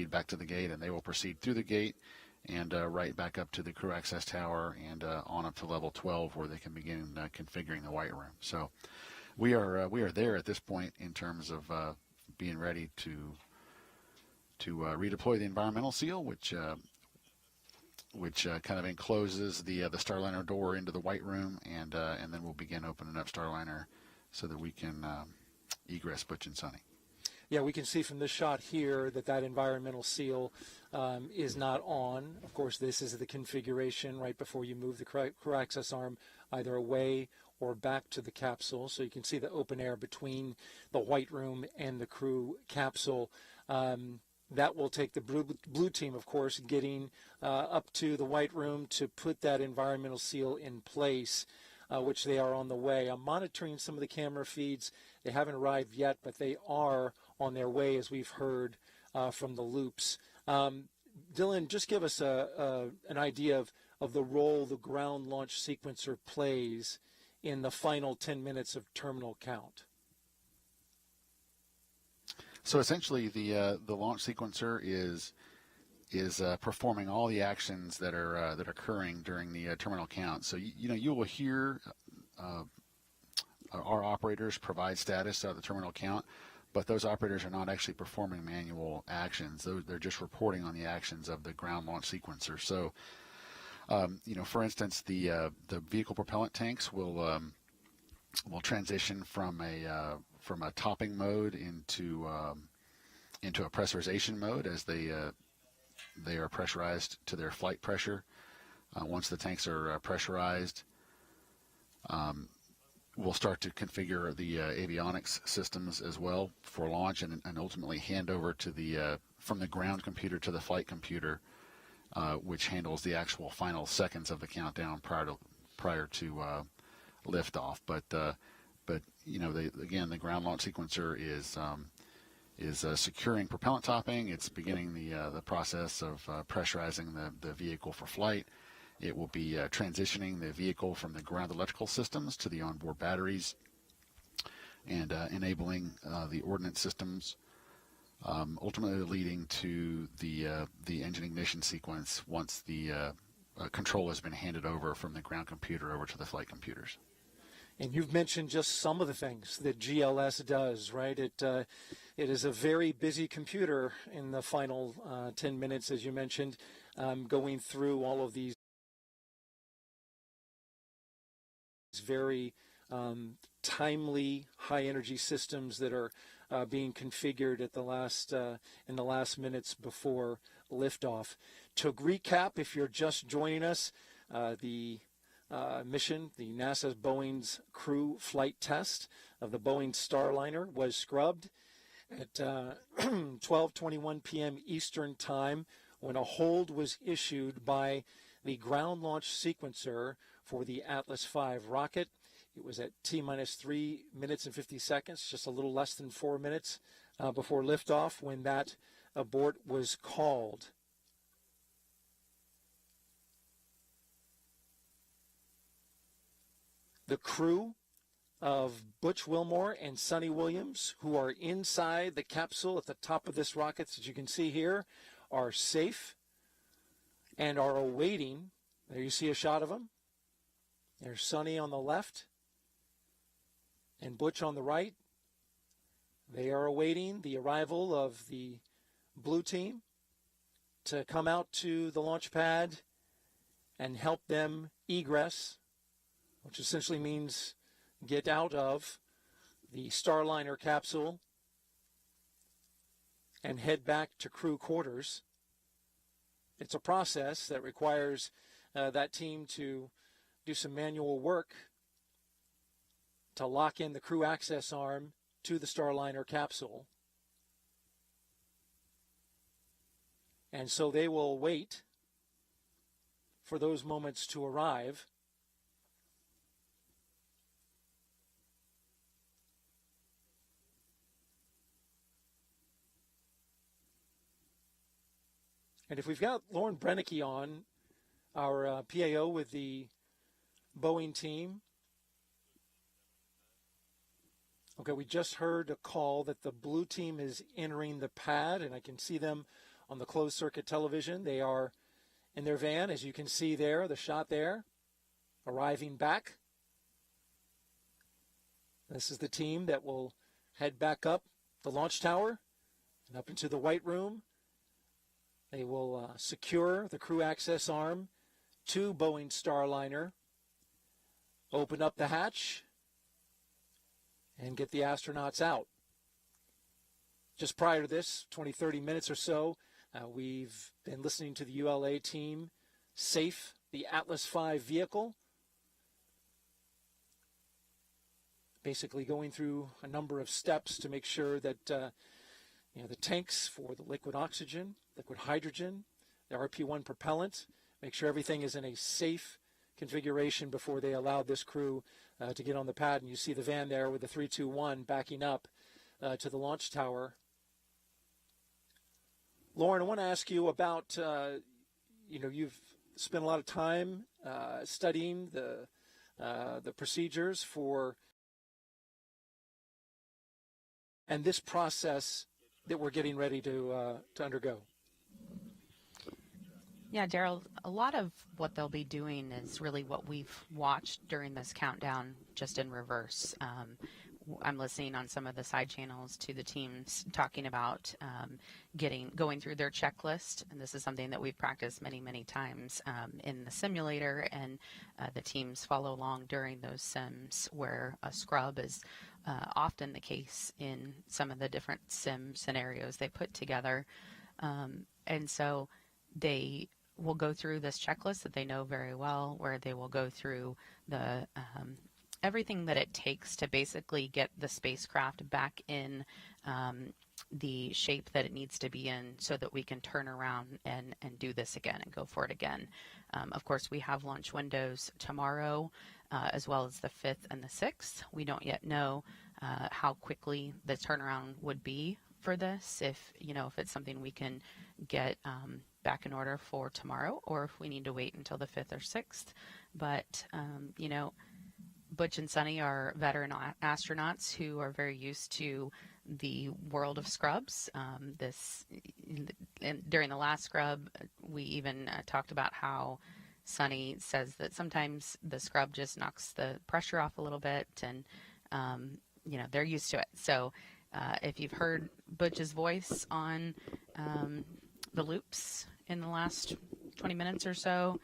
back to the gate, and they will proceed through the gate and right back up to the crew access tower and on up to level 12 where they can begin configuring the white room. So we are there at this point in terms of being ready to redeploy the environmental seal, which kind of encloses the Starliner door into the white room, and then we'll begin opening up Starliner so that we can egress Butch and Suni. Yeah, we can see from this shot here that environmental seal is not on. Of course, this is the configuration right before you move the crew access arm either away or back to the capsule. So you can see the open air between the white room and the crew capsule. That will take the blue team, of course, getting up to the white room to put that environmental seal in place, which they are on the way. I'm monitoring some of the camera feeds. They haven't arrived yet, but they are on their way, as we've heard from the loops. Dylan, just give us an idea of the role the ground launch sequencer plays in the final 10 minutes of terminal count. So essentially, the launch sequencer is performing all the actions that are occurring during the terminal count. So you will hear our operators provide status of the terminal count, but those operators are not actually performing manual actions. They're just reporting on the actions of the ground launch sequencer. So, for instance, the vehicle propellant tanks will transition from a topping mode into a pressurization mode as they are pressurized to their flight pressure. Once the tanks are pressurized, we'll start to configure the avionics systems as well for launch, and ultimately hand over to from the ground computer to the flight computer, which handles the actual final seconds of the countdown prior to liftoff. But the ground launch sequencer is securing propellant topping. It's beginning the process of pressurizing the vehicle for flight, It will be transitioning the vehicle from the ground electrical systems to the onboard batteries and enabling the ordnance systems, ultimately leading to the engine ignition sequence once the control has been handed over from the ground computer over to the flight computers. And you've mentioned just some of the things that GLS does, right? It is a very busy computer in the final 10 minutes, as you mentioned, going through all of these very timely, high-energy systems that are being configured at the last in the last minutes before liftoff. To recap, if you're just joining us, the mission, the NASA Boeing's crew flight test of the Boeing Starliner was scrubbed at 12:21 p.m. Eastern Time when a hold was issued by the ground launch sequencer for the Atlas V rocket. It was at T-minus 3 minutes and 50 seconds, just a little less than 4 minutes before liftoff when that abort was called. The crew of Butch, Wilmore and Suni Williams, who are inside the capsule at the top of this rocket, as you can see here, are safe and are awaiting. There you see a shot of them. There's Suni on the left and Butch on the right. They are awaiting the arrival of the blue team to come out to the launch pad and help them egress, which essentially means get out of the Starliner capsule and head back to crew quarters. It's a process that requires that team to do some manual work to lock in the crew access arm to the Starliner capsule. And so they will wait for those moments to arrive. And if we've got Lauren Brennicke on, our PAO with the Boeing team. Okay, we just heard a call that the blue team is entering the pad, and I can see them on the closed circuit television. They are in their van, as you can see there, the shot there, arriving back. This is the team that will head back up the launch tower and up into the white room. They will secure the crew access arm to Boeing Starliner, open up the hatch, and get the astronauts out. Just prior to this, 20, 30 minutes or so, we've been listening to the ULA team safe the Atlas V vehicle, basically going through a number of steps to make sure that the tanks for the liquid oxygen, liquid hydrogen, the RP-1 propellant, make sure everything is in a safe configuration before they allow this crew to get on the pad. And you see the van there with the 321 backing up to the launch tower. Lauren, I want to ask you about, you've spent a lot of time studying the procedures for and this process that we're getting ready to undergo. Yeah, Daryl, a lot of what they'll be doing is really what we've watched during this countdown, just in reverse. I'm listening on some of the side channels to the teams talking about going through their checklist, and this is something that we've practiced many, many times in the simulator, and the teams follow along during those sims where a scrub is often the case in some of the different sim scenarios they put together. And so they will go through this checklist that they know very well, where they will go through the everything that it takes to basically get the spacecraft back in the shape that it needs to be in so that we can turn around and do this again and go for it again. Of course, we have launch windows tomorrow as well as the 5th and the 6th. We don't yet know how quickly the turnaround would be for this, if it's something we can get back in order for tomorrow, or if we need to wait until the 5th or 6th. But, you know, Butch and Suni are veteran astronauts who are very used to the world of scrubs. During the last scrub, we even talked about how Suni says that sometimes the scrub just knocks the pressure off a little bit, and you know, they're used to it. So if you've heard Butch's voice on the loops in the last 20 minutes or so,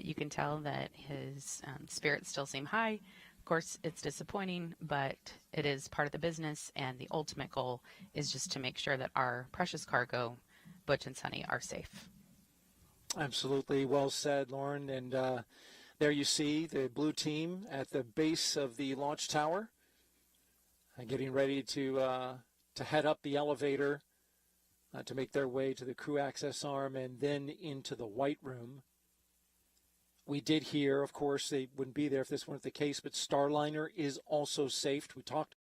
you can tell that his spirits still seem high. Of course, it's disappointing, but it is part of the business, and the ultimate goal is just to make sure that our precious cargo, Butch and Suni, are safe. Absolutely. Well said, Lauren. And there you see the blue team at the base of the launch tower, getting ready to head up the elevator to make their way to the crew access arm and then into the white room. We did hear, of course, they wouldn't be there if this weren't the case, but Starliner is also safe. We talked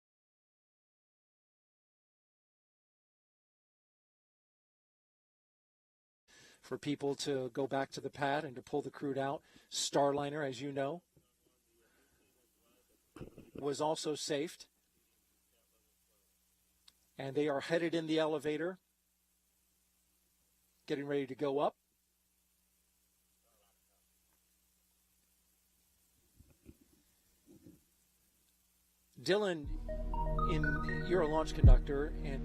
for people to go back to the pad and to pull the crew out. Starliner, as you know, was also safed. And they are headed in the elevator, getting ready to go up. Dylan, you're a launch conductor, and